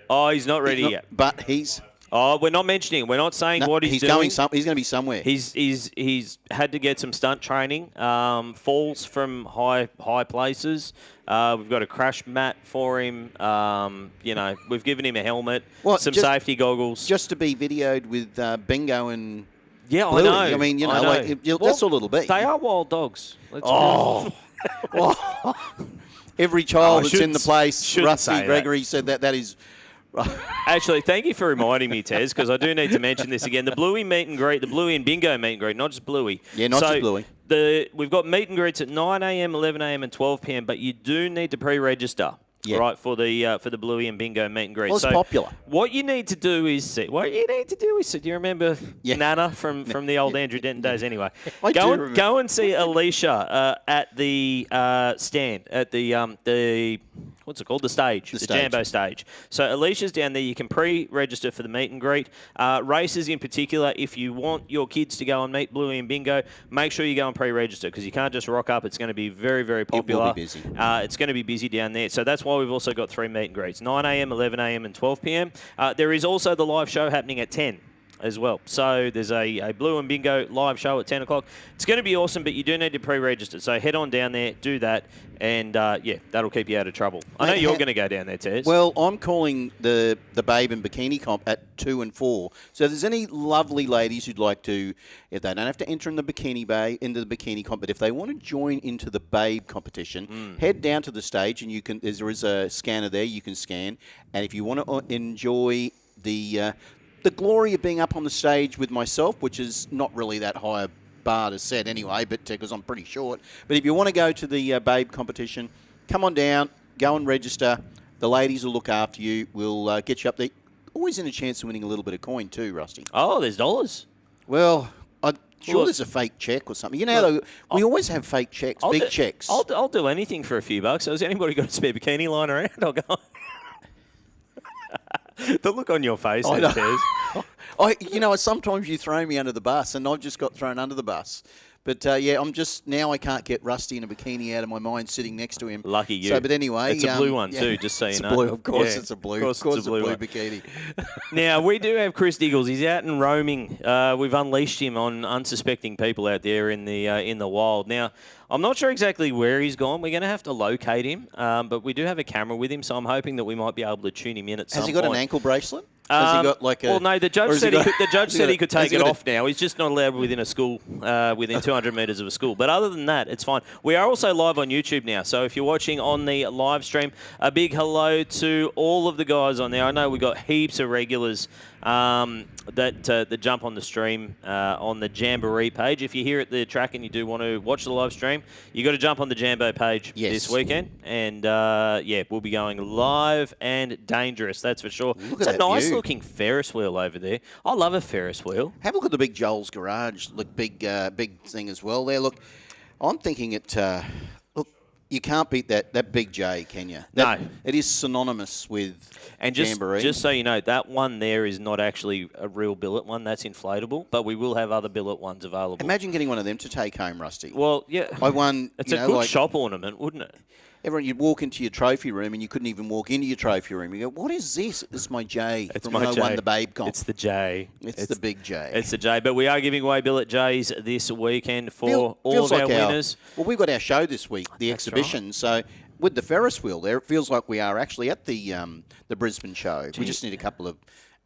Oh, he's not ready yet. But he's... Oh, we're not mentioning it. We're not saying what he's doing. He's going to be somewhere. He's had to get some stunt training. Falls from high places. We've got a crash mat for him. We've given him a helmet, some safety goggles. Just to be videoed with Bingo and yeah, Bluey. I know. I mean, that's all it'll be. They are wild dogs. Every child that's in the place, Rusty Gregory said that is... Actually, thank you for reminding me, Tez, because I do need to mention this again. The Bluey meet and greet, the Bluey and Bingo meet and greet, not just Bluey. Yeah, not just Bluey. We've got meet and greets at 9 a.m., 11 a.m. and 12 p.m., but you do need to pre-register. Yeah. Right, for the Bluey and Bingo meet and greet. Well, it's popular. What you need to do is do you remember Nana from the old Andrew Denton days anyway? Go and see Alicia at the stand at the what's it called? The stage. The Jambo stage. So Alicia's down there. You can pre-register for the meet and greet. Races in particular, if you want your kids to go and meet Bluey and Bingo, make sure you go and pre-register because you can't just rock up. It's going to be very, very popular. It will be busy. It's going to be busy down there. So that's why we've also got 3 meet and greets, 9 a.m., 11 a.m. and 12 p.m. There is also the live show happening at 10 as well. So there's a Blue and Bingo live show at 10 o'clock. It's going to be awesome, but you do need to pre-register. So head on down there, do that, and that'll keep you out of trouble. I know you're going to go down there, Tez. Well, I'm calling the Babe and Bikini comp at 2 and 4. So if there's any lovely ladies who'd like to, if they don't have to enter in the bikini comp, but if they want to join into the Babe competition, head down to the stage, and there is a scanner there you can scan. And if you want to enjoy the glory of being up on the stage with myself, which is not really that high a bar to set anyway, but because I'm pretty short. But if you want to go to the Babe competition, come on down, go and register. The ladies will look after you. We'll get you up there. Always in a chance of winning a little bit of coin too, Rusty. Oh, there's dollars. Well, I'm sure there's a fake check or something. You know, we always have fake checks, big checks. I'll do anything for a few bucks. So has anybody got a spare bikini lying around? I'll go. The look on your face, Tez. Sometimes you throw me under the bus, and I've just got thrown under the bus. But, now I can't get Rusty in a bikini out of my mind sitting next to him. Lucky you. So, but anyway. It's a blue one, too, just so you know. Blue, of course it's a blue. Of course it's a blue bikini. Now, we do have Chris Diggles. He's out and roaming. We've unleashed him on unsuspecting people out there in the wild. Now, I'm not sure exactly where he's gone. We're going to have to locate him, but we do have a camera with him, so I'm hoping that we might be able to tune him in at some point. Has he got an ankle bracelet? Has he got well, no, the judge said he could take it off now. He's just not allowed within a school, within 200 metres of a school. But other than that, it's fine. We are also live on YouTube now, so if you're watching on the live stream, a big hello to all of the guys on there. I know we've got heaps of regulars that jump on the stream on the Jamboree page. If you're here at the track and you do want to watch the live stream, you got to jump on the Jambo page this weekend. And, we'll be going live and dangerous, that's for sure. It's a nice-looking Ferris wheel over there. I love a Ferris wheel. Have a look at the big Joel's Garage, big thing as well there. Look, I'm thinking you can't beat that Big J, can you? No. It is synonymous with Jamboree. Just so you know, that one there is not actually a real billet one. That's inflatable, but we will have other billet ones available. Imagine getting one of them to take home, Rusty. Well, yeah. I won. It's a good shop ornament, wouldn't it? You'd walk into your trophy room and you couldn't even walk into your trophy room. You go, what is this? It's my J. It's from my when J. I won the Babe comp. It's the J. It's the Big J. It's the J. But we are giving away billet J's this weekend for all of our winners. Well, we've got our show this week, the exhibition. Right. So with the Ferris wheel there, it feels like we are actually at the Brisbane show. We just need a couple of...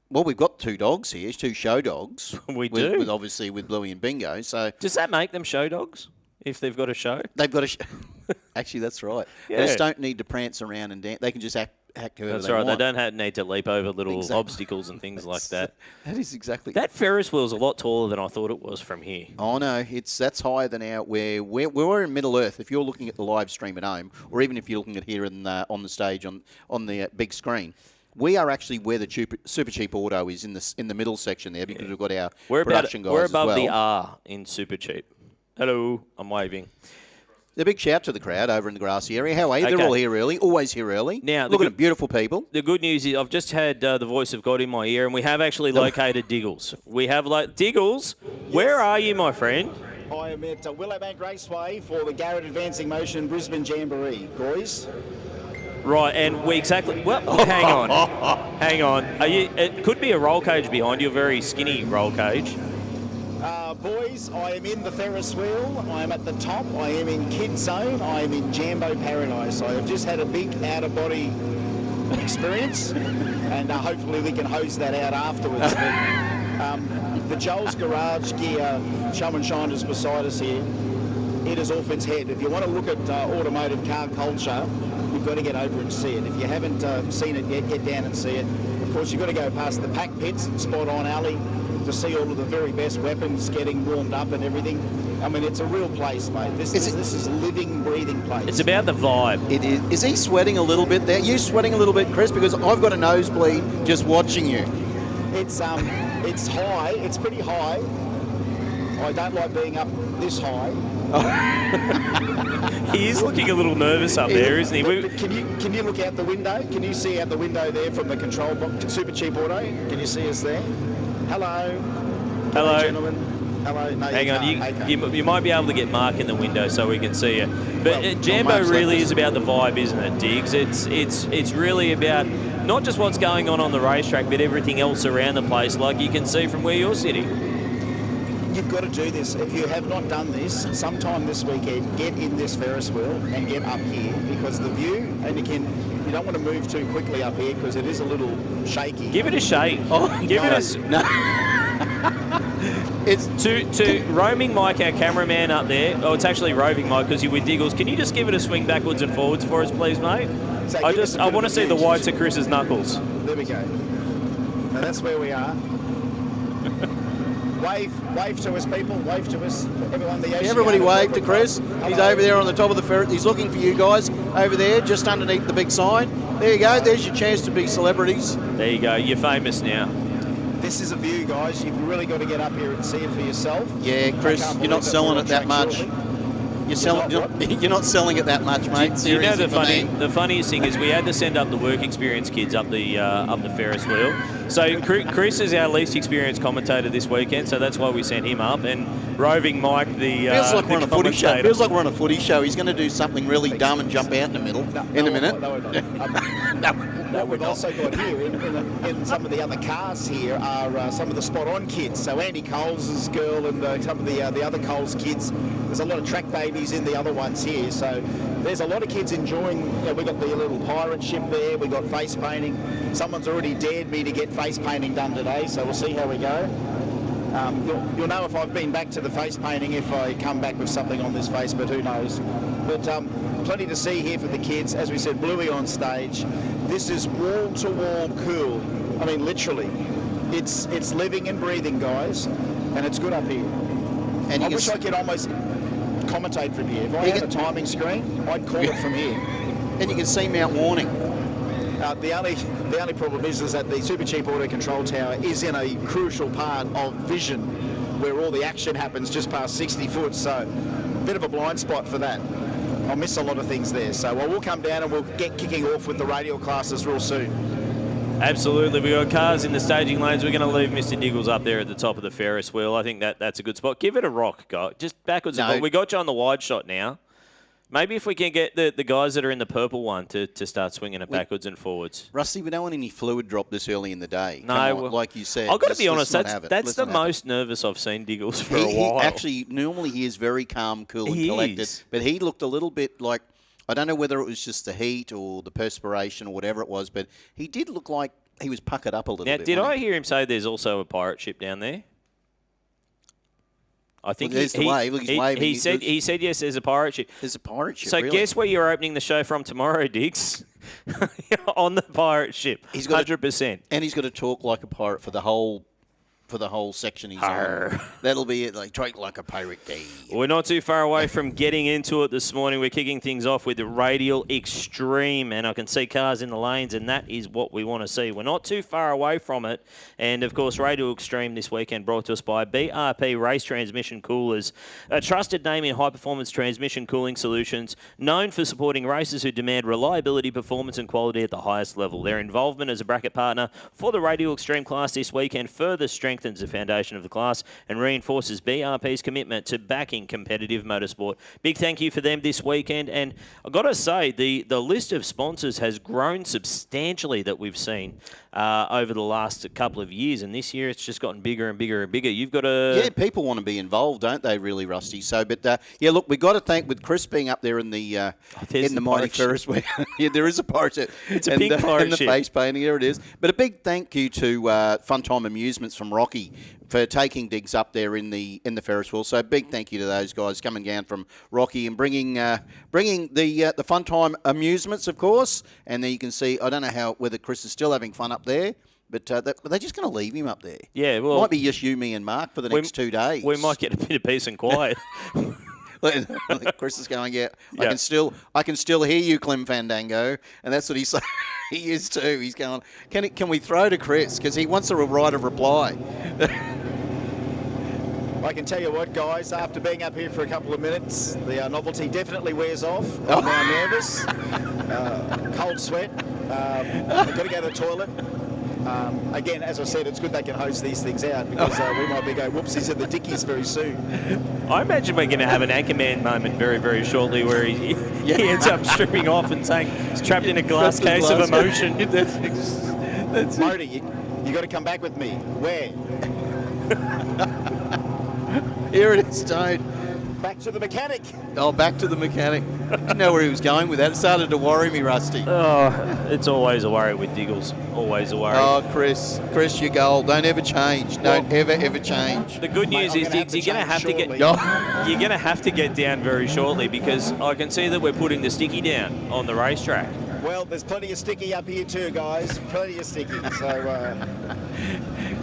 Well, we've got 2 dogs here, 2 show dogs. We do. Obviously with Bluey and Bingo. So does that make them show dogs? If they've got a show? They've got a show. Actually, that's right. Yeah. They just don't need to prance around and dance. They can just act however That's they right. want. They don't need to leap over little obstacles and things like that. That is exactly... That Ferris wheel's a lot taller than I thought it was from here. Oh, no. That's higher than we're in Middle Earth. If you're looking at the live stream at home, or even if you're looking at here on the stage on the big screen, we are actually where the SuperCheap Auto is in the middle section there because we've got our production guys as well. We're above the R in SuperCheap. Hello, I'm waving. A big shout to the crowd over in the grassy area. How are you? Okay. They're all here early, always here early. Now, looking at beautiful people. The good news is I've just had the voice of God in my ear, and we have actually located Diggles. We have Diggles. Yes. Where are you, my friend? I am at Willowbank Raceway for the Garrett Advancing Motion Brisbane Jamboree, guys. Right, and we exactly. Well, hang on. It could be a roll cage behind you, a very skinny roll cage. Boys, I am in the Ferris wheel. I am at the top. I am in Kid Zone. I am in Jambo Paradise. I have just had a big out-of-body experience, and hopefully we can hose that out afterwards. But, the Joel's Garage Gear Show and Shine is beside us here. It is off its head. If you want to look at automotive car culture, you've got to get over and see it. If you haven't seen it yet, get down and see it. Of course, you've got to go past the pack pits and Spot On Alley to see all of the very best weapons getting warmed up and everything. I mean, it's a real place, mate. This is a living, breathing place. It's about the vibe. It is. Is he sweating a little bit there? You sweating a little bit, Chris? Because I've got a nosebleed just watching you. It's high. It's pretty high. I don't like being up this high. He is looking a little nervous up there, isn't he? Can you look out the window? Can you see out the window there from the control box? SuperCheap Auto. Can you see us there? Hello. Hello, gentlemen. Hello. No, hang on, okay. you might be able to get Mark in the window so we can see you. But Jambo really is about the vibe, isn't it, Diggs? It's really about not just what's going on the racetrack, but everything else around the place, like you can see from where you're sitting. You've got to do this. If you have not done this, sometime this weekend, get in this Ferris wheel and get up here, because the view, and you don't want to move too quickly up here because it is a little shaky. Give it a shake. Give it a... No. It's to roaming Mike, our cameraman up there. Oh, it's actually roving Mike because you're with Diggles. Can you just give it a swing backwards and forwards for us, please, mate? So I want to see the whites of Chris's knuckles. There we go. Now that's where we are. Wave to us, people. Wave to us. Everybody wave to Chris. He's over there on the top of the ferret. He's looking for you guys over there, just underneath the big sign. There you go. There's your chance to be celebrities. There you go. You're famous now. This is a view, guys. You've really got to get up here and see it for yourself. Yeah, Chris, you're not selling it that much. You're not selling it that much, mate. You know the funniest thing is we had to send up the work experience kids up the Ferris wheel. So Chris is our least experienced commentator this weekend, so that's why we sent him up. And roving Mike, feels like we're on a footy show. Feels like we're on a footy show. He's going to do something really dumb and jump out in the middle in a minute. What we've also got here in some of the other cars here are some of the Spot On kids. So Andy Coles' girl and some of the other Coles kids. There's a lot of track babies in the other ones here. So there's a lot of kids enjoying. We've got the little pirate ship there. We've got face painting. Someone's already dared me to get face painting done today. So we'll see how we go. You'll know if I've been back to the face painting if I come back with something on this face, but who knows. But plenty to see here for the kids. As we said, Bluey on stage. This is wall-to-wall cool. I mean, literally. It's living and breathing, guys, and it's good up here. And I wish I could almost commentate from here. If I had a timing screen, I'd call it from here. And you can see Mount Warning. The only problem is that the SuperCheap Auto Control Tower is in a crucial part of vision where all the action happens just past 60 foot, so a bit of a blind spot for that. I'll miss a lot of things there. So we'll come down and we'll get kicking off with the radial classes real soon. Absolutely. We've got cars in the staging lanes. We're going to leave Mr. Diggles up there at the top of the Ferris wheel. I think that's a good spot. Give it a rock, guy. Just backwards and forwards. We got you on the wide shot now. Maybe if we can get the guys that are in the purple one to start swinging it backwards and forwards. Rusty, we don't want any fluid drop this early in the day. No. Well, like you said. I've got to be honest, that's the most nervous I've seen Diggles for a while. Normally he is very calm, cool and collected. But he looked a little bit like, I don't know whether it was just the heat or the perspiration or whatever it was, but he did look like he was puckered up a little bit. Now, did I hear him say there's also a pirate ship down there? I think he's waving. He said yes, there's a pirate ship. There's a pirate ship. So really? Guess where you're opening the show from tomorrow, Diggs? On the pirate ship. He's got 100%. And he's got to talk like a pirate for the whole section he's on. That'll be it, like treat like a pirate day. We're not too far away from getting into it this morning. We're kicking things off with the Radial Extreme, and I can see cars in the lanes, and that is what we want to see. We're not too far away from it, and of course, Radial Extreme this weekend brought to us by BRP Race Transmission Coolers, a trusted name in high-performance transmission cooling solutions, known for supporting racers who demand reliability, performance, and quality at the highest level. Their involvement as a bracket partner for the Radial Extreme class this weekend further strengthens strengthens the foundation of the class and reinforces BRP's commitment to backing competitive motorsport. Big thank you for them this weekend. And I've got to say, the list of sponsors has grown substantially that we've seen over the last couple of years. And this year it's just gotten bigger and bigger and bigger. You've got to... Yeah, people want to be involved, don't they, really, Rusty? So, but, yeah, look, we've got to thank, with Chris being up there in the mighty Ferris wheel. Yeah, there is a pirate ship. It's a pink pirate and the ship. face painting, there it is. But a big thank you to Funtime Amusements from Rocky for taking digs up there in the Ferris wheel. So big thank you to those guys coming down from Rocky and bringing the Funtime Amusements, of course. And there you can see, I don't know whether Chris is still having fun up there. But they're just going to leave him up there. Yeah, well... Might be just you, me and Mark for the next 2 days. We might get a bit of peace and quiet. Chris is going, yeah. I can still hear you, Clem Fandango. And that's what he's saying. He is too. He's going, can we throw to Chris? Because he wants a right of reply. I can tell you what, guys, after being up here for a couple of minutes, the novelty definitely wears off. I'm now nervous. Cold sweat. I've got to go to the toilet. Again, as I said, it's good they can hose these things out because we might be going whoopsies at the dickies very soon. I imagine we're going to have an Anchorman moment very, very shortly where he ends up stripping off and saying he's trapped in a glass case of emotion. That's Marty, you got to come back with me. Where? Here it is, Toad. Back to the mechanic. Oh, back to the mechanic. Didn't know where he was going with that. It started to worry me, Rusty. Oh, it's always a worry with Diggles. Always a worry. Oh, Chris, your goal. Don't ever change. Don't ever change. The good news is, Diggs, you're going to have to get you're going to have to get down very shortly because I can see that we're putting the sticky down on the racetrack. Well, there's plenty of sticky up here too, guys. Plenty of sticky. So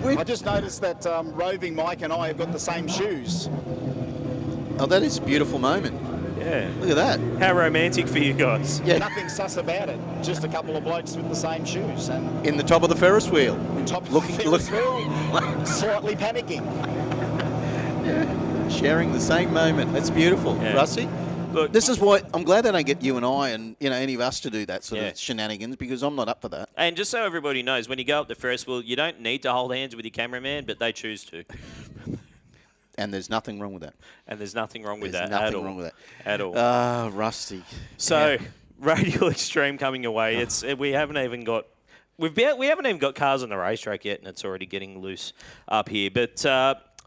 I just noticed that Roving Mike and I have got the same shoes. Oh, that is a beautiful moment. Yeah. Look at that. How romantic for you guys. Yeah. Nothing sus about it. Just a couple of blokes with the same shoes. And in the top of the Ferris wheel. Top of the Ferris wheel. Slightly panicking. Yeah. Sharing the same moment. That's beautiful. Yeah. Rusty? Look, this is why I'm glad they don't get you and I and any of us to do that sort of shenanigans because I'm not up for that. And just so everybody knows, when you go up the Ferris wheel, you don't need to hold hands with your cameraman, but they choose to. And there's nothing wrong with that. And there's nothing wong with that at all. Wrong with that at all. Rusty. So, Radial Extreme coming away. We haven't even got cars on the racetrack yet, and it's already getting loose up here. But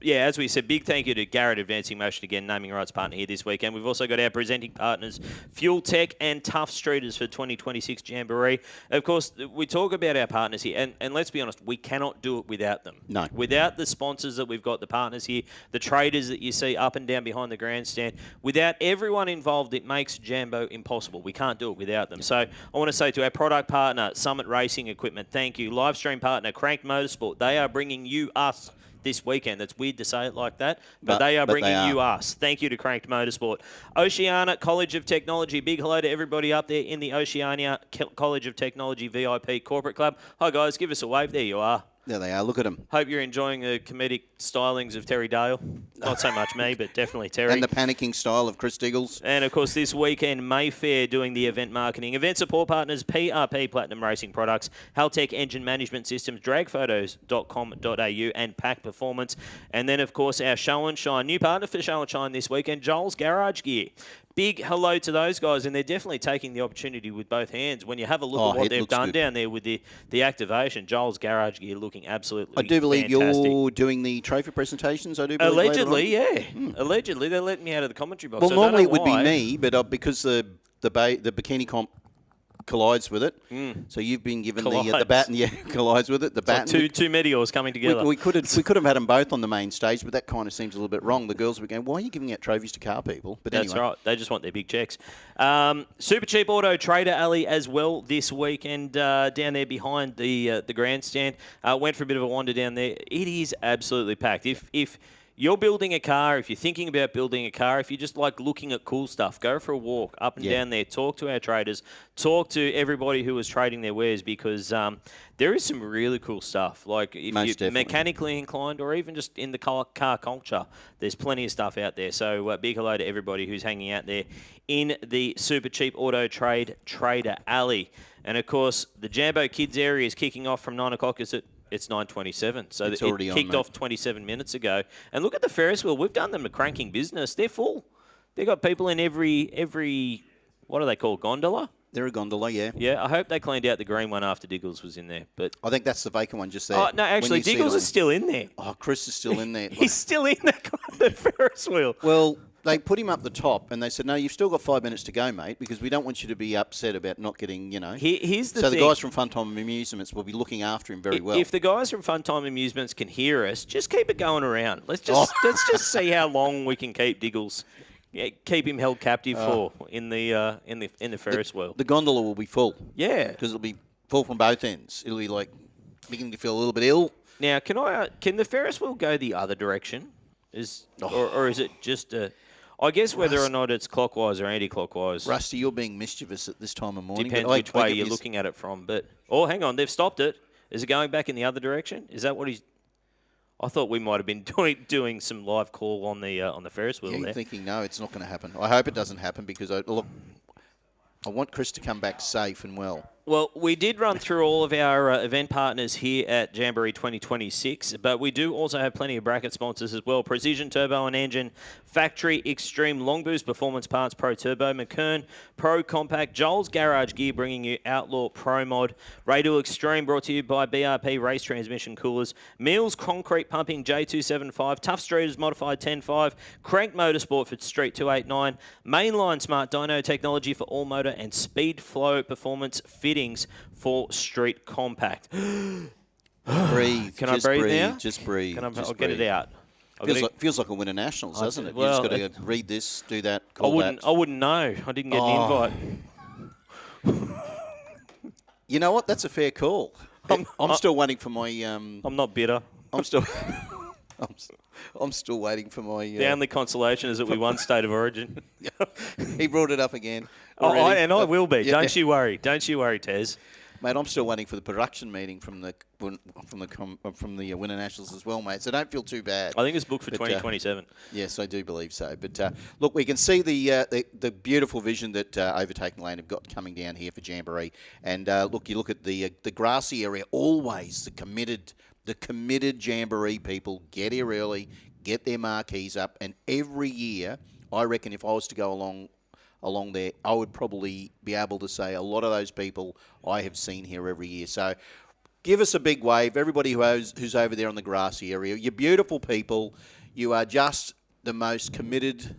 yeah, as we said, big thank you to Garrett Advancing Motion again, naming rights partner here this weekend. We've also got our presenting partners, Fueltech and Tuff Streeters for 2026 Jamboree. Of course, we talk about our partners here, and let's be honest, we cannot do it without them. No. Without the sponsors that we've got, the partners here, the traders that you see up and down behind the grandstand, without everyone involved, it makes Jambo impossible. We can't do it without them. So I want to say to our product partner, Summit Racing Equipment, thank you. Live stream partner, Cranked Motorsport, they are bringing you us this weekend. That's weird to say it like that, but they are bringing you us. Thank you to Cranked Motorsport. Oceania College of Technology. Big hello to everybody up there in the Oceania College of Technology VIP Corporate Club. Hi, guys. Give us a wave. There you are. There they are. Look at them. Hope you're enjoying the comedic stylings of Terry Dale. Not so much me, but definitely Terry. And the panicking style of Chris Diggles. And, of course, this weekend, Mayfair doing the event marketing. Event support partners, PRP Platinum Racing Products, Haltech Engine Management Systems, dragphotos.com.au, and Pack Performance. And then, of course, our Show and Shine. New partner for Show and Shine this weekend, Joel's Garage Gear. Big hello to those guys, and they're definitely taking the opportunity with both hands. When you have a look at what they've done down there with the activation, Joel's Garage Gear looking absolutely fantastic. I do believe you're doing the trophy presentations, I do believe. Allegedly, yeah. Allegedly, they're letting me out of the commentary box. Well, normally it would be me, but because the Bikini comp collides with it, so you've been given the baton. Yeah, collides with it. The baton. Like two meteors coming together. We could have had them both on the main stage, but that kind of seems a little bit wrong. The girls were going, "Why are you giving out trophies to car people?" But that's anyway. right. They just want their big checks. SuperCheap Auto Trader Alley as well this weekend down there behind the grandstand. Went for a bit of a wander down there. It is absolutely packed. If you're building a car, if you're thinking about building a car, if you just like looking at cool stuff, go for a walk up and down there, talk to our traders, talk to everybody who is trading their wares because there is some really cool stuff. Like if you're mechanically inclined or even just in the car culture, there's plenty of stuff out there. So big hello to everybody who's hanging out there in the SuperCheap Auto Trader Alley. And, of course, the Jambo Kids area is kicking off from 9 o'clock. Is it It's 9:27, so It's it already on, kicked mate. off 27 minutes ago. And look at the Ferris wheel. We've done them a cranking business. They're full. They've got people in every what do they call, gondola? They're a gondola, yeah. Yeah, I hope they cleaned out the green one after Diggles was in there. But I think that's the vacant one just there. oh no, actually, Diggles is still in there. Oh, Chris is still in there. He's still in the Ferris wheel. Well, they put him up the top, and they said, no, you've still got 5 minutes to go, mate, because we don't want you to be upset about not getting, Here's the so thing. the guys from Funtime Amusements will be looking after him very well. If the guys from Funtime Amusements can hear us, just keep it going around. Let's just see how long we can keep Diggles. Yeah, keep him held captive for in the Ferris wheel. The gondola will be full. Yeah, Because it'll be full from both ends. It'll be like beginning to feel a little bit ill. Now, can the Ferris wheel go the other direction? Or is it just a? I guess whether or not it's clockwise or anti-clockwise Rusty, you're being mischievous at this time of morning. depends but which I way get you're this- looking at it from. But hang on, they've stopped it. Is it going back in the other direction? Is that what he's? I thought we might have been doing some live call on the Ferris wheel Yeah, you're there. thinking, no, it's not going to happen. I hope it doesn't happen because I want Chris to come back safe and well. Well, we did run through all of our event partners here at Jamboree 2026, but we do also have plenty of bracket sponsors as well. Precision Turbo and Engine, Factory Extreme Long Boost, Performance Parts Pro Turbo, McKern Pro Compact, Joel's Garage Gear bringing you Outlaw Pro Mod, Radial Extreme brought to you by BRP Race Transmission Coolers, Meals Concrete Pumping J275, Tuff Streeters Modified 10.5, Crank Motorsport for Street 289, Mainline Smart Dyno Technology for all motor, and Speed Flow Performance Fittings for Street Compact. Breathe. Can I just breathe breathe, now? Just breathe. I'll just get it breathe. out. Feels like a Winter Nationals, doesn't it? well, You just got to read this, do that, I call that. wouldn't know. I didn't get an invite. You know what? That's a fair call. I'm still waiting for my. I'm not bitter. I'm still. I'm still waiting for my. The only consolation is that we won State of Origin. He brought it up again. I will be. Yeah. Don't you worry. Don't you worry, Tez. Mate, I'm still waiting for the production meeting from the Winter Nationals as well, mate. So don't feel too bad. I think it's booked for But, 2027. Yes, I do believe so. But look, we can see the beautiful vision that Overtaking Lane have got coming down here for Jamboree. And look, you look at the grassy area. Always the committed Jamboree people get here early, get their marquees up, and every year, I reckon if I was to go along there, I would probably be able to say a lot of those people I have seen here every year. So give us a big wave, everybody who's over there on the grassy area. You're beautiful people. You are just the most committed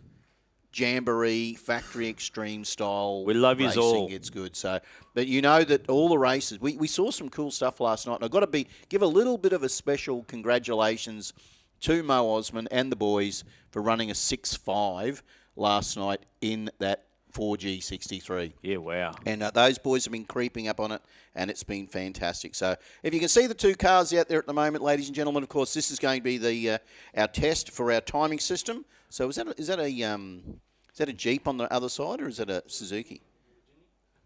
Jamboree, factory extreme style. We love yous racing. all. It's good. So, but you know that all the races, we saw some cool stuff last night. And I've got to give a little bit of a special congratulations to Mo Osman and the boys for running a 6.5 last night in that 4G63. Yeah, wow. And those boys have been creeping up on it, and it's been fantastic. So if you can see the two cars out there at the moment, ladies and gentlemen, of course, this is going to be our test for our timing system. So is that a Jeep on the other side, or is that a Suzuki?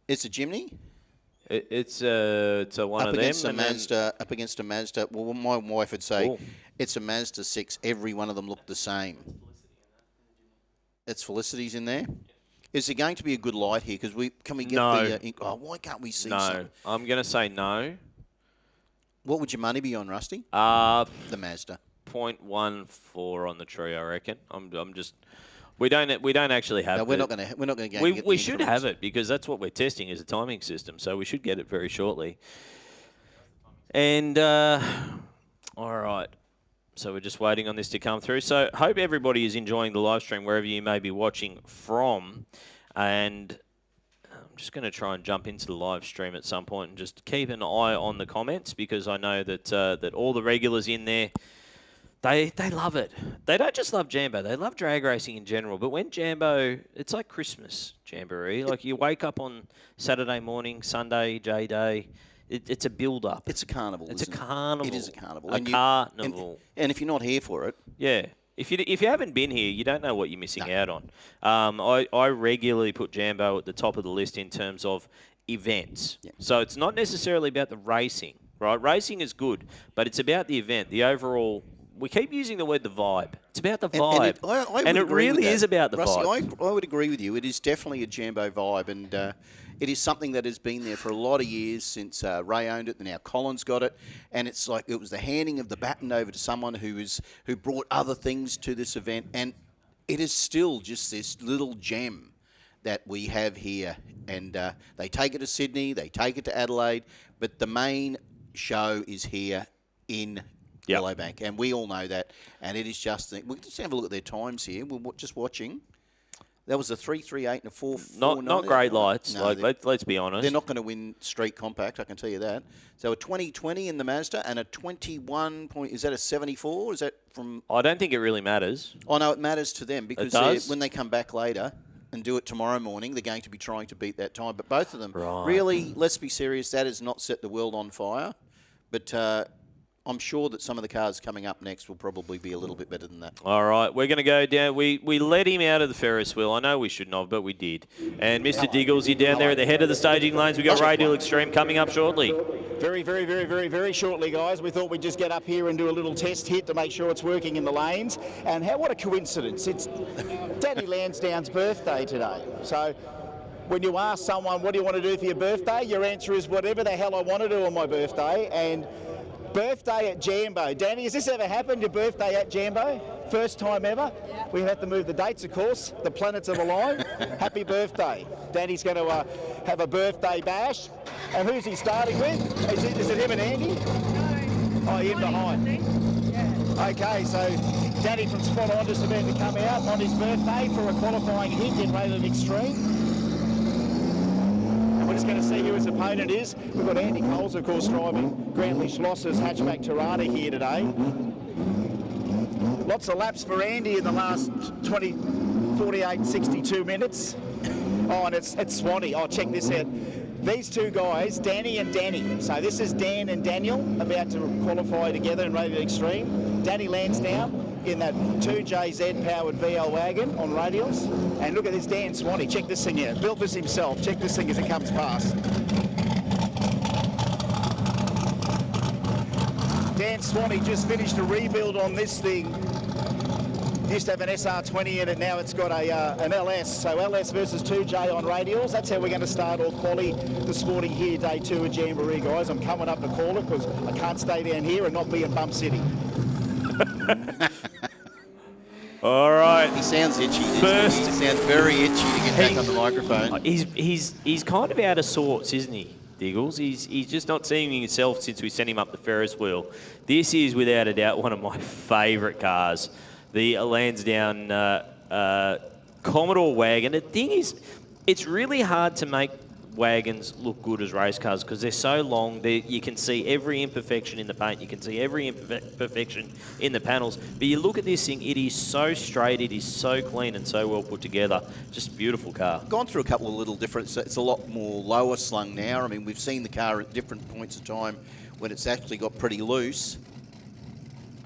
It's a Jimny? It's a one Up of them. against a and then- Mazda. Up against a Mazda. Well, my wife would say Cool. it's a Mazda 6. Every one of them look the same. It's Felicity's in there. Is there going to be a good light here? Because can we get No. the? Why can't we see? No, Some? I'm going to say no. What would your money be on, Rusty? 0.14 The Mazda. on the tree, I reckon. I'm just. We don't actually have. No, we're not going to go. We should have it because that's what we're testing is a timing system. So we should get it very shortly. And all right. So we're just waiting on this to come through. So hope everybody is enjoying the live stream wherever you may be watching from. And I'm just going to try and jump into the live stream at some point and just keep an eye on the comments because I know that that all the regulars in there, they love it. They don't just love Jambo. They love drag racing in general. But when Jambo, it's like Christmas Jamboree. Like you wake up on Saturday morning, Sunday, J-Day. It's a build-up. It's a carnival. It's a isn't it? carnival. It is a carnival. Carnival. And if you're not here for it, Yeah. If you haven't been here, you don't know what you're missing out on. I regularly put Jambo at the top of the list in terms of events. Yeah. So it's not necessarily about the racing, right? Racing is good, but it's about the event, the overall we keep using the word the vibe. It's about the And vibe. I would agree with really that. is about the Rusty, vibe. I would agree with you. It is definitely a Jambo vibe, and it is something that has been there for a lot of years since Ray owned it, and now Colin's got it. And it's like it was the handing of the baton over to someone who brought other things to this event, and it is still just this little gem that we have here. And they take it to Sydney, they take it to Adelaide, but the main show is here in Willowbank, and we all know that. And it is just, we'll just have a look at their times here. We're just watching. That was a 3.38 and a 4.49. Not great lights. No, let's be honest. they're not going to win Street Compact, I can tell you that. So a 2020 in the Mazda and a 21 point. Is that a 74? Is that from? I don't think it really matters. Oh no, it matters to them because when they come back later and do it tomorrow morning, they're going to be trying to beat that time. But both of them, really, let's be serious. That has not set the world on fire, but. I'm sure that some of the cars coming up next will probably be a little bit better than that. All right, we're going to go down. We let him out of the Ferris wheel. I know we shouldn't have, but we did. And Mr. Diggles, you're down there at the head of the staging lanes. We've got Radial Extreme coming up shortly. Very, very, very, very, very shortly, guys. We thought we'd just get up here and do a little test hit to make sure it's working in the lanes. And what a coincidence. It's Danny Lansdowne's birthday today. So when you ask someone, what do you want to do for your birthday? Your answer is whatever the hell I want to do on my birthday. And birthday at Jambo. Danny, has this ever happened, your birthday at Jambo? First time ever? Yeah. We have to move the dates, of course. The planets have aligned. Happy birthday. Danny's going to have a birthday bash. And who's he starting with? Is it him and Andy? No. Oh, him behind. Yeah. Okay, so Danny from Spot On just about to come out on his birthday for a qualifying hit in Rated Extreme. We're just going to see who his opponent is. We've got Andy Coles, of course, driving Grantley Schlosser's hatchback Tirana here today. Lots of laps for Andy in the last 48, 62 minutes. Oh, and it's Swanee. Oh, check this out. These two guys, Danny and Danny. So this is Dan and Daniel about to qualify together in Rated Extreme. Danny Lansdowne in that 2JZ powered VL wagon on radials. And look at this Dan Swanee. Check this thing out. Built this himself. Check this thing as it comes past. Dan Swanee just finished a rebuild on this thing. Used to have an SR20 in it, now it's got an LS. So LS versus 2J on radials. That's how we're going to start all quali this morning here, day 2 of Jamboree, guys. I'm coming up to call it because I can't stay down here and not be in Bump City. All right. He sounds itchy. First, he sounds very itchy to get back on the microphone. He's kind of out of sorts, isn't he, Diggles? He's just not seeing himself since we sent him up the Ferris wheel. This is, without a doubt, one of my favourite cars. The Lansdowne Commodore wagon. The thing is, it's really hard to make wagons look good as race cars because they're so long. You can see every imperfection in the paint. You can see every imperfection in the panels. But you look at this thing, it is so straight, it is so clean and so well put together. Just a beautiful car. Gone through a couple of little differences. It's a lot more lower slung now. I mean, we've seen the car at different points of time when it's actually got pretty loose.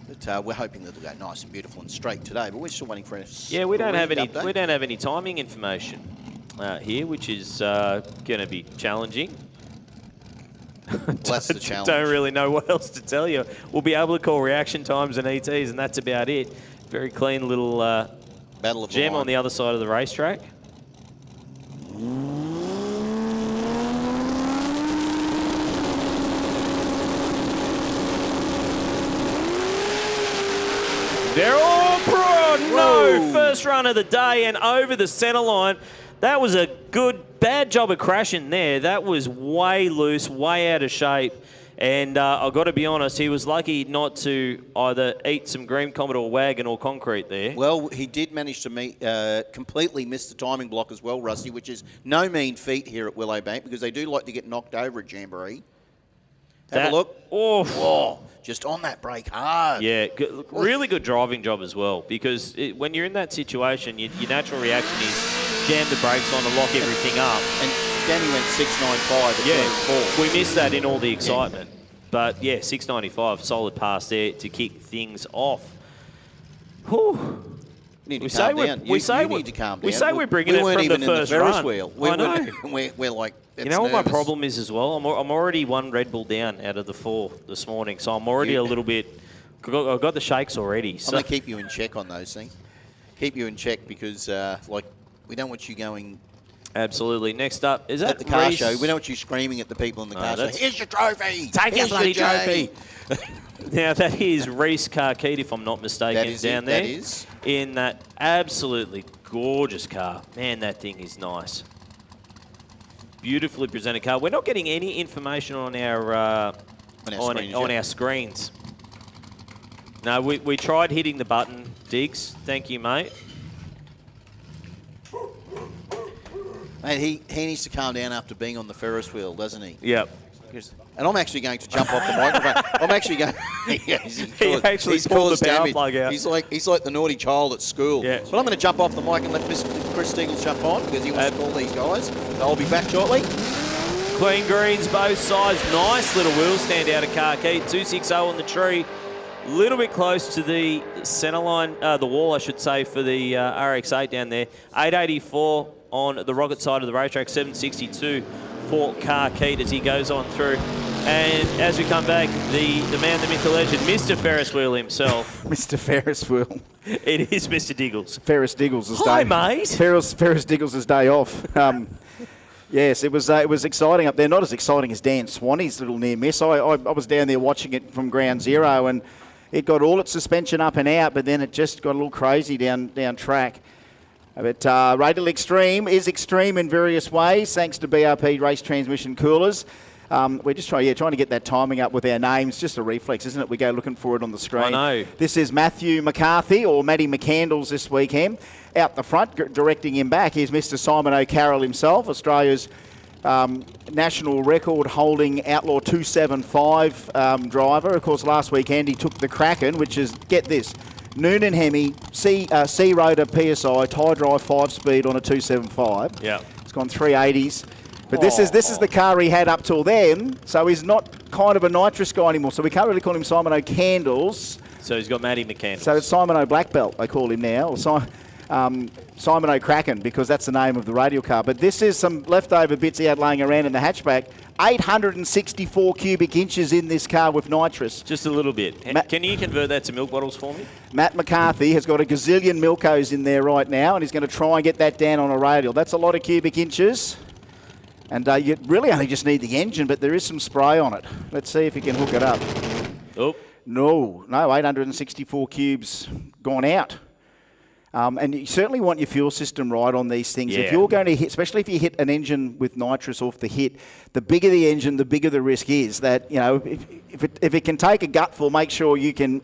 But we're hoping that it'll go nice and beautiful and straight today. But we're still waiting for a we don't have any. update. We don't have any timing information here, which is going to be challenging. That's the challenge. Don't really know what else to tell you. We'll be able to call reaction times and ETs, and that's about it. Very clean little Battle of gem the line. on the other side of the racetrack. They're all broad. No, first run of the day and over the centre line. That was a bad job of crashing there. That was way loose, way out of shape. And I've got to be honest, he was lucky not to either eat some green Commodore wagon or concrete there. Well, he did manage to completely miss the timing block as well, Rusty, which is no mean feat here at Willowbank because they do like to get knocked over at Jamboree. Have a look. Oh, just on that brake hard. yeah, really good driving job as well because when you're in that situation, your natural reaction is jam the brakes on and lock everything up. And Danny went 695 at 4. We missed that in all the excitement. Yeah. But yeah, 695, solid pass there to kick things off. Whew. We need to calm down. You need to calm down. We say we're bringing it from the first Ferris run. wheel. I know. We're like, you know what my problem is as well? I'm already one Red Bull down out of the 4 this morning, so I'm already a little bit I've got the shakes already. I'm So. going to keep you in check on those things. Keep you in check because, we don't want you going Absolutely. Next up, is that at the car Reece? show. We don't want you screaming at the people in the car show. that's- Here's your trophy! Take your Here's bloody J." trophy. Now, that is Reece Carkeed, if I'm not mistaken, That is down it, there. that is. In that absolutely gorgeous car. Man, that thing is nice. Beautifully presented car. We're not getting any information on our screens on yet. our screens. No, we tried hitting the button, Diggs. Thank you, mate. Mate, he needs to calm down after being on the Ferris wheel, doesn't he? Yep. And I'm actually going to jump off the microphone. I'm actually going. He actually pulled the power plug out. He's like the naughty child at school. Yeah. But I'm going to jump off the mic and let Chris Steagles jump on because he wants to call these guys. So I'll be back shortly. Clean greens, both sides. Nice little wheel stand out of Carkeed. 260 on the tree. Little bit close to the centre line, the wall, I should say, for the RX-8 down there. 884 on the rocket side of the racetrack. 762 for Carkeed as he goes on through. And as we come back, the man, the myth, the legend, Mr. Ferris Wheel himself. Mr. Ferris Wheel. It is Mr. Diggles. Ferris Diggles' Hi, day. mate. Ferris Diggles' day off. Yes, it was exciting up there. Not as exciting as Dan Swanee's little near miss. I was down there watching it from ground zero, and it got all its suspension up and out, but then it just got a little crazy down track. But Radial Extreme is extreme in various ways, thanks to BRP race transmission coolers. We're just trying to get that timing up with our names. Just a reflex, isn't it? We go looking for it on the screen. I know. This is Matthew McCarthy, or Matty McCandles this weekend. Out the front, directing him back, is Mr. Simon O'Carroll himself, Australia's national record-holding Outlaw 275 driver. Of course, last weekend he took the Kraken, which is, get this, Noonan Hemi, C-Rotor PSI, tie drive 5-speed on a 275. Yeah. It's gone 380s. But this is the car he had up till then, so he's not kind of a nitrous guy anymore. So we can't really call him Simon O'Candles. So he's got Matty McCandles. So it's Simon O'Blackbelt, they call him now, or Simon O'Kraken, because that's the name of the radial car. But this is some leftover bits he had laying around in the hatchback. 864 cubic inches in this car with nitrous. Just a little bit. Can you convert that to milk bottles for me? Matt McCarthy has got a gazillion Milkos in there right now, and he's going to try and get that down on a radial. That's a lot of cubic inches. And you really only just need the engine, but there is some spray on it. Let's see if he can hook it up. Oh. No, 864 cubes gone out. And you certainly want your fuel system right on these things. Yeah. If you're going to hit, especially if you hit an engine with nitrous off the hit, the bigger the engine, the bigger the risk is. That, you know, if it can take a gutful, make sure you can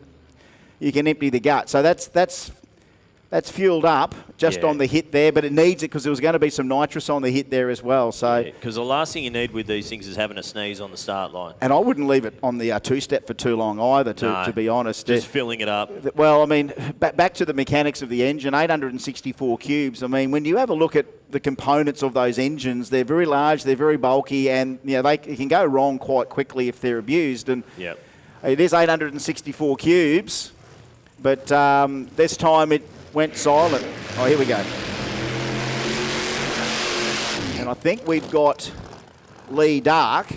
empty the gut. So that's fueled up just on the hit there, but it needs it because there was going to be some nitrous on the hit there as well. So, because the last thing you need with these things is having a sneeze on the start line. and I wouldn't leave it on the two-step for too long either, to be honest. Just filling it up. Well, I mean, back to the mechanics of the engine, 864 cubes. I mean, when you have a look at the components of those engines, they're very large, they're very bulky, and it can go wrong quite quickly if they're abused. And it is 864 cubes, but this time it went silent. Oh, here we go. And I think we've got Lee Dark.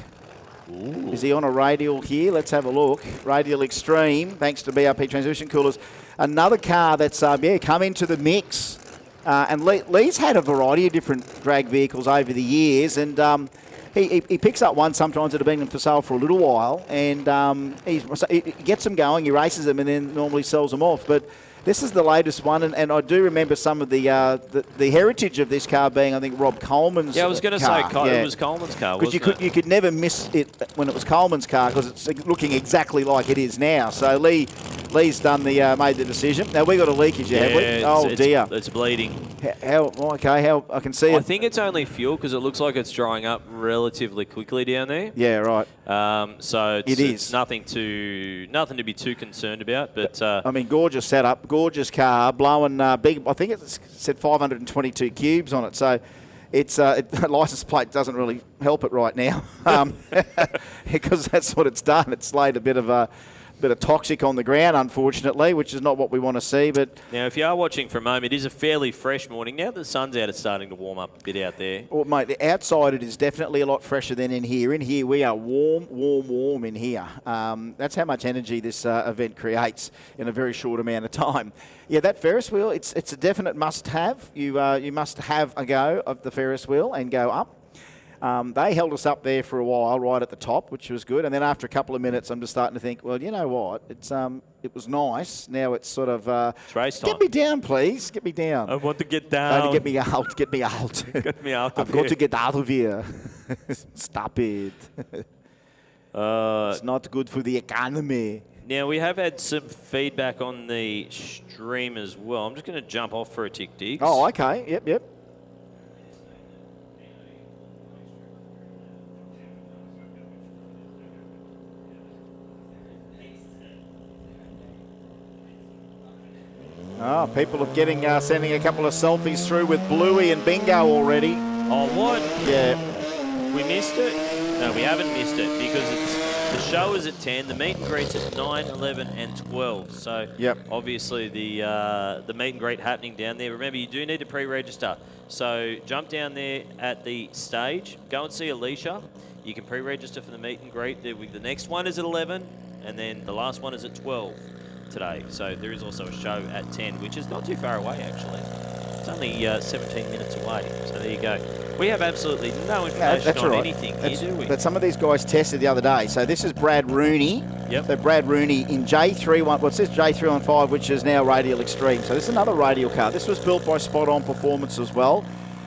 Ooh. Is he on a radial here? Let's have a look. Radial Extreme, thanks to BRP Transmission Coolers. Another car that's come into the mix. And Lee's had a variety of different drag vehicles over the years, and he picks up one sometimes that have been for sale for a little while, and he gets them going, he races them, and then normally sells them off. But this is the latest one, and I do remember some of the heritage of this car being, I think, Rob Coleman's car. Yeah, I was going to say it was Coleman's car, wasn't it? You could never miss it when it was Coleman's car because it's looking exactly like it is now. So Lee's done made the decision. Now we got a leakage, have we? Oh dear, it's bleeding. How I can see it. I think it's only fuel because it looks like it's drying up relatively quickly down there. Yeah, right. So it's nothing to be too concerned about. But I mean, gorgeous setup, gorgeous car, blowing big. I think it said 522 cubes on it. So it's the license plate doesn't really help it right now because that's what it's done. It's laid a bit of bit of toxic on the ground, unfortunately, which is not what we want to see. But now, if you are watching from home, it is a fairly fresh morning. Now that the sun's out, it's starting to warm up a bit out there. Well, mate, outside it is definitely a lot fresher than in here. In here, we are warm in here. That's how much energy this event creates in a very short amount of time. Yeah, that Ferris wheel, it's a definite must-have. You must have a go of the Ferris wheel and go up. They held us up there for a while, right at the top, which was good. And then after a couple of minutes, I'm just starting to think, well, you know what? It was nice. Now it's sort of it's race time. Get me down, please. Get me down. I want to get down. No, get me out. Get me out. Get me out of I've here. got to get out of here. Stop it. It's not good for the economy. Now, we have had some feedback on the stream as well. I'm just going to jump off for a tick, Diggs. Oh, okay. Yep. Oh, people are sending a couple of selfies through with Bluey and Bingo already. Oh, what? Yeah. We missed it? No, we haven't missed it because the show is at 10, the meet and greet's at 9, 11 and 12. So obviously the meet and greet happening down there. Remember, you do need to pre-register. So jump down there at the stage, go and see Alicia. You can pre-register for the meet and greet. The next one is at 11 and then the last one is at 12 today. So there is also a show at 10, which is not too far away actually. It's only 17 minutes away. So there you go. We have absolutely no information on anything here, do we? But some of these guys tested the other day. So this is Brad Rooney. Yep. So Brad Rooney in J315, what's this? J315, which is now Radial Extreme. So this is another radial car. This was built by Spot On Performance as well.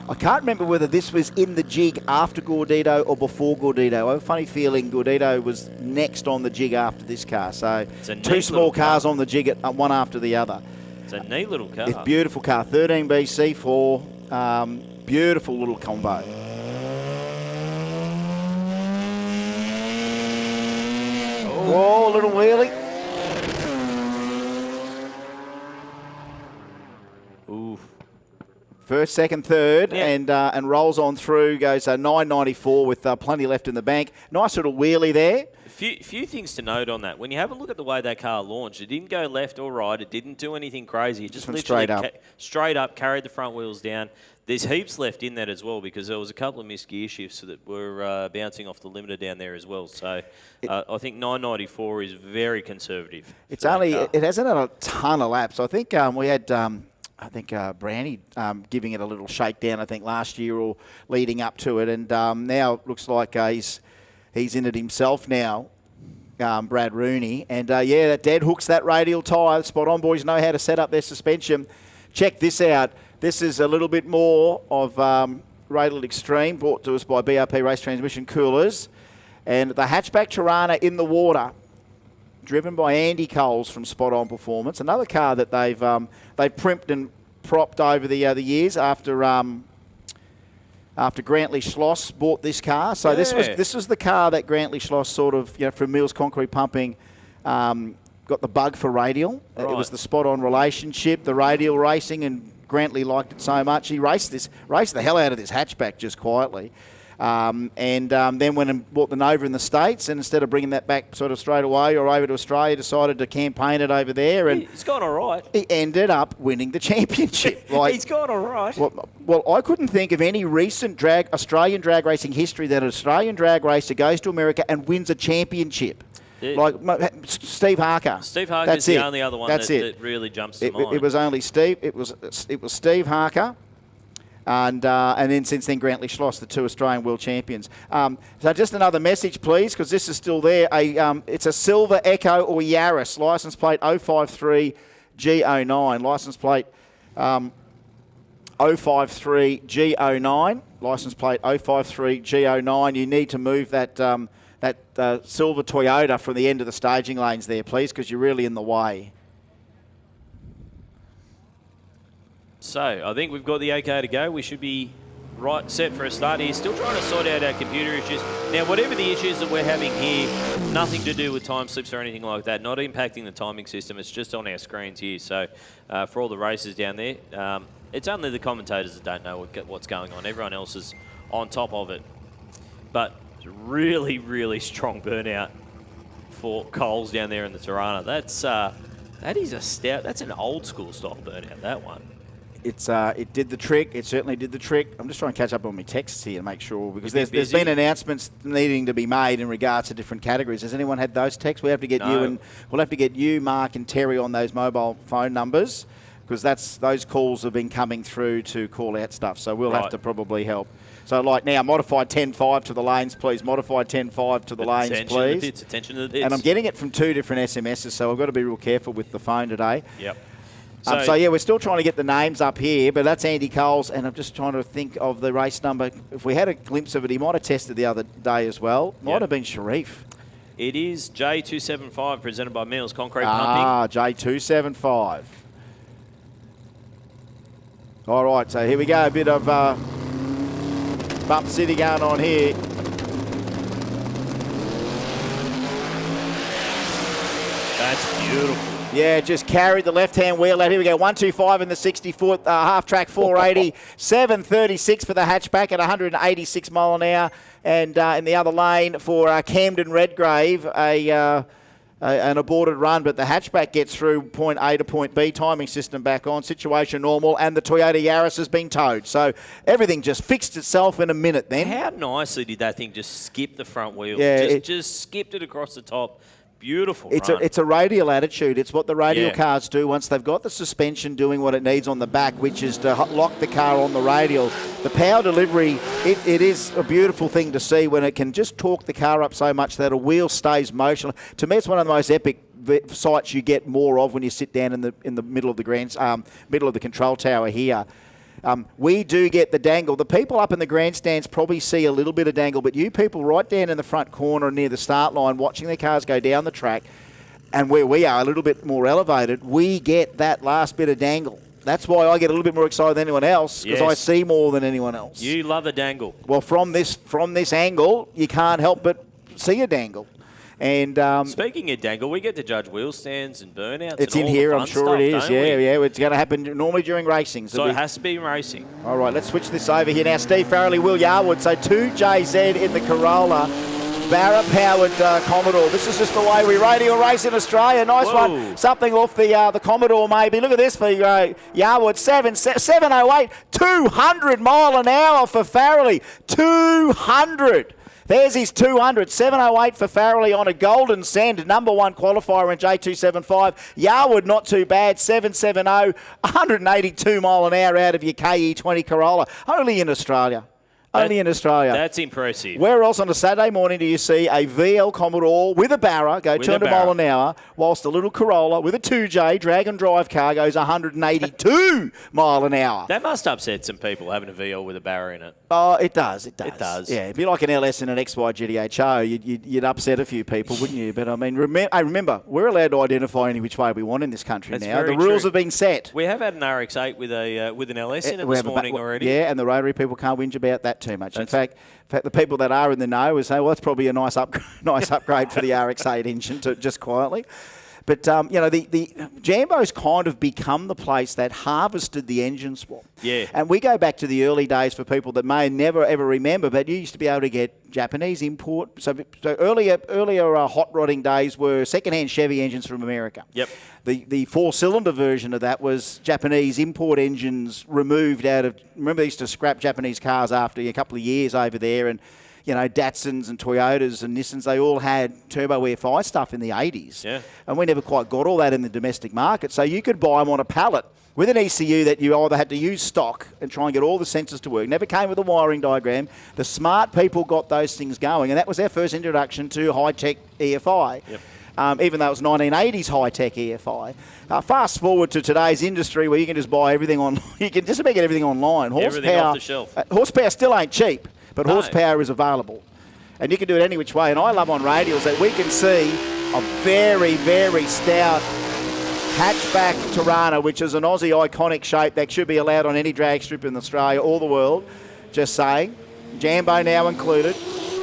I can't remember whether this was in the jig after Gordito or before Gordito. I have a funny feeling Gordito was next on the jig after this car. So two small cars on the jig, one after the other. It's a neat little car. It's a beautiful car. 13B C4. Beautiful little combo. Oh, little wheelie. Ooh. First, second, third, and rolls on through, goes 994 with plenty left in the bank. Nice little wheelie there. Few things to note on that. When you have a look at the way that car launched, it didn't go left or right. It didn't do anything crazy. It just literally straight up, carried the front wheels down. There's heaps left in that as well because there was a couple of missed gear shifts that were bouncing off the limiter down there as well. So I think 994 is very conservative. It hasn't had a ton of laps. I think we had Brandy giving it a little shakedown, I think, last year or leading up to it. And now it looks like he's in it himself now, Brad Rooney. And, that dead hooks that radial tyre. Spot On boys know how to set up their suspension. Check this out. This is a little bit more of Radial Extreme, brought to us by BRP Race Transmission Coolers. And the hatchback Tirana in the water, driven by Andy Coles from Spot On Performance. Another car that they've primped and propped over the years after Grantley Schloss bought this car. So this was the car that Grantley Schloss sort of, from Mills Concrete Pumping, got the bug for radial. Right. It was the Spot On relationship, the radial racing, and Grantley liked it so much. He raced the hell out of this hatchback just quietly. Then went and bought the Nova in the States, and instead of bringing that back sort of straight away or over to Australia, decided to campaign it over there. And he's gone all right. He ended up winning the championship. He's gone all right. Well, I couldn't think of any recent Australian drag racing history that an Australian drag racer goes to America and wins a championship. Like Steve Harker. Steve Harker's the only other one that really jumps to mind. It was only Steve. It was Steve Harker. And then since then, Grantley Schloss, the two Australian world champions. So just another message, please, because this is still there. It's a Silver Echo or Yaris, license plate 053 G09, license plate 053 G09, license plate 053 G09. You need to move that silver Toyota from the end of the staging lanes there, please, because you're really in the way. So I think we've got the OK to go. We should be set for a start here. Still trying to sort out our computer issues. Now, whatever the issues that we're having here, nothing to do with time slips or anything like that. Not impacting the timing system. It's just on our screens here. So for all the races down there, it's only the commentators that don't know what's going on. Everyone else is on top of it. But it's a really, really strong burnout for Coles down there in the Tirana. That is a stout. That's an old school style burnout, that one. It did the trick. It certainly did the trick. I'm just trying to catch up on my texts here to make sure, because there's been announcements needing to be made in regards to different categories. Has anyone had those texts? We have to get we'll have to get you, Mark, and Terry on those mobile phone numbers, because those calls have been coming through to call out stuff. So we'll have to probably help. So like now, modified 10.5 to the lanes, please. Modified 10.5 to the lanes, please. Attention to the bits. And I'm getting it from 2 different SMSs, so I've got to be real careful with the phone today. Yep. So, yeah, we're still trying to get the names up here, but that's Andy Coles, and I'm just trying to think of the race number. If we had a glimpse of it, he might have tested the other day as well. Might have been Sharif. It is J275, presented by Mills Concrete Pumping. Ah, J275. All right, so here we go. A bit of Bump City going on here. That's beautiful. Yeah, just carried the left-hand wheel out. Here we go, 125 in the 60-foot, half-track 480, 736 for the hatchback at 186 mile an hour. And in the other lane for Camden Redgrave, an aborted run, but the hatchback gets through point A to point B, timing system back on, situation normal, and the Toyota Yaris has been towed. So everything just fixed itself in a minute then. How nicely did that thing just skip the front wheel? Yeah, just skipped it across the top. Beautiful. It's a radial attitude. It's what the radial cars do once they've got the suspension doing what it needs on the back, which is to lock the car on the radial. The power delivery, it is a beautiful thing to see when it can just torque the car up so much that a wheel stays motionless. To me, it's one of the most epic sights you get more of when you sit down in the middle of the middle of the control tower here. We do get the dangle. The people up in the grandstands probably see a little bit of dangle, but you people right down in the front corner near the start line watching their cars go down the track, and where we are a little bit more elevated, we get that last bit of dangle. That's why I get a little bit more excited than anyone else, because I see more than anyone else. You love a dangle. Well, from this angle, you can't help but see a dangle. And speaking of dangle, we get to judge wheel stands and burnouts. It's and in all here, the I'm fun sure stuff, it is. don't we? Yeah. It's going to happen normally during racing. So it has to be racing. All right, let's switch this over here now. Steve Farrelly, Will Yarwood. So 2JZ in the Corolla. Barra-powered Commodore. This is just the way we radio race in Australia. Nice one. Something off the Commodore maybe. Look at this for Yarwood. 708. 200 mile an hour for Farrelly. 200. There's his 200, 708 for Farrelly on a golden sand, #1 qualifier in J275. Yarwood not too bad, 770, 182 mile an hour out of your KE20 Corolla. Only in Australia. Only in Australia. That's impressive. Where else on a Saturday morning do you see a VL Commodore with a Barra go 200 mile an hour, whilst a little Corolla with a 2J drag and drive car goes 182 mile an hour? That must upset some people, having a VL with a Barra in it. Oh, it does. It does. It does. Yeah, it'd be like an LS and an XY GTHO. You'd upset a few people, wouldn't you? But I mean, remember, we're allowed to identify any which way we want in this country now. The rules have been set. We have had an RX-8 with an LS in it this morning already. Yeah, and the rotary people can't whinge about that too much. In fact, the people that are in the know will say, well, that's probably a nice upgrade for the RX-8 engine, just quietly. But, the Jambo's kind of become the place that harvested the engine swap. Yeah. And we go back to the early days for people that may never, ever remember, but you used to be able to get Japanese import. So earlier hot rodding days were second-hand Chevy engines from America. Yep. The four-cylinder version of that was Japanese import engines removed out of... Remember, they used to scrap Japanese cars after a couple of years over there, and Datsuns and Toyotas and Nissans, they all had turbo WFI stuff in the 80s. Yeah. And we never quite got all that in the domestic market. So you could buy them on a pallet with an ECU that you either had to use stock and try and get all the sensors to work. Never came with a wiring diagram. The smart people got those things going, and that was their first introduction to high-tech EFI. Yep. Even though it was 1980s high-tech EFI. Fast forward to today's industry where you can just buy everything on. You can just make everything online. Everything off the shelf. Horsepower still ain't cheap. But horsepower is available. And you can do it any which way. And I love on radials that we can see a very, very stout hatchback Tirana, which is an Aussie iconic shape that should be allowed on any drag strip in Australia or the world. Just saying. Jambo now included.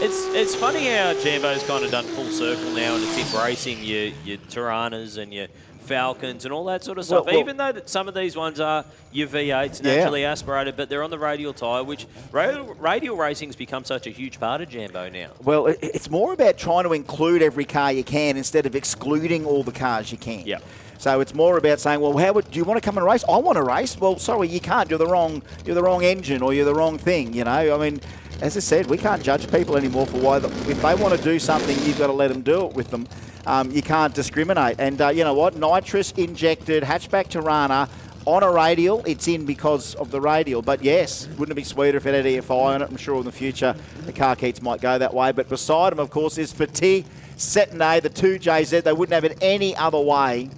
It's funny how Jambo's kind of done full circle now, and it's embracing your Tiranas and your Falcons and all that sort of stuff. Well, even though that some of these ones are your V8s, naturally aspirated, but they're on the radial tyre, which radial racing's become such a huge part of Jambo now. Well, it's more about trying to include every car you can instead of excluding all the cars you can. Yeah. So it's more about saying, well, do you want to come and race? I want to race. Well, sorry, you can't. You're the wrong engine, or you're the wrong thing. You know, I mean, as I said, we can't judge people anymore for why. If they want to do something, you've got to let them do it with them. You can't discriminate. And you know what? Nitrous injected hatchback Tirana on a radial. It's in because of the radial. But yes, wouldn't it be sweeter if it had EFI on it? I'm sure in the future the car kits might go that way. But beside them, of course, is Fatih, Setene, the 2JZ. They wouldn't have it any other way.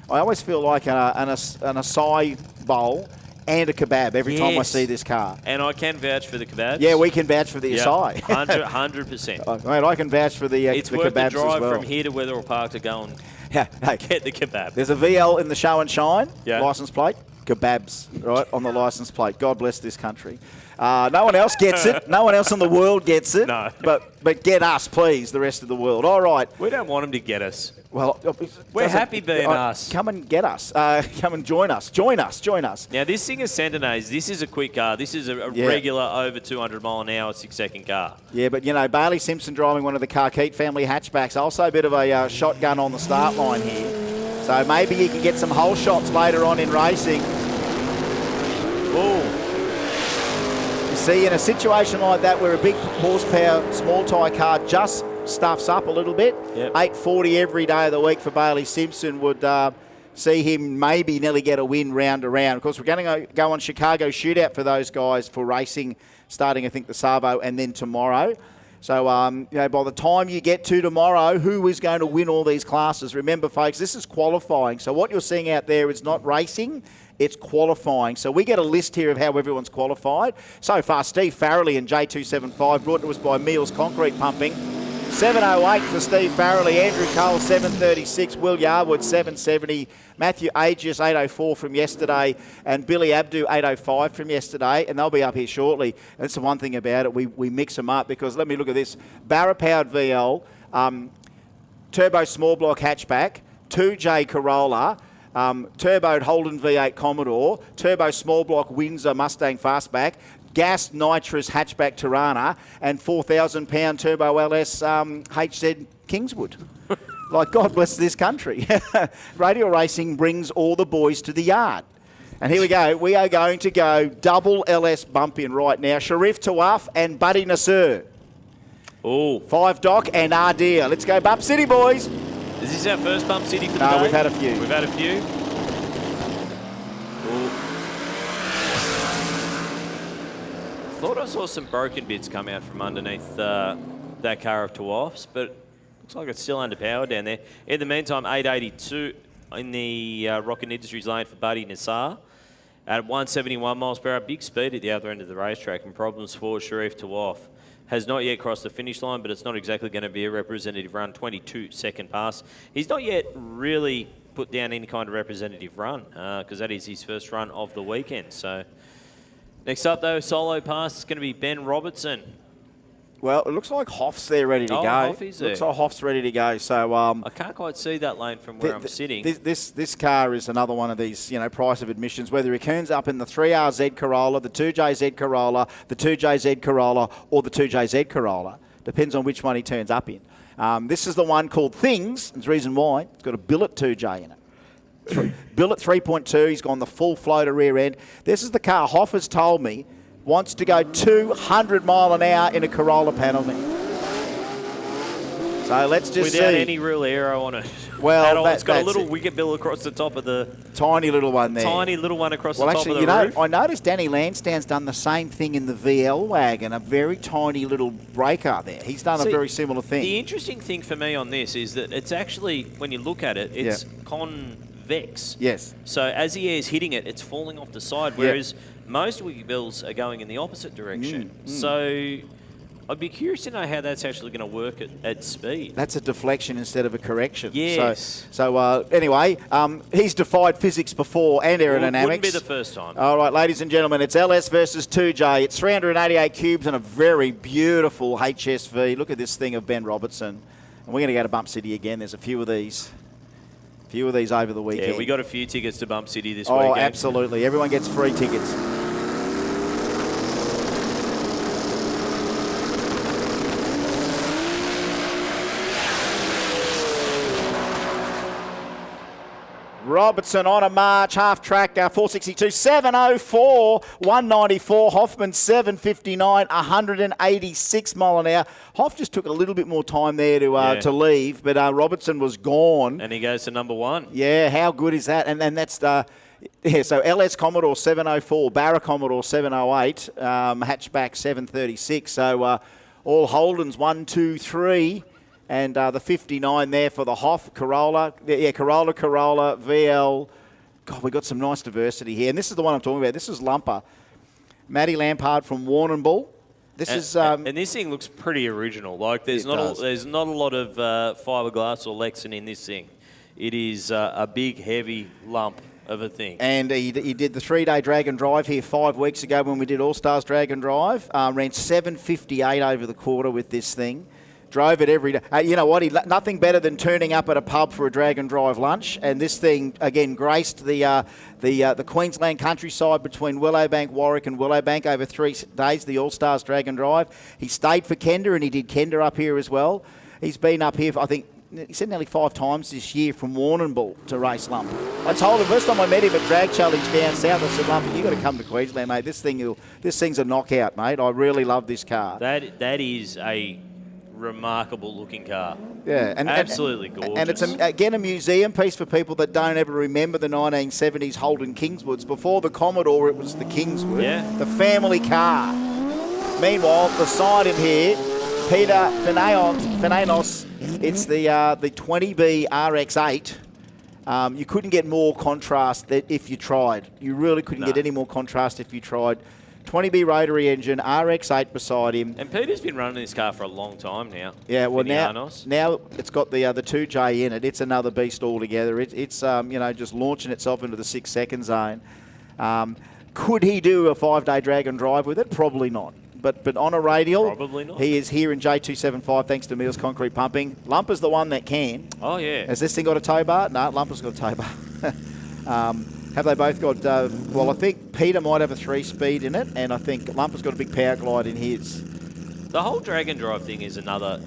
I always feel like an acai bowl and a kebab every time I see this car. And I can vouch for the kebabs. Yeah, we can vouch for the acai. 100%. Mate, I can vouch for the it's the worth kebabs the drive as well. from here to Wetherill Park to go and get the kebab. There's a VL in the show and shine, Yeah. license plate, kebabs, right, on the license plate. God bless this country. No one else gets it. No one else in the world gets it. No. But get us, please, the rest of the world. All right. We don't want them to get us. Well, We're happy being us. Come and get us. Come and join us. Join us. Now, this thing is Centenaries. This is a quick car. This is a regular over 200 mile an hour, 6-second car. Yeah, but, you know, Bailey Simpson driving one of the Carkeet family hatchbacks. Also a bit of a shotgun on the start line here. So maybe you can get some whole shots later on in racing. Ooh. You see, in a situation like that where a big horsepower, small tyre car just stuffs up a little bit, 840 every day of the week for Bailey Simpson would see him maybe nearly get a win round to round. Of course, we're going to go on Chicago Shootout for those guys for racing, starting, I think, the Savo and then tomorrow. So, you know, by the time you get to tomorrow, who is going to win all these classes? Remember, folks, this is qualifying. So what you're seeing out there is not racing, it's qualifying. So we get a list here of how everyone's qualified. So far, Steve Farrelly in J275, brought to us by Meals Concrete Pumping. 7:08 for Steve Farrelly, Andrew Cole 7:36, Will Yarwood 7:70, Matthew Agius 8:04 from yesterday, and Billy Abdu 8:05 from yesterday, and they'll be up here shortly. That's the one thing about it, we mix them up, because let me look at this. Barra-powered VL, turbo small block hatchback, 2J Corolla, turboed Holden V8 Commodore, turbo small block Windsor Mustang Fastback, gas nitrous hatchback Tirana, and 4,000-pound turbo LS HZ Kingswood. Like, God bless this country. Radial racing brings all the boys to the yard. And here we go. We are going to go double LS bump in right now. Sharif Tawaf and Buddy Nasser. Oh. 5 Doc and Ardeer. Let's go Bump City, boys. Is this our first Bump City for the day? No, we've had a few. We've had a few. Thought I saw some broken bits come out from underneath that car of Tawaf's, but looks like it's still underpowered down there. In the meantime, 882 in the Rocket Industries lane for Buddy Nassar at 171 miles per hour. Big speed at the other end of the racetrack, and problems for Sharif Tawaf. Has not yet crossed the finish line, but it's not exactly going to be a representative run. 22-second pass. He's not yet really put down any kind of representative run, because that is his first run of the weekend. So next up, though, solo pass is going to be Ben Robertson. Well, it looks like Hoff's there ready to go. Hoffy's there. Looks like Hoff's ready to go. So I can't quite see that lane from where I'm sitting. This car is another one of these, you know, price of admissions. Whether he turns up in the 3RZ Corolla, the 2JZ Corolla, the 2JZ Corolla, or the 2JZ Corolla, depends on which one he turns up in. This is the one called Things. There's a reason why. It's got a billet 2J in it. Billet 3.2. He's gone the full floater rear end. This is the car Hoff has told me wants to go 200 mile an hour in a Corolla panel now. So let's just Without see. any real aero on it. Well, it's got a that's little it. wicket bill across the top of the... Tiny little one there. Tiny little one across the top actually, of the roof. I noticed Danny Lansdowne's done the same thing in the VL wagon, a very tiny little breaker there. He's done a very similar thing. The interesting thing for me on this is that it's actually, when you look at it, it's convex. Yes. So as the air is hitting it, it's falling off the side, whereas most wicket bills are going in the opposite direction. So I'd be curious to know how that's actually going to work at speed. That's a deflection instead of a correction. Yes. So anyway, he's defied physics before and aerodynamics. Wouldn't be the first time. All right, ladies and gentlemen, it's LS versus 2J. It's 388 cubes and a very beautiful HSV. Look at this thing of Ben Robertson. And we're going to go to Bump City again. There's a few of these. Over the weekend. Yeah, we got a few tickets to Bump City this weekend. Oh, absolutely. Everyone gets free tickets. Robertson on a march, half track, 462, 704, 194. Hoffman 759, 186 mile an hour. Hoff just took a little bit more time there to leave, but Robertson was gone. And he goes to number 1. Yeah, how good is that? And that's so LS Commodore 704, Barra Commodore 708, hatchback 736. So all Holdens 1, 2, 3. And the 59 there for the Hoff, Corolla, Corolla, VL. God, we got some nice diversity here. And this is the one I'm talking about. This is Lumper. Matty Lampard from Warrnambool. And this thing looks pretty original. Like there's not a lot of fiberglass or Lexan in this thing. It is a big, heavy lump of a thing. And he did the 3-day drag and drive here 5 weeks ago when we did All Stars drag and drive. Ran 7:58 over the quarter with this thing. Drove it every day. You know what? Nothing better than turning up at a pub for a drag and drive lunch. And this thing again graced the Queensland countryside between Willowbank, Warwick, and Willowbank over 3 days. The All Stars drag and drive. He stayed for Kenda, and he did Kenda up here as well. He's been up here, I think. He said nearly 5 times this year from Warrnambool to race Lump. I told him first time I met him at Drag Challenge down south, I said, Lump, you got to come to Queensland, mate. This thing's a knockout, mate. I really love this car. That is a remarkable looking car. Yeah, and absolutely gorgeous. And it's again a museum piece for people that don't ever remember the 1970s Holden Kingswoods. Before the Commodore, it was the Kingswood, the family car. Meanwhile, beside him here, Peter Fenanos. It's the 20B RX8. You couldn't get more contrast if you tried. You really couldn't get any more contrast if you tried. 20B rotary engine, RX8 beside him. And Peter's been running this car for a long time now. Yeah, well now it's got the 2J in it. It's another beast altogether. It's just launching itself into the 6-second zone. Could he do a 5-day drag and drive with it? Probably not. But on a radial, probably not. He is here in J275 thanks to Meals Concrete Pumping. Lumper's the one that can. Oh, yeah. Has this thing got a tow bar? No, Lumper's got a tow bar. Have they both got... well, I think Peter might have a 3-speed in it, and I think Lumper's got a big power glide in his. The whole drag and drive thing is another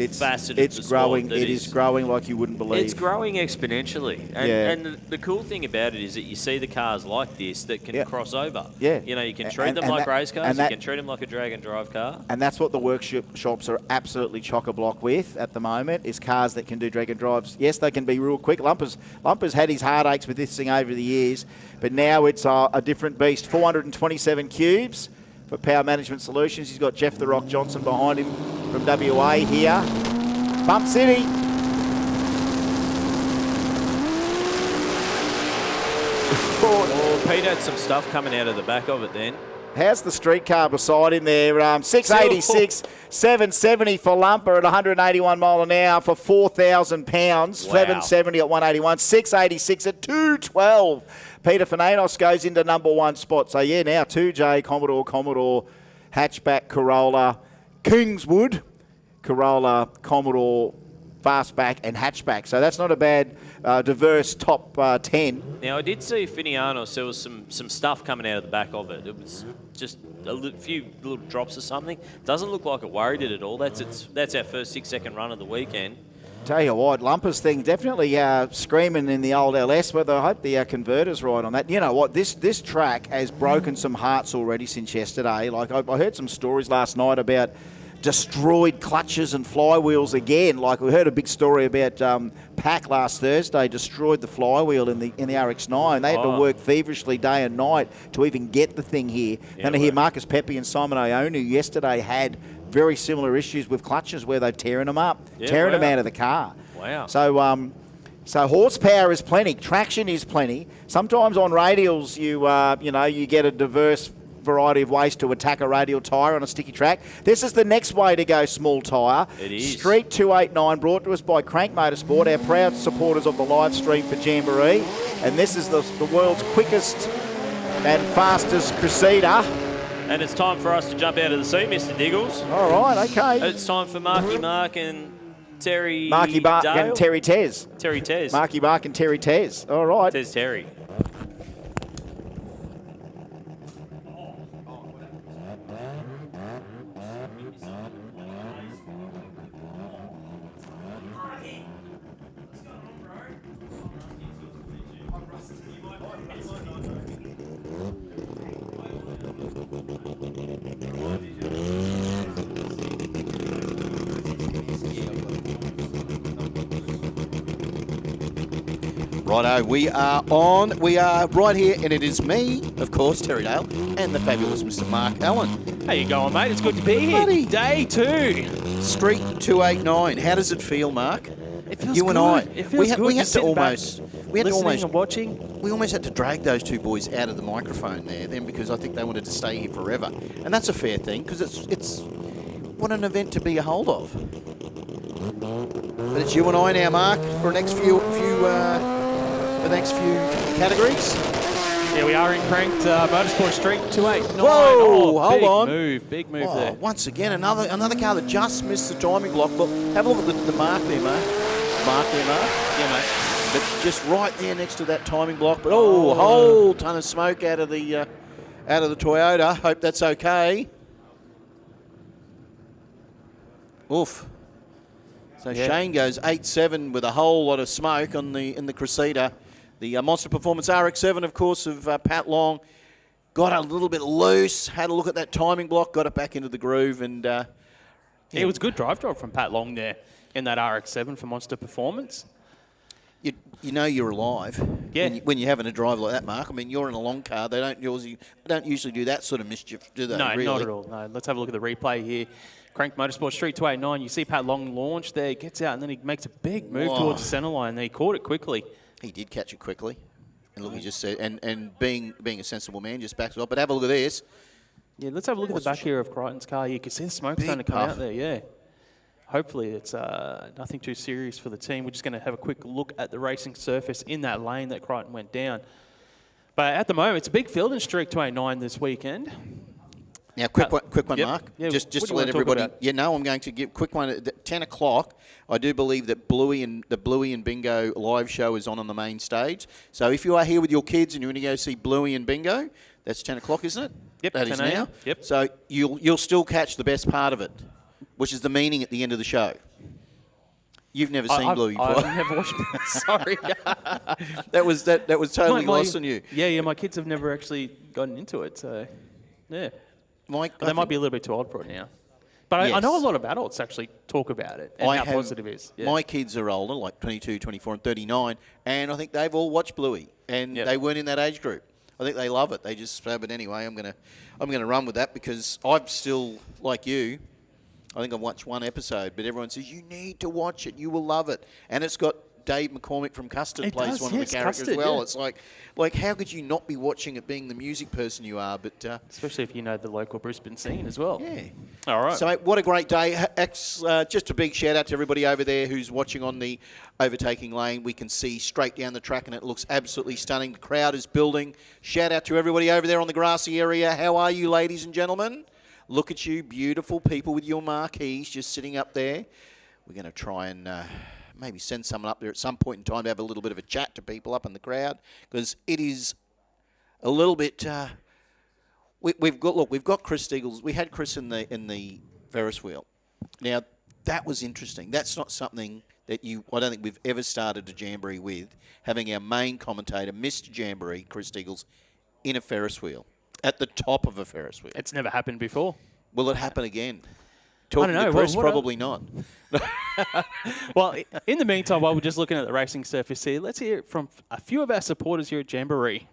facet of the growing. sport. It is growing like you wouldn't believe. It's growing exponentially. And the cool thing about it is that you see the cars like this that can cross over. Yeah. You know, you can treat them like race cars, you can treat them like a drag and drive car. And that's what the workshops are absolutely chock-a-block with at the moment, is cars that can do drag and drives. Yes, they can be real quick. Lumper's had his heartaches with this thing over the years, but now it's a different beast. 427 cubes for Power Management Solutions. He's got Jeff the Rock Johnson behind him from WA here. Bump City. Oh, Pete had some stuff coming out of the back of it then. How's the street car beside him there? 686, 770 for Lumper at 181 mile an hour for £4,000. Wow. 770 at 181, 686 at 212. Peter Fenanos goes into number 1 spot. So yeah, now 2J, Commodore, hatchback, Corolla, Kingswood, Corolla, Commodore, fastback and hatchback. So that's not a bad diverse top 10. Now I did see Finianos, there was some stuff coming out of the back of it. It was just a few little drops or something. Doesn't look like it worried it at all. That's our first 6-second run of the weekend. Tell you what, Lumper's thing definitely screaming in the old LS, but I hope the converter's right on that. You know what, this track has broken some hearts already since yesterday. Like I heard some stories last night about destroyed clutches and flywheels again. Like we heard a big story about Pack last Thursday destroyed the flywheel in the RX9. They had to work feverishly day and night to even get the thing here. And I hear Marcus Pepe and Simon Ionu yesterday had very similar issues with clutches where they're tearing them up, tearing them out of the car. Wow. So horsepower is plenty, traction is plenty. Sometimes on radials you get a diverse variety of ways to attack a radial tyre on a sticky track. This is the next way to go small tyre. It is. Street 289, brought to us by Crank Motorsport, our proud supporters of the live stream for Jamboree. And this is the world's quickest and fastest Crusader. And it's time for us to jump out of the sea, Mr. Diggles. All right, okay. It's time for Marky Mark and Terry Marky Bark Dale. and Terry Tez. Terry Tez. Marky Bark and Terry Tez. All right. Tez Terry. Righto, we are on. We are right here, and it is me, of course, Terry Dale, and the fabulous Mr. Mark Allen. How you going, mate? It's good to be here. Buddy. Day 2. Street 289. How does it feel, Mark? It feels You good. and I. It feels good. We had just to sitting back, almost. We had to listening almost. and watching. We almost had to drag those two boys out of the microphone there, then, because I think they wanted to stay here forever, and that's a fair thing because it's what an event to be a hold of. But it's you and I now, Mark, for the next few categories. Yeah, we are in cranked Motorsport Street 289. Whoa, hold big on. Big move Oh, there. once again, another car that just missed the timing block. But have a look at the mark there, Mark. Mark there, Mark. Yeah, mate. But just right there next to that timing block. But a whole ton of smoke out of the Toyota. Hope that's okay. Oof. So Yeah. Shane goes 8-7 with a whole lot of smoke in the Crusader. The Monster Performance RX-7, of course, of Pat Long, got a little bit loose. Had a look at that timing block, got it back into the groove, and It was a good drive from Pat Long there in that RX-7 for Monster Performance. you know you're alive. Yeah. When you're having a drive like that, Mark. I mean, you're in a long car. They don't usually do that sort of mischief, do they? No, really? not at all. No, let's have a look at the replay here. Cranked Motorsport Street 289. You see Pat Long launch there, gets out, and then he makes a big move towards the centre line. And he caught it quickly. He did catch it quickly. And look, he just said, and being a sensible man, just backs it off. But have a look at this. Yeah, let's have a look at the back here of Crichton's car. You can see the smoke starting to come puff. out there, yeah. Hopefully it's nothing too serious for the team. We're just going to have a quick look at the racing surface in that lane that Crichton went down. But at the moment, it's a big field in Street 289 this weekend. Now, quick one, Yep. Mark. Yeah, Just what do to you let wanna talk everybody. about? Yeah, no, I'm going to give quick one at 10 o'clock. I do believe that the Bluey and Bingo live show is on the main stage. So if you are here with your kids and you want to go see Bluey and Bingo, that's 10 o'clock, isn't it? Yep, that is 10 a.m. now. Yep. So you'll still catch the best part of it, which is the meaning at the end of the show. You've never seen Bluey before. I've never watched it. Sorry. that was totally lost on you. Yeah, my kids have never actually gotten into it, so yeah. Mike, They might be a little bit too old for it now. But I Yes. know a lot of adults actually talk about it and how positive it is. Yeah. My kids are older, like 22, 24, and 39, and I think they've all watched Bluey, and Yep. they weren't in that age group. I think they love it. They just, but anyway, I'm gonna run with that because I'm still like you. I think I've watched one episode, but everyone says you need to watch it. You will love it, and it's got Dave McCormick from Custard It plays does, one of yes, the characters Custard, as well. yeah. It's like how could you not be watching it, being the music person you are? But Especially if you know the local Brisbane scene as well. yeah. All right. So, mate, what a great day. Just a big shout out to everybody over there who's watching on the overtaking lane. We can see straight down the track and it looks absolutely stunning. The crowd is building. Shout out to everybody over there on the grassy area. How are you, ladies and gentlemen? Look at you, beautiful people with your marquees just sitting up there. We're going to try and maybe send someone up there at some point in time to have a little bit of a chat to people up in the crowd because it is a little bit... We've got Chris Steagles. We had Chris in the Ferris wheel. Now that was interesting. That's not something that I don't think we've ever started a Jamboree with, having our main commentator, Mr. Jamboree, Chris Steagles, in a Ferris wheel at the top of a Ferris wheel. It's never happened before. Will it happen again? Talking know. to Chris, What probably not. Well, in the meantime, while we're just looking at the racing surface here, let's hear it from a few of our supporters here at Jamboree.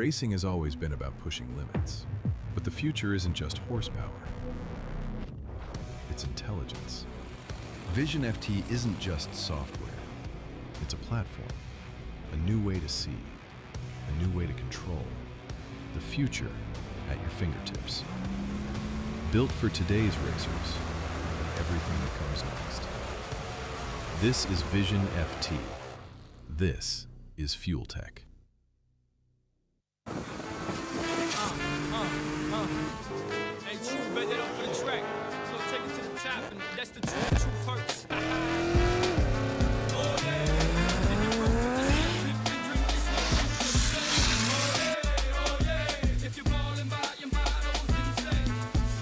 Racing has always been about pushing limits, but the future isn't just horsepower. It's intelligence. Vision FT isn't just software. It's a platform, a new way to see, a new way to control. The future at your fingertips. Built for today's racers and everything that comes next. This is Vision FT. This is Fueltech. Hey, true, bet that up for the track. We'll take it to the top, and that's the truth first. Oh, yeah. If you're balling by your models, insane.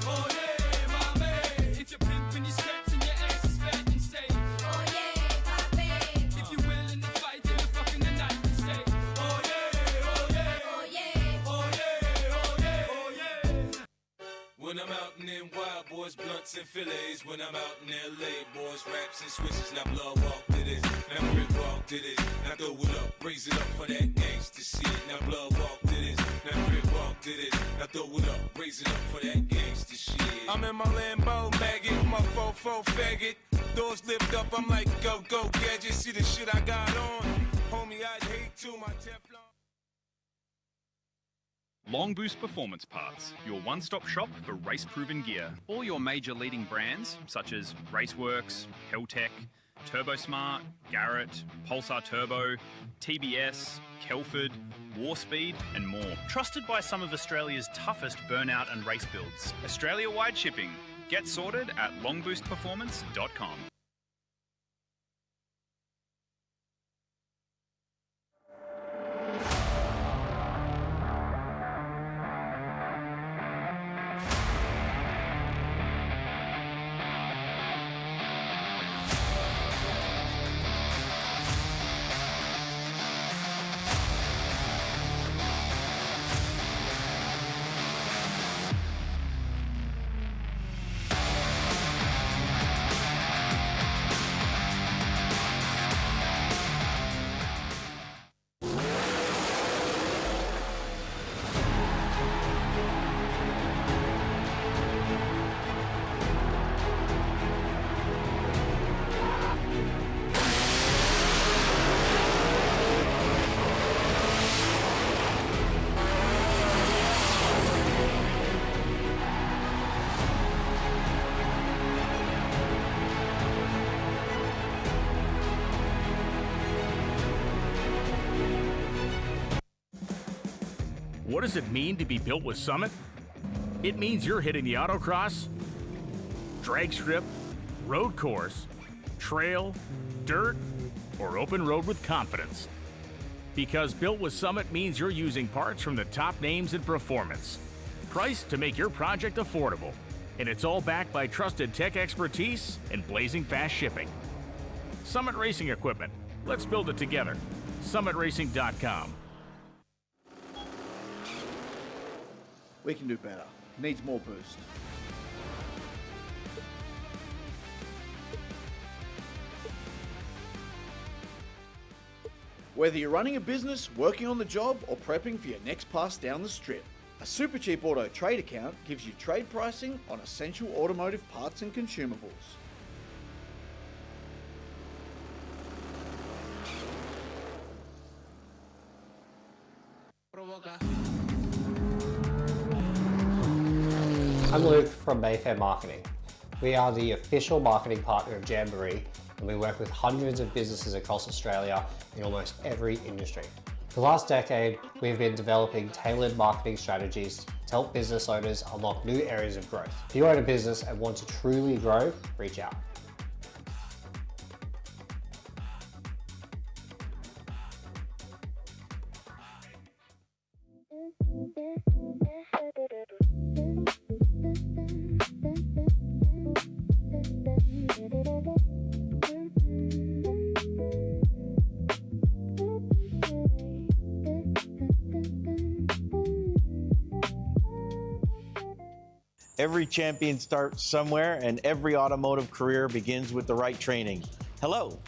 Oh, yeah, my man. If you're pimping your skirts and your ass is fat and say, oh, yeah, my man. If you're willing to fight, then you're fucking the night and say, oh, yeah, oh, yeah, oh, yeah, oh, yeah, oh, yeah, oh, yeah. When I'm out in them wild boys, blunts and fillets. When I'm out in LA, boys, raps and switches. Now blood walk to this, now rip walk to this. Now throw it up, raise it up for that gangsta shit. Now blood walk to this, now rip walk to this. Now throw it up, raise it up for that gangsta shit. I'm in my Lambo maggot, my fofo faggot. Doors lift up, I'm like go gadget. See the shit I got on, homie. I'd hate to my Teflon. Long Boost Performance Parts, your one-stop shop for race-proven gear. All your major leading brands, such as Raceworks, Fueltech, TurboSmart, Garrett, Pulsar Turbo, TBS, Kelford, Warspeed, and more. Trusted by some of Australia's toughest burnout and race builds. Australia-wide shipping. Get sorted at longboostperformance.com. What does it mean to be built with Summit? It means you're hitting the autocross, drag strip, road course, trail, dirt, or open road with confidence. Because built with Summit means you're using parts from the top names in performance, priced to make your project affordable. And it's all backed by trusted tech expertise and blazing fast shipping. Summit Racing Equipment. Let's build it together. SummitRacing.com. We can do better. Needs more boost. Whether you're running a business, working on the job, or prepping for your next pass down the strip, a SuperCheap Auto trade account gives you trade pricing on essential automotive parts and consumables. I'm Luke from Mayfair Marketing. We are the official marketing partner of Jamboree, and we work with hundreds of businesses across Australia in almost every industry. For the last decade, we've been developing tailored marketing strategies to help business owners unlock new areas of growth. If you own a business and want to truly grow, reach out. Every champion starts somewhere, and every automotive career begins with the right training. Hello,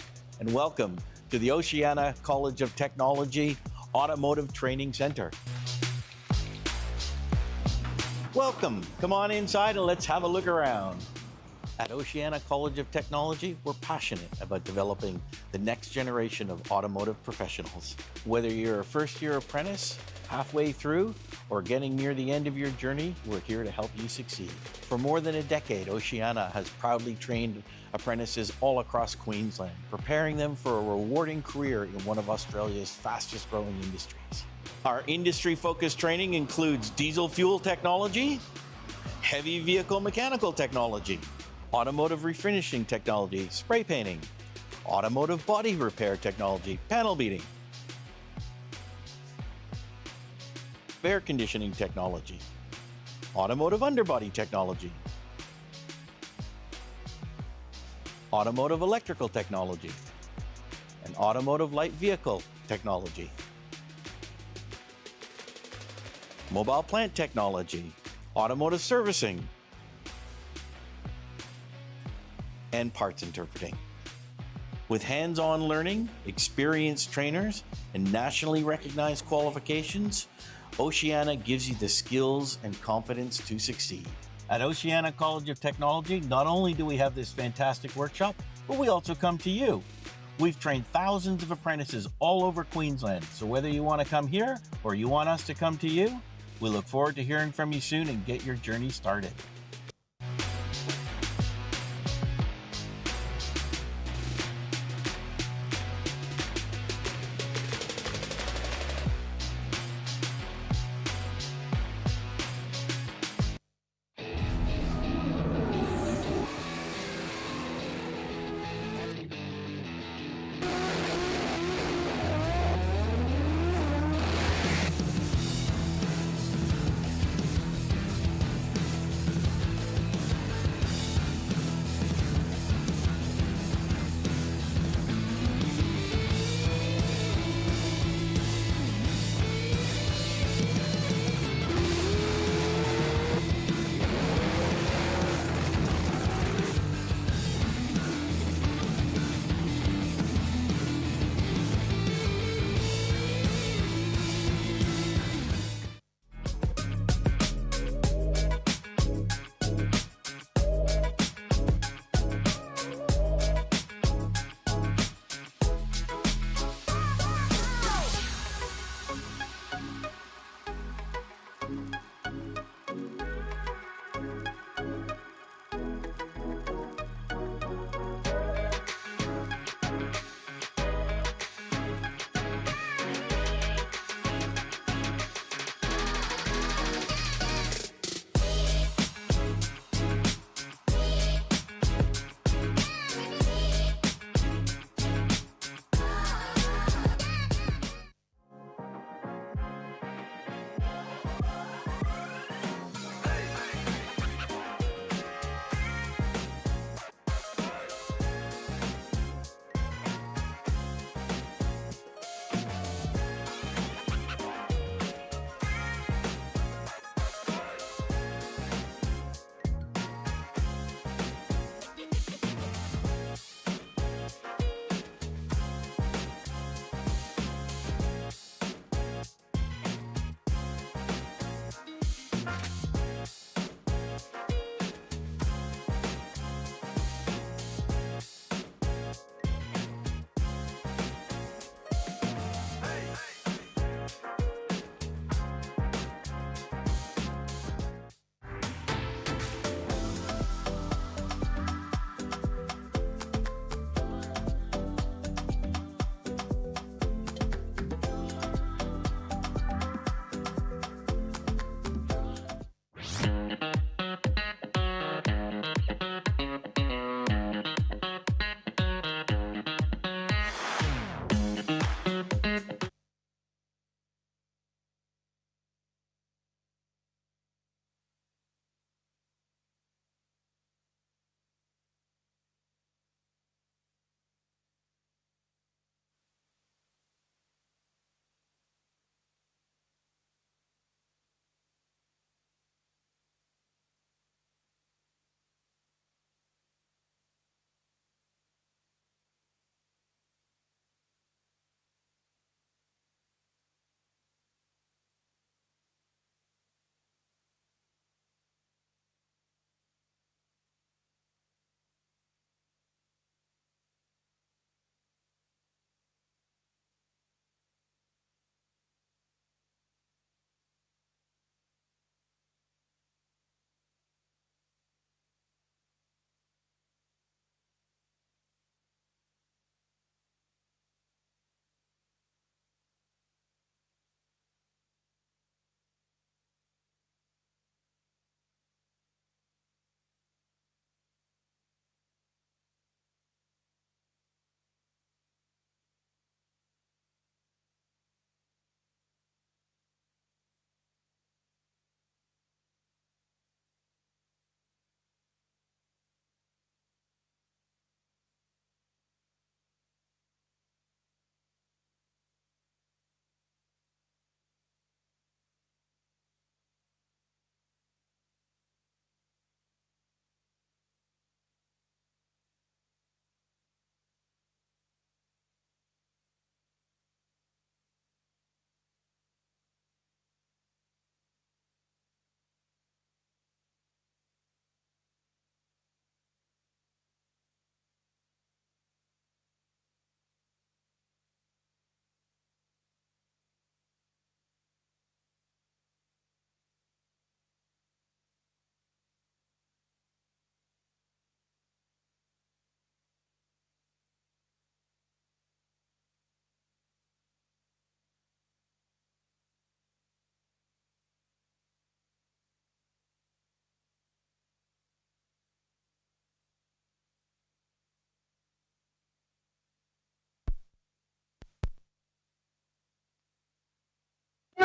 and welcome to the Oceana College of Technology Automotive Training Center. Welcome. Come on inside and let's have a look around. At Oceana College of Technology, we're passionate about developing the next generation of automotive professionals. Whether you're a first-year apprentice, halfway through, or getting near the end of your journey, we're here to help you succeed. For more than a decade, Oceana has proudly trained apprentices all across Queensland, preparing them for a rewarding career in one of Australia's fastest-growing industries. Our industry-focused training includes diesel fuel technology, heavy vehicle mechanical technology, automotive refinishing technology, spray painting, automotive body repair technology, panel beating, air conditioning technology, automotive underbody technology, automotive electrical technology, and automotive light vehicle technology, mobile plant technology, automotive servicing, and parts interpreting. With hands-on learning, experienced trainers, and nationally recognized qualifications, Oceana gives you the skills and confidence to succeed. At Oceana College of Technology, not only do we have this fantastic workshop, but we also come to you. We've trained thousands of apprentices all over Queensland, so whether you want to come here or you want us to come to you, we look forward to hearing from you soon and get your journey started.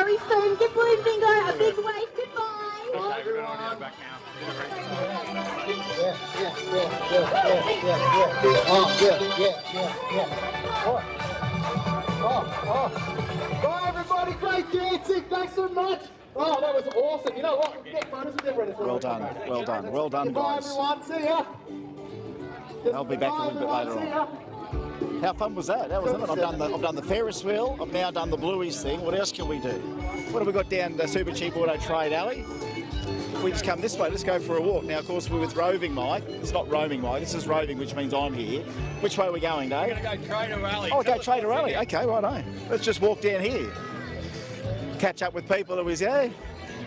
very soon. Give Blue Bingo a big wave goodbye. Okay, we're going on back now. Bye, everybody. Great dancing. Thanks so much. Oh, that was awesome. You know what? Get photos with everyone. Well done, well done, well done, Goodbye, guys. everyone. See ya. I'll be back a little bit later on. How fun was that? That was it. I've done the Ferris wheel. I've now done the Blueies thing. What else can we do? What have we got down the SuperCheap Auto Trade Alley? We just come this way. Let's go for a walk. Now, of course, we're with Roving Mike. It's not Roaming Mike. This is Roving, which means I'm here. Which way are we going, Dave? We're going to go Trader Rally. Oh, go Trader Rally. Okay, right on. Let's just walk down here. Catch up with people who was, yeah.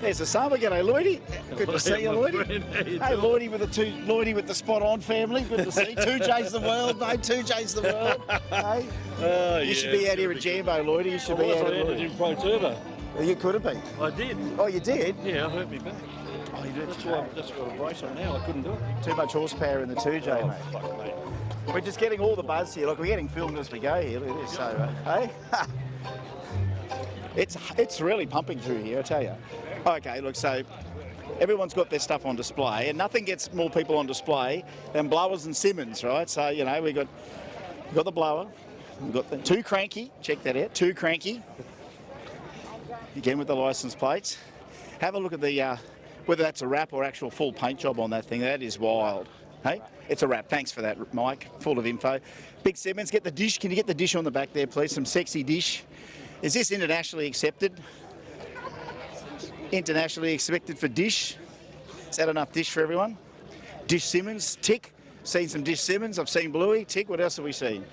There's the summer. G'day, Lloydie. Good to see you, Lloydie. Hey, Lloydie with the spot on family. Good to see. 2J's the world, mate. 2J's the world. Hey. You should be out here at Jambo, Lloydie. You should be out here. in Pro Turbo. You could have been. I did. Oh, you did? Yeah, I hurt me back. Oh, you did. That's why I've got a brace on now. I couldn't do it. Too much horsepower in the 2J, mate. Fuck, mate. We're just getting all the buzz here. Look, we're getting filmed as we go here. Look at this. So, hey? It's really pumping through here, I tell you. Okay, look, so everyone's got their stuff on display, and nothing gets more people on display than blowers and Simmons, right? So, you know, we've got the blower, we've got the 2 cranky, check that out, 2 cranky. Again with the license plates. Have a look at the, whether that's a wrap or actual full paint job on that thing. That is wild. Hey, it's a wrap. Thanks for that, Mike. Full of info. Big Simmons, get the dish. Can you get the dish on the back there, please? Some sexy dish. Is this internationally accepted? Internationally accepted for dish. Is that enough dish for everyone? Dish Simmons, tick. Seen some Dish Simmons. I've seen Bluey, tick. What else have we seen?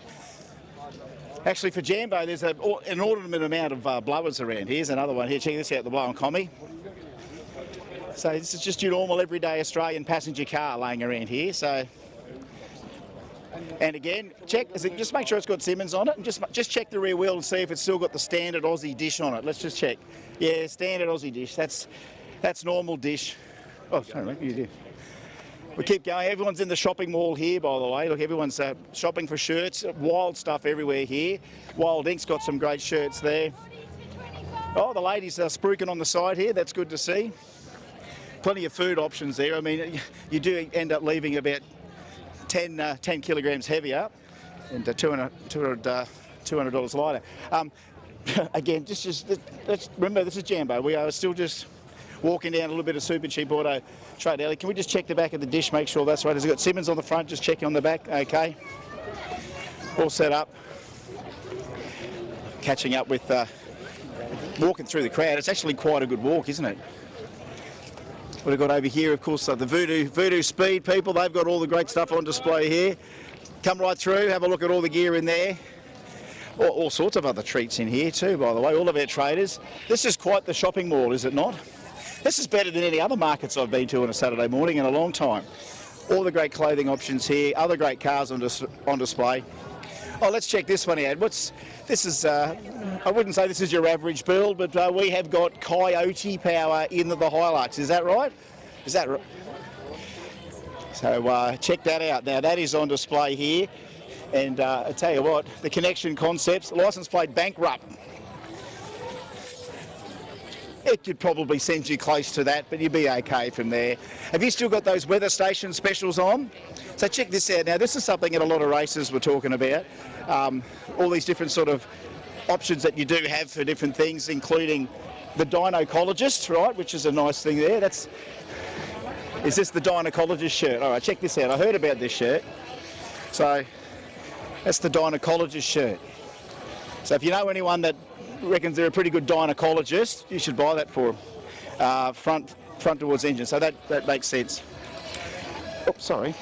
Actually, for Jambo, there's an inordinate amount of blowers around. Here's another one here. Check this out, the blow on commie. So this is just your normal everyday Australian passenger car laying around here. So, and again, check. Just make sure it's got Simmons on it, and just check the rear wheel and see if it's still got the standard Aussie dish on it. Let's just check. Yeah, standard Aussie dish. That's normal dish. Oh, sorry, mate, you do. We keep going. Everyone's in the shopping mall here, by the way. Look, everyone's shopping for shirts. Wild stuff everywhere here. Wild Ink's got some great shirts there. Oh, the ladies are spruiking on the side here. That's good to see. Plenty of food options there. I mean, you do end up leaving about 10 kilograms heavier and $200 lighter. Again, let's remember, this is Jambo. We are still just walking down a little bit of SuperCheap Auto Trade Alley. Can we just check the back of the dish, make sure that's right? Has it got Simmons on the front? Just checking on the back. Okay. All set up. Catching up with walking through the crowd. It's actually quite a good walk, isn't it? What have got over here, of course, the Voodoo Speed people. They've got all the great stuff on display here. Come right through, have a look at all the gear in there. All sorts of other treats in here too, by the way, all of our traders. This is quite the shopping mall, is it not? This is better than any other markets I've been to on a Saturday morning in a long time. All the great clothing options here, other great cars on display. Oh, let's check this one out. This is, I wouldn't say this is your average build, but we have got Coyote power in the Hilux. Is that right? Is that right? So check that out. Now that is on display here. And I tell you what, the Connection Concepts, license plate bankrupt. It could probably send you close to that, but you'd be okay from there. Have you still got those weather station specials on? So check this out. Now this is something that a lot of racers were talking about. All these different sort of options that you do have for different things, including the Dynocologist, right, which is a nice thing there. Is this the Dynocologist shirt? All right, check this out. I heard about this shirt. So that's the Dynocologist shirt. So if you know anyone that reckons they're a pretty good gynecologist, you should buy that for them. Front towards engine, so that makes sense. Oh, sorry.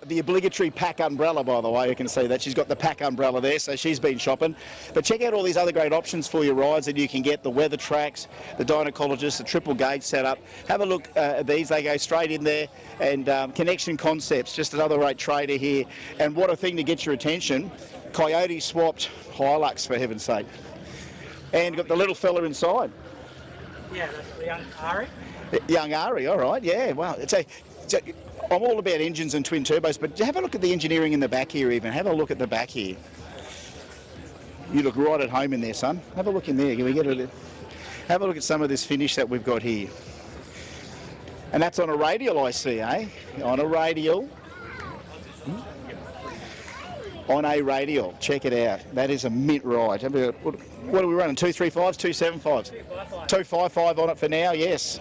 The obligatory pack umbrella, by the way, you can see that. She's got the pack umbrella there, so she's been shopping. But check out all these other great options for your rides that you can get, the weather tracks, the Dynocologist, the triple gauge setup. Have a look at these, they go straight in there. And Connection Concepts, just another great trader here. And what a thing to get your attention. Coyote swapped Hilux, for heaven's sake. And got the little fella inside. Yeah, that's the young Ari. Young Ari, all right, yeah. Wow, I'm all about engines and twin turbos, but have a look at the engineering in the back here even. Have a look at the back here. You look right at home in there, son. Have a look in there. Can we get a Have a look at some of this finish that we've got here. And that's on a radial, I see, eh? On a radial. On a radial. Check it out. That is a mint ride. What are we running? 235s, 275s? 255 on it for now, yes.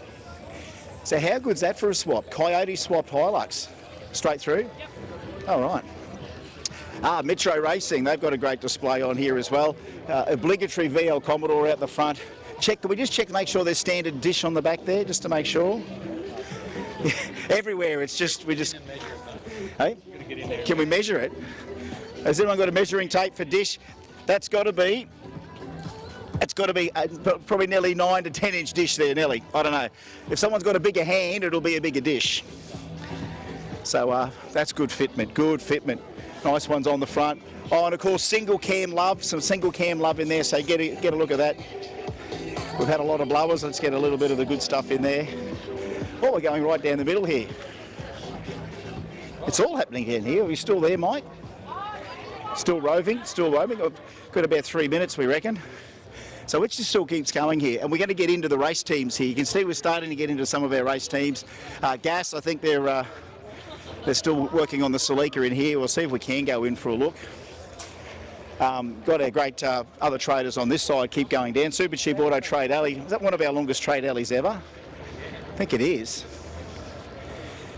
So how good's that for a swap? Coyote swapped Hilux. Straight through? All right. Metro Racing, they've got a great display on here as well. Obligatory VL Commodore out the front. Can we just check to make sure there's standard dish on the back there, just to make sure? Everywhere, Hey? Can we measure it? Has anyone got a measuring tape for dish? It's got to be probably nearly 9 to 10 inch dish there, Nelly. I don't know. If someone's got a bigger hand, it'll be a bigger dish. So that's good fitment, Nice ones on the front. Oh, and of course, single cam love, some single cam love in there, so get a look at that. We've had a lot of blowers, let's get a little bit of the good stuff in there. Oh, we're going right down the middle here. It's all happening down here. Are you still there, Mike? Still roving. I've got about 3 minutes, we reckon. So it just still keeps going here. And we're going to get into the race teams here. You can see we're starting to get into some of our race teams. Gas, I think they're still working on the Celica in here. We'll see if we can go in for a look. Got our great other traders on this side, keep going down. SuperCheap Auto Trade Alley. Is that one of our longest trade alleys ever? I think it is.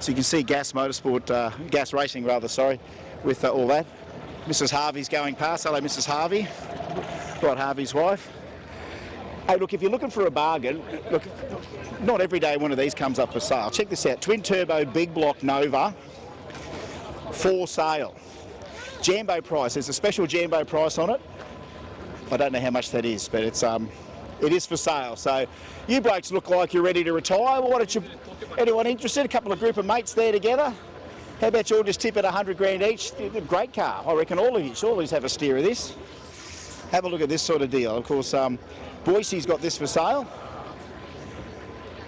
So you can see Gas Motorsport, Gas Racing rather, sorry, with all that. Mrs. Harvey's going past. Hello, Mrs. Harvey. Right, Harvey's wife. Hey, look, if you're looking for a bargain, look, not every day one of these comes up for sale. Check this out, twin turbo big block Nova for sale. Jambo price, there's a special Jambo price on it. I don't know how much that is, but it is for sale. So you blokes look like you're ready to retire. Well, anyone interested? A couple of group of mates there together? How about you all just tip it 100 grand each? Great car. I reckon all of you should always have a steer of this. Have a look at this sort of deal. Of course, Boise's got this for sale.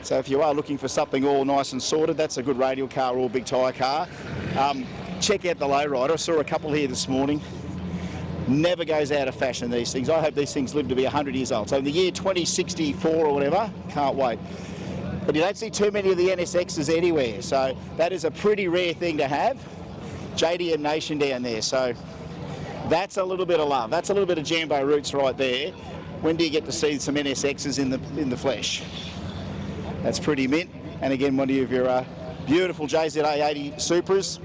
So if you are looking for something all nice and sorted, that's a good radial car or big tyre car. Check out the lowrider. I saw a couple here this morning. Never goes out of fashion, these things. I hope these things live to be 100 years old. So in the year 2064 or whatever, can't wait. But you don't see too many of the NSXs anywhere, so that is a pretty rare thing to have. JDM Nation down there, so that's a little bit of love. That's a little bit of Jambo roots right there. When do you get to see some NSXs in the flesh? That's pretty mint. And again, one of your beautiful JZA80 Supras.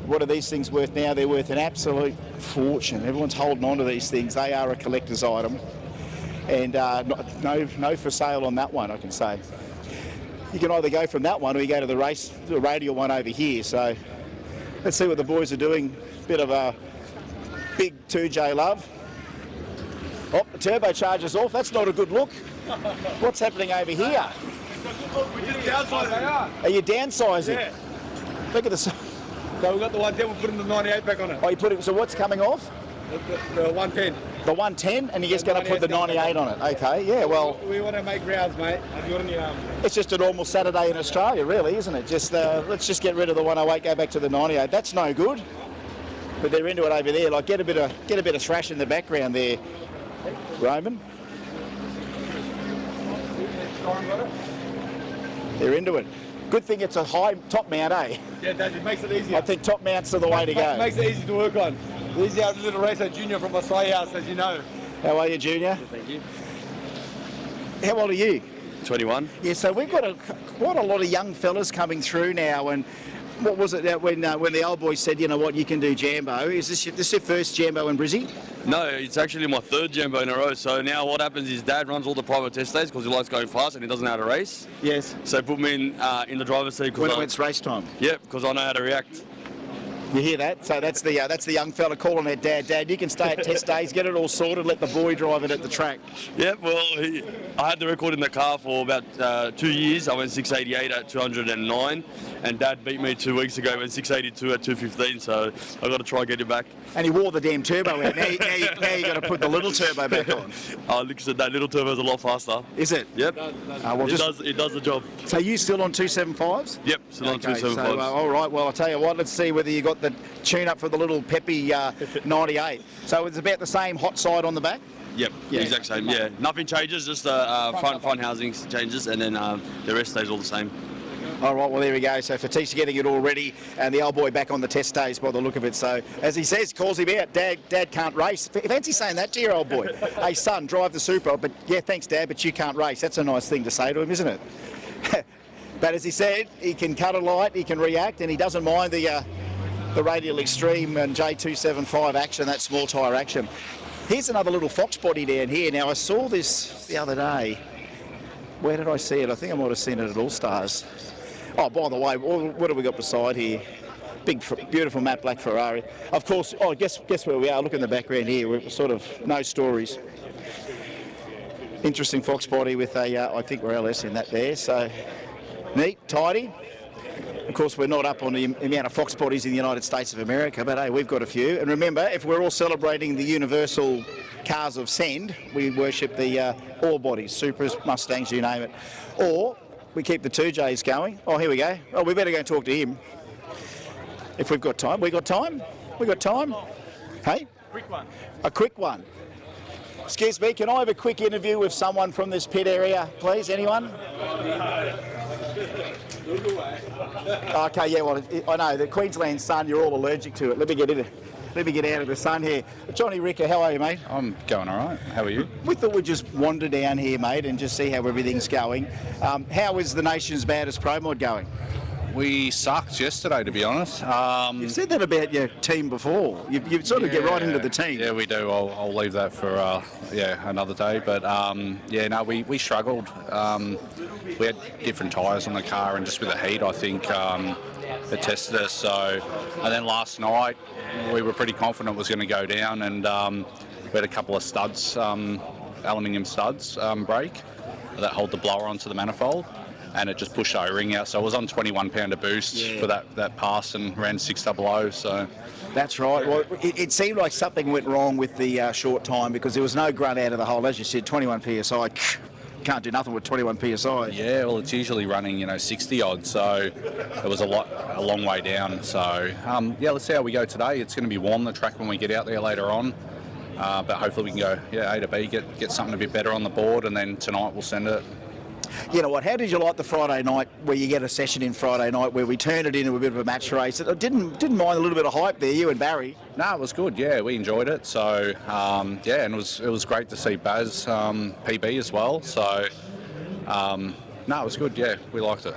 What are these things worth now? They're worth an absolute fortune. Everyone's holding on to these things. They are a collector's item. And no for sale on that one, I can say. You can either go from that one or you go to the radial one over here. So let's see what the boys are doing. Bit of a big 2J love. Oh, the turbocharger's off. That's not a good look. What's happening over here? We're just downsizing. Are you downsizing? Yeah. Look at this. So we've got the 110, we're putting the 98 back on it. Oh, you put it. So what's coming off? The 110. The 110, and you're just going to put the 98 on it. Okay, yeah, well. We want to make rounds, mate. Have you got any It's just a normal Saturday in Australia, really, isn't it? Just let's just get rid of the 108, go back to the 98. That's no good. But they're into it over there. Like get a bit of thrash in the background there, Roman. They're into it. Good thing it's a high top mount, eh? Yeah, it makes it easier. I think top mounts are the way to go. It makes it easy to work on. Easy out little racer junior from Australia House, as you know. How are you, Junior? Good, thank you. How old are you? 21. Yeah, so we've got quite a lot of young fellas coming through now, and what was it that when the old boy said, you know what, you can do Jambo? Is this your first Jambo in Brizzy? No, it's actually my third Jambo in a row. So now what happens is Dad runs all the private test days because he likes going fast and he doesn't know how to race. Yes. So put me in the driver's seat. When it's race time? Yep, because I know how to react. You hear that? So that's the young fella calling their dad. Dad, you can stay at test days, get it all sorted, let the boy drive it at the track. Yeah, well, I had the record in the car for about 2 years. I went 688 at 209, and Dad beat me 2 weeks ago. Went 682 at 215. So I got to try and get it back. And he wore the damn turbo out. Now you got to put the little turbo back on. Like I said, that little turbo is a lot faster. Is it? Yep. It does the job. So you still on 275s? Yep, still on 275s. So, all right. Well, I'll tell you what. Let's see whether you got the tune up for the little peppy 98. So it's about the same hot side on the back? Yep, Yeah. exact same. Yeah, nothing changes. Just front housing changes, and then the rest stays all the same. All right, well, there we go. So Fatih's getting it all ready, and the old boy back on the test days by the look of it. So, as he says, calls him out, Dad can't race. Fancy saying that to your old boy. Hey, son, drive the Super. But, yeah, thanks, Dad, but you can't race. That's a nice thing to say to him, isn't it? But as he said, he can cut a light, he can react, and he doesn't mind the Radial Extreme and J275 action, that small tyre action. Here's another little Fox body down here. Now, I saw this the other day. Where did I see it? I think I might have seen it at All Stars. Oh, by the way, what have we got beside here? Big, beautiful matte black Ferrari. Of course, guess where we are. Look in the background here. We're sort of no stories. Interesting Fox body with a, I think we're LS in that there. So neat, tidy. Of course, we're not up on the amount of Fox bodies in the United States of America, but hey, we've got a few. And remember, if we're all celebrating the universal cars of send, we worship the all bodies, Supras, Mustangs, you name it. Or we keep the 2Js going. Oh, here we go. Oh, we better go and talk to him. If we've got time. We got time? We got time? Hey? Quick one. A quick one. Excuse me, can I have a quick interview with someone from this pit area, please? Anyone? Okay, yeah, well, I know, the Queensland sun, you're all allergic to it. Let me get out of the sun here. Johnny Ricker, how are you, mate? I'm going all right. How are you? We thought we'd just wander down here, mate, and just see how everything's going. How is the nation's baddest pro mod going? We sucked yesterday, to be honest. You've said that about your team before. You sort of get right into the team. Yeah, we do. I'll leave that for another day. But we struggled. We had different tyres on the car, and just with the heat, I think it tested us. So, and then last night we were pretty confident it was going to go down, and we had a couple of studs, aluminium studs break that hold the blower onto the manifold. And it just pushed our ring out. So it was on 21 pounder boost for that pass and ran 600. So that's right. Well, it seemed like something went wrong with the short time because there was no grunt out of the hole. As you said, 21 psi. Can't do nothing with 21 psi. Yeah, well, it's usually running 60 odd. So it was a long way down. So let's see how we go today. It's going to be warm, the track, when we get out there later on. But hopefully we can go A to B, get something a bit better on the board, and then tonight we'll send it. You know what, how did you like the Friday night where you get a session in Friday night where we turned it into a bit of a match race? I didn't mind a little bit of hype there, you and Barry. No, it was good, yeah, we enjoyed it. So, and it was great to see Baz PB as well. So, it was good, yeah, we liked it.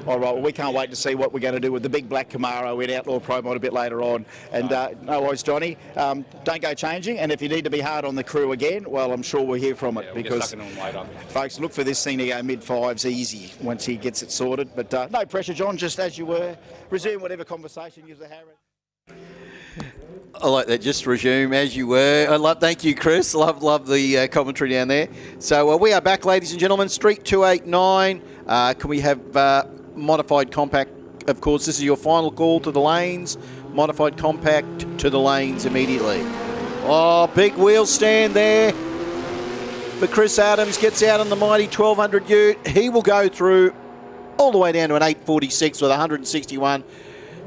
All right, well, we can't wait to see what we're going to do with the big black Camaro in Outlaw Pro Mod a bit later on. And no worries, Johnny. Don't go changing. And if you need to be hard on the crew again, well, I'm sure we'll hear from it. We'll because, folks, look for this thing to go mid-fives easy once he gets it sorted. But no pressure, John, just as you were. Resume whatever conversation you were having. I like that. Just resume as you were. Thank you, Chris. Love the commentary down there. So we are back, ladies and gentlemen. Street 289. Can we have modified compact? Of course, this is your final call to the lanes. Modified compact to the lanes immediately. Oh, big wheel stand there for Chris Adams. Gets out on the mighty 1200 ute. He will go through all the way down to an 846 with 161.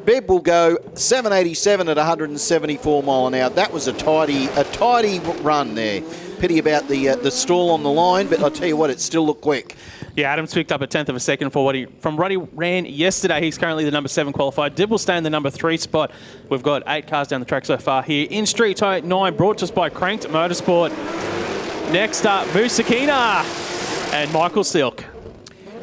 Beb will go 787 at 174 mile an hour. That was a tidy run there. Pity about the stall on the line, but I'll tell you what, it still looked quick. Yeah, Adams picked up a tenth of a second from what he ran yesterday. He's currently the number 7 qualified. Dib will stay in the number 3 spot. We've got 8 cars down the track so far here in Street 289, brought to us by Cranked Motorsport. Next up, Musakina and Michael Silk.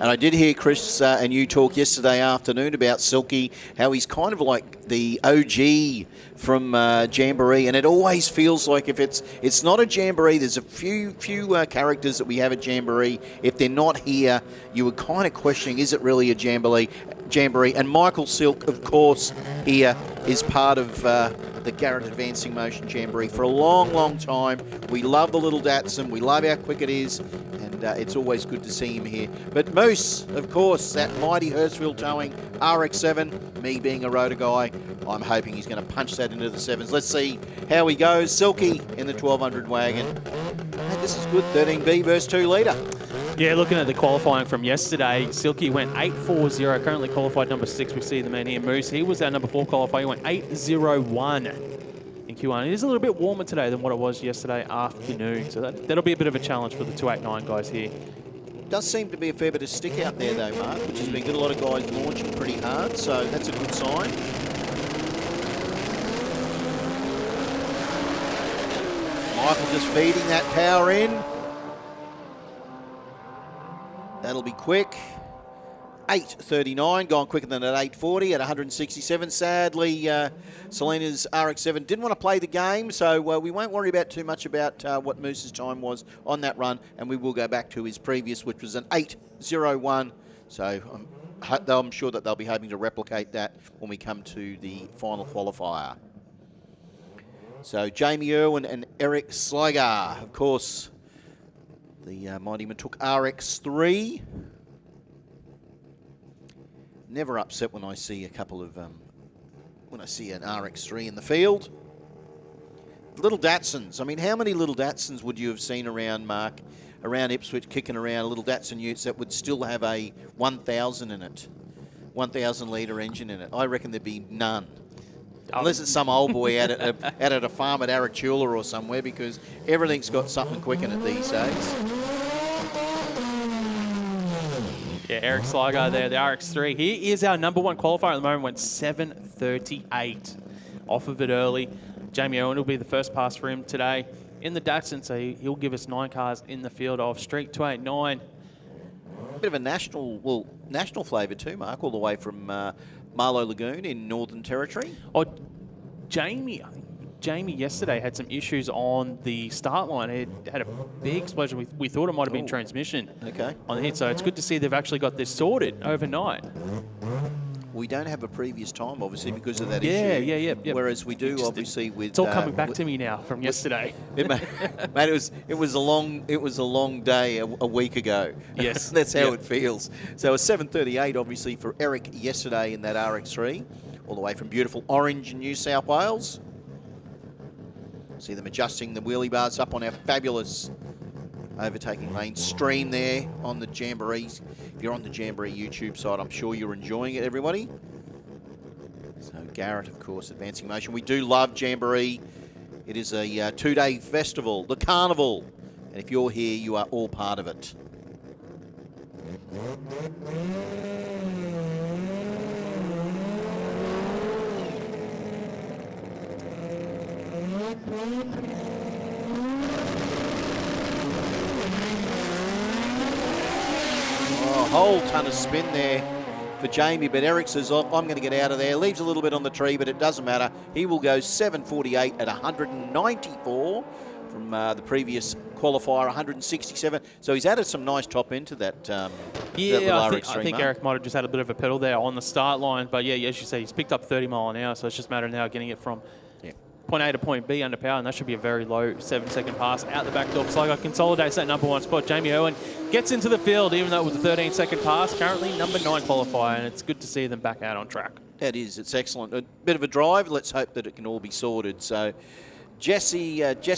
And I did hear Chris and you talk yesterday afternoon about Silky, how he's kind of like the OG from Jamboree, and it always feels like if it's not a Jamboree, there's a few characters that we have at Jamboree. If they're not here, you were kind of questioning, is it really a Jamboree? And Michael Silk, of course, here is part of the Garrett Advancing Motion Jamboree for a long, long time. We love the little Datsun. We love how quick it is. And it's always good to see him here. But Moose, of course, that mighty Hurstville towing RX-7, me being a rotor guy, I'm hoping he's going to punch that into the 7s. Let's see how he goes. Silky in the 1200 wagon. And this is good, 13B versus 2 litre. Yeah, looking at the qualifying from yesterday, Silky went 8.40, currently qualified number 6. We see the man here, Moose. He was our number 4 qualifier. He went 8.01. in Q1. It is a little bit warmer today than what it was yesterday afternoon, so that'll be a bit of a challenge for the 289 guys here. Does seem to be a fair bit of stick out there though, Mark, which has been good. A lot of guys launching pretty hard, so that's a good sign. Michael just feeding that power in. That'll be quick. 8:39, gone quicker than at 8:40 at 167. Sadly, Selena's RX-7 didn't want to play the game, so we won't worry about too much about what Moose's time was on that run, and we will go back to his previous, which was an 8:01. So I'm sure that they'll be hoping to replicate that when we come to the final qualifier. So Jamie Irwin and Eric Sligar, of course, the Mighty Man took RX-3. Never upset when I see a couple of, when I see an RX-3 in the field. Little Datsuns. I mean, how many little Datsuns would you have seen around, Mark, around Ipswich, kicking around little Datsun utes that would still have a 1,000 in it, 1,000 litre engine in it? I reckon there'd be none. Unless it's some old boy out at a farm at Arachula or somewhere, because everything's got something quick in it these days. Yeah, Eric Sligar there, the RX-3. He is our number 1 qualifier at the moment, went 7:38. Off of it early. Jamie Owen will be the first pass for him today in the Datsun, so he'll give us 9 cars in the field of Street 289. A bit of a national flavour too, Mark, all the way from Marlow Lagoon in Northern Territory. Oh, Jamie yesterday had some issues on the start line. It had a big explosion. We thought it might have been transmission on the hit, so it's good to see they've actually got this sorted overnight. We don't have a previous time, obviously, because of that issue. Yeah. Whereas we do, obviously, with it's all coming back to me now from yesterday. Mate, it was a long day a week ago. Yes, that's how it feels. So a 7:38, obviously, for Eric yesterday in that RX-3, all the way from beautiful Orange in New South Wales. See them adjusting the wheelie bars up on our fabulous overtaking lane stream there on the Jamborees. If you're on the Jamboree YouTube side, I'm sure you're enjoying it, everybody. So Garrett, of course, advancing motion. We do love Jamboree. It is a 2-day festival, the carnival. And if you're here, you are all part of it. Oh, a whole ton of spin there for Jamie, but Eric says, oh, I'm going to get out of there. Leaves a little bit on the tree, but it doesn't matter. He will go 7:48 at 194 from the previous qualifier, 167. So he's added some nice top end to that. I think Eric might have just had a bit of a pedal there on the start line, but yeah, as you say, he's picked up 30 mile an hour, so it's just a matter of now getting it from point A to point B under power, and that should be a very low 7-second pass out the back door. Sligo consolidates that number 1 spot. Jamie Owen gets into the field, even though it was a 13-second pass. Currently number 9 qualifier, and it's good to see them back out on track. That is, it's excellent. A bit of a drive. Let's hope that it can all be sorted. So Jess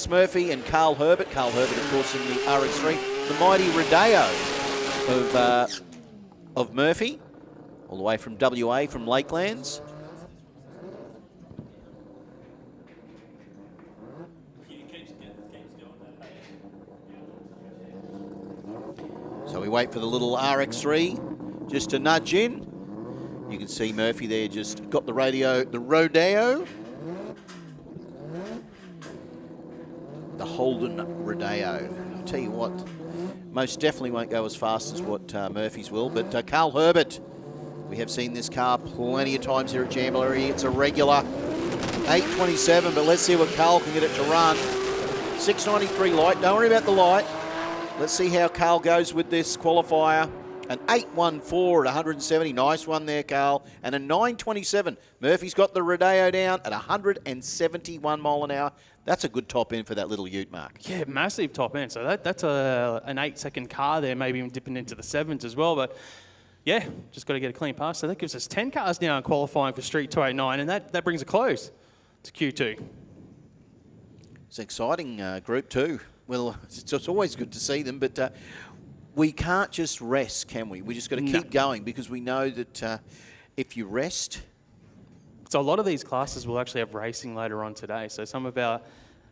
Murphy and Carl Herbert. Carl Herbert, of course, in the RX-3. The mighty Rodeo of Murphy, all the way from WA, from Lakelands. So we wait for the little RX-3 just to nudge in. You can see Murphy there just got the Rodeo. The Holden Rodeo. I'll tell you what, most definitely won't go as fast as what Murphy's will, but Carl Herbert, we have seen this car plenty of times here at Jamboree. It's a regular 8:27, but let's see what Carl can get it to run. 693 light, don't worry about the light. Let's see how Carl goes with this qualifier. An 8:14 at 170. Nice one there, Carl. And a 9:27. Murphy's got the Rodeo down at 171 mile an hour. That's a good top end for that little ute, Mark. Yeah, massive top end. So that's an 8-second car there, maybe even dipping into the 7s as well. But yeah, just got to get a clean pass. So that gives us 10 cars now in qualifying for Street 289, and that brings it close to Q2. It's an exciting group too. Well, it's always good to see them, but we can't just rest, can we? We just got to keep going, because we know that if you rest, So a lot of these classes will actually have racing later on today. So some of our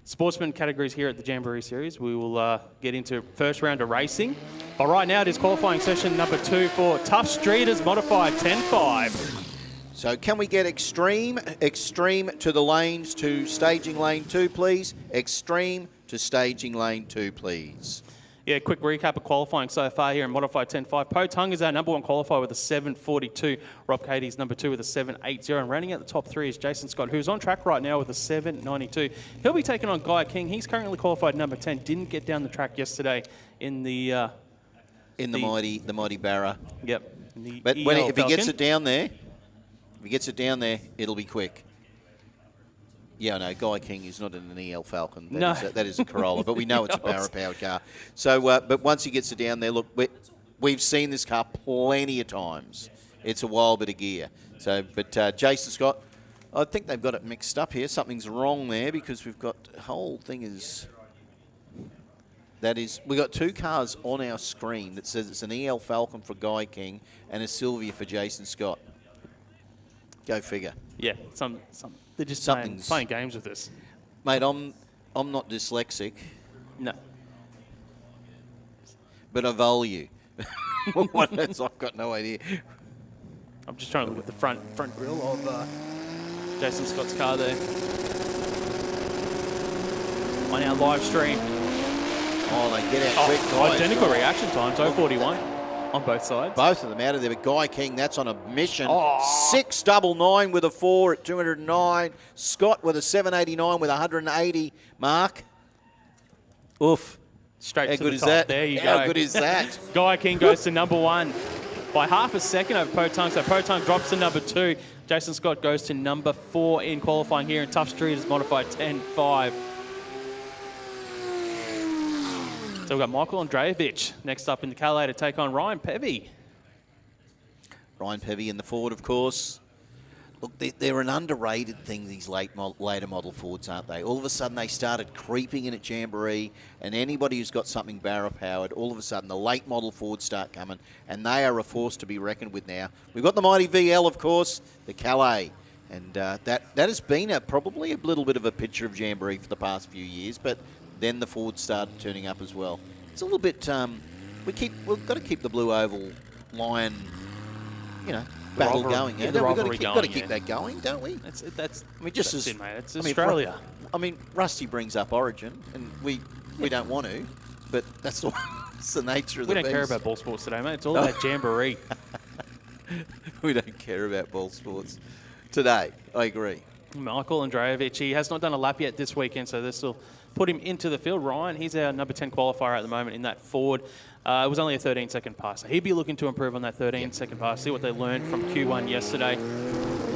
sportsman categories here at the Jamboree Series, we will get into first round of racing. But right now it is qualifying session number 2 for Tuff Streeters Modified 10.5. So can we get extreme to the lanes to staging lane 2, please? Extreme to staging lane 2, please. Yeah, quick recap of qualifying so far here in Modified 10.5. Po Tung is our number 1 qualifier with a 7.42. Rob Katie's number 2 with a 7.80. And rounding out the top 3 is Jason Scott, who's on track right now with a 7.92. He'll be taking on Guy King. He's currently qualified number 10. Didn't get down the track yesterday in the mighty Barra. Yep. But if he gets it down there, it'll be quick. Yeah, no, Guy King is not in an EL Falcon. That is a Corolla, but we know it's a Barra-powered car. So, but once he gets it down there, look, we've seen this car plenty of times. It's a wild bit of gear. So, but Jason Scott, I think they've got it mixed up here. Something's wrong there because we've got the whole thing is. We've got 2 cars on our screen that says it's an EL Falcon for Guy King and a Sylvia for Jason Scott. Go figure. Yeah, they're just playing games with this. Mate, I'm not dyslexic. No. But I value. What is? I've got no idea. I'm just trying to look at the front grille of Jason Scott's car there. On our live stream. Oh, they get out quick. Identical reaction times, 0.41 on both sides. Both of them out of there. But Guy King, that's on a mission. 6.99 with a 4 at 209. Scott with a 7.89 with 180. Mark. Oof. Straight How to good the is top. that? There you go. How good is that? Guy King goes to number 1 by half a second over Po Tung. So Po Tung drops to number 2. Jason Scott goes to number 4 in qualifying here in Tuff Street as Modified 10.5. So we've got Michael Andreevich next up in the Calais to take on Ryan Pevy. Ryan Pevy in the Ford, of course. Look, they're an underrated thing, these later model Fords, aren't they? All of a sudden, they started creeping in at Jamboree, and anybody who's got something Barra-powered, all of a sudden, the late model Fords start coming, and they are a force to be reckoned with now. We've got the mighty VL, of course, the Calais, and that has been probably a little bit of a picture of Jamboree for the past few years, but then the Fords started turning up as well. It's a little bit. We've got to keep the Blue Oval Lion, battle going. Yeah, the rivalry we've got to keep that going, don't we? That's It's Australia. Rusty brings up Origin, and we don't want to, but that's the nature of the beast. We don't care about ball sports today, mate. It's all about Jamboree. We don't care about ball sports today. I agree. Michael Andreevich, he has not done a lap yet this weekend, so this will put him into the field. Ryan, he's our number 10 qualifier at the moment in that Ford. It was only a 13-second pass. So he'd be looking to improve on that 13-second pass, see what they learned from Q1 yesterday.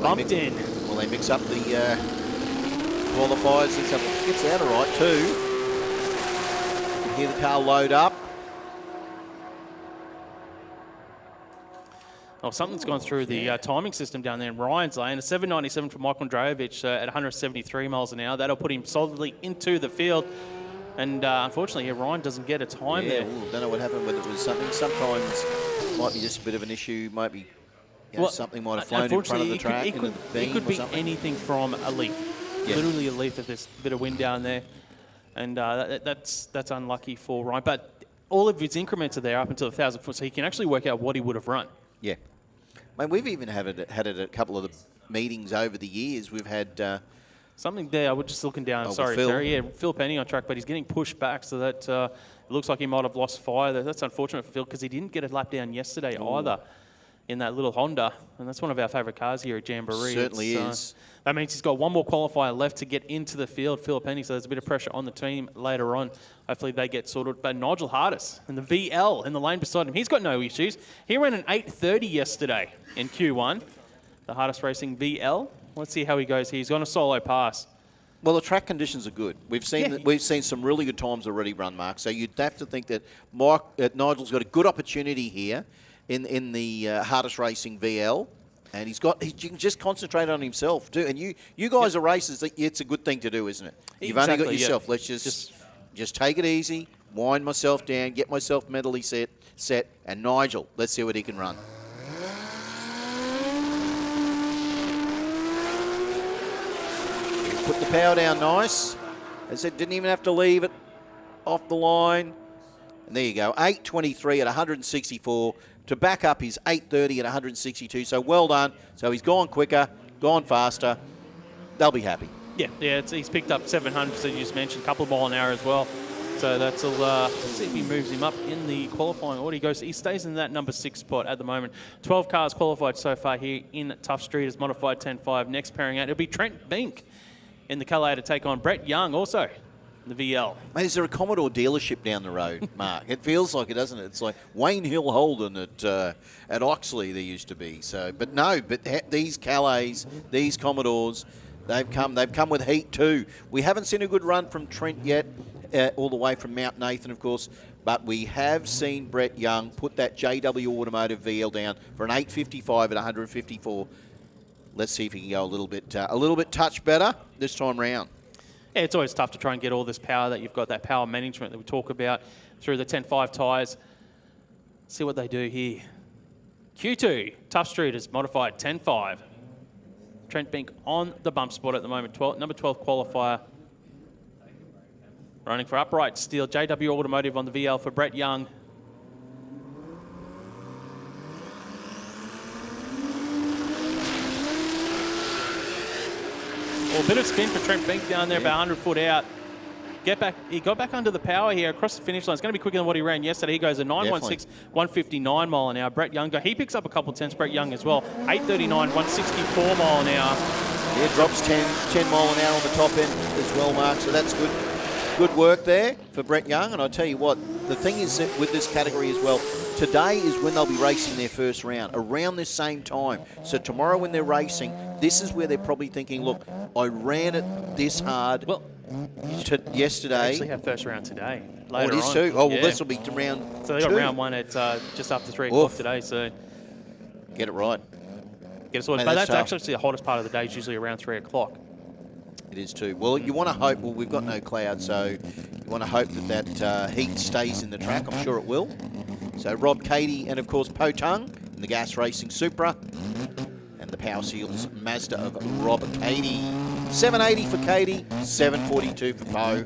Bumped in. Well, they mix up the qualifiers. Gets out all right, too. You can hear the car load up. Oh, something's gone through the timing system down there in Ryan's lane. A 7.97 for Michael Andreevich at 173 miles an hour. That'll put him solidly into the field. And unfortunately, Ryan doesn't get a time there. Don't know what happened, whether it was something. Sometimes it might be just a bit of an issue. Might be something might have flown in front of the track. It could be anything from a leaf. Yeah. Literally a leaf if there's a bit of wind down there. And that's unlucky for Ryan. But all of his increments are there up until 1,000 foot, so he can actually work out what he would have run. Yeah. Mate, we've even had it at a couple of the meetings over the years. We've had something there. I was just looking down. Sorry, Phil. Terry. Yeah, Phil Penny on track, but he's getting pushed back, so that it looks like he might have lost fire. That's unfortunate for Phil because he didn't get a lap down yesterday either in that little Honda, and that's one of our favourite cars here at Jamboree. Certainly is. That means he's got one more qualifier left to get into the field, Phil Penny, so there's a bit of pressure on the team later on. Hopefully they get sorted. But Nigel Hardis and the VL in the lane beside him, he's got no issues. He ran an 8.30 yesterday in Q1, the Hardis Racing VL. Let's see how he goes here. He's on a solo pass. Well, the track conditions are good. We've seen some really good times already run, Mark. So you'd have to think that Nigel's got a good opportunity here in the Hardis Racing VL. And you can just concentrate on himself too. And you guys are racers. It's a good thing to do, isn't it? You've only got yourself. Let's just take it easy, wind myself down, get myself mentally set. And Nigel, let's see what he can run. Put the power down nice. As I said, didn't even have to leave it off the line. And there you go, 8.23 at 164 to back up his 8.30 at 162. So well done. So he's gone quicker, gone faster. They'll be happy. Yeah, he's picked up 700, as you just mentioned, a couple of mile an hour as well. So that's let's see if he moves him up in the qualifying order. He stays in that number 6 spot at the moment. 12 cars qualified so far here in Tuff Street as modified 10.5. Next pairing out, it'll be Trent Bink in the Calais to take on Brett Young, also in the VL. Mate, is there a Commodore dealership down the road, Mark? It feels like it, doesn't it? It's like Wayne Hill Holden at Oxley there used to be. So, but no, these Calais, these Commodores, they've come with heat too. We haven't seen a good run from Trent yet. All the way from Mount Nathan, of course, but we have seen Brett Young put that JW Automotive VL down for an 8.55 at 154. Let's see if he can go a little bit touch better this time round. Yeah, it's always tough to try and get all this power that you've got, that power management that we talk about through the 10.5 tyres. See what they do here. Q2, Tuff Street is modified 10.5. Trent Bink on the bump spot at the moment, number 12 qualifier. Running for upright steel, JW Automotive on the VL for Brett Young. Well, a bit of spin for Trent Bink down there, about 100 foot out. He got back under the power here across the finish line. It's going to be quicker than what he ran yesterday. He goes a 9.16, 159 mile an hour. Brett Young, he picks up a couple of tenths, Brett Young as well. 8.39, 164 mile an hour. Yeah, drops 10 mile an hour on the top end as well, Mark, so that's good. Good work there for Brett Young, and I tell you what, the thing is that with this category as well, today is when they'll be racing their first round, around this same time. So tomorrow when they're racing, this is where they're probably thinking, look, I ran it this hard yesterday. They actually have first round today. Oh, it is too? Oh, well, this will be round 2. So they got round 1 at just after 3 o'clock today, so... Get it right. Get it sorted. But that's actually the hottest part of the day, is usually around 3 o'clock. It is too. Well, you want to hope, well, we've got no cloud, so you want to hope that heat stays in the track. I'm sure it will. So Rob Cady and, of course, Po Tung in the Gas Racing Supra. And the Power Seals Mazda of Rob Cady. 780 for Cady, 742 for Po.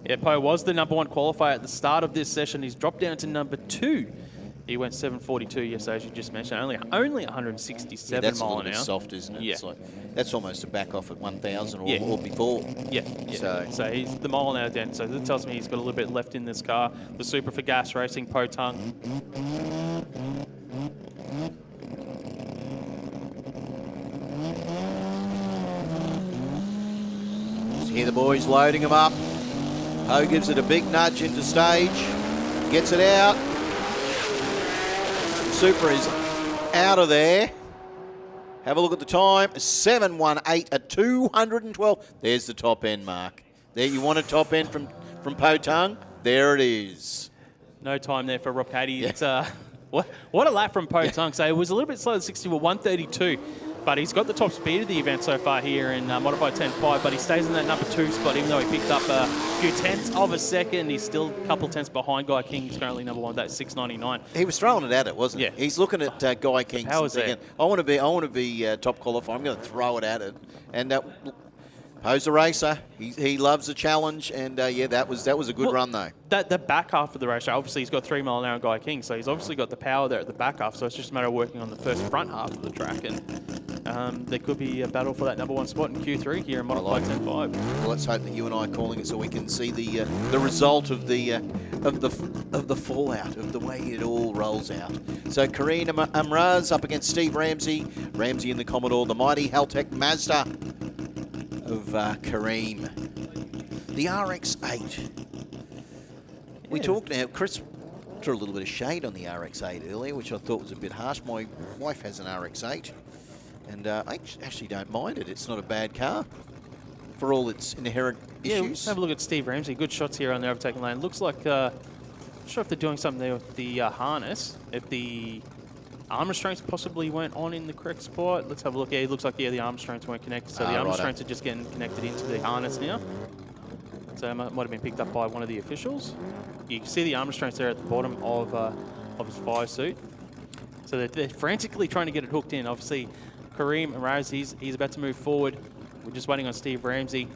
Yeah, Po was the number 1 qualifier at the start of this session. He's dropped down to number 2. He went 742 yesterday, as you just mentioned. Only 167 that's mile a an little hour. bit soft, isn't it? Yeah. It's like, that's almost a back off at 1,000 or before. Yeah. So he's the mile an hour down. So that tells me he's got a little bit left in this car. The Super for Gas Racing, Po Tung. Just hear the boys loading him up. Po gives it a big nudge into stage. Gets it out. Super is out of there. Have a look at the time. 7:18 at 212. There's the top end, Mark. There, you want a top end from Po Tung? There it is. No time there for Rob Cady. Yeah. It's what a lap from Po Tung. So it was a little bit slow at 60, 132. But he's got the top speed of the event so far here in modified 10.5, but he stays in that number 2 spot, even though he picked up a few tenths of a second. He's still a couple of tenths behind Guy King. He's currently number 1, that's 6.99. He was throwing it at it, wasn't he? Yeah. He's looking at Guy King and thinking, I want to be top qualifier. I'm going to throw it at it. And Po's a racer. He loves a challenge, and that was a good run though. The back half of the race, obviously he's got 3 mile an hour Guy King, so he's obviously got the power there at the back half. So it's just a matter of working on the first front half of the track, and there could be a battle for that number 1 spot in Q3 here in modified 10.5. Well, let's hope that you and I are calling it so we can see the result of the fallout of the way it all rolls out. So Kareem Amraz up against Steve Ramsey. Ramsey in the Commodore, the mighty Haltech Mazda of Kareem. The RX-8. We talked now, Chris threw a little bit of shade on the RX-8 earlier, which I thought was a bit harsh. My wife has an RX-8, and I actually don't mind it. It's not a bad car for all its inherent issues. Let's have a look at Steve Ramsey. Good shots here on the overtaking lane. Looks like, not sure if they're doing something there with the harness. If the arm restraints possibly weren't on in the correct spot. Let's have a look. Yeah, it looks like, the arm restraints weren't connected. So the arm restraints are just getting connected into the harness now. So it might have been picked up by one of the officials. You can see the arm restraints there at the bottom of his fire suit. So they're frantically trying to get it hooked in. Obviously, Kareem Amraz, he's about to move forward We're just waiting on Steve Ramsey.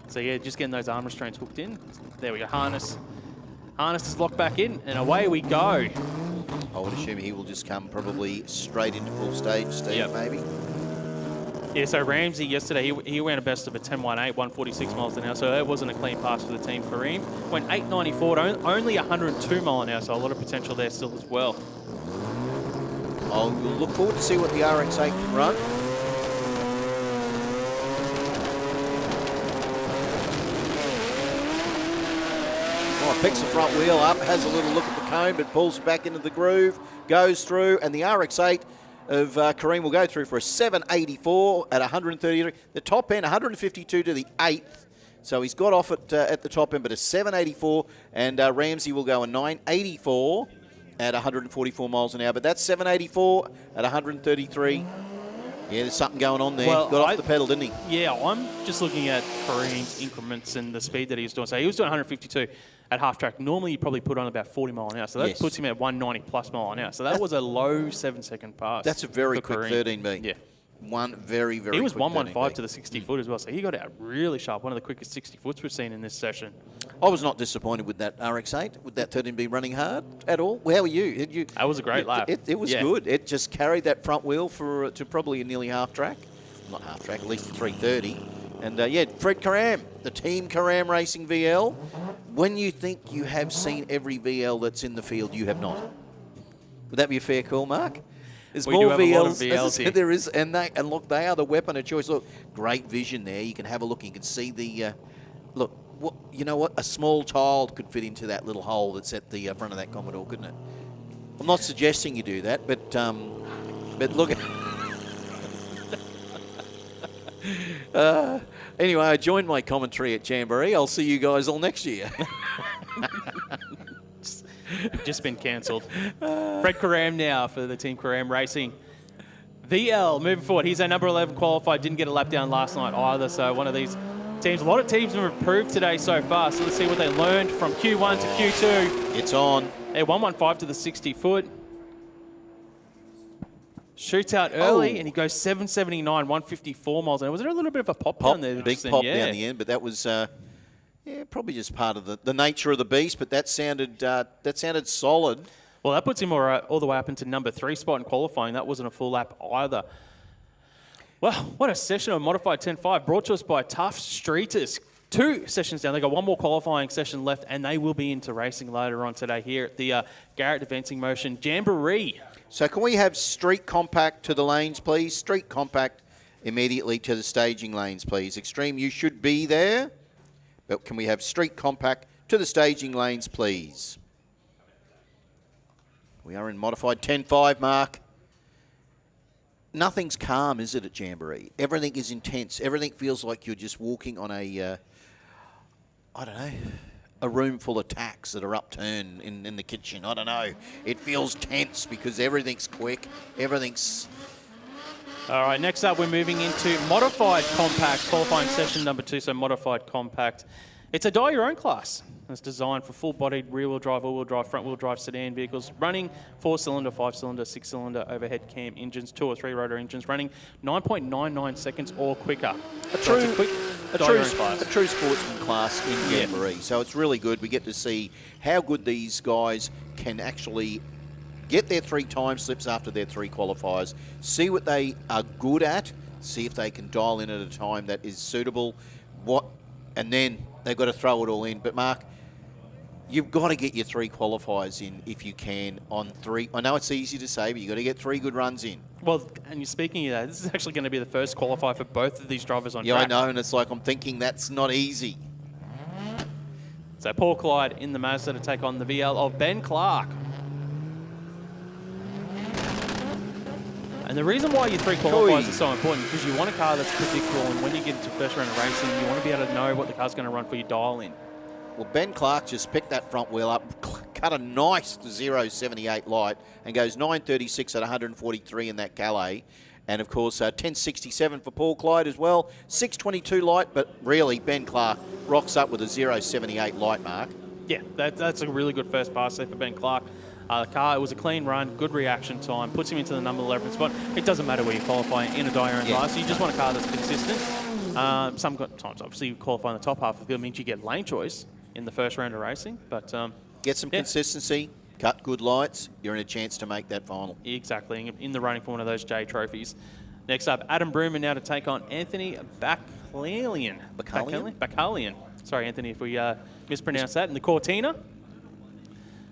So yeah, just getting those arm restraints hooked in. There we go, harness. Harness is locked back in, and away we go. I would assume he will just come probably straight into full stage, Steve, maybe. Yeah, so Ramsey yesterday, he ran a best of a 10.18, 146 miles an hour, so that wasn't a clean pass for the team. Kareem went 8.94, only 102 mile an hour, so a lot of potential there still as well. I'll look forward to see what the RX-8 can run. Oh, picks the front wheel up, has a little look at the cone, but pulls back into the groove, goes through, and the RX-8 of Kareem will go through for a 784 at 133. The top end, 152 to the 8th. So he's got off at the top end, but a 784, and Ramsey will go a 984 at 144 miles an hour. But that's 784 at 133. Yeah, there's something going on there. Well, got off the pedal, didn't he? Yeah, I'm just looking at Kareem's increments and the speed that he was doing. So he was doing 152 at half track. Normally, you probably put on about 40 mile an hour. So that puts him at 190 plus mile an hour. So that was a low 7-second pass. That's a very quick Kareem. 13B. Yeah. One very, very He was quick 115 13B. to the 60 foot as well. So he got out really sharp. One of the quickest 60 foots we've seen in this session. I was not disappointed with that RX-8, with that 13B running hard at all. How were you? That was a great lap. It was good. It just carried that front wheel to probably a nearly half track. Not half track, at least 330. And Fred Karam, the Team Karam Racing VL. When you think you have seen every VL that's in the field, you have not. Would that be a fair call, Mark? There's We more do have a lot of VLs, as I VLs said, here. there is, and look, they are the weapon of choice. Look, great vision there. You can have a look. You can see the look. You know what? A small child could fit into that little hole that's at the front of that Commodore, couldn't it? I'm not suggesting you do that, but look. Anyway, I joined my commentary at Jamboree. I'll see you guys all next year. Just been cancelled. Fred Karam now for the Team Karam Racing. VL moving forward. He's our number 11 qualified. Didn't get a lap down last night either. So one of these teams. A lot of teams have improved today so far. So let's see what they learned from Q1 to Q2. It's on. Hey, 115 to the 60 foot. Shoots out early, and he goes 779, 154 miles an hour. Was there a little bit of a pop down there? Big pop down the end, but that was probably just part of the nature of the beast. But that sounded solid. Well, that puts him all the way up into number 3 spot in qualifying. That wasn't a full lap either. Well, what a session of Modified 10.5 brought to us by Tuff Streeters. 2 sessions down. They've got one more qualifying session left, and they will be into racing later on today here at the Garrett Advancing Motion Jamboree. So can we have street compact to the lanes, please? Street compact immediately to the staging lanes, please. Extreme, you should be there. But can we have street compact to the staging lanes, please? We are in modified 10.5, Mark. Nothing's calm, is it, at Jamboree? Everything is intense. Everything feels like you're just walking on a room full of tacks that are upturned in the kitchen. I don't know. It feels tense because everything's quick. Everything's... All right, next up we're moving into Modified Compact, qualifying session number 2, so Modified Compact. It's a die-your-own class. It's designed for full-bodied rear-wheel drive, all-wheel drive, front-wheel drive sedan vehicles, running 4-cylinder, 5-cylinder, 6-cylinder overhead cam engines, 2 or 3 rotor engines, running 9.99 seconds or quicker. A true sportsman class in Jamboree. So it's really good. We get to see how good these guys can actually get their 3 time slips after their 3 qualifiers, see what they are good at, see if they can dial in at a time that is suitable, and then they've got to throw it all in. But Mark, you've got to get your 3 qualifiers in if you can on 3. I know it's easy to say, but you've got to get 3 good runs in. Well, and you're speaking of that, this is actually going to be the first qualifier for both of these drivers on track. Yeah, I know, and it's like I'm thinking that's not easy. So Paul Clyde in the Mazda to take on the VL of Ben Clark. And the reason why your 3 qualifiers are so important is because you want a car that's predictable, and when you get into first round of racing, you want to be able to know what the car's going to run for your dial in. Well, Ben Clark just picked that front wheel up, cut a nice 0.78 light, and goes 9.36 at 143 in that Calais. And, of course, 10.67 for Paul Clyde as well. 6.22 light, but really, Ben Clark rocks up with a 0.78 light mark. Yeah, that's a really good first pass there for Ben Clark. The car, it was a clean run, good reaction time, puts him into the number 11 spot. It doesn't matter where you qualify in a Diarone class. You just want a car that's consistent. Sometimes, obviously, you qualify in the top half of the field means you get lane choice in the first round of racing. But get some consistency, cut good lights, you're in a chance to make that final. Exactly, in the running for one of those J trophies. Next up, Adam Brooman now to take on Anthony Bacalian. Bacalian. Sorry, Anthony, if we mispronounced that. In the Cortina.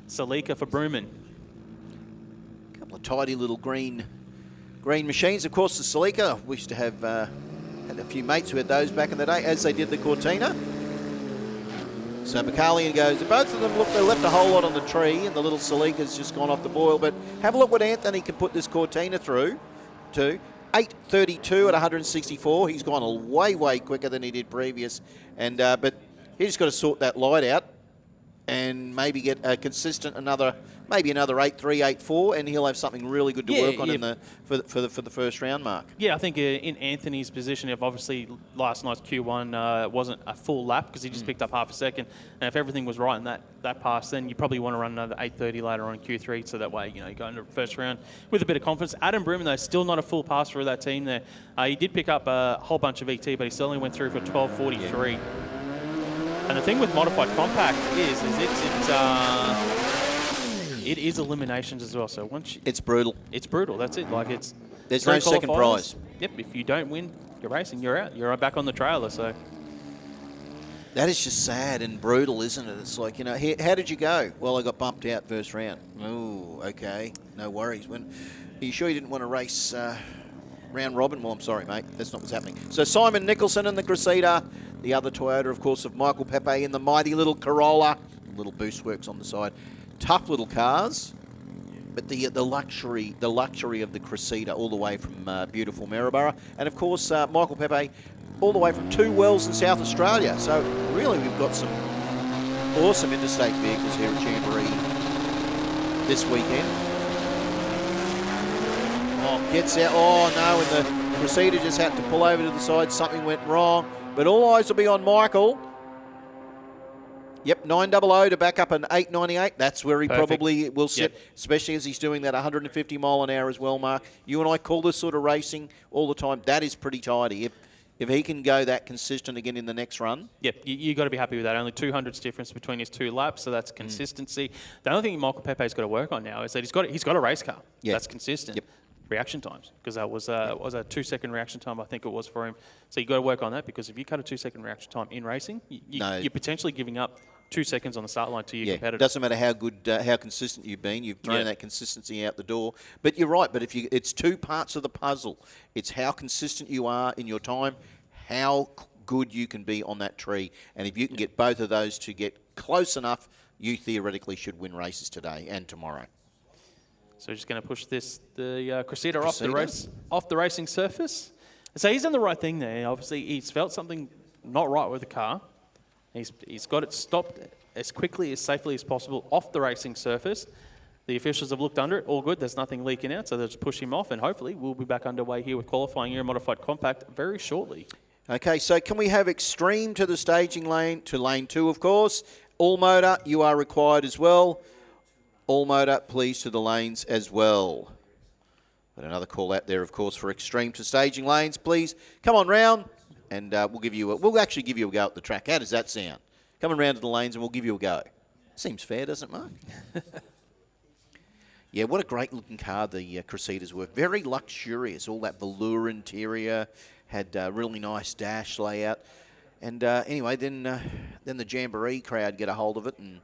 Salika for Brooman. A couple of tidy little green machines. Of course, the Salika, we used to have had a few mates who had those back in the day, as they did the Cortina. So Bacalian goes, both of them, look, they left a whole lot on the tree, and the little Salika's just gone off the boil. But have a look what Anthony can put this Cortina through to. 8:32 at 164. He's gone way quicker than he did previous. And but he's just got to sort that light out and maybe get a consistent maybe another 8.3, 8.4, and he'll have something really good to work on for the first round mark. Yeah, I think in Anthony's position, if obviously last night's Q1 wasn't a full lap because he just picked up half a second, and if everything was right in that pass, then you probably want to run another 8.30 later on in Q3, so that way you go into the first round with a bit of confidence. Adam Brooman, though, still not a full pass for that team there. He did pick up a whole bunch of ET, but he still only went through for 12.43. And the thing with modified compact is it is eliminations as well. So once it's brutal. It's brutal. That's it. There's no second prize. Yep. If you don't win your racing, you're out. You're back on the trailer. So that is just sad and brutal, isn't it? It's like, how did you go? Well, I got bumped out first round. Oh, okay. No worries. Are you sure you didn't want to race round robin? Well, I'm sorry, mate. That's not what's happening. So Simon Nicholson in the Cressida. The other Toyota, of course, of Michael Pepe in the mighty little Corolla. Little boost works on the side. Tough little cars, but the luxury of the Cressida all the way from beautiful Maryborough. And, of course, Michael Pepe all the way from Two Wells in South Australia. So, really, we've got some awesome interstate vehicles here at Jamboree this weekend. Oh, gets out. Oh, no, and the Cressida just had to pull over to the side. Something went wrong. But all eyes will be on Michael. Yep, 900 to back up an 898. That's where he probably will sit, especially as he's doing that 150 mile an hour as well, Mark. You and I call this sort of racing all the time. That is pretty tidy. If he can go that consistent again in the next run. Yep, you got to be happy with that. Only 200's difference between his two laps, so that's consistency. The only thing Michael Pepe's got to work on now is that he's got a race car. Yep. That's consistent. Yep. Reaction times, because that was a 2-second reaction time, I think it was for him. So you got to work on that, because if you cut a 2-second reaction time in racing, you're potentially giving up 2 seconds on the start line to your competitor. It doesn't matter how good, how consistent you've been. You've thrown that consistency out the door. But you're right. But it's two parts of the puzzle. It's how consistent you are in your time, how good you can be on that tree, and if you can get both of those to get close enough, you theoretically should win races today and tomorrow. So just going to push the Cressida off the racing surface. So he's done the right thing there. Obviously, he's felt something not right with the car. He's got it stopped as quickly, as safely as possible off the racing surface. The officials have looked under it. All good. There's nothing leaking out, so they'll just push him off, and hopefully we'll be back underway here with qualifying here in Modified Compact very shortly. Okay, so can we have Extreme to the staging lane, to lane 2, of course. All motor, you are required as well. All motor, please, to the lanes as well. But another call out there, of course, for Extreme to staging lanes. Please come on round, and we'll actually give you a go at the track. How does that sound? Coming round to the lanes, and we'll give you a go. Seems fair, doesn't it, Mark? Yeah, what a great-looking car the Cressidas were. Very luxurious, all that velour interior, had really nice dash layout. And anyway, then the Jamboree crowd get a hold of it and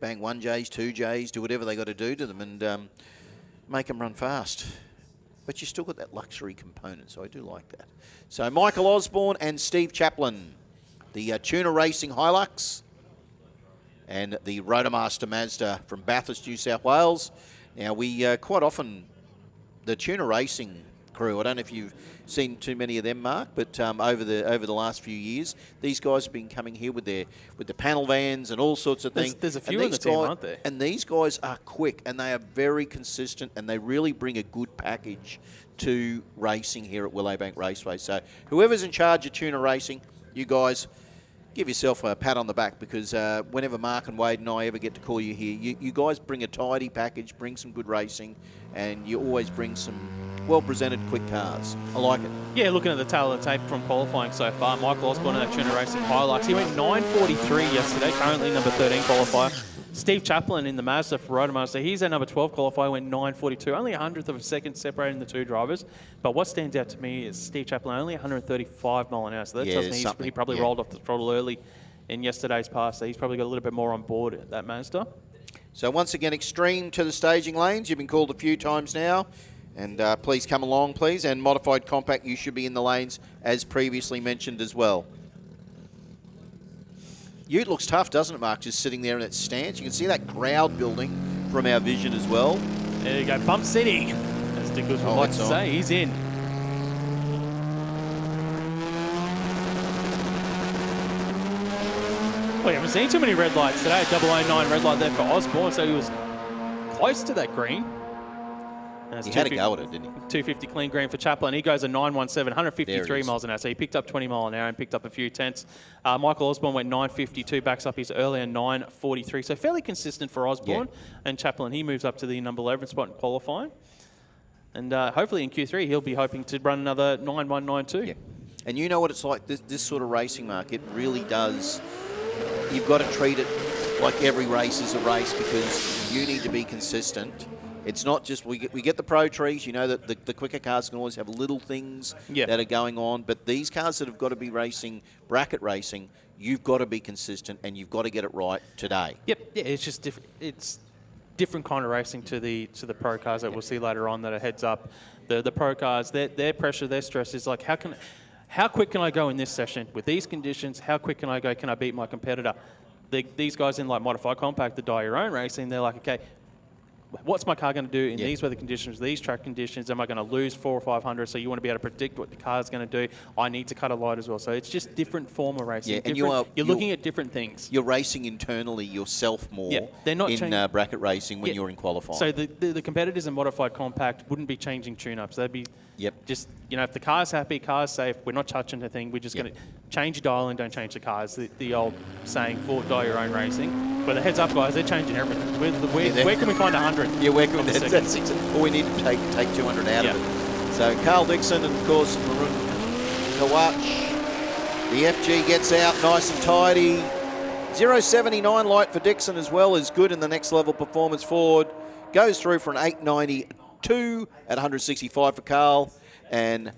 bang 1Js, 2Js, do whatever they got to do to them and make them run fast. But you still got that luxury component, so I do like that. So Michael Osborne and Steve Chaplin, the Tuna Racing Hilux and the Rotomaster Mazda from Bathurst, New South Wales. Now, we quite often, the Tuna Racing crew, I don't know if you've seen too many of them, Mark, but over the last few years, these guys have been coming here with the panel vans and all sorts of things. There's a few in the team, aren't there? And these guys are quick, and they are very consistent, and they really bring a good package to racing here at Willowbank Raceway. So whoever's in charge of Tuna Racing, you guys give yourself a pat on the back because whenever Mark and Wade and I ever get to call you here, you guys bring a tidy package, bring some good racing, and you always bring some well-presented, quick cars. I like it. Yeah, looking at the tail of the tape from qualifying so far, Michael Osborne in that Tuner Racing highlights. He went 9.43 yesterday, currently number 13 qualifier. Steve Chaplin in the Mazda for Rotomaster, he's at number 12 qualifier, went 9.42, only a hundredth of a second separating the two drivers. But what stands out to me is Steve Chaplin only 135 mile an hour, so that tells me he probably rolled off the throttle early in yesterday's pass, so he's probably got a little bit more on board at that Mazda. So once again, Extreme to the staging lanes. You've been called a few times now. And please come along, please. And Modified Compact, you should be in the lanes as previously mentioned as well. Ute looks tough, doesn't it, Mark? Just sitting there in that stance. You can see that crowd building from our vision as well. There you go, Bump City, as Dick would like to say. He's in. We haven't seen too many red lights today. 009 red light there for Osborne, so he was close to that green. He had a go at it, didn't he? 250 clean green for Chaplin. He goes a 917, 153 miles an hour. So he picked up 20 mile an hour and picked up a few tenths. Michael Osborne went 952, backs up his earlier 943. So fairly consistent for Osborne. Yeah. And Chaplin, he moves up to the number 11 spot in qualifying. And hopefully in Q3, he'll be hoping to run another 9192. Yeah. And you know what it's like, this sort of racing, Mark, it really does. You've got to treat it like every race is a race because you need to be consistent. It's not just, we get the pro trees, you know that the quicker cars can always have little things that are going on, but these cars that have got to be racing, bracket racing, you've got to be consistent and you've got to get it right today. Yep, yeah, it's just different. It's different kind of racing to the pro cars that we'll see later on that are heads up. The pro cars, their pressure, their stress is like, how quick can I go in this session with these conditions? How quick can I go? Can I beat my competitor? These guys in like Modified Compact, the die your own racing, they're like, okay, what's my car going to do in these weather conditions, these track conditions? Am I going to lose 400 or 500? So you want to be able to predict what the car's going to do. I need to cut a light as well. So it's just different form of racing. Yeah, and you're looking at different things. You're racing internally yourself more they're not in bracket racing when you're in qualifying. So the competitors in Modified Compact wouldn't be changing tune-ups. They'd be just, if the car's happy, car's safe, we're not touching the thing. We're just going to change your dial and don't change the cars. The old saying, die your own racing. But the heads-up guys, they're changing everything. Where can we find 100? Yeah, where can we? That's all we need to take 200 out of it. So Carl Dixon and, of course, Maroon Kawach. The FG gets out nice and tidy. 0.79 light for Dixon as well is good in the next level performance forward. Goes through for an 8.92 at 165 for Carl. And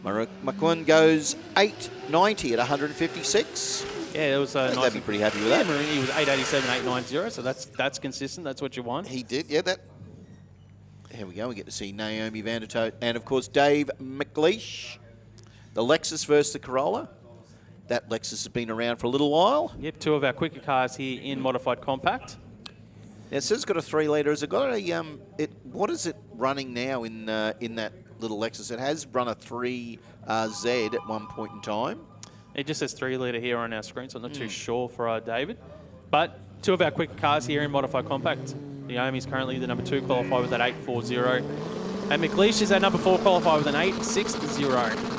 McQuinn goes 8.90 at 156. Yeah, it was nice. They'd be pretty happy with that. He was 8.87, 8.90, so that's consistent. That's what you want. He did, yeah. Here we go. We get to see Naomi Vandertote and, of course, Dave McLeish. The Lexus versus the Corolla. That Lexus has been around for a little while. Yep, two of our quicker cars here in Modified Compact. It says it's got a 3-litre. Has it got a what is it running now in that little Lexus? It has run a 3Z at one point in time. It just says 3-litre here on our screen, so I'm not too sure for David. But two of our quicker cars here in Modified Compact. Naomi's currently the number 2 qualifier with an 8.40. And McLeish is our number 4 qualifier with an 8.60.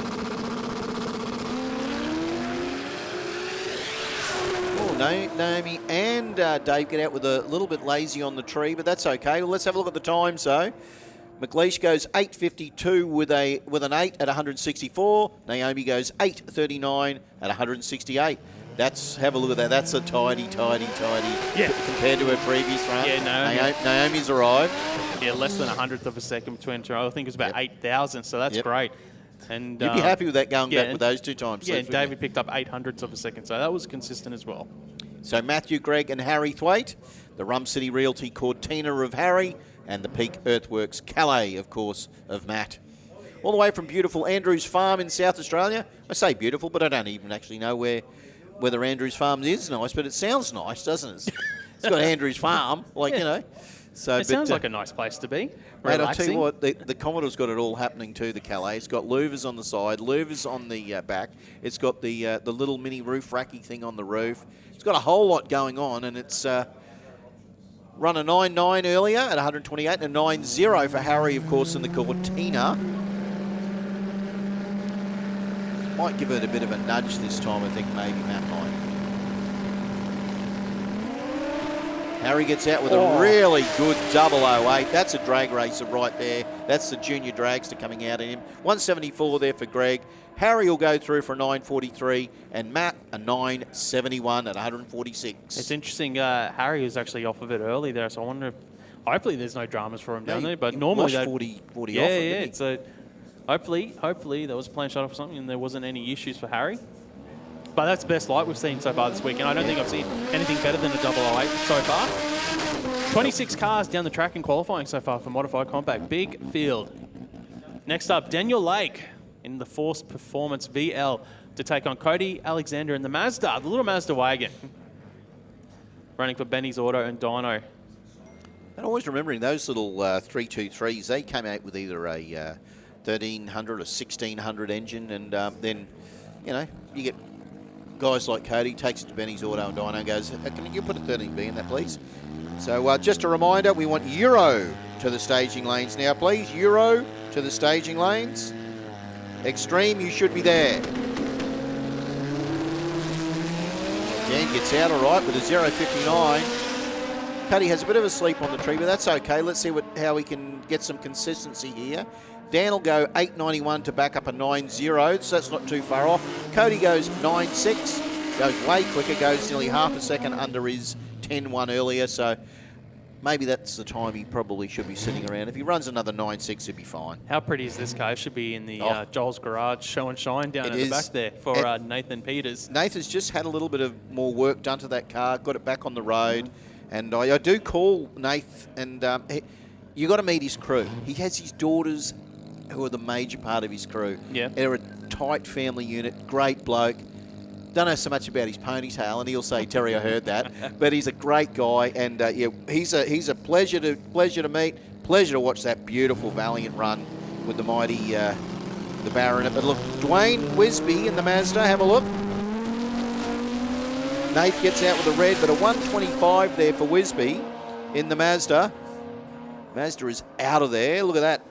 Naomi and Dave get out with a little bit lazy on the tree, but that's okay. Well, let's have a look at the times, though. McLeish goes 8.52 with an 8 at 164. Naomi goes 8.39 at 168. Have a look at that. That's a tidy. Yeah. Compared to her previous run. Yeah, Naomi's arrived. Yeah, less than a hundredth of a second between two. I think it was about 8,000, so that's great. And you'd be happy with that going back with those two times. Yeah, and David picked up 800ths of a second, so that was consistent as well. So Matthew, Greg and Harry Thwaite, the Rum City Realty Cortina of Harry, and the Peak Earthworks Calais, of course, of Matt. All the way from beautiful Andrews Farm in South Australia. I say beautiful, but I don't even actually know whether Andrews Farm is nice, but it sounds nice, doesn't it? It's got Andrews Farm, So, it sounds like a nice place to be. Mate, I'll tell you what, the Commodore's got it all happening too, the Calais. It's got louvers on the side, louvers on the back. It's got the little mini roof racky thing on the roof. It's got a whole lot going on, and it's run a 9.9 earlier at 128 and a 9.0 for Harry, of course, in the Cortina. Might give it a bit of a nudge this time, I think, maybe Matt might. Harry gets out with a really good 008. That's a drag racer right there. That's the junior dragster coming out in him. 174 there for Greg. Harry will go through for a 943, and Matt a 971 at 146. It's interesting. Harry was actually off of it early there, so I wonder if hopefully there's no dramas for him down there. But normally they'd 40 off. Yeah. So hopefully there was a planned shuttle or something, and there wasn't any issues for Harry. But that's the best light we've seen so far this week, and I don't think I've seen anything better than a 008 so far. 26 cars down the track in qualifying so far for Modified Compact. Big field. Next up, Daniel Lake in the Force Performance VL to take on Cody Alexander in the Mazda, the little Mazda wagon. Running for Benny's Auto and Dyno. And always remembering those little 323s, they came out with either a 1300 or 1600 engine, and then, you know, you get guys like Cody, takes it to Benny's Auto and Dyno and goes, can you put a 13B in that, please? So just a reminder, we want Euro to the staging lanes now, please. Euro to the staging lanes. Extreme, you should be there. Dan gets out all right with a 059. Cuddy has a bit of a sleep on the tree, but that's okay. Let's see how we can get some consistency here. Dan will go 891 to back up a 90, so that's not too far off. Cody goes 96, goes way quicker, goes nearly half a second under his 10-1 earlier, so maybe that's the time he probably should be sitting around. If he runs another 9.6, he'll be fine. How pretty is this car? It should be in the Joel's Garage show and shine down at the back there for Nathan Peters. Nathan's just had a little bit of more work done to that car, got it back on the road, and I do call Nath, and you got to meet his crew. He has his daughters who are the major part of his crew. Yeah. They're a tight family unit, great bloke. Don't know so much about his ponytail, and he'll say, Terry, I heard that. But he's a great guy, and yeah, he's a pleasure to meet, pleasure to watch that beautiful Valiant run with the mighty the Baron. But look, Dwayne Wisby in the Mazda, have a look. Nate gets out with the red, but a 125 there for Wisby in the Mazda. Mazda is out of there. Look at that.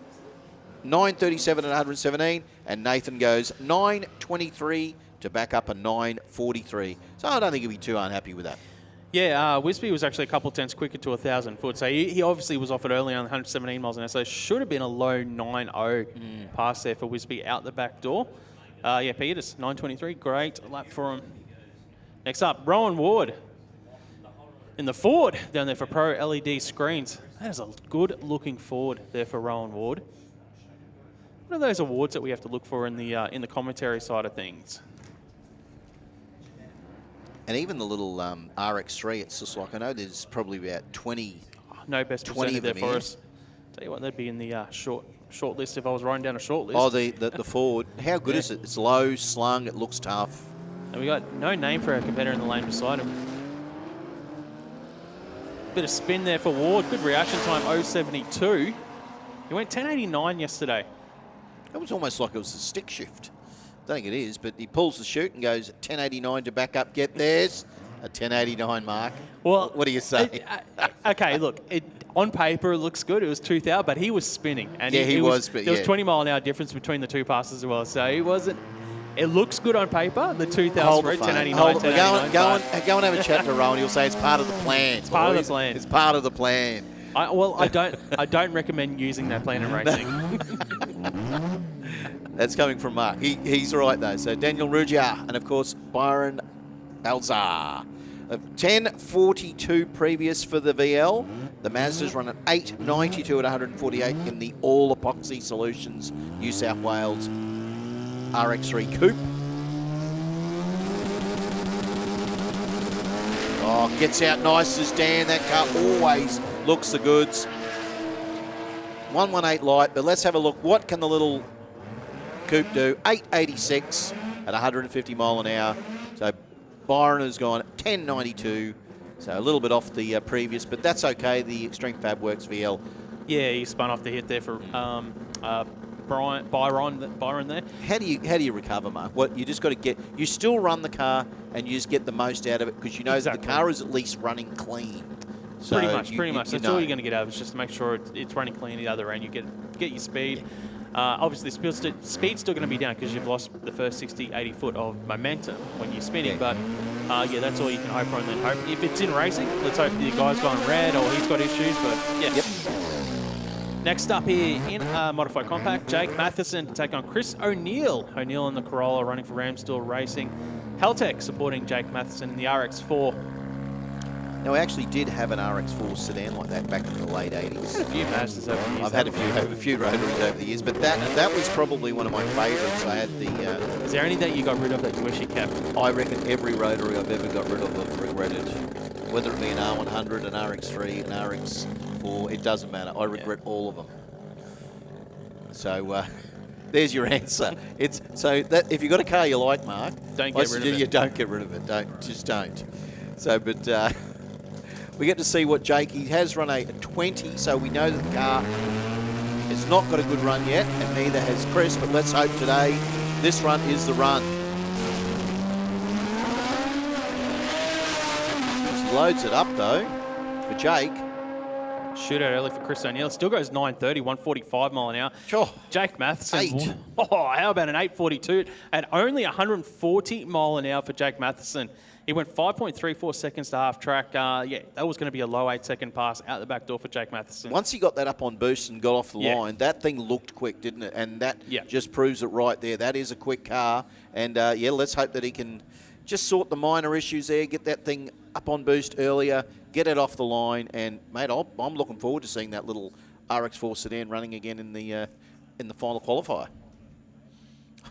937 and 117, and Nathan goes 923 to back up a 943. So I don't think he'll be too unhappy with that. Yeah, Wisby was actually a couple of tenths quicker to 1,000 foot, so he obviously was off it early on 117 miles an hour, so it should have been a low 9.0 pass there for Wisby out the back door. Yeah, Peters, 923, great lap for him. Next up, Rowan Ward in the Ford down there for Pro LED screens. That is a good-looking Ford there for Rowan Ward. What are those awards that we have to look for in the commentary side of things? And even the little RX3, it's just like, I know there's probably about 20. No best 20 presented there here. for us. Tell you what, they'd be in the short list if I was writing down a short list. Oh, the Ford. How good is it? It's low, slung, it looks tough. And we got no name for our competitor in the lane beside him. Bit of spin there for Ward. Good reaction time, 0.72. He went 10.89 yesterday. That was almost like it was a stick shift. I don't think it is, but he pulls the chute and goes 10.89 to back up. Get theirs, a 10.89 mark. Well, what do you say? Okay, look, on paper it looks good. It was 2,000, but he was spinning. And yeah, he was. There was 20 mile an hour difference between the two passes as well, so he wasn't. It looks good on paper, the 2,000 rate, 10.89. Go and have a chat to Rowan. He'll say it's part of the plan. It's part of the plan. It's part of the plan. I don't recommend using that plan in racing. That's coming from Mark. He's right, though. So Daniel Ruggier and, of course, Byron Alzar. 10.42 previous for the VL. The Mazda's run at 8.92 at 148 in the All Epoxy Solutions New South Wales RX3 Coupe. Oh, gets out nice as Dan. That car always looks the goods. 118 light, but let's have a look. What can the little Coupe do? 886 at 150 mile an hour. So Byron has gone 1092. So a little bit off the previous, but that's okay. The Extreme Fab Works VL. Yeah, he spun off the hit there for Byron there. How do you recover, Mark? What you just got to get? You still run the car and you just get the most out of it because you know that the car is at least running clean. So pretty much. That's all you're going to get out of it. Is just to make sure it's running clean the other end. You get your speed. Obviously, speed's still going to be down because you've lost the first 60, 80 foot of momentum when you're spinning. Yeah. But yeah, that's all you can hope for, and then hope. If it's in racing, let's hope the guy's gone red or he's got issues, but yeah. Yep. Next up here in Modified Compact, Jake Matheson to take on Chris O'Neill. O'Neill in the Corolla running for Ramsdale Racing. Fueltech supporting Jake Matheson in the RX4. Now, I actually did have an RX4 sedan like that back in the late 80s. Had a few Mazdas over the years. I've had a few rotaries over the years, but that was probably one of my favourites. I had the... Is there any that you got rid of that you wish you kept? I reckon every rotary I've ever got rid of I've regretted. Whether it be an R100, an RX3, an RX4, it doesn't matter. I regret all of them. So... there's your answer. It's so that if you've got a car you like, Mark, don't get rid of it. You don't get rid of it. Don't. So, but we get to see what Jake. He has run a 20, so we know that the car has not got a good run yet, and neither has Chris. But let's hope today this run is the run. Just loads it up though for Jake. Shootout early for Chris O'Neill. Still goes 930, 145 mile an hour. Sure. Jake Matheson. 8. Oh, how about an 842 at only 140 mile an hour for Jake Matheson. He went 5.34 seconds to half track. Yeah, that was going to be a low 8-second pass out the back door for Jake Matheson. Once he got that up on boost and got off the line, that thing looked quick, didn't it? And that just proves it right there. That is a quick car. And, yeah, let's hope that he can just sort the minor issues there, get that thing up on boost earlier, get it off the line. And, mate, I'm looking forward to seeing that little RX4 sedan running again in the final qualifier.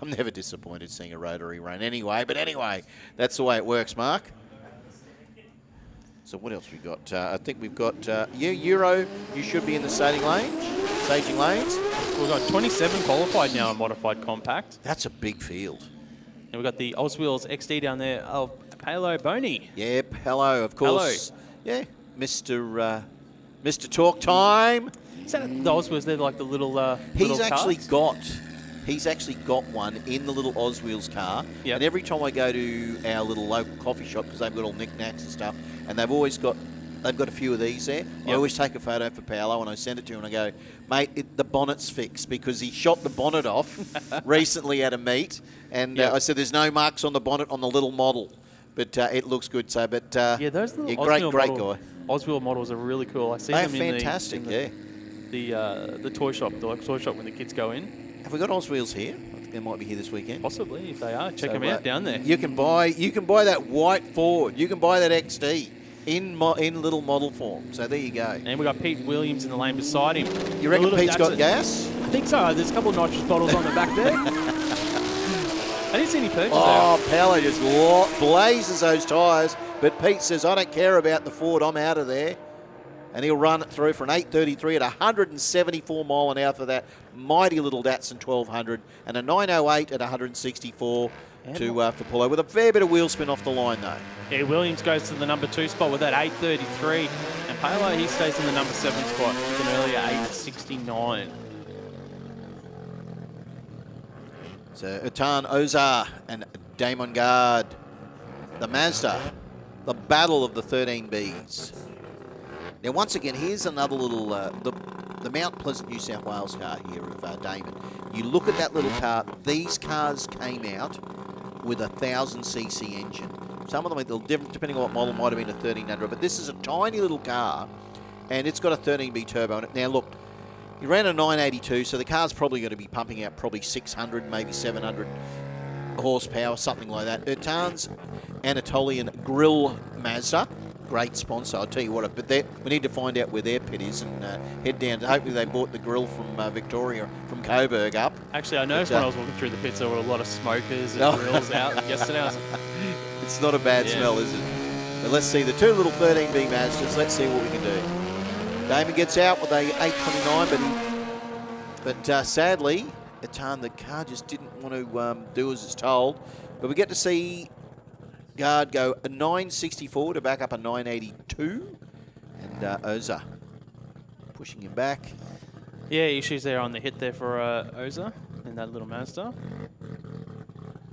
I'm never disappointed seeing a rotary run anyway. But anyway, that's the way it works, Mark. So what else we got? I think we've got, Euro, you should be in the staging lanes. We've got 27 qualified now in Modified Compact. That's a big field. And we've got the Oswheels XD down there of Palo Boney. Yep, hello, of course. Hello. Yeah, Mr. Talk Time. Is that the Oswheels? They're like the little He's actually carts? He's actually got one in the little Oswheels car. Yep. And every time I go to our little local coffee shop, because they've got all knickknacks and stuff, and they've got a few of these there. Yep. I always take a photo for Paolo and I send it to him and I go, mate, the bonnet's fixed, because he shot the bonnet off recently at a meet. And I said, there's no marks on the bonnet on the little model. But it looks good. So, but yeah, those little great guy. Oswheel models are really cool. I see They're them fantastic, the toy shop, the local toy shop when the kids go in. Have we got Oswheels here? I think they might be here this weekend. Possibly, if they are. Check them out down there. You can buy that white Ford. You can buy that XD in little model form. So there you go. And we got Pete Williams in the lane beside him. You reckon Pete's got gas? I think so. There's a couple of nitrous bottles on the back there. I didn't see any purchase. Oh, Paolo just blazes those tyres. But Pete says, I don't care about the Ford. I'm out of there. And he'll run it through for an 833 at 174 mile an hour for that mighty little Datsun 1200, and a 908 at 164 for Paulo, with a fair bit of wheel spin off the line though. Yeah, Williams goes to the number 2 spot with that 833, and Paulo, he stays in the number 7 spot with an earlier 869. So Utan Ozar and Damon Gard, the Mazda, the battle of the 13Bs. Now, once again, here's another little, the Mount Pleasant, New South Wales car here of Damon. You look at that little car, these cars came out with a 1000cc engine. Some of them are a little different, depending on what model, might have been a 1300, but this is a tiny little car, and it's got a 13B turbo in it. Now, look, he ran a 982, so the car's probably going to be pumping out probably 600, maybe 700 horsepower, something like that. Utan's Anatolian Grill Mazda. Great sponsor, I'll tell you what. But we need to find out where their pit is and head down. Hopefully they bought the grill from Victoria, from Coburg up. Actually, I noticed when I was walking through the pits, there were a lot of smokers and grills out yesterday. It's not a bad smell, is it? But let's see the two little 13B Mazdas. Let's see what we can do. Damon gets out with a 829, but sadly, the car just didn't want to do as it's told. But we get to see Gard go a 964 to back up a 982, and Oza pushing him back. Yeah, issues there on the hit there for Oza in that little Mazda.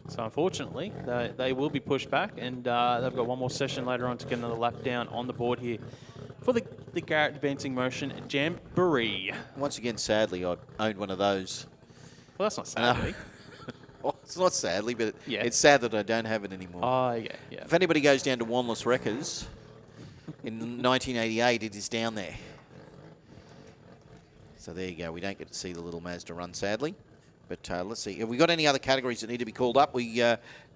So unfortunately, they will be pushed back, and they've got one more session later on to get another lap down on the board here for the Garrett Advancing Motion Jamboree. Once again, sadly, I owned one of those. Well, that's not sadly. It's not sadly, but Yeah. it's sad that I don't have it anymore. Oh, yeah. If anybody goes down to Wanless Wreckers, in 1988, it is down there. So there you go. We don't get to see the little Mazda run, sadly. But let's see. Have we got any other categories that need to be called up? We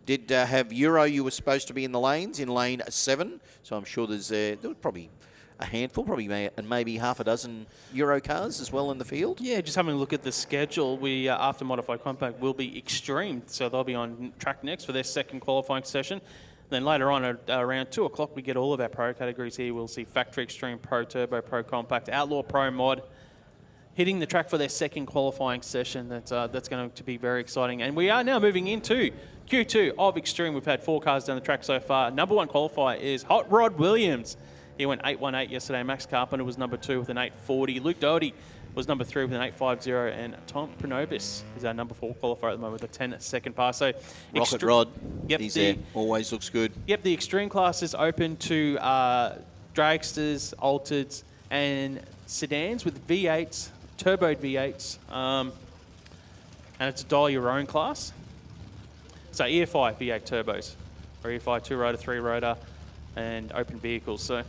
did have Euro. You were supposed to be in the lanes, in lane 7. So I'm sure there was probably a handful, and maybe half a dozen Euro cars as well in the field. Yeah, just having a look at the schedule, we after Modified Compact will be Extreme, so they'll be on track next for their second qualifying session. Then later on, at around 2 o'clock, we get all of our pro categories here. We'll see Factory Extreme, Pro Turbo, Pro Compact, Outlaw Pro Mod, hitting the track for their second qualifying session. That's going to be very exciting. And we are now moving into Q2 of Extreme. We've had 4 cars down the track so far. Number 1 qualifier is Hot Rod Williams. He went 8.18 yesterday. Max Carpenter was number 2 with an 8.40. Luke Doherty was number 3 with an 8.50. And Tom Prenobis is our number 4 qualifier at the moment with a 10-second pass. So Rocket Rod, yep, he's there. Always looks good. Yep, the Extreme class is open to dragsters, altereds, and sedans with V8s, turboed V8s. And it's a dial your own class. So EFI V8 turbos, or EFI 2-rotor, 3-rotor, and open vehicles. So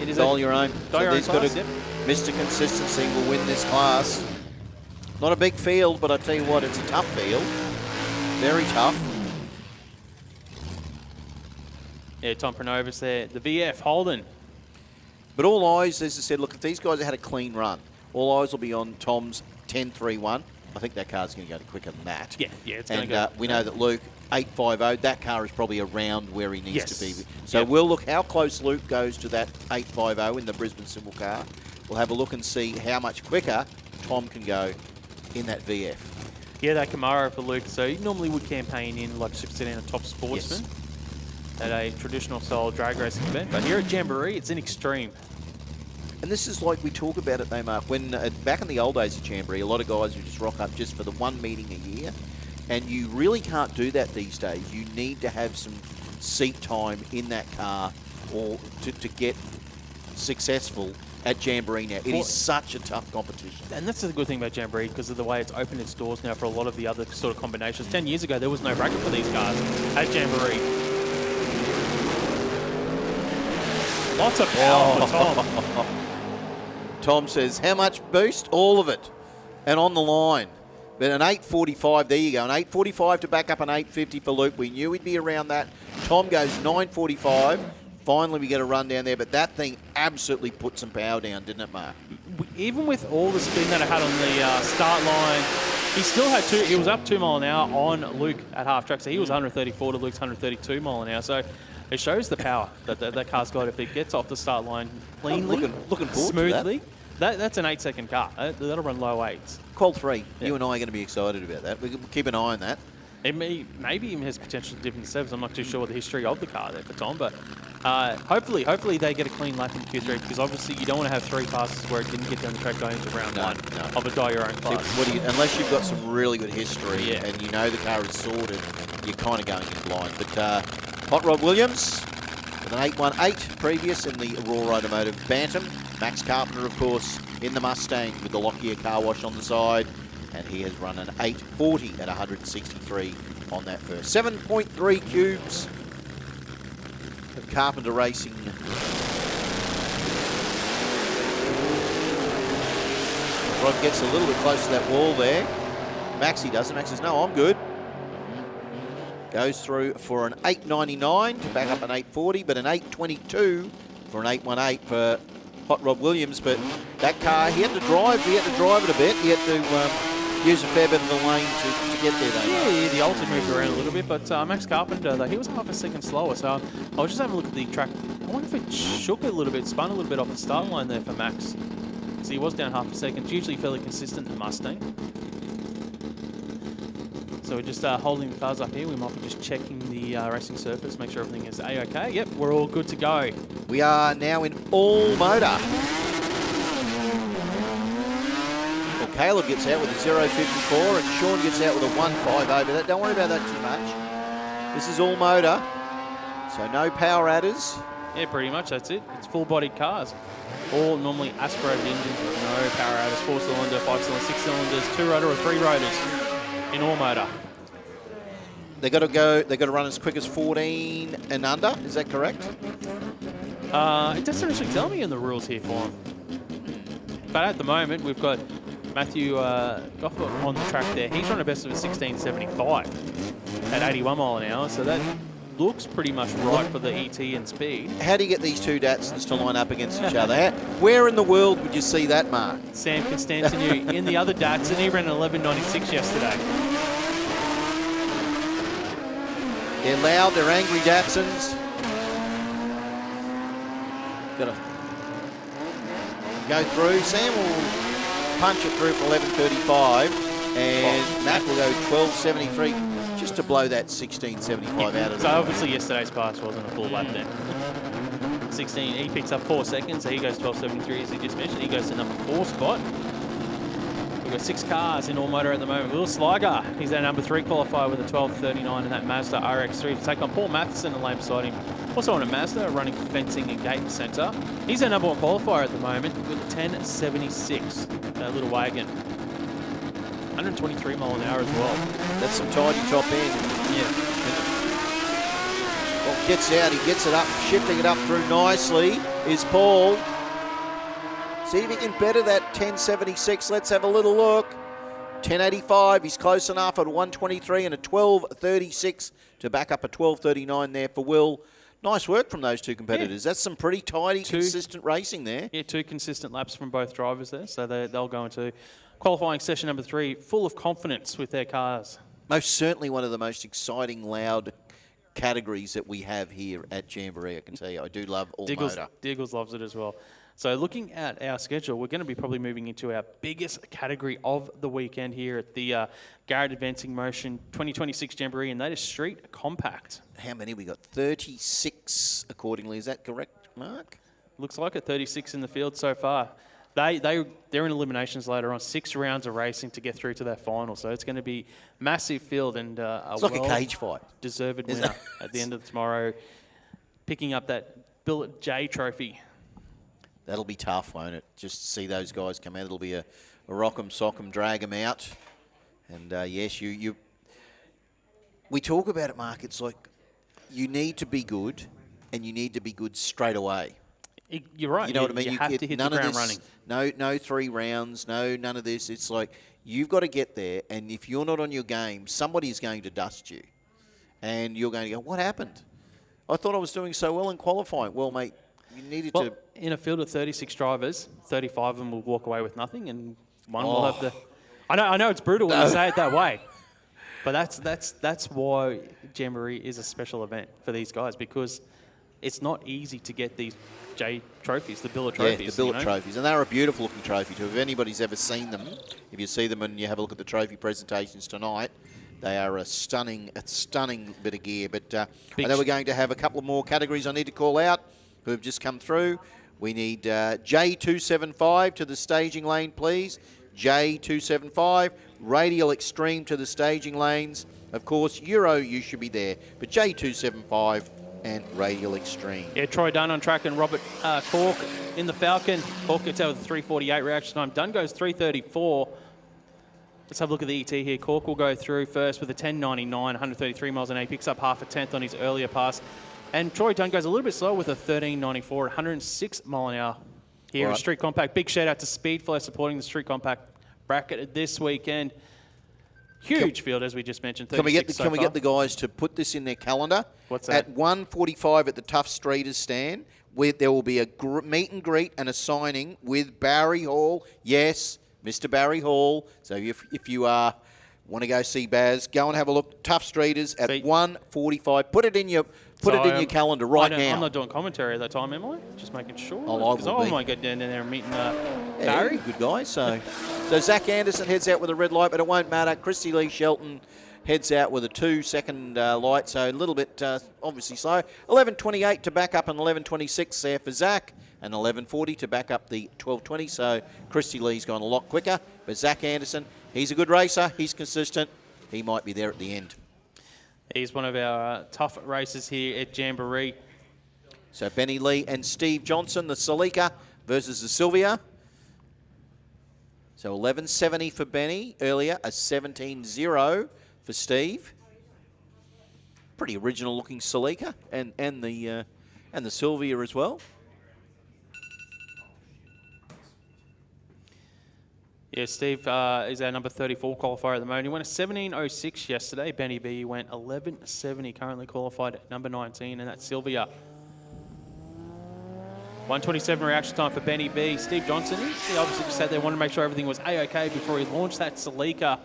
it is Dial your own. Dial your own class, got Mr. Consistency will win this class. Not a big field, but I tell you what, it's a tough field. Very tough. Yeah, Tom Prenobis there. The VF, Holden. But all eyes, as I said, look, if these guys had a clean run, all eyes will be on Tom's 10.31. I think that car's going to go quicker than that. Yeah, it's going to go. And we know that Luke, 8.50, that car is probably around where he needs to be. So Yep. we'll look how close Luke goes to that 8.50 in the Brisbane Symbol car. We'll have a look and see how much quicker Tom can go in that VF. Yeah, that Camaro for Luke. So he normally would campaign in like Super Sedan and Top Sportsman at a traditional style drag racing event. But here at Jamboree, it's an Extreme. And this is like we talk about it though, Mark. When back in the old days of Jamboree, a lot of guys would just rock up just for the one meeting a year. And you really can't do that these days. You need to have some seat time in that car or to get successful at Jamboree now. It is such a tough competition. And that's the good thing about Jamboree because of the way it's opened its doors now for a lot of the other sort of combinations. 10 years ago, there was no bracket for these cars at Jamboree. Lots of power for Tom. Tom says, how much boost? All of it. And on the line. But an 8.45, there you go. An 8.45 to back up an 8.50 for Luke. We knew he'd be around that. Tom goes 9.45. Finally, we get a run down there. But that thing absolutely put some power down, didn't it, Mark? Even with all the spin that it had on the start line, he still had he was up 2 mile an hour on Luke at half track. So he was 134 to Luke's 132 mile an hour. So it shows the power that car's got if it gets off the start line cleanly, looking forward smoothly. to That's an 8-second car. That'll run low 8s. Qual 3. Yeah. You and I are going to be excited about that. We'll keep an eye on that. It maybe even has potential to dip into 7s. I'm not too sure what the history of the car there for Tom, but hopefully they get a clean lap in Q3 because obviously you don't want to have 3 passes where it didn't get down the track going into round 1 of a die your own class. Unless you've got some really good history and you know the car is sorted, you're kind of going in blind. But Hot Rod Williams with an 8.18 previous in the Aurora Automotive Bantam. Max Carpenter, of course, in the Mustang with the Lockyer car wash on the side. And he has run an 8.40 at 163 on that first. 7.3 cubes of Carpenter Racing. Rod gets a little bit close to that wall there. Maxie doesn't. Max says, no, I'm good. Goes through for an 8.99 to back up an 8.40, but an 8.22 for an 8.18 for Hot Rod Williams. But that car, he had to drive it a bit. He had to use a fair bit of the lane to get there, though. Yeah, the Alta moved around a little bit, but Max Carpenter, though, he was half a second slower. So I was just having a look at the track. I wonder if it shook a little bit, spun a little bit off the start line there for Max. So he was down half a second. It's usually fairly consistent in the Mustang. So we're just holding the cars up here. We might be just checking the racing surface, make sure everything is A-OK. Yep, we're all good to go. We are now in all motor. Well, Caleb gets out with a 0.54 and Sean gets out with a 1.50. But don't worry about that too much. This is all motor, so no power adders. Yeah, pretty much, that's it. It's full-bodied cars. All normally aspirated engines with no power adders, 4-cylinder, 5-cylinder, 6 cylinders, 2-rotor or 3 rotors in all motor. They got to go. They got to run as quick as 14 and under. Is that correct? It doesn't actually tell me in the rules here for him. But at the moment, we've got Matthew Goffert on the track there. He's running a best of a 16.75 at 81 mile an hour. So that looks pretty much right for the ET and speed. How do you get these two Datsuns to line up against each other? Where in the world would you see that, Mark? Sam Constantinu in the other Datsun. He ran an 11.96 yesterday. They're loud. They're angry Datsuns. Got to go through. Sam will punch it through for 11.35, and Matt will go 12.73 just to blow that 16.75 out of So the obviously yesterday's pass wasn't a full lap then. 16, he picks up 4 seconds, so he goes 12.73 as he just mentioned. He goes to number 4 spot. We've got 6 cars in all motor at the moment. Will Sliger, he's our number 3 qualifier with a 12.39 in that Mazda RX-3 to take on Paul Matheson and lane beside him. Also on a Mazda, running fencing and gate centre. He's our number 1 qualifier at the moment with a 10.76, that little wagon. 123 mile an hour as well. That's some tidy top end. Yeah. Well, gets out, he gets it up, shifting it up through nicely is Paul. See if he can better that 10.76. Let's have a little look. 10.85, he's close enough at 1.23 and a 12.36 to back up a 12.39 there for Will. Nice work from those two competitors. Yeah. That's some pretty tidy, consistent racing there. Yeah, 2 consistent laps from both drivers there. So they'll go into qualifying session number 3 full of confidence with their cars. Most certainly one of the most exciting, loud categories that we have here at Jamboree, I can tell you. I do love all motor. Diggles loves it as well. So looking at our schedule, we're going to be probably moving into our biggest category of the weekend here at the Garrett Advancing Motion 2026 Jamboree, and that is Street Compact. How many? We got 36 accordingly. Is that correct, Mark? Looks like it, 36 in the field so far. They're in eliminations later on, 6 rounds of racing to get through to that final. So it's going to be massive field and it's like a cage fight. Deserved winner at the end of tomorrow, picking up that Billet J trophy. That'll be tough, won't it? Just to see those guys come out. It'll be a rock'em, sock'em, drag 'em out. And yes, we talk about it, Mark. It's like you need to be good, and you need to be good straight away. You're right. You know what I mean? You have to hit the ground running. No 3 rounds, none of this. It's like you've got to get there, and if you're not on your game, somebody is going to dust you. And you're going to go, what happened? I thought I was doing so well in qualifying. Well, mate, you needed to... In a field of 36 drivers, 35 of them will walk away with nothing, and one will have the... I know it's brutal when you say it that way, but that's why Jamboree is a special event for these guys, because it's not easy to get these J trophies, the billet trophies. Yeah, the billet trophies. And they're a beautiful looking trophy too. If anybody's ever seen them, if you see them and you have a look at the trophy presentations tonight, they are a stunning bit of gear. But I know we're going to have a couple of more categories I need to call out who have just come through. We need J275 to the staging lane, please. J275, Radial Extreme to the staging lanes. Of course, Euro, you should be there. But J275 and Radial Extreme. Yeah, Troy Dunn on track and Robert Cork in the Falcon. Cork gets out with a 3:48 reaction time. Dunn goes 3:34. Let's have a look at the ET here. Cork will go through first with a 10.99, 133 miles an hour. He picks up half a tenth on his earlier pass. And Troy Dunn goes a little bit slower with a 13.94, 106 mile an hour here at Street Compact. Big shout out to Speedflow supporting the Street Compact bracket this weekend. Huge field, as we just mentioned. Can we get the guys to put this in their calendar? What's that? At 1:45 at the Tuff Streeters stand, where there will be a meet and greet and a signing with Barry Hall. Yes, Mr. Barry Hall. So if you want to go see Baz, go and have a look. Tuff Streeters at 1:45. Put it in your calendar right now. I'm not doing commentary at that time, am I? Just making sure. Because I might get down there and meeting Barry. Good guy. So Zach Anderson heads out with a red light, but it won't matter. Christy Lee Shelton heads out with a 2-second light, so a little bit obviously slow. 11.28 to back up and 11.26 there for Zach, and 11.40 to back up the 12.20. So Christy Lee's gone a lot quicker, but Zach Anderson, he's a good racer. He's consistent. He might be there at the end. He's one of our tough racers here at Jamboree. So Benny Lee and Steve Johnson, the Celica versus the Sylvia. So 11.70 for Benny earlier, a 17.0 for Steve. Pretty original looking Celica and the Sylvia as well. Yeah, Steve is our number 34 qualifier at the moment. He went a 17.06 yesterday. Benny B went 11.70, currently qualified at number 19, and that's Sylvia. 127 reaction time for Benny B. Steve Johnson, he obviously just sat there, wanted to make sure everything was A-OK before he launched that Celica.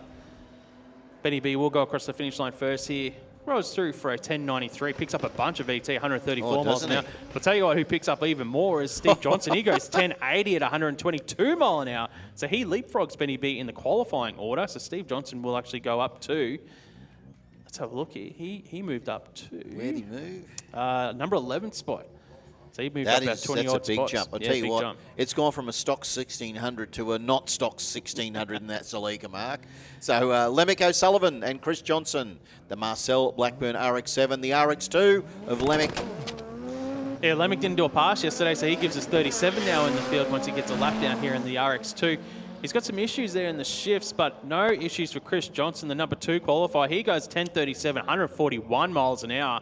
Benny B will go across the finish line first here. Rolls through for a 10.93, picks up a bunch of VT, 134 miles an hour. I'll tell you what, who picks up even more is Steve Johnson. He goes 10.80 at 122 mile an hour. So he leapfrogs Benny B in the qualifying order. So Steve Johnson will actually go up to, let's have a look here. He moved up to... Where'd he move? Number 11 spot. So he moved up about 20 odd That's a big spots. jump. I'll tell you what, it's gone from a stock 1600 to a not stock 1600 in that Celica mark. So Lemick O'Sullivan and Chris Johnson, the Marcel Blackburn RX-7, the RX-2 of Lemick. Yeah, Lemick didn't do a pass yesterday, so he gives us 37 now in the field once he gets a lap down here in the RX-2. He's got some issues there in the shifts, but no issues for Chris Johnson, the number 2 qualifier. He goes 10.37, 141 miles an hour.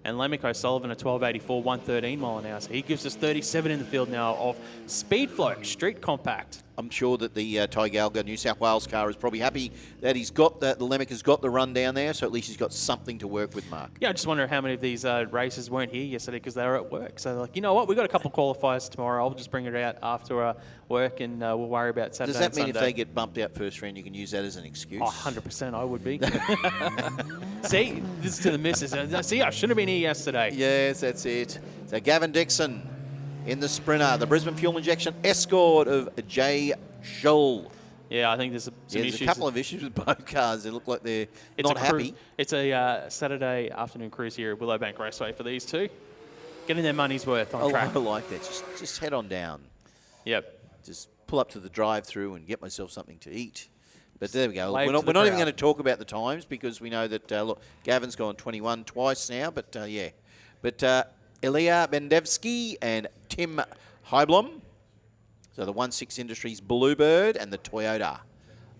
And Lemick O'Sullivan at 12.84, 113 mile an hour. So he gives us 37 in the field now of Speedflow Street Compact. I'm sure that the Tygalga New South Wales car is probably happy that he's got that. The Lemick has got the run down there, so at least he's got something to work with, Mark. Yeah, I just wonder how many of these races weren't here yesterday because they were at work. So they're like, you know what, we've got a couple of qualifiers tomorrow. I'll just bring it out after work and we'll worry about Saturday. Does that mean and if Sunday. they get bumped out first round, you can use that as an excuse? Oh, 100% I would be. See, this is to the missus. See, I should have been here yesterday. Yes, that's it. So Gavin Dixon in the sprinter, the Brisbane Fuel Injection Escort of Jay Shull. Yeah, I think there's some issues. There's a couple of issues with both cars. They look like they're not happy. It's a Saturday afternoon cruise here at Willowbank Raceway for these two. Getting their money's worth on track. I like that. Just head on down. Yep. Just pull up to the drive-through and get myself something to eat. But there we go. Wave We're to not the even crowd. going to talk about the times because we know that, look, Gavin's gone 21 twice now, but yeah. But Ilya Bendevsky and Tim Heiblom. So the 1.6 Industries Bluebird and the Toyota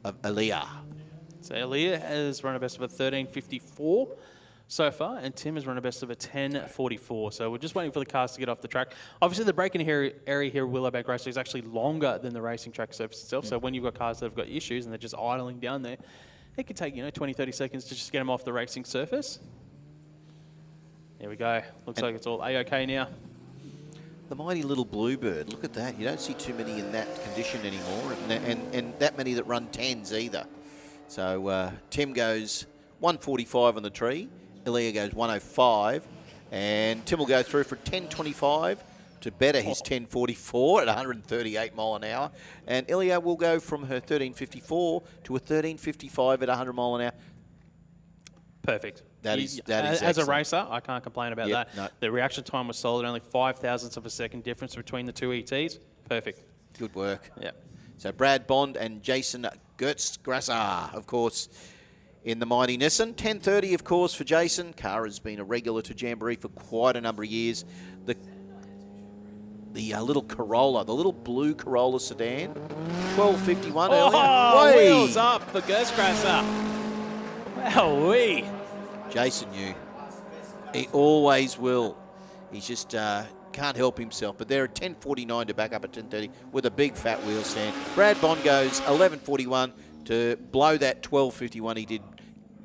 of Ilya. So Ilya has run a best of a 13.54 so far, and Tim has run a best of a 10.44. So we're just waiting for the cars to get off the track. Obviously, the braking area here at Willowbank Raceway is actually longer than the racing track surface itself. So when you've got cars that have got issues and they're just idling down there, it could take 20, 30 seconds to just get them off the racing surface. There we go. Looks like it's all A-OK now. The mighty little Bluebird. Look at that. You don't see too many in that condition anymore, and that many that run 10s either. So Tim goes 145 on the tree. Ilya goes 105, and Tim will go through for 10.25 to better his 10.44 at 138 mile an hour, and Ilya will go from her 13.54 to a 13.55 at 100 mile an hour. Perfect. That is as a excellent. racer, I can't complain about Yep, that. no. The reaction time was solid, only 0.05 of a second difference between the two ETs. Perfect. Good work. Yeah. So Brad Bond and Jason Gertzgrasser, of course, in the mighty Nissan. 10.30, of course, for Jason. Car has been a regular to Jamboree for quite a number of years. The little Corolla, the little blue Corolla sedan, 12.51 earlier. Whey! Wheels up for Gertzgrasser. Wowee. Jason knew. He always will. He's just can't help himself. But they're at 10.49 to back up at 10.30 with a big fat wheel stand. Brad Bond goes 11.41 to blow that 12.51 he did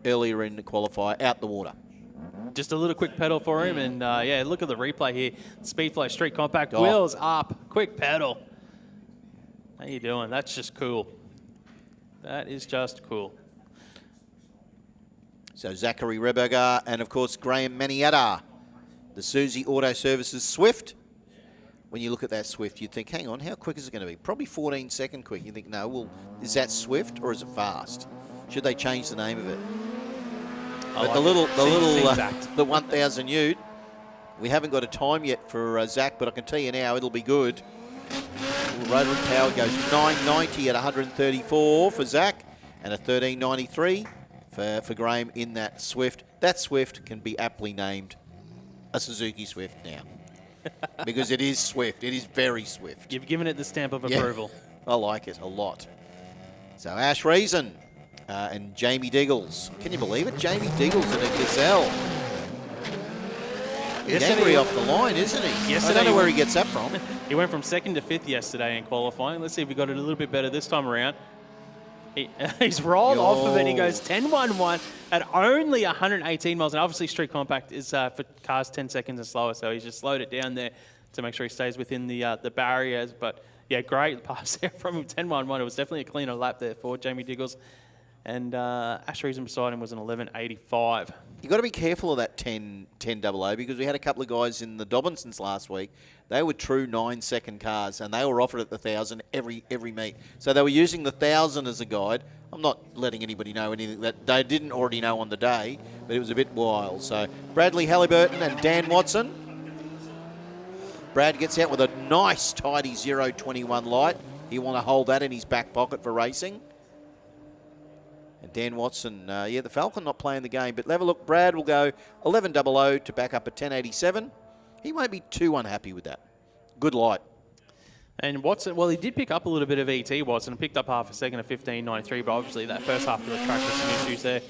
earlier in the qualifier out the water. Just a little quick pedal for him, and yeah, look at the replay here. Speedflow Street Compact, wheels up, quick pedal. How you doing? That's just cool. That is just cool. So Zachary Reberger and, of course, Graham Maniata, the Susie Auto Services Swift. When you look at that Swift, you'd think, hang on, how quick is it going to be? Probably 14-second quick. You think, no, well, is that Swift or is it fast? Should they change the name of it? But the 1,000 Ute, we haven't got a time yet for Zach, but I can tell you now, it'll be good. Rotor and power goes 990 at 134 for Zach, and a 1393 for Graham in that Swift. That Swift can be aptly named a Suzuki Swift now. Because it is Swift. It is very Swift. You've given it the stamp of approval. I like it a lot. So Ash Reason and Jamie Diggles. Can you believe it? Jamie Diggles and a Gazelle. He's angry off the line, isn't he? I don't know where he gets that from. He went from 2nd to 5th yesterday in qualifying. Let's see if we got it a little bit better this time around. He's rolled off of it. He goes 10.11 at only 118 miles. And obviously, Street Compact is for cars 10 seconds and slower, so he's just slowed it down there to make sure he stays within the barriers. But yeah, great pass there from him. 10.11. It was definitely a cleaner lap there for Jamie Diggles. And Ash Reason beside him was an 11.85. You've got to be careful of that 10.00 because we had a couple of guys in the Dobbinsons last week. They were true 9-second cars, and they were offered at the 1,000 every meet. So they were using the 1,000 as a guide. I'm not letting anybody know anything that they didn't already know on the day, but it was a bit wild. So Bradley Halliburton and Dan Watson. Brad gets out with a nice, tidy 0.21 light. He'll want to hold that in his back pocket for racing. And Dan Watson, the Falcon not playing the game. But have a look, Brad will go 11.00 to back up at 10.87. He won't be too unhappy with that. Good light. And Watson, well, he did pick up a little bit of ET, Watson, and picked up half a second at 15.93, but obviously that first half of the track was some issues there.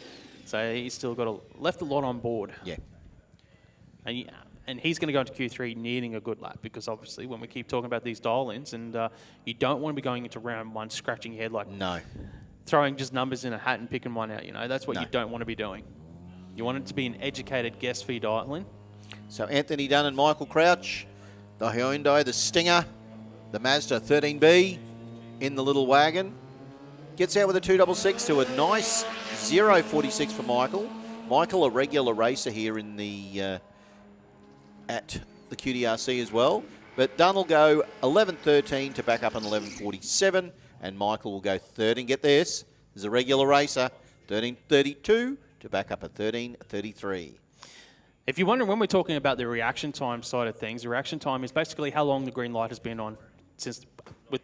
So he's still left a lot on board. Yeah. And he's going to go into Q3 needing a good lap because obviously when we keep talking about these dial-ins and you don't want to be going into round one scratching your head like throwing just numbers in a hat and picking one out. That's what you don't want to be doing. You want it to be an educated guess for your dial-in. So Anthony Dunn and Michael Crouch, the Hyundai, the Stinger, the Mazda 13B in the little wagon. Gets out with a 266 to a nice 0.46 for Michael. Michael, a regular racer here in the at the QDRC as well. But Dunn will go 11.13 to back up on 11.47, and Michael will go 13. Get this, there's a regular racer, 13.32 to back up at 13.33. If you're wondering when we're talking about the reaction time side of things, the reaction time is basically how long the green light has been on since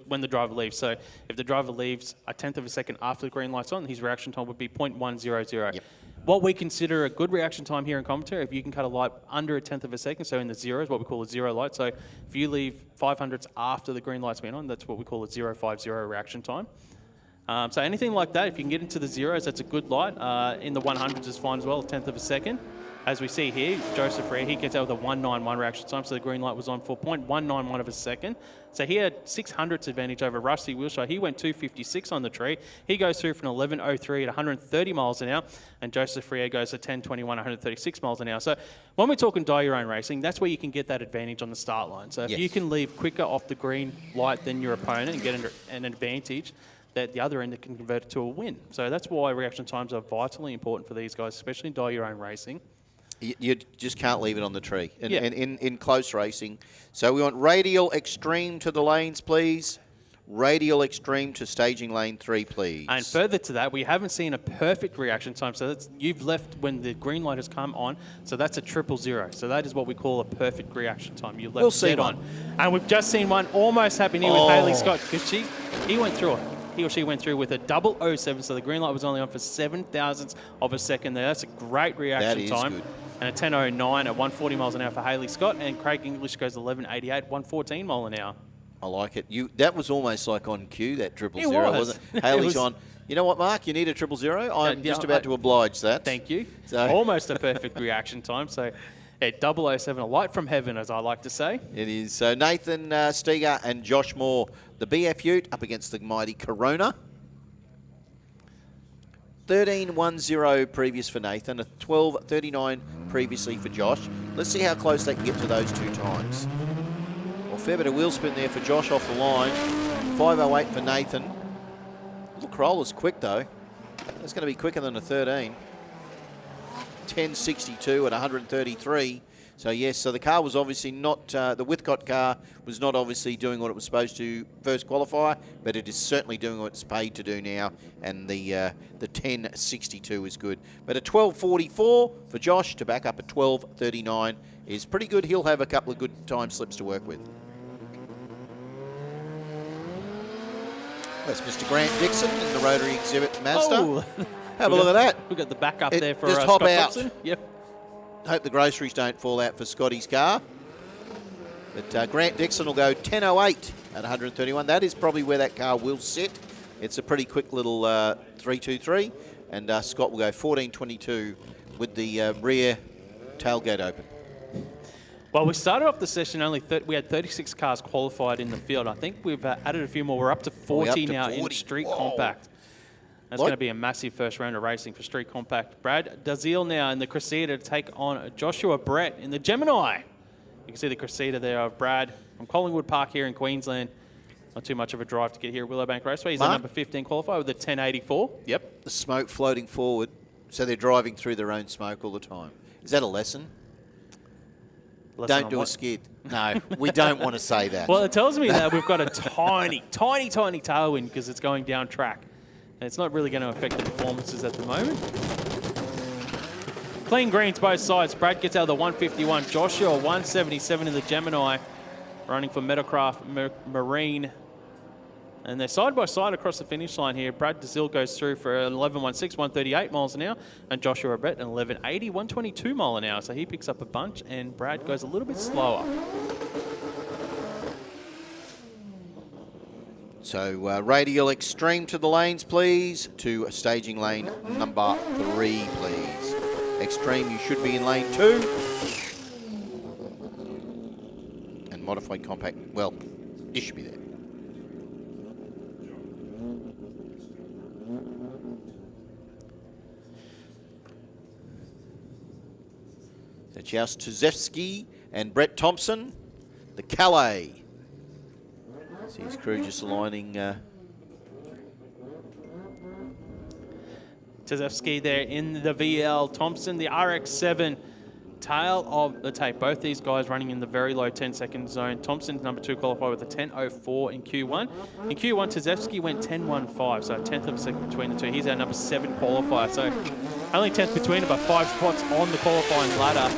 when the driver leaves. So if the driver leaves a tenth of a second after the green light's on, his reaction time would be 0.100. Yep. What we consider a good reaction time here in commentary, if you can cut a light under a tenth of a second, so in the zeros, what we call a zero light. So if you leave 500ths after the green light's been on, that's what we call a 050 reaction time. So anything like that, if you can get into the zeros, that's a good light. In the 100s is fine as well, a tenth of a second. As we see here, Joseph Rea, he gets out with a 191 reaction time, so the green light was on for 0.191 of a second. So he had 600ths advantage over Rusty Wilshire. He went 256 on the tree. He goes through for an 11.03 at 130 miles an hour, and Joseph Rea goes at 10.21, 136 miles an hour. So when we're talking your own racing, that's where you can get that advantage on the start line. So if you can leave quicker off the green light than your opponent and get an advantage, that the other end can convert it to a win. So that's why reaction times are vitally important for these guys, especially in your own racing. You just can't leave it on the tree in close racing. So we want radial extreme to the lanes, please. Radial extreme to staging lane 3, please. And further to that, we haven't seen a perfect reaction time. So you've left when the green light has come on. So that's a 000. So that is what we call a perfect reaction time. You left dead on. And we've just seen one almost happen here with Hayley Scott because he went through it. He or she went through with a 007, so the green light was only on for 7,000ths of a second there. That's a great reaction time. Good. And a 10.09 at 140 miles an hour for Hayley Scott, and Craig English goes 11.88, 114 mile an hour. I like it. That was almost like on cue, that 000, wasn't it? Hayley's on. You know what, Mark? You need a 000? I'm just about to oblige that. Thank you. So. Almost a perfect reaction time. So, 007, a light from heaven, as I like to say. It is. So Nathan Steger and Josh Moore, the BF Ute up against the mighty Corona. 13.10 previous for Nathan, a 12.39 previously for Josh. Let's see how close they can get to those two times. Well, fair bit of wheel spin there for Josh off the line. 5.08 for Nathan. Little Corolla's quick though. That's going to be quicker than a 13. 10.62 at 133. So yes, so the car was obviously not, the Whitcott car was not obviously doing what it was supposed to first qualifier, but it is certainly doing what it's paid to do now, and the 10.62 is good. But a 12.44 for Josh to back up at 12.39 is pretty good. He'll have a couple of good time slips to work with. That's Mr. Grant Dixon in the Rotary Exhibit Mazda. Oh. Have a look at that. We've got the back up there for just hop Scott out. Thompson. Yep. Hope the groceries don't fall out for Scotty's car. But Grant Dixon will go 10.08 at 131. That is probably where that car will sit. It's a pretty quick little 3.23. And Scott will go 14.22 with the rear tailgate open. Well, we started off the session we had 36 cars qualified in the field. I think we've added a few more. We're up to 40 now in Street Compact. That's going to be a massive first round of racing for Street Compact. Brad Daziel now in the Cressida to take on Joshua Brett in the Gemini. You can see the Cressida there of Brad from Collingwood Park here in Queensland. Not too much of a drive to get here at Willowbank Raceway. He's a number 15 qualifier with a 1084. Yep. The smoke floating forward, so they're driving through their own smoke all the time. Is that a lesson? Don't do a skid. No, we don't want to say that. Well, it tells me that we've got a tiny tailwind because it's going down track. And it's not really going to affect the performances at the moment. Clean greens both sides. Brad gets out of the 151. Joshua 177 in the Gemini, running for Metalcraft Marine. And they're side by side across the finish line here. Brad Daziel goes through for 11.16, 138 miles an hour. And Joshua Brett an 11.80, 122 mile an hour. So he picks up a bunch and Brad goes a little bit slower. So radial extreme to the lanes, please. To staging lane number 3, please. Extreme, you should be in lane 2. And modified compact, well, you should be there. Joust Tuzewski and Brett Thompson, the Calais. See his crew just aligning. Tuzewski there in the VL. Thompson, the RX-7. Tail of the tape. Both these guys running in the very low 10-second zone. Thompson's number 2 qualified with a 10.04 in Q1. In Q1, Tuzewski went 10.15, so a tenth of a second between the two. He's our number 7 qualifier, so only 10th between, about 5 spots on the qualifying ladder.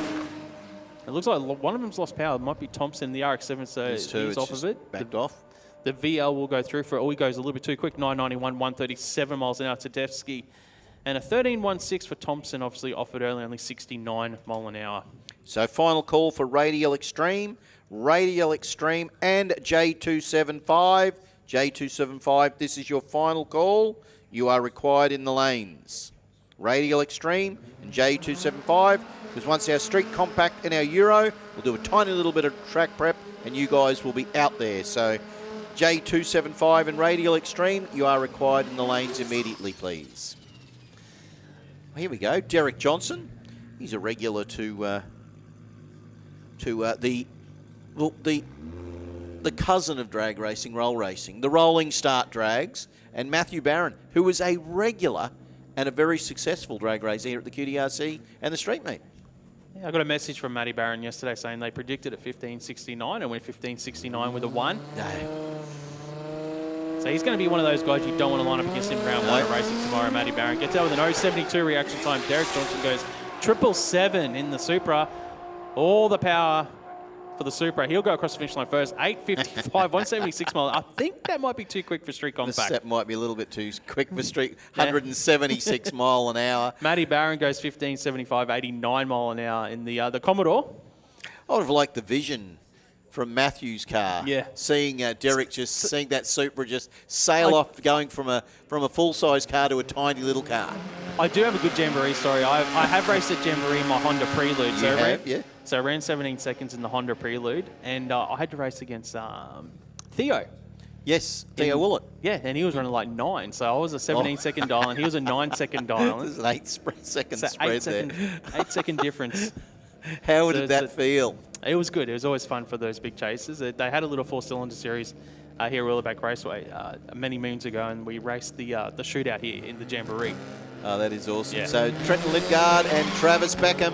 It looks like one of them's lost power. It might be Thompson, the RX-7, so he's off of it. Backed off. The VL will go through for, he goes a little bit too quick, 991, 137 miles an hour to Tuzewski. And a 13.16 for Thompson, obviously offered early, only 69 mile an hour. So final call for Radial Extreme, and J275. J275, this is your final call. You are required in the lanes. Radial Extreme and J275, because once our Street Compact and our Euro, we'll do a tiny little bit of track prep and you guys will be out there. So J275 and Radial Extreme, you are required in the lanes immediately, please. Here we go, Derek Johnson. He's a regular to the cousin of drag racing, roll racing, the Rolling Start Drags, and Matthew Barron, who was a regular and a very successful drag racer here at the QDRC and the street meet. Yeah, I got a message from Matty Barron yesterday saying they predicted at 15.69 and went 15.69 with a 1. So he's going to be one of those guys you don't want to line up against in round 1 of racing tomorrow. Matty Barron gets out with an 0.72 reaction time. Derek Johnson goes 777 in the Supra. All the power for the Supra. He'll go across the finish line first. 8.55, 176 mile. I think that might be too quick for Street Compact. That might be a little bit too quick for Street. 176 mile an hour. Matty Barron goes 15.75, 89 mile an hour in the Commodore. I would have liked the vision from Matthew's car. Yeah. Seeing Derek seeing that Supra just sail off, going from a full-size car to a tiny little car. I do have a good Jamboree story. I have raced at Jamboree in my Honda Prelude. So I ran 17 seconds in the Honda Prelude, and I had to race against Theo. Yes, Theo Willett. Yeah, and he was running like 9, so I was a 17-second dial, and he was a 9-second dial. There's an 8-second spread there. 8-second difference. How did that feel? It was good. It was always fun for those big chases. They had a little 4-cylinder series here at Willowbank Raceway many moons ago, and we raced the shootout here in the Jamboree. Oh, that is awesome. Yeah. So Trenton Lidgard and Travis Beckham.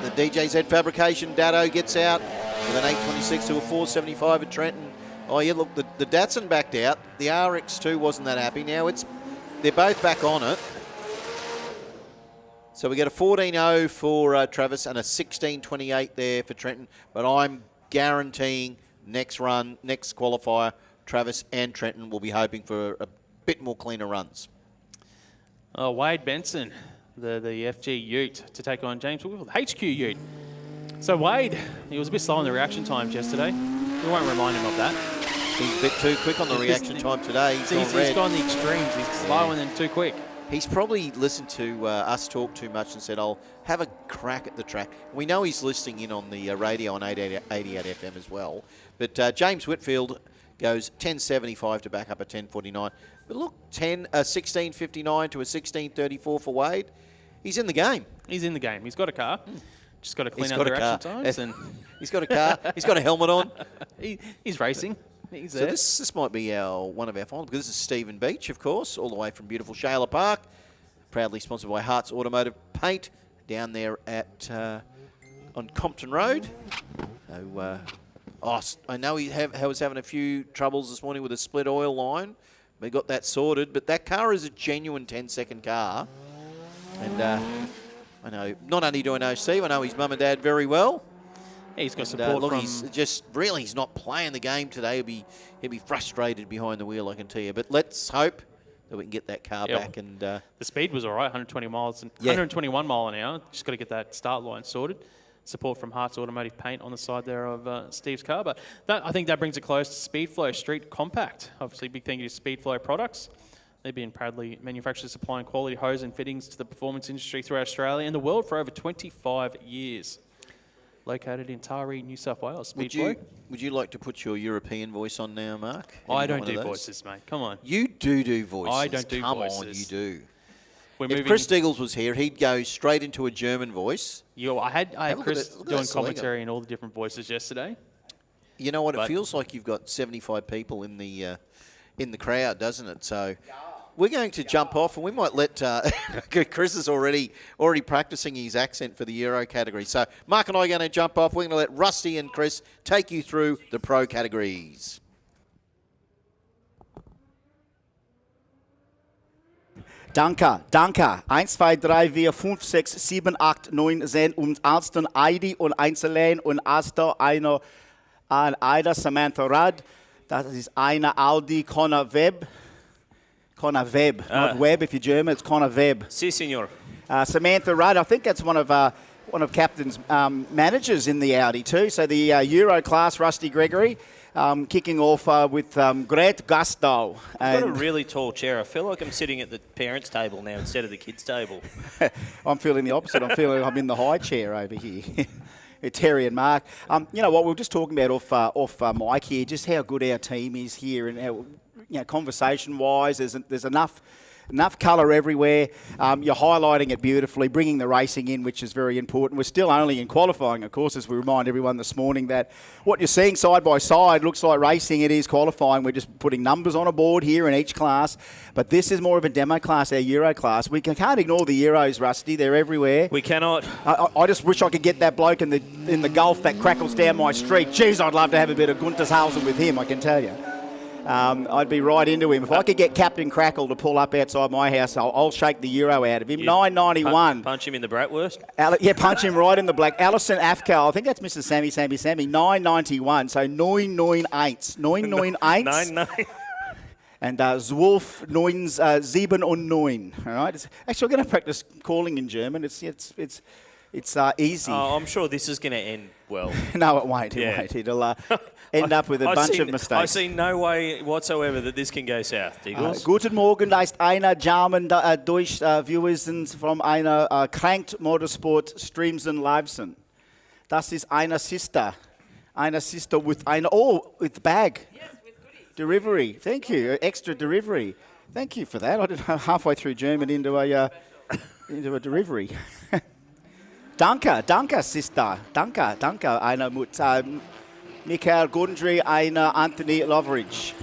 The DJZ Fabrication Datto gets out with an 826 to a 475 at Trenton. Oh, yeah, look, the Datsun backed out. The RX2 wasn't that happy. Now they're both back on it. So we get a 14.0 for Travis and a 16.28 there for Trenton. But I'm guaranteeing next qualifier, Travis and Trenton will be hoping for a bit more cleaner runs. Wade Benson, the FG Ute, to take on James Woodville, the HQ Ute. So Wade, he was a bit slow on the reaction times yesterday. We won't remind him of that. He's a bit too quick on the reaction time today. He's gone the extremes. He's slow and then too quick. He's probably listened to us talk too much and said, I'll have a crack at the track. We know he's listening in on the radio on 88 FM as well. But James Whitfield goes 10.75 to back up a 10.49. But look, 16.59 to a 16.34 for Wade. He's in the game. He's in the game. He's got a car. Just got to clean He's out got the a reaction car. times. And He's got a car. He's got a helmet on. he's racing. He's So there. this might be one of our finals, because this is Stephen Beach, of course, all the way from beautiful Shayla Park, proudly sponsored by Hart's Automotive Paint down there at on Compton Road. So, I know he was having a few troubles this morning with a split oil line. We got that sorted, but that car is a genuine 10-second car. And I know, not only do I know Steve, I know his mum and dad very well. He's got And, support look, from... he's not playing the game today. He'll be frustrated behind the wheel, I can tell you. But let's hope that we can get that car back. And the speed was all right, 121 mile an hour. Just got to get that start line sorted. Support from Hart's Automotive Paint on the side there of Steve's car. But I think that brings it close to Speedflow Street Compact. Obviously, big thank you to Speedflow Products. They've been proudly manufacturers supplying quality hose and fittings to the performance industry throughout Australia and the world for over 25 years. Located in Taree, New South Wales. would you like to put your European voice on now, Mark? I don't do voices, mate. Come on. You do voices. I don't do Come voices. on, you do. We're If Chris Diggles was here, he'd go straight into a German voice. I had Have a look Chris at that doing Sligo. commentary in all the different voices yesterday. You know what? It But- feels like you've got 75 people in the crowd, doesn't it? So we're going to jump off, and we might let Chris is already practicing his accent for the Euro category. So Mark and I are going to jump off. We're going to let Rusty and Chris take you through the pro categories. Danke. 1, 2, 3, 4, 5, 6, 7, 8, 9, 10 und Arsten, Heidi und Einzelne und Asta, einer Ida, Samantha Rudd. Das ist eine Audi, Connor Webb. Not Webb if you're German, it's Connor Webb. Si, senor. Samantha Rudd, I think that's one of Captain's managers in the Audi too. So the Euro class, Rusty Gregory, kicking off with Great Gusto. I've got a really tall chair. I feel like I'm sitting at the parents' table now instead of the kids' table. I'm feeling the opposite. I'm feeling I'm in the high chair over here. Terry and Mark. You know what, we were just talking about off mic here, just how good our team is here and how, conversation-wise, there's enough colour everywhere. You're highlighting it beautifully, bringing the racing in, which is very important. We're still only in qualifying, of course, as we remind everyone this morning that what you're seeing side by side looks like racing. It is qualifying. We're just putting numbers on a board here in each class. But this is more of a demo class, our Euro class. We can't ignore the Euros, Rusty. They're everywhere. We cannot. I just wish I could get that bloke in the Gulf that crackles down my street. Jeez, I'd love to have a bit of Guntershausen with him, I can tell you. I'd be right into him. If I could get Captain Crackle to pull up outside my house, I'll shake the Euro out of him. 9.91. Punch him in the bratwurst? Punch him right in the black. Alison Afkal, I think that's Mrs. Sammy. 9.91. So 9.98. 9.98. And Zwolf 9.79. All right. Actually, I'm going to practice calling in German. It's easy. Oh, I'm sure this is going to end well. No, it won't. It won't. It'll end up with a bunch of mistakes. I see no way whatsoever that this can go south, Diggles. Guten Morgen, da ist einer German durch Viewesen from einer Cranked Motorsport Streams and Livesen. Das ist eine Sister with with bag. Yes, with goodies. Delivery. Thank you. Extra delivery. Thank you for that. I didn't know halfway through German into a delivery. Danke, Sister. Danke. Einer mit Michael Gundry, einer Anthony Loveridge.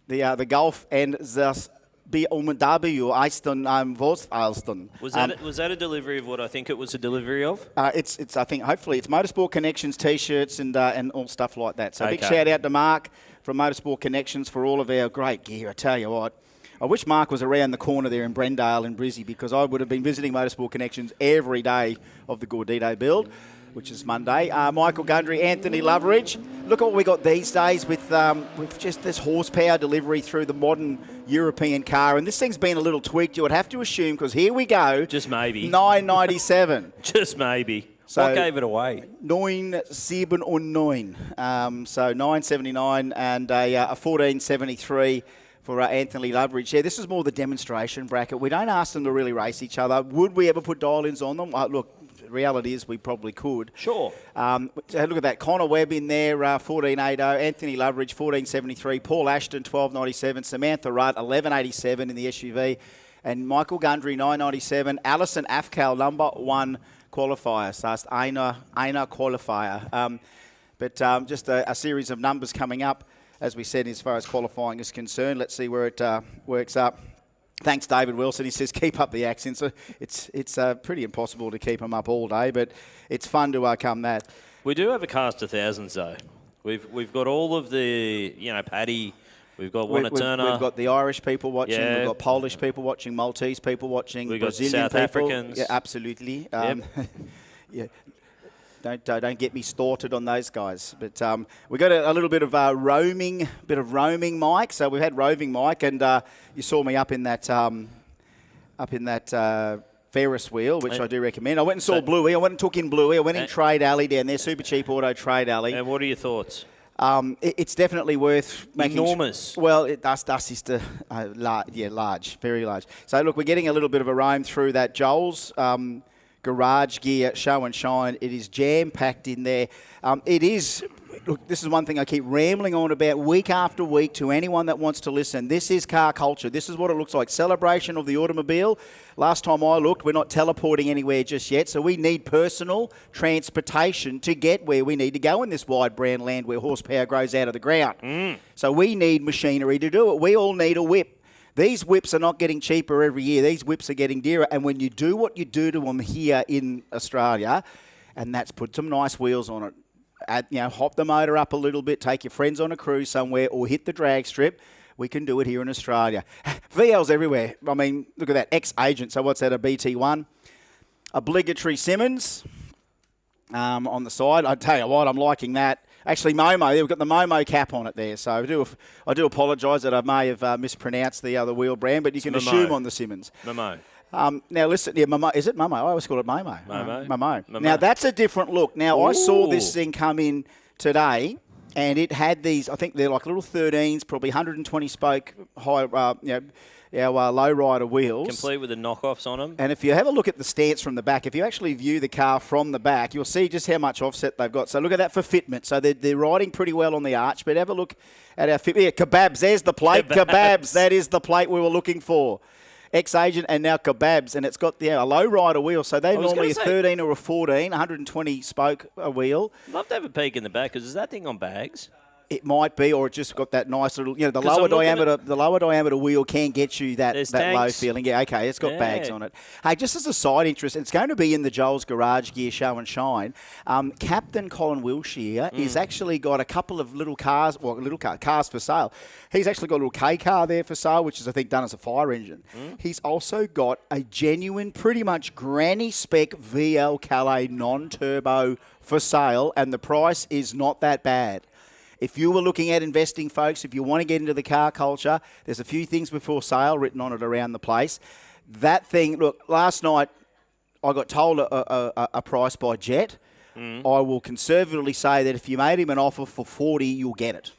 The Gulf and the BMW Eiston Wolfalston. Was that a delivery of what I think it was a delivery of? It's I think hopefully it's Motorsport Connections T-shirts and all stuff like that. So big Okay. shout out to Mark from Motorsport Connections for all of our great gear. I tell you what. I wish Mark was around the corner there in Brendale and Brizzy, because I would have been visiting Motorsport Connections every day of the Gordito build, which is Monday. Michael Gundry, Anthony Loveridge. Look at what we got these days with just this horsepower delivery through the modern European car. And this thing's been a little tweaked, you would have to assume, because here we go. Just maybe. 997. Just maybe. So what gave it away? 979. So 979 and a 1473. for Anthony Loveridge. Yeah, this is more the demonstration bracket. We don't ask them to really race each other. Would we ever put dial-ins on them? Look, the reality is we probably could. Sure. Look at that. Connor Webb in there, 14.80. Anthony Loveridge, 14.73. Paul Ashton, 12.97. Samantha Rudd, 11.87 in the SUV. And Michael Gundry, 9.97. Alison Afcal, number 1 qualifier. So it's Aina qualifier. But just a series of numbers coming up, as we said, as far as qualifying is concerned. Let's see where it works up. Thanks, David Wilson. He says, keep up the accents. It's pretty impossible to keep them up all day, but it's fun to come that. We do have a cast of thousands, though. We've got all of the, Paddy. We've got Warner Turner. We've got the Irish people watching. Yeah. We've got Polish people watching. Maltese people watching. We've got Brazilian South people. Africans. Yeah, absolutely. Yep. Yeah. Don't get me started on those guys. But we got a little bit of roaming, Mike. So we've had roving Mike, and you saw me up in that Ferris wheel, which I do recommend. I went and saw Bluey. I went and took in Bluey. I went in Trade Alley down there, SuperCheap Auto Trade Alley. And what are your thoughts? It's definitely worth making. Enormous. Well, that's is the large, very large. So look, we're getting a little bit of a roam through that Joel's garage gear show and shine. It is jam-packed in there. It is, look, this is one thing I keep rambling on about week after week to anyone that wants to listen. This is car culture. This is what it looks like. Celebration of the automobile. Last time I looked, we're not teleporting anywhere just yet, so we need personal transportation to get where we need to go in this wide brand land where horsepower grows out of the ground. So we need machinery to do it. We all need a whip. These whips are not getting cheaper every year. These whips are getting dearer. And when you do what you do to them here in Australia, and that's put some nice wheels on it, hop the motor up a little bit, take your friends on a cruise somewhere, or hit the drag strip, we can do it here in Australia. VL's everywhere. I mean, look at that. Ex-agent. So what's that, a BT1? Obligatory Simmons on the side. I tell you what, I'm liking that. Actually, Momo, we've got the Momo cap on it there. So I do apologise that I may have mispronounced the other wheel brand, but you can assume on the Simmons. Momo. Now, listen, Momo. Is it Momo? I always call it Momo. Momo. Momo. Now, that's a different look. Now, I saw this thing come in today, and it had these, I think they're like little 13s, probably 120 spoke high, our low-rider wheels. Complete with the knockoffs on them. And if you have a look at the stance from the back, if you actually view the car from the back, you'll see just how much offset they've got. So look at that for fitment. So they're riding pretty well on the arch, but have a look at our fitment. Yeah, Kebabs, there's the plate. Kebabs, that is the plate we were looking for. Ex-agent and now Kebabs, and it's got a low-rider wheel. So they're normally a 13 or a 14, 120 spoke a wheel. Love to have a peek in the back, because is that thing on bags? It might be, or it just got that nice little, the lower diameter wheel can get you that low feeling. Yeah, okay, it's got bags on it. Hey, just as a side interest, it's going to be in the Joel's Garage Gear Show and Shine. Captain Colin Wilshire has actually got a couple of little cars, cars for sale. He's actually got a little K car there for sale, which is, I think, done as a fire engine. He's also got a genuine, pretty much granny spec VL Calais non-turbo for sale, and the price is not that bad. If you were looking at investing, folks, if you want to get into the car culture, there's a few things before sale written on it around the place. That thing, look, last night I got told a price by Jet. I will conservatively say that if you made him an offer for 40, you'll get it.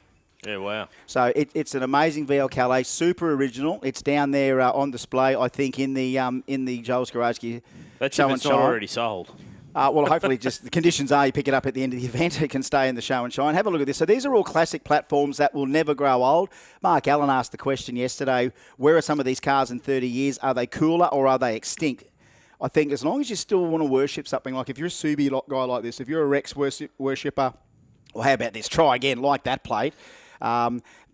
Yeah, wow. So it's an amazing VL Calais, super original. It's down there on display, I think, in the Joel's Garage Gear. That's if it's not already sold. Well, hopefully just the conditions are you pick it up at the end of the event. It can stay in the show and shine. Have a look at this. So these are all classic platforms that will never grow old. Mark Allen asked the question yesterday, where are some of these cars in 30 years? Are they cooler or are they extinct? I think as long as you still want to worship something, like if you're a Subi guy like this, if you're a Rex worshipper, or how about this? Try again, like that plate.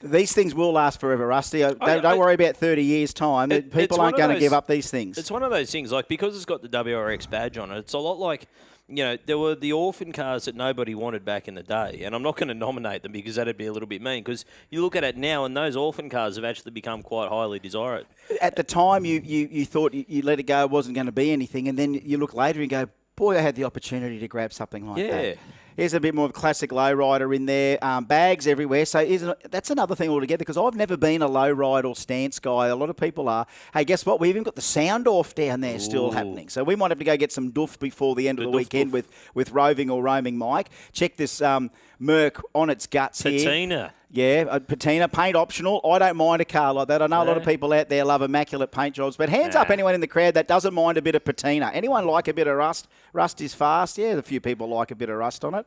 These things will last forever, Rusty. Don't worry about 30 years' time. People aren't going to give up these things. It's one of those things, like, because it's got the WRX badge on it, it's a lot like, there were the orphan cars that nobody wanted back in the day. And I'm not going to nominate them because that'd be a little bit mean. Because you look at it now, and those orphan cars have actually become quite highly desired. At the time, you thought you let it go, it wasn't going to be anything. And then you look later and go, boy, I had the opportunity to grab something like that. Here's a bit more of a classic lowrider in there. Bags everywhere. So that's another thing altogether, because I've never been a lowride or stance guy. A lot of people are. Hey, guess what? We even got the sound off down there still happening. So we might have to go get some doof before the end of the weekend with roving or roaming Mike. Check this Merc on its guts Patina. here. Yeah, a patina, paint optional. I don't mind a car like that. I know a lot of people out there love immaculate paint jobs, but hands up anyone in the crowd that doesn't mind a bit of patina. Anyone like a bit of rust? Rust is fast. Yeah, a few people like a bit of rust on it.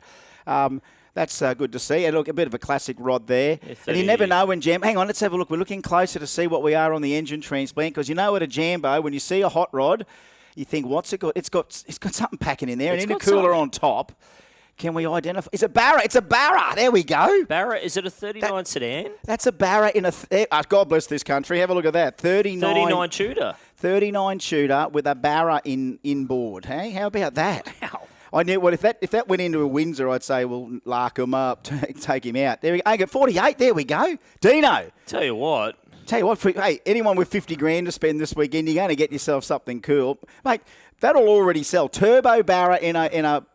That's good to see. And look, a bit of a classic rod there. And you never know when hang on, let's have a look. We're looking closer to see what we are on the engine transplant, because you know at a Jambo, when you see a hot rod, you think, what's it got? It's got something packing in there, and intercooler on top. Can we identify? It's a Barra. It's a Barra. There we go. Barra, is it a 39 sedan? That's a Barra in a... God bless this country. Have a look at that. 39 shooter. 39 shooter with a Barra inboard. Hey, how about that? Wow. I knew if that went into a Windsor, I'd say, well, lark him up, take him out. There we go. I got 48. There we go. Dino. Tell you what, hey, anyone with 50 grand to spend this weekend, you're going to get yourself something cool, mate. That'll already sell. Turbo Barra in a.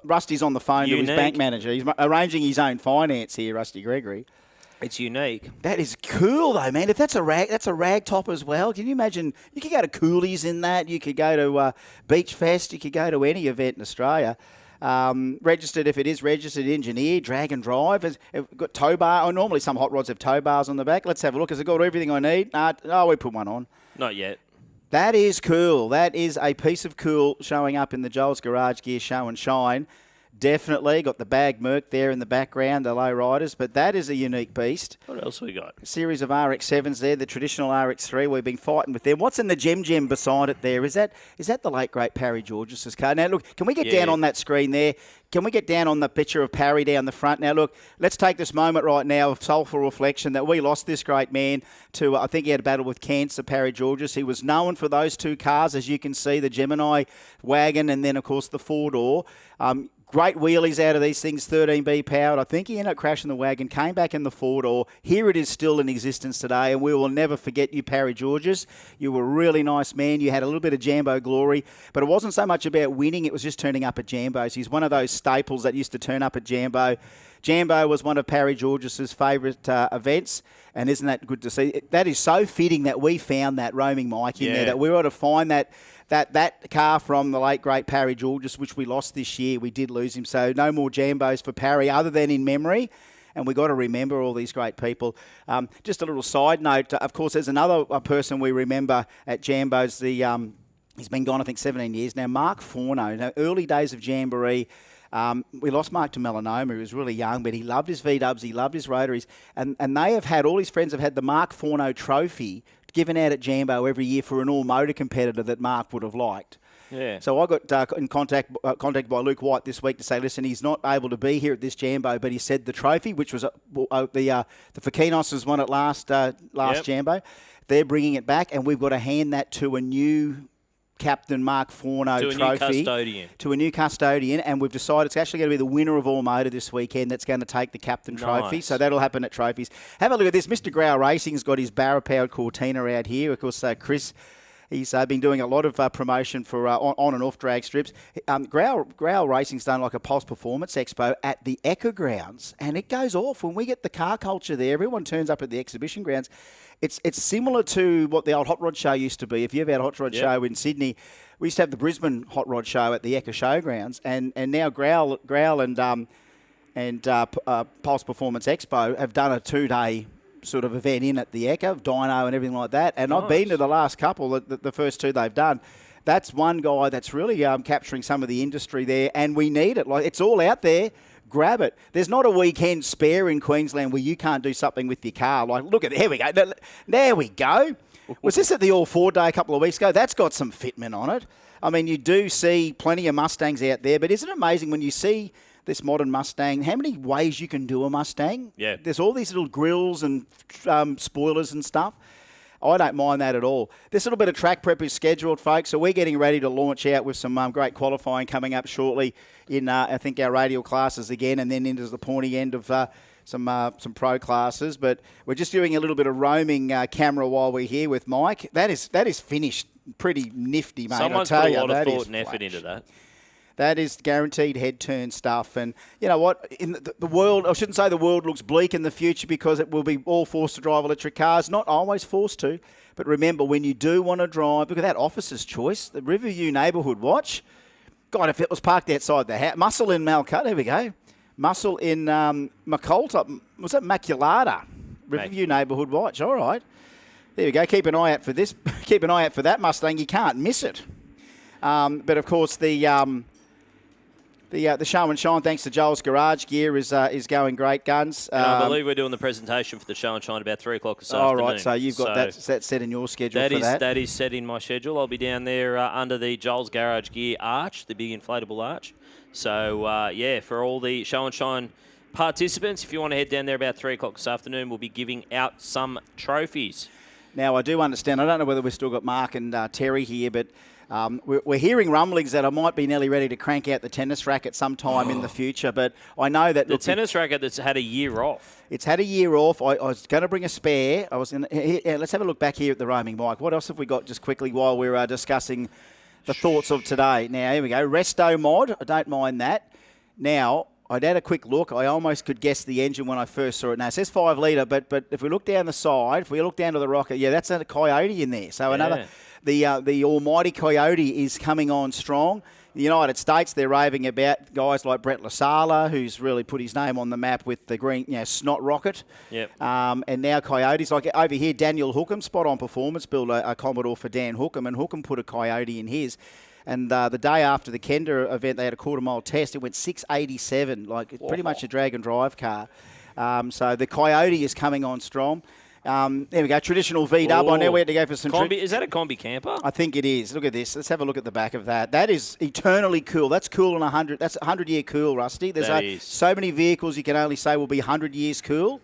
Rusty's on the phone to his bank manager. He's arranging his own finance here, Rusty Gregory. It's unique. That is cool, though, man. If that's a rag top as well. Can you imagine? You could go to Coolies in that. You could go to Beach Fest. You could go to any event in Australia. Registered, if it is registered, engineered, drag and drive. It's got tow bar. Oh, normally some hot rods have tow bars on the back. Let's have a look. Has it got everything I need? We put one on. Not yet. That is cool. That is a piece of cool showing up in the Joel's Garage Gear Show and Shine. Definitely got the bag Merc there in the background, the low riders, but that is a unique beast. What else we got? A series of RX-7s there, the traditional RX-3. We've been fighting with them. What's in the Gem beside it there? Is that the late, great Parry George's car? Now, look, can we get down on that screen there? Can we get down on the picture of Parry down the front? Now, look, let's take this moment right now of soulful reflection that we lost this great man to, I think he had a battle with cancer, Parry George's. He was known for those two cars, as you can see, the Gemini wagon and then, of course, the four-door. Great wheelies out of these things, 13B powered. I think he ended up crashing the wagon, came back in the four-door. Here it is still in existence today, and we will never forget you, Parry Georges. You were a really nice man. You had a little bit of Jambo glory, but it wasn't so much about winning. It was just turning up at Jambos. He's one of those staples that used to turn up at Jambo. Jambo was one of Parry Georges' favourite events, and isn't that good to see? That is so fitting that we found that roaming Mike in there, that we were able to find that car from the late, great Parry Georges, which we lost this year. We did lose him, so no more Jambos for Parry other than in memory. And we've got to remember all these great people. Just a little side note, of course, there's another person we remember at Jambos. He's been gone, I think, 17 years now, Mark Forno. Now, early days of Jamboree, we lost Mark to melanoma. He was really young, but he loved his V-dubs, he loved his rotaries. And they have had, all his friends have had the Mark Forno trophy given out at Jambo every year for an all-motor competitor that Mark would have liked. Yeah. So I got in contact by Luke White this week to say, listen, he's not able to be here at this Jambo, but he said the trophy, which was the Fakinos won it last Jambo, they're bringing it back, and we've got to hand that to a new Captain Mark Forno trophy to a new custodian, and we've decided it's actually going to be the winner of All Motor this weekend that's going to take the Captain trophy. So that'll happen at Trophies. Have a look at this. Mr. Grau Racing's got his Barra-powered Cortina out here. Of course, Chris, he's been doing a lot of promotion for on and off drag strips. Grau Racing's done like a Pulse Performance Expo at the Echo Grounds, and it goes off. When we get the car culture there, everyone turns up at the exhibition grounds. It's similar to what the old Hot Rod Show used to be. If you ever had a Hot Rod Show in Sydney, we used to have the Brisbane Hot Rod Show at the Echo Showgrounds, and now Growl and Pulse Performance Expo have done a 2-day sort of event in at the Echo, dyno and everything like that. And I've been to the last couple, the first two they've done. That's one guy that's really capturing some of the industry there, and we need it. Like, it's all out there. Grab it. There's not a weekend spare in Queensland where you can't do something with your car. Like, look at, here we go. There we go. Was this at the All 4 Day a couple of weeks ago? That's got some fitment on it. I mean, you do see plenty of Mustangs out there, but isn't it amazing when you see this modern Mustang, how many ways you can do a Mustang? Yeah. There's all these little grills and spoilers and stuff. I don't mind that at all. This little bit of track prep is scheduled, folks, so we're getting ready to launch out with some great qualifying coming up shortly in, I think, our radial classes again, and then into the pointy end of some pro classes. But we're just doing a little bit of roaming camera while we're here with Mike. That is finished pretty nifty, mate. Someone's put a lot of thought and effort into that. That is guaranteed head turn stuff. And you know what? In the world, I shouldn't say the world looks bleak in the future because it will be all forced to drive electric cars. Not always forced to. But remember, when you do want to drive, look at that officer's choice, the Riverview Neighbourhood Watch. God, if it was parked outside the house, Muscle in Malcut, there we go. Muscle in McColltop. Was it Maculata? Riverview Neighbourhood Watch. All right. There you go. Keep an eye out for this. Keep an eye out for that Mustang. You can't miss it. But of course, the show and shine, thanks to Joel's Garage Gear, is going great guns. And I believe we're doing the presentation for the show and shine about 3 o'clock this afternoon. All right. So you've got that set in your schedule for that. That is set in my schedule. I'll be down there under the Joel's Garage Gear arch, the big inflatable arch. So for all the show and shine participants, if you want to head down there about 3 o'clock this afternoon, we'll be giving out some trophies. Now, I do understand, I don't know whether we've still got Mark and Terry here, but we're hearing rumblings that I might be nearly ready to crank out the tennis racket sometime in the future, but I know that... The tennis racket that's had a year off. It's had a year off. I was going to bring a spare. Let's have a look back here at the roaming mic. What else have we got just quickly while we're discussing the thoughts of today? Now, here we go. Resto mod. I don't mind that. Now... I'd had a quick look. I almost could guess the engine when I first saw it. Now, it says 5 litre, but if we look down the side, if we look down to the rocket, that's a Coyote in there. So the almighty Coyote is coming on strong. The United States, they're raving about guys like Brett Lasala, who's really put his name on the map with the green, snot rocket. Yep. And now Coyotes. Like over here, Daniel Hookham, spot on performance, built a Commodore for Dan Hookham, and Hookham put a Coyote in his. And the day after the Kenda event, they had a quarter-mile test. It went 687, pretty much a drag and drive car. So the Coyote is coming on strong. There we go, traditional V-dub. I know we had to go for some... Is that a combi camper? I think it is. Look at this. Let's have a look at the back of that. That is eternally cool. That's cool in 100. That's 100-year cool, Rusty. There's so many vehicles you can only say will be 100 years cool.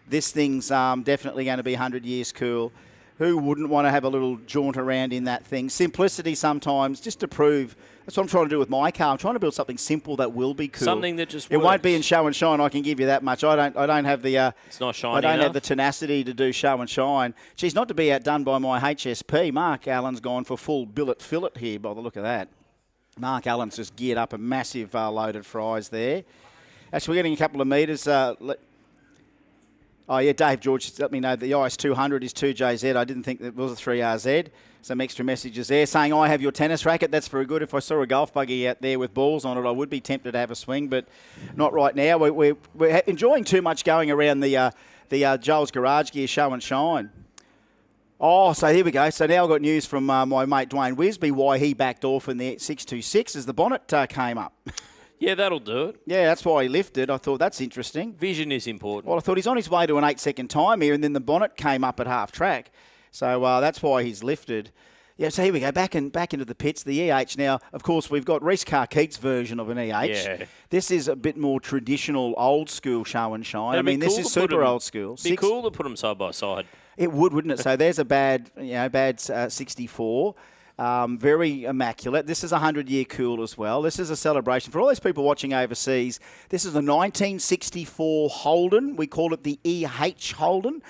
This thing's definitely going to be 100 years cool. Who wouldn't want to have a little jaunt around in that thing? Simplicity sometimes, just to prove. That's what I'm trying to do with my car. I'm trying to build something simple that will be cool. Something that just works. It won't be in show and shine. I can give you that much. I don't have the. It's not shiny I don't enough. have the tenacity to do show and shine. Geez, not to be outdone by my HSP. Mark Allen's gone for full billet fillet here. By the look of that, Mark Allen's just geared up a massive loaded fries there. Actually, we're getting a couple of meters. Dave George let me know that the IS200 is 2JZ. I didn't think that was a 3RZ. Some extra messages there saying, I have your tennis racket. That's very good. If I saw a golf buggy out there with balls on it, I would be tempted to have a swing, but not right now. We're enjoying too much going around the Joel's Garage Gear show and shine. Oh, so here we go. So now I've got news from my mate Dwayne Wisby, why he backed off in the 626 as the bonnet came up. Yeah, that'll do it. Yeah, that's why he lifted. I thought that's interesting. Vision is important. Well, I thought he's on his way to an 8-second time here, and then the bonnet came up at half track. So that's why he's lifted. Yeah, so here we go, back into the pits, the EH. Now, of course, we've got Reese Carkeet's version of an EH. Yeah. This is a bit more traditional, old-school show and shine. It'd be this cool is to put super them- old school. Be cool to put them side by side. It would, wouldn't it? So there's a bad 64. Very immaculate. This is a 100-year cool as well. This is a celebration. For all those people watching overseas, this is a 1964 Holden. We call it the EH Holden.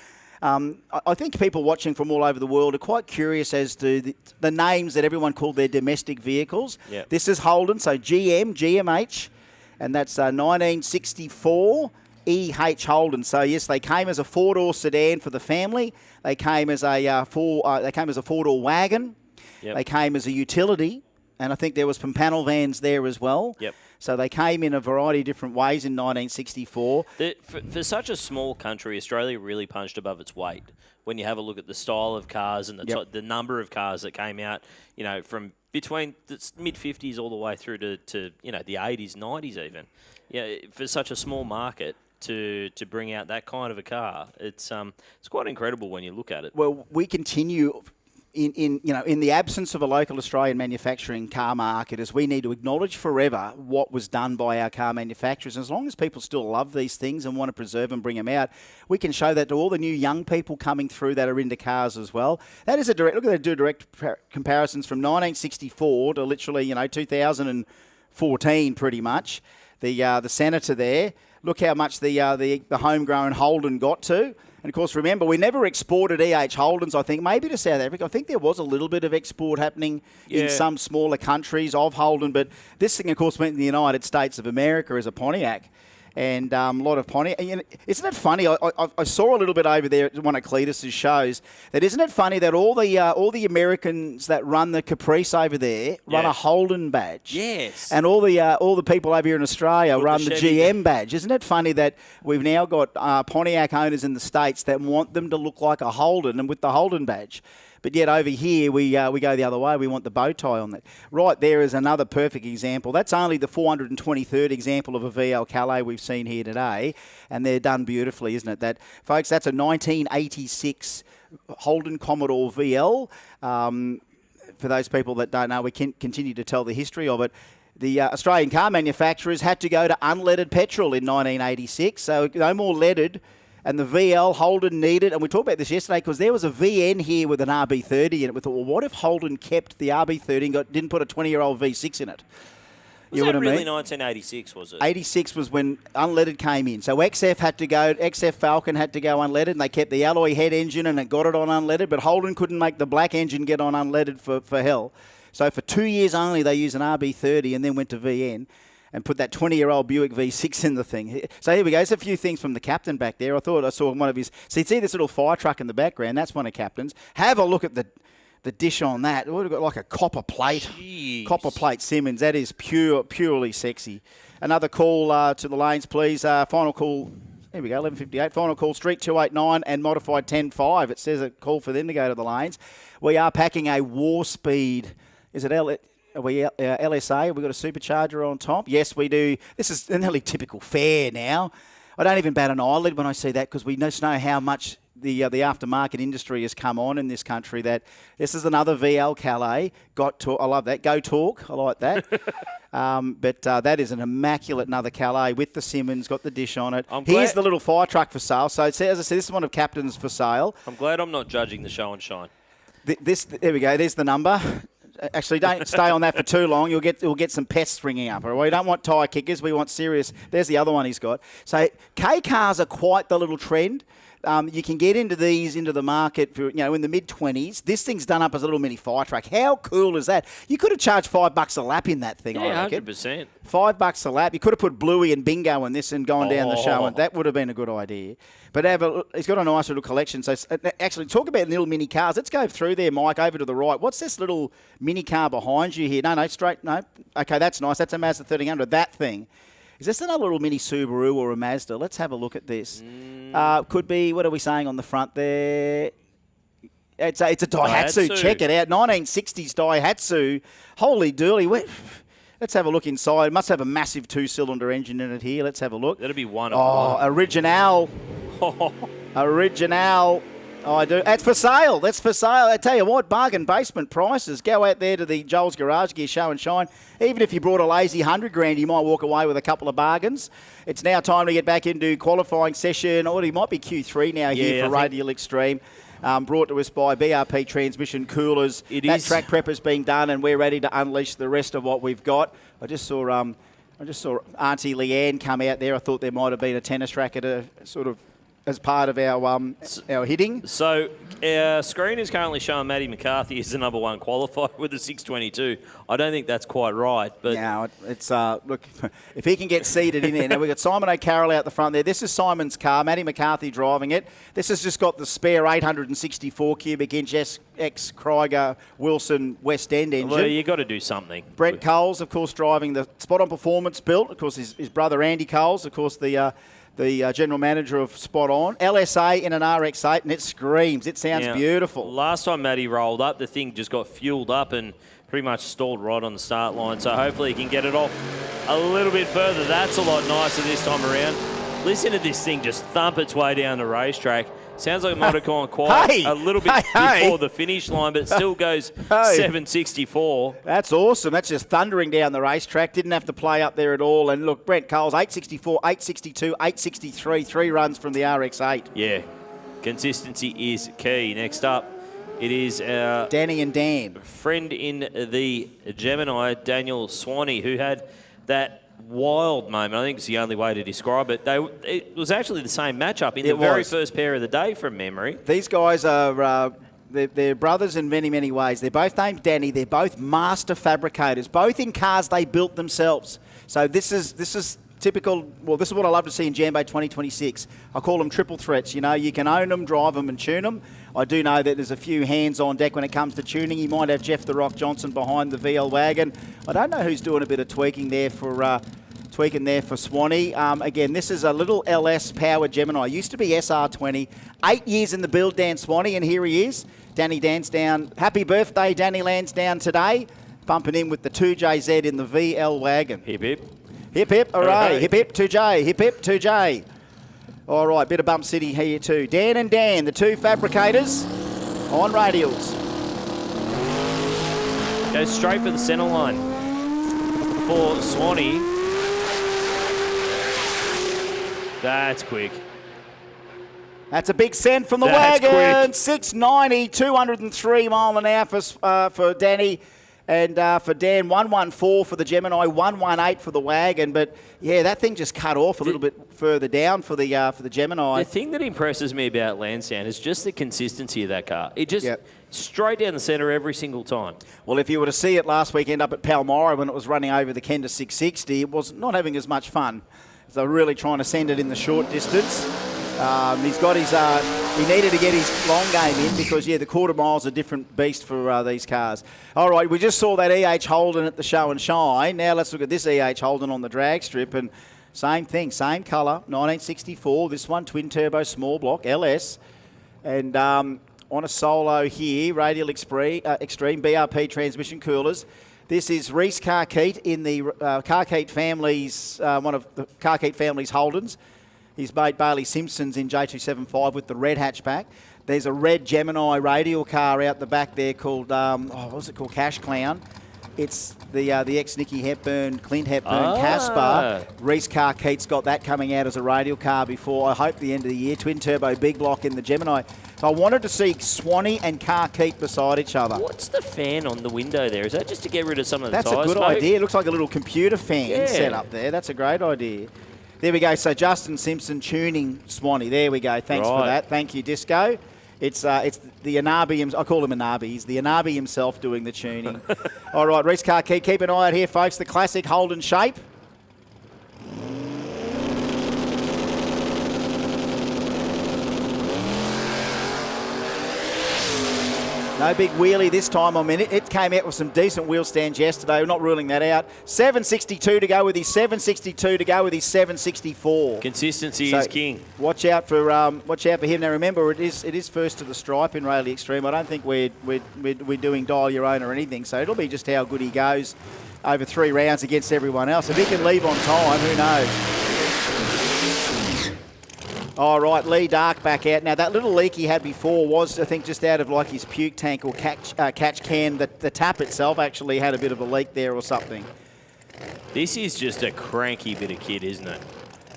I think people watching from all over the world are quite curious as to the names that everyone called their domestic vehicles. Yep. This is Holden, so GMH, and that's 1964 EH Holden. So yes, they came as a four-door sedan for the family. They came as a four-door wagon. Yep. They came as a utility, and I think there was some panel vans there as well. Yep. So they came in a variety of different ways in 1964. For such a small country, Australia really punched above its weight. When you have a look at the style of cars and the number of cars that came out, from between the mid-50s all the way through to the 80s, 90s even. Yeah, for such a small market to bring out that kind of a car, it's quite incredible when you look at it. Well, we continue in the absence of a local Australian manufacturing car market, as we need to acknowledge forever what was done by our car manufacturers. And as long as people still love these things and want to preserve and bring them out, we can show that to all the new young people coming through that are into cars as well. That is look at that, do direct comparisons from 1964 to literally 2014 pretty much. The Senator there. Look how much the homegrown Holden got to. And, of course, remember, we never exported EH Holdens, I think, maybe to South Africa. I think there was a little bit of export happening in some smaller countries of Holden. But this thing, of course, went in the United States of America as a Pontiac. and a lot of Pontiac. And, you know, isn't it funny? I saw a little bit over there at one of Cletus's shows. That isn't it funny that all the Americans that run the Caprice over there run a Holden badge. Yes. And all the people over here in Australia run the Chevy. GM badge. Isn't it funny that we've now got Pontiac owners in the States that want them to look like a Holden and with the Holden badge? But yet over here, we go the other way. We want the bow tie on it. Right there is another perfect example. That's only the 423rd example of a VL Calais we've seen here today. And they're done beautifully, isn't it? That, folks, that's a 1986 Holden Commodore VL. For those people that don't know, we can continue to tell the history of it. The Australian car manufacturers had to go to unleaded petrol in 1986. So no more leaded. And the VL, Holden needed, and we talked about this yesterday because there was a VN here with an RB30 in it. We thought, well, what if Holden kept the RB30 and didn't put a 20-year-old V6 in it? Was you that know what really I mean? 1986, was it? 86 was when unleaded came in. So XF Falcon had to go unleaded, and they kept the alloy head engine and it got it on unleaded, but Holden couldn't make the black engine get on unleaded for hell. So for 2 years only, they used an RB30 and then went to VN. And put that 20-year-old Buick V6 in the thing. So here we go. There's a few things from the captain back there. I thought I saw one of his... So you see this little fire truck in the background? That's one of Captain's. Have a look at the dish on that. We've got like a copper plate. Jeez. Copper plate Simmons. That is purely sexy. Another call to the lanes, please. Final call... Here we go, 11:58. Final call, Street 289 and modified 10.5. It says a call for them to go to the lanes. We are packing a War Speed... Is it LSA? We've got a supercharger on top. Yes, we do. This is a nearly typical fare now. I don't even bat an eyelid when I see that because we just know how much the aftermarket industry has come on in this country. That this is another VL Calais. I love that. Go Talk. I like that. But that is an immaculate another Calais with the Simmons, got the dish on it. Here's the little fire truck for sale. So as I said, this is one of Captain's for sale. I'm glad I'm not judging the show and shine. There we go. There's the number. Actually, don't stay on that for too long. You'll get some pests ringing up. All right? We don't want tyre kickers. We want serious. There's the other one he's got. So K cars are quite the little trend. You can get into these into the market for in the mid-20s. This thing's done up as a little mini fire truck. How cool is that? You could have charged $5 a lap in that thing. Yeah, I reckon. 100%. $5 a lap. You could have put Bluey and Bingo in this and gone down the show, and that would have been a good idea. But he's got a nice little collection. So actually, talk about little mini cars. Let's go through there, Mike, over to the right. What's this little mini car behind you here? No, straight. No. Okay, that's nice. That's a Mazda 1300. That thing. Is this another little mini Subaru or a Mazda? Let's have a look at this. Could be, what are we saying on the front there? It's a Daihatsu. Check it out. 1960s Daihatsu. Holy dooly. Let's have a look inside. It must have a massive 2-cylinder engine in it here. Let's have a look. That'll be one. Original. Original. Oh, I do. That's for sale. That's for sale. I tell you what, bargain basement prices. Go out there to the Joel's Garage Gear Show and Shine. Even if you brought a lazy $100,000, you might walk away with a couple of bargains. It's now time to get back into qualifying session. Or it might be Q3 now here for Radial Extreme. Brought to us by BRP Transmission Coolers. That track prep is being done, and we're ready to unleash the rest of what we've got. I just saw Auntie Leanne come out there. I thought there might have been a tennis racket, as part of our hitting. So our screen is currently showing Matty McCarthy as the number one qualifier with a 622. I don't think that's quite right. But now it's look, if he can get seated in there. Now we've got Simon O'Carroll out the front there. This is Simon's car. Matty McCarthy driving it. This has just got the spare 864 cubic inch X Krieger Wilson West End engine. Well, you got to do something. Brent Coles, of course, driving the Spot On Performance built. Of course, his brother Andy Coles, of course, the general manager of Spot On. LSA in an RX-8, and it screams. It sounds beautiful. Last time Matty rolled up, the thing just got fueled up and pretty much stalled right on the start line. So hopefully he can get it off a little bit further. That's a lot nicer this time around. Listen to this thing just thump its way down the racetrack. Sounds like it might have gone quite a little bit before the finish line, but it still goes 764. That's awesome. That's just thundering down the racetrack. Didn't have to play up there at all. And look, Brent Coles, 864, 862, 863, 3 runs from the RX-8. Yeah, consistency is key. Next up, it is our Danny and Dan. Friend in the Gemini, Daniel Swanee, who had that wild moment. I think it's the only way to describe it. It was actually the same matchup in the very first pair of the day from memory. These guys are they're brothers in many, many ways. They're both named Danny. They're both master fabricators, both in cars they built themselves. So this is typical, well, this is what I love to see in Jambo 2026. I call them triple threats. You know, you can own them, drive them and tune them. I do know that there's a few hands on deck when it comes to tuning. You might have Jeff the Rock Johnson behind the VL wagon. I don't know who's doing a bit of tweaking there for Swanee. Again, this is a little LS powered Gemini. Used to be SR20. 8 years in the build, Dan Swanee, and here he is. Danny Lansdowne. Happy birthday, Danny Lansdowne today. Bumping in with the 2JZ in the VL wagon. Hip, hip. Hip, hip, hooray. Hip, hip, 2J. Hip, hip, 2J. All right, bit of Bump City here too. Dan and Dan, the two fabricators on radials. Goes straight for the centre line for Swanee. That's quick. That's a big send from the That's wagon. quick. 690, 203 mile an hour for Danny. And for Dan, 114 for the Gemini, 118 for the wagon. But yeah, that thing just cut off a little bit further down for the Gemini. The thing that impresses me about Lansdowne is just the consistency of that car. It just straight down the centre every single time. Well, if you were to see it last weekend up at Palmyra when it was running over the Kenda 660, it was not having as much fun. So really trying to send it in the short distance. He's got his. He needed to get his long game in because the quarter mile's a different beast for these cars. All right, we just saw that EH Holden at the Show and Shine. Now let's look at this EH Holden on the drag strip, and same thing, same colour, 1964. This one twin turbo small block LS, and on a solo here, radial extreme BRP transmission coolers. This is Reese Carkeet in the Carkeet family's one of the Carkeet family's Holdens. His mate Bailey Simpson's in J275 with the red hatchback. There's a red Gemini radial car out the back there called, what was it called? Cash Clown. It's the ex-Nicky Hepburn, Clint Hepburn, Caspar. Reese Carkeet's got that coming out as a radial car before, I hope, the end of the year. Twin turbo big block in the Gemini. So I wanted to see Swanee and Carkeet beside each other. What's the fan on the window there? Is that just to get rid of some of the That's tyre a good smoke? idea. It looks like a little computer fan set up there. That's a great idea. There we go. So Justin Simpson tuning Swanee. There we go. Thanks for that. Thank you, Disco. It's the Anabi. I call him Anabi. He's the Anabi himself doing the tuning. All right, Reese Carkeet, keep an eye out here, folks. The classic Holden shape. No big wheelie this time. I mean, it came out with some decent wheel stands yesterday. We're not ruling that out. 762 to go with his 762 to go with his 764. Consistency is king. Watch out for him. Now remember, it is first to the stripe in Rayleigh Extreme. I don't think we're doing dial your own or anything. So it'll be just how good he goes over 3 rounds against everyone else. If he can leave on time, who knows? All right, Lee Dark back out. Now, that little leak he had before was, I think, just out of like his puke tank or catch can. The tap itself actually had a bit of a leak there or something. This is just a cranky bit of kit, isn't it?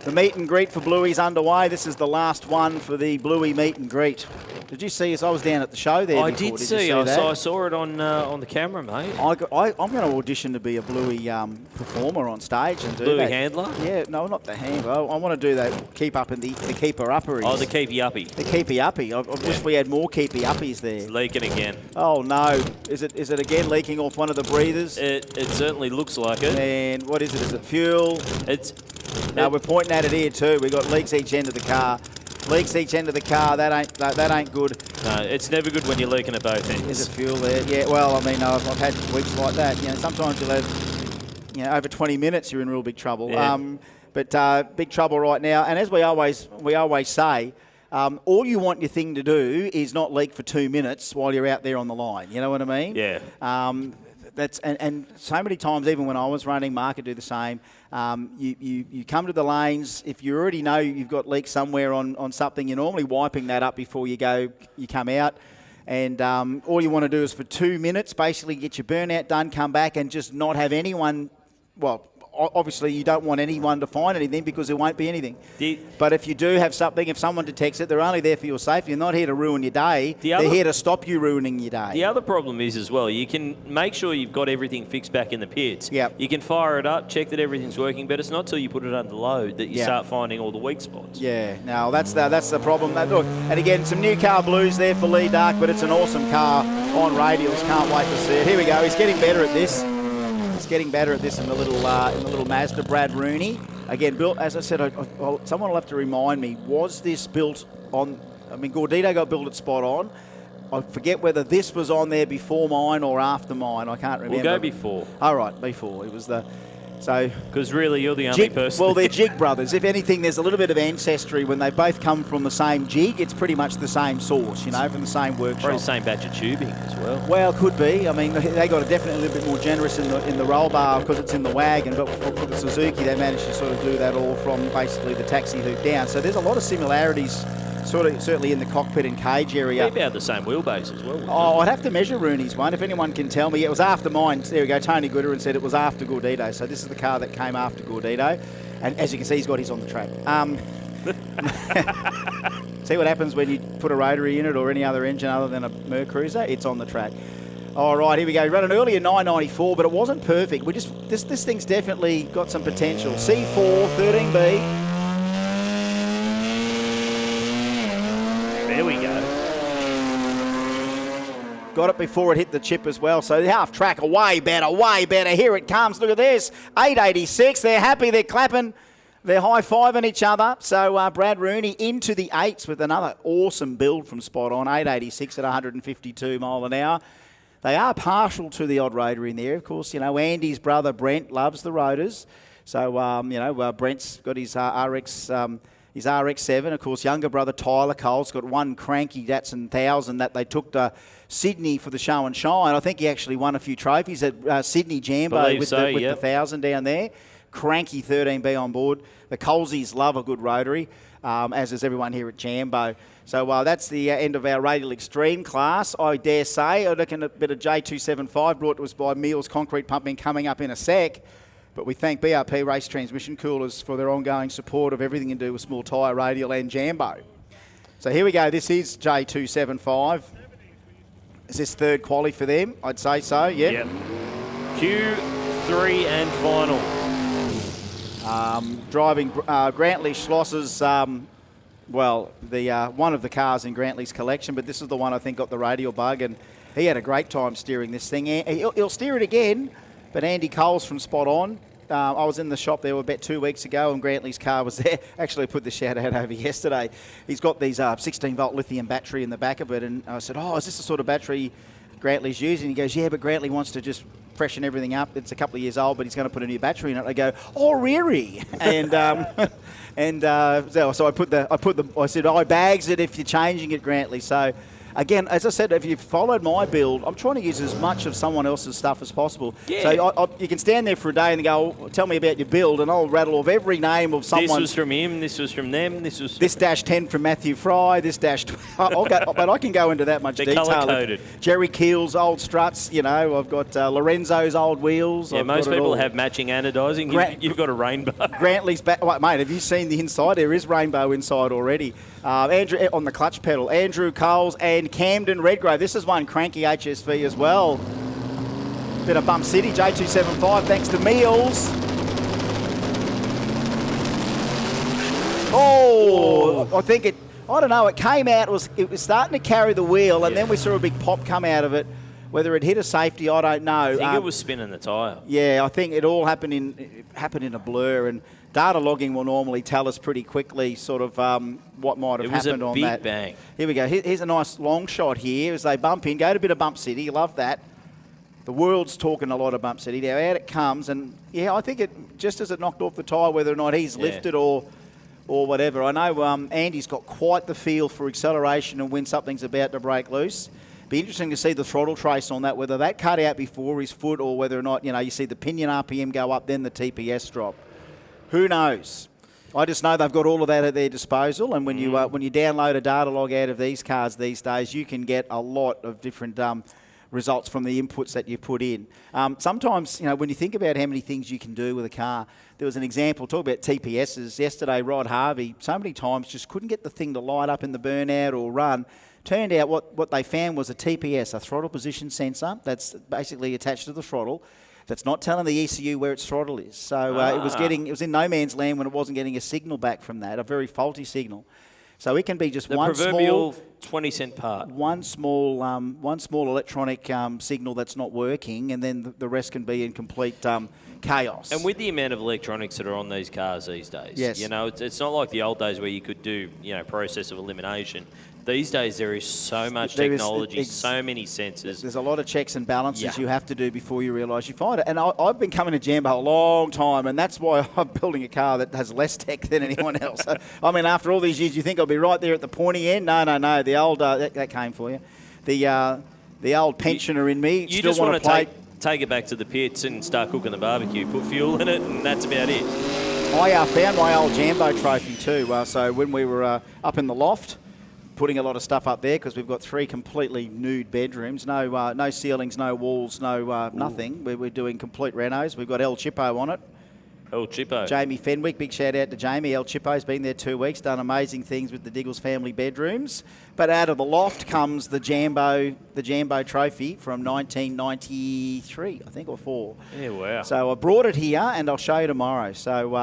The meet and greet for Bluey's underway. This is the last one for the Bluey meet and greet. Did you see us? I was down at the show there. I before. did see. I saw it on the camera, mate. I'm going to audition to be a Bluey performer on stage and do Bluey that. handler? Yeah, no, not the handler. I want to do that keep up in the keeper upper. Oh, the keepy uppy. The keepy uppy. I wish we had more keepy uppies there. It's leaking again. Oh no! Is it again leaking off one of the breathers? It certainly looks like it. And what is it? Is it fuel? No, we're pointing at it here too. We've got leaks each end of the car. Leaks each end of the car. That ain't good. No, it's never good when you're leaking at both ends. Is it fuel there? Yeah. Well, I mean, I've had weeks like that. You know, sometimes you'll have, over 20 minutes, you're in real big trouble. Yeah. But big trouble right now. And as we always say, all you want your thing to do is not leak for 2 minutes while you're out there on the line. You know what I mean? Yeah. And so many times, even when I was running, Mark would do the same. You come to the lanes. If you already know you've got leaks somewhere on something, you're normally wiping that up before you come out. And all you want to do is for 2 minutes, basically get your burnout done, come back, and just not have anyone. Well, obviously you don't want anyone to find anything because there won't be anything. But if you do have something, if someone detects it, they're only there for your safety. They're not here to ruin your day. They're here to stop you ruining your day. The other problem is as well, you can make sure you've got everything fixed back in the pits. Yep. You can fire it up, check that everything's working, but it's not till you put it under load that you start finding all the weak spots. Yeah, no, that's the problem. Look, and again, some new car blues there for Lee Dark, but it's an awesome car on radials. Can't wait to see it. Here we go. He's getting better at this. He's getting better at this in the little Mazda, Brad Rooney. again, built, as I said, someone will have to remind me, was this built on, I mean, Gordito got built at Spot On. I forget whether this was on there before mine or after mine. I can't remember. We'll go before. All right, before. It was the... So, because really, you're the only person. Well, they're jig brothers. If anything, there's a little bit of ancestry when they both come from the same jig. It's pretty much the same source, you know, from the same workshop. Probably the same batch of tubing as well. Well, could be. I mean, they got definitely a little bit more generous in the roll bar because it's in the wagon. But for the Suzuki, they managed to sort of do that all from basically the taxi hoop down. So there's a lot of similarities. Certainly in the cockpit and cage area. Maybe about the same wheelbase as well. Oh, I'd have to measure Rooney's one. If anyone can tell me. It was after mine. There we go. Tony Gooderin said it was after Gordito. So this is the car that came after Gordito. And as you can see, he's got his on the track. See what happens when you put a rotary in it or any other engine other than a Mer Cruiser? It's on the track. All right, here we go. Running earlier 994, but it wasn't perfect. This thing's definitely got some potential. C4, 13B. There we go. Got it before it hit the chip as well. So the half track, way better, way better. Here it comes. Look at this. 886. They're happy. They're clapping. They're high-fiving each other. So Brad Rooney into the 8s with another awesome build from Spot On. 886 at 152 mile an hour. They are partial to the odd rotor in there. Of course, you know, Andy's brother Brent loves the rotors. So, Brent's got his his RX-7. Of course, younger brother Tyler Cole's got one cranky Datsun 1000 that they took to Sydney for the show and shine. I think he actually won a few trophies at Sydney Jamboree with the 1000 down there. Cranky 13B on board. The Colesies love a good rotary, as does everyone here at Jambo. So that's the end of our Radial Extreme class, I dare say. I reckon a bit of J275 brought to us by Meals Concrete Pumping coming up in a sec. But we thank BRP Race Transmission Coolers for their ongoing support of everything to do with small tyre, radial and Jambo. So here we go. This is J275. Is this third quali for them? I'd say so, yep. Q3 and final. Driving Grantley Schloss's, one of the cars in Grantley's collection, but this is the one I think got the radial bug, and he had a great time steering this thing. He'll steer it again. But Andy Coles from Spot On, I was in the shop there about 2 weeks ago and Grantley's car was there. Actually, I put the shout out over yesterday. He's got these 16-volt lithium battery in the back of it. And I said, is this the sort of battery Grantley's using? He goes, yeah, but Grantley wants to just freshen everything up. It's a couple of years old, but he's going to put a new battery in it. I go, really? And so I said, I bags it if you're changing it, Grantley. So again, as I said, if you've followed my build, I'm trying to use as much of someone else's stuff as possible. Yeah. So you can stand there for a day and go, tell me about your build, and I'll rattle off every name of someone. This was from him, this was from them, this was... This -10 from Matthew Fry, this -12... but I can go into that much detail. They're colour-coded. Jerry Keel's old struts, you know, I've got Lorenzo's old wheels. Yeah, most people have matching anodizing. You've got a rainbow. Grantley's back... Wait, mate, have you seen the inside? There is rainbow inside already. Andrew on the clutch pedal. Andrew Coles and Camden Redgrave. This is one cranky HSV as well. Bit of Bump City, J275, thanks to Meals. I think it, I don't know, it came out, it was starting to carry the wheel, and then we saw a big pop come out of it. Whether it hit a safety, I don't know. I think it was spinning the tyre. Yeah, I think it all happened in a blur, and data logging will normally tell us pretty quickly sort of what might have happened on that. It was a big bang. Here we go. Here's a nice long shot here as they bump in. Go to a bit of Bump City. You love that. The world's talking a lot of Bump City. Now out it comes, and yeah, I think it just as it knocked off the tyre, whether or not he's lifted or whatever. I know Andy's got quite the feel for acceleration and when something's about to break loose. Be interesting to see the throttle trace on that, whether that cut out before his foot or whether or not, you see the pinion RPM go up, then the TPS drop. Who knows? I just know they've got all of that at their disposal, and when you download a data log out of these cars these days, you can get a lot of different results from the inputs that you put in. Sometimes, when you think about how many things you can do with a car, there was an example, talk about TPSs. Yesterday, Rod Harvey, so many times just couldn't get the thing to light up in the burnout or run. Turned out what they found was a TPS, a throttle position sensor, that's basically attached to the throttle. That's not telling the ECU where its throttle is. So it was in no man's land when it wasn't getting a signal back from that, a very faulty signal. So it can be just The one proverbial small 20-cent part. one small electronic signal that's not working, and then the rest can be in complete chaos. And with the amount of electronics that are on these cars these days, Yes. you know, it's not like the old days where you could do, you know, process of elimination. These days there is so much There is- technology, so many sensors. There's a lot of checks and balances Yeah. you have to do before you realise you find it. And I've been coming to Jambo a long time, and that's why I'm building a car that has less tech than anyone else. I mean, after all these years, you think I'll be right there at the pointy end? No. The old that came for you. The old pensioner in me You still just want want to play. take it back to the pits and start cooking the barbecue, put fuel in it, and that's about it. I found my old Jambo trophy too. So when we were up in the loft, putting a lot of stuff up there because we've got 3 completely nude bedrooms, no ceilings, no walls, no nothing. We're doing complete renos. We've got El Chippo on it. El Chippo. Jamie Fenwick, big shout out to Jamie. El Chippo's been there 2 weeks, done amazing things with the Diggles family bedrooms. But out of the loft comes the Jambo trophy from 1993, I think, or 4. Yeah, wow. So I brought it here, and I'll show you tomorrow. So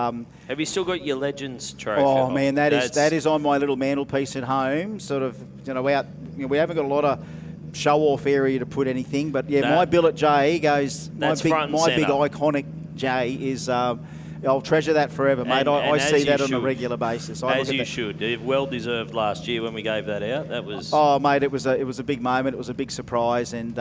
have you still got your Legends trophy? oh man, that is on my little mantelpiece at home. Sort of, you know, we haven't got a lot of show-off area to put anything, but yeah, my billet J goes. My big iconic J is. I'll treasure that forever, mate. I see that on a regular basis. As you should. Well deserved last year when we gave that out. That was. Oh, mate, it was a big moment. It was a big surprise, and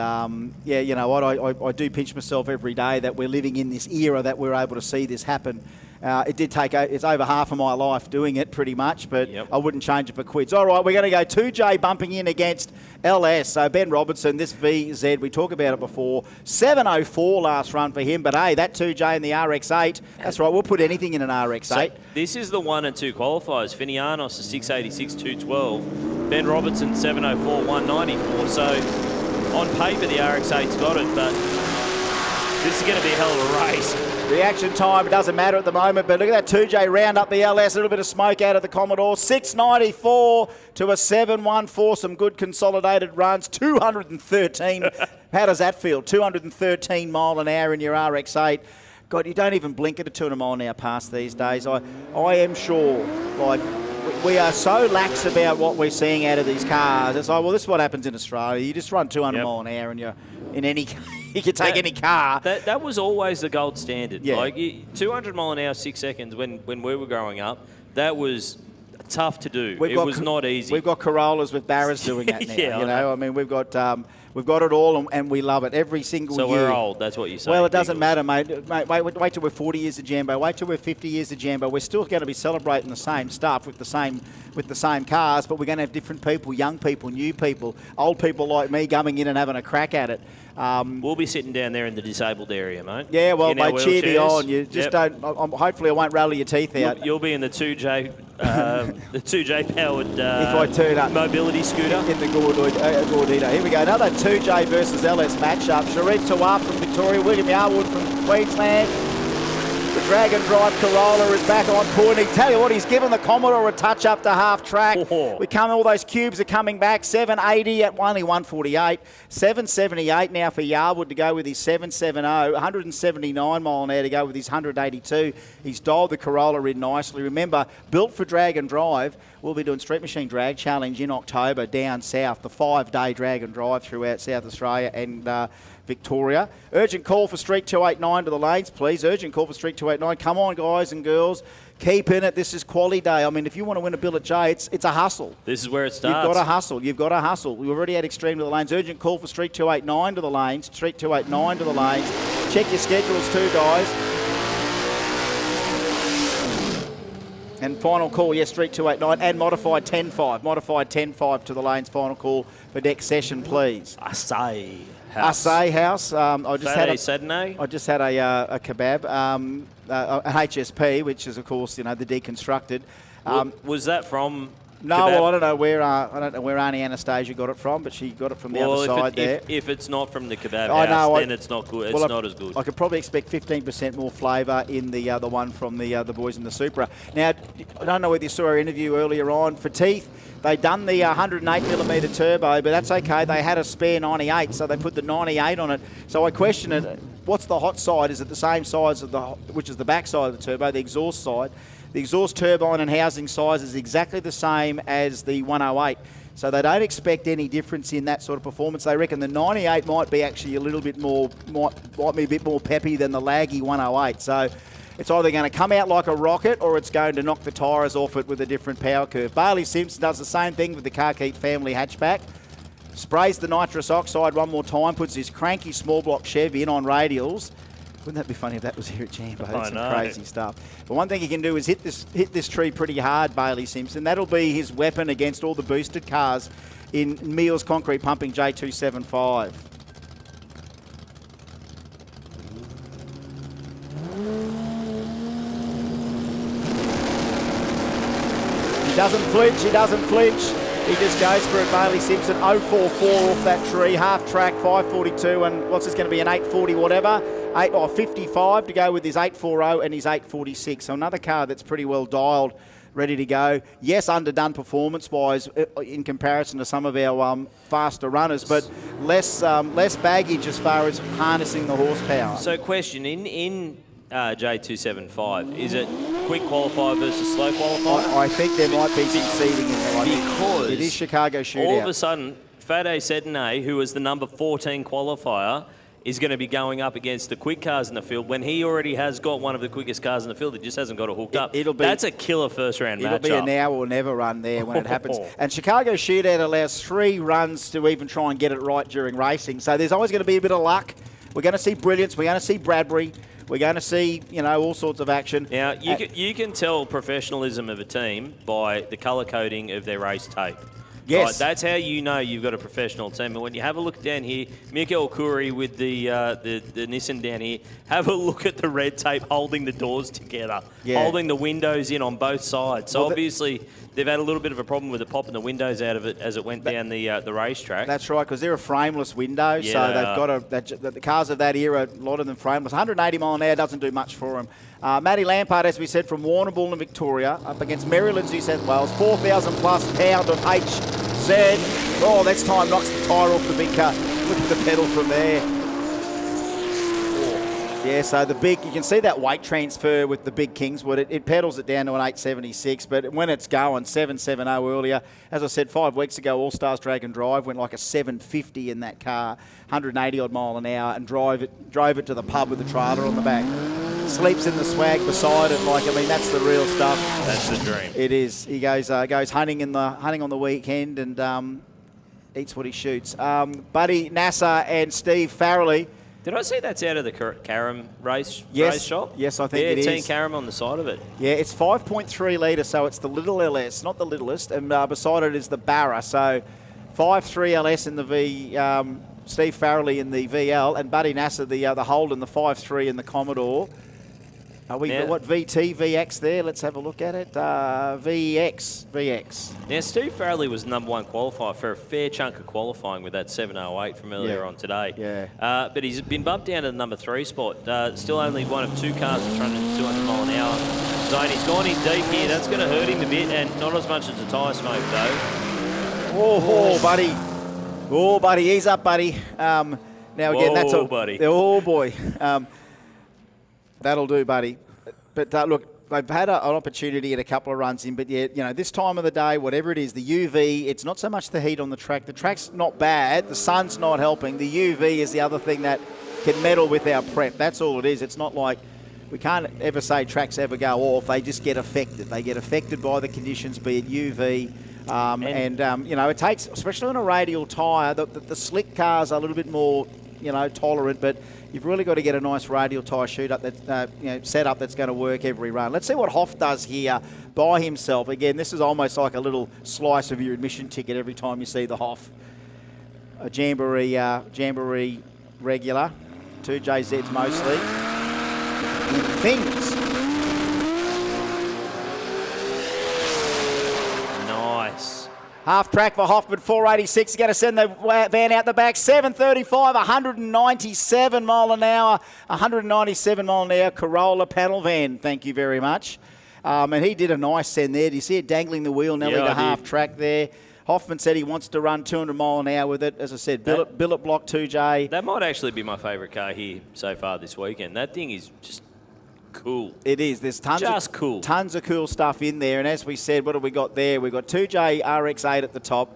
yeah, you know what? I do pinch myself every day that we're living in this era that we're able to see this happen. It did take. It's over half of my life doing it, pretty much, but I wouldn't change it for quids. All right, we're going to go 2J bumping in against LS. So Ben Robertson, this VZ, we talked about it before. 7:04 last run for him, but hey, that 2J in the RX-8. That's right. We'll put anything in an RX-8. So this is the 1 and 2 qualifiers. Finianos is 686, 212. Ben Robertson 704, 194. So on paper the RX-8's got it, but this is going to be a hell of a race. Reaction time, it doesn't matter at the moment, but look at that 2J round up the LS, a little bit of smoke out of the Commodore. 694 to a 714, some good consolidated runs, 213. How does that feel? 213 mile an hour in your RX-8. God, you don't even blink at a 200 mile an hour pass these days. I am sure, like, we are so lax about what we're seeing out of these cars. It's like, well, this is what happens in Australia. You just run 200 mile an hour and you're in any you can take any car. That was always the gold standard. Yeah. Like 200 mile an hour, 6 seconds when we were growing up, that was tough to do. It was not easy. We've got Corollas with Barras doing that now. Yeah, you know, I mean, we've got it all, and we love it every single year. So we're old, that's what you say. Well, it doesn't matter, mate. Wait till we're 40 years of Jambo. Wait till we're 50 years of Jambo. We're still going to be celebrating the same stuff with the same cars, but we're going to have different people, young people, new people, old people like me coming in and having a crack at it. We'll be sitting down there in the disabled area, mate. Yeah, well, mate, cheer me on. You just Yep. don't. Hopefully, I won't rattle your teeth out. You'll be in the 2J, the 2J powered If I turn up mobility scooter. In the Gordito. Here we go. Another 2J versus LS matchup. Sharif Tawaf from Victoria, William Yarwood from Queensland. The Dragon Drive Corolla is back on point. He tell you what, he's given the Commodore a touch up to half track. All those cubes are coming back. 780 at only 148. 778 now for Yarwood to go with his 770. 179 mile an hour to go with his 182. He's dialed the Corolla in nicely. Remember, built for Dragon Drive. We'll be doing Street Machine Drag Challenge in October down south, the 5-day Dragon Drive throughout South Australia and Victoria. Urgent call for Street 289 to the lanes, please. Urgent call for Street 289. Come on, guys and girls. Keep in it. This is quality day. I mean, if you want to win a billet J, it's a hustle. This is where it starts. You've got to hustle. You've got to hustle. We've already had Extreme to the lanes. Urgent call for Street 289 to the lanes. Street 289 to the lanes. Check your schedules too, guys. And final call, yes, Street 289 and modified 10.5. Modified 10.5 to the lanes. Final call for next session, please. Assay House. Assay House. I just had a kebab, a HSP, which is of course the deconstructed. Was that from? No, kebab? well, I don't know where Auntie Anastasia got it from, but she got it from the other side there. If it's not from the kebab house, then it's not good. It's not as good. I could probably expect 15% more flavour in the one from the boys in the Supra. Now, I don't know whether you saw our interview earlier on for Teeth. They done the 108mm turbo, but that's okay. They had a spare 98, so they put the 98 on it. So I question it. What's the hot side? Is it the same size of which is the back side of the turbo, the exhaust side? The exhaust turbine and housing size is exactly the same as the 108. So they don't expect any difference in that sort of performance. They reckon the 98 might be actually a little bit more, might be a bit more peppy than the laggy 108. So it's either going to come out like a rocket or it's going to knock the tyres off it with a different power curve. Bailey Simpson does the same thing with the Carkeep family hatchback. Sprays the nitrous oxide one more time, puts his cranky small block Chevy in on radials. Wouldn't that be funny if that was here at Jambo? That's some crazy stuff. But one thing he can do is hit this tree pretty hard, Bailey Simpson. That'll be his weapon against all the boosted cars in Meals Concrete Pumping J275. He doesn't flinch, he doesn't flinch. He just goes for it, Bailey Simpson. 0.44 off that tree, half track, 5.42, and what's this going to be, an 8.40 whatever? 55 to go with his 8.40 and his 8.46. So another car that's pretty well dialed, ready to go. Yes, underdone performance-wise in comparison to some of our faster runners, but less baggage as far as harnessing the horsepower. So question, in J275, is it quick qualifier versus slow qualifier? I think there might be some seeding in there. Because it is Chicago Shootout. All of a sudden, Fade Sedane, who was the number 14 qualifier, is going to be going up against the quick cars in the field when he already has got one of the quickest cars in the field. It just hasn't got it hooked up. That's a killer first-round matchup. It'll be a now or never run there when it happens. And Chicago Shootout allows 3 runs to even try and get it right during racing. So there's always going to be a bit of luck. We're going to see brilliance. We're going to see Bradbury. We're going to see, all sorts of action. Now, you can tell professionalism of a team by the colour coding of their race tape. Yes. Right, that's how you know you've got a professional team. And when you have a look down here, Mikael Kuri with the Nissan down here, have a look at the red tape holding the doors together, holding the windows in on both sides. So obviously they've had a little bit of a problem with it popping the windows out of it as it went down the racetrack. That's right, because they're a frameless window, so they've got the cars of that era, a lot of them frameless. 180 mile an hour doesn't do much for them. Matty Lampard, as we said, from Warrnambool in Victoria, up against Maryland, New South Wales, 4,000 plus pound of HZ. Oh, that's time, knocks the tyre off the big car. Look at the pedal from there. Yeah, so the big, you can see that weight transfer with the big Kingswood. It pedals it down to an 876, but when it's going, 770 earlier. As I said, 5 weeks ago, All Stars Drag and Drive went like a 750 in that car, 180 odd mile an hour, and drove it to the pub with the trailer on the back. Sleeps in the swag beside it, that's the real stuff. That's the dream. It is. He goes hunting on the weekend and eats what he shoots. Buddy Nasser and Steve Farrelly. Did I see that's out of the Karam race shop? Yes, I think it is. Team Karam on the side of it. Yeah, it's 5.3 litre, so it's the little LS, not the littlest, and beside it is the Barra. So 5.3 LS in the V, Steve Farrelly in the VL, and Buddy Nasser, the Holden, the 5.3 in the Commodore. What VT, VX there? Let's have a look at it. VX. Now, Steve Farrelly was #1 qualifier for a fair chunk of qualifying with that 708 from earlier on today. Yeah. But he's been bumped down to the #3 spot. Still only one of 2 cars that's running at 200 mile an hour zone. He's gone in deep here. That's going to hurt him a bit, and not as much as a tyre smoke, though. Oh, buddy. Oh, buddy. Ease up, buddy. Now, again, that's a... buddy. Oh, boy. That'll do, buddy. But look, they've had an opportunity at a couple of runs in, but this time of the day, whatever it is, the UV, it's not so much the heat on the track. The track's not bad. The sun's not helping. The UV is the other thing that can meddle with our prep. That's all it is. It's not like we can't ever say tracks ever go off. They just get affected. They get affected by the conditions, be it UV. It takes, especially on a radial tyre, the slick cars are a little bit more, tolerant, but you've really got to get a nice radial tyre shoot-up setup that's going to work every run. Let's see what Hoff does here by himself. Again, this is almost like a little slice of your admission ticket every time you see the Hoff. A Jamboree regular, 2 JZs mostly. Things. Nice. Half track for Hoffman, 486. He's going to send the van out the back. 735, 197 mile an hour. 197 mile an hour Corolla panel van. Thank you very much. And he did a nice send there. Do you see it dangling the wheel nearly to half track there? Hoffman said he wants to run 200 mile an hour with it. As I said, billet block 2J. That might actually be my favourite car here so far this weekend. That thing is just cool. It is. There's tons of cool stuff in there. And as we said, what have we got there? We've got 2J RX8 at the top,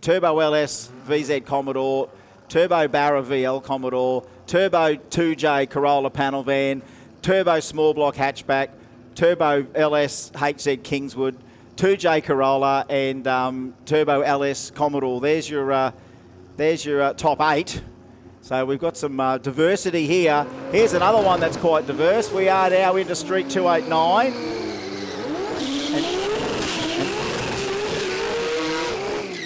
Turbo LS VZ Commodore, Turbo Barra VL Commodore, Turbo 2J Corolla panel van, Turbo small block hatchback, Turbo LS HZ Kingswood, 2J Corolla, and Turbo LS Commodore. There's your top 8. So we've got some diversity here. Here's another one that's quite diverse. We are now into Street 289.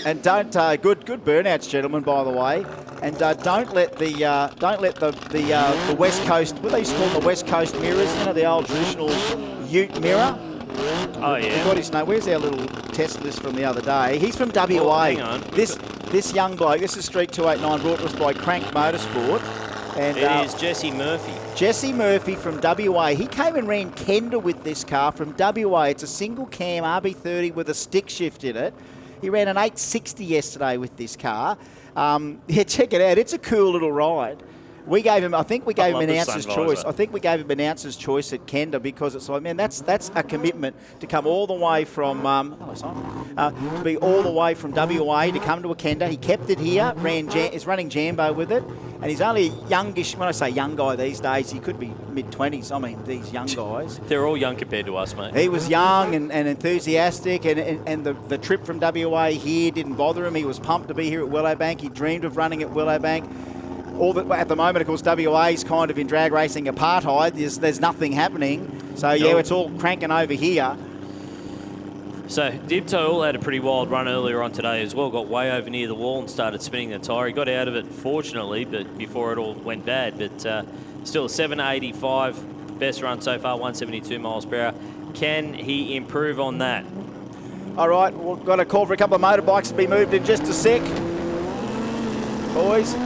And don't good burnouts, gentlemen, by the way. And don't let the West Coast, what they used to call them, the West Coast mirrors, you know, the old traditional Ute mirror. Oh yeah. What is his name? Where's our little test list from the other day? He's from WA. Oh, hang on. This young bloke. This is Street 289, brought to us by Crank Motorsport. And it is Jesse Murphy. Jesse Murphy from WA. He came and ran Kenda with this car from WA. It's a single cam RB30 with a stick shift in it. He ran an 860 yesterday with this car. Yeah, check it out. It's a cool little ride. We gave him, I think we gave him an ounce's choice. I think we gave him an ounce's choice at Kenda because it's like, man, that's a commitment to come all the way from, to be all the way from WA to come to a Kenda. He kept it here, is running Jambo with it, and he's only a youngish, when I say young guy these days, he could be mid-20s. I mean, these young guys. They're all young compared to us, mate. He was young and enthusiastic, and the trip from WA here didn't bother him. He was pumped to be here at Willowbank. He dreamed of running at Willowbank. At the moment, of course, WA is kind of in drag racing apartheid. There's nothing happening. So, yeah, it's all cranking over here. So, Dibtool had a pretty wild run earlier on today as well. Got way over near the wall and started spinning the tyre. He got out of it, fortunately, but before it all went bad. But still, a 785, best run so far, 172 miles per hour. Can he improve on that? All right, we've got a call for a couple of motorbikes to be moved in just a sec. Boys.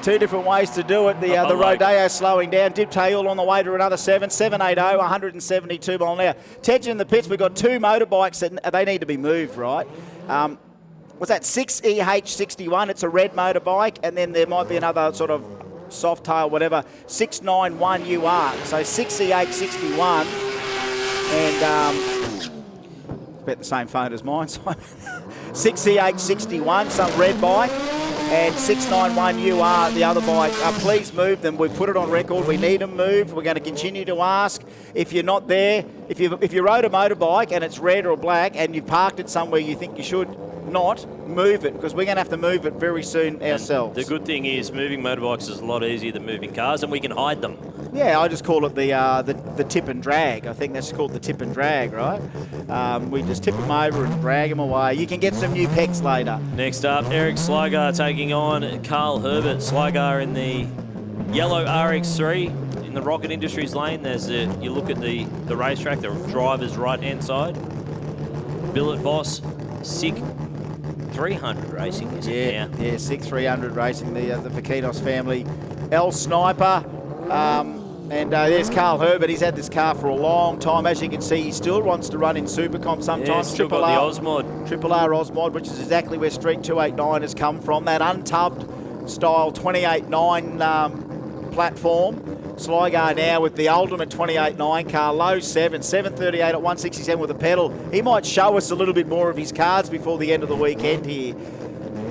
Two different ways to do it. The Rodeo slowing down. Dibtail on the way to another 780, 172 mile an hour. Tedge in the pits, we've got two motorbikes that they need to be moved, right? What's that, 6EH61? It's a red motorbike, and then there might be another sort of soft tail, whatever, 691UR. So 6EH61, and about the same phone as mine, Simon. 6EH61, some red bike. And 691UR, the other bike. Please move them. We've put it on record. We need them moved. We're going to continue to ask. If you're not there, if you rode a motorbike and it's red or black and you've parked it somewhere you think you should not, move it, because we're going to have to move it very soon ourselves. The good thing is moving motorbikes is a lot easier than moving cars, and we can hide them. Yeah, I just call it the tip and drag. I think that's called the tip and drag, right? We just tip them over and drag them away. You can get some new pecs later. Next up, Eric Sligar taking on Carl Herbert. Sligar in the yellow RX3 in the Rocket Industries lane. There's you look at the racetrack, the driver's right-hand side. Billet Boss, Sick 300 Racing, is it now? Yeah, Sick 300 Racing, the Vaquinos family. L Sniper. And there's Carl Herbert. He's had this car for a long time. As you can see, he still wants to run in Supercomp sometimes. Yeah, still got the Osmod. Triple R Osmod, which is exactly where Street 289 has come from. That untubbed style 28.9 platform. Sligar now with the ultimate 28.9 car, low 738 at 167 with a pedal. He might show us a little bit more of his cards before the end of the weekend here.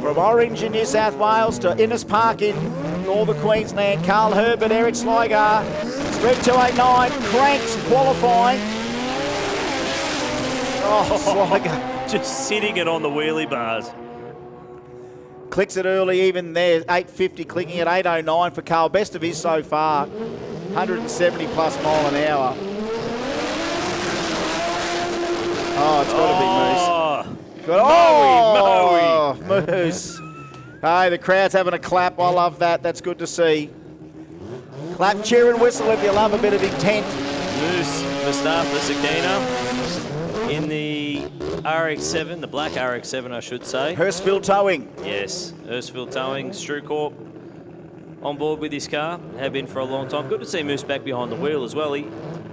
From Orange in New South Wales to Innes Park in northern Queensland, Carl Herbert, Eric Sligar, Street 289, cranks qualifying. Oh, Sligar. Just sitting it on the wheelie bars. Clicks it early, even there, 850, clicking at 809 for Carl. Best of his so far, 170 plus mile an hour. Oh, it's got to be Moose. Moose. Hey, the crowd's having a clap. I love that. That's good to see. Clap, cheer and whistle if you love a bit of intent. Moose Mustafa Sakina in the RX-7, the black RX-7, I should say. Hurstville Towing. Yes, Hurstville Towing. Strucorp on board with his car. Have been for a long time. Good to see Moose back behind the wheel as well. He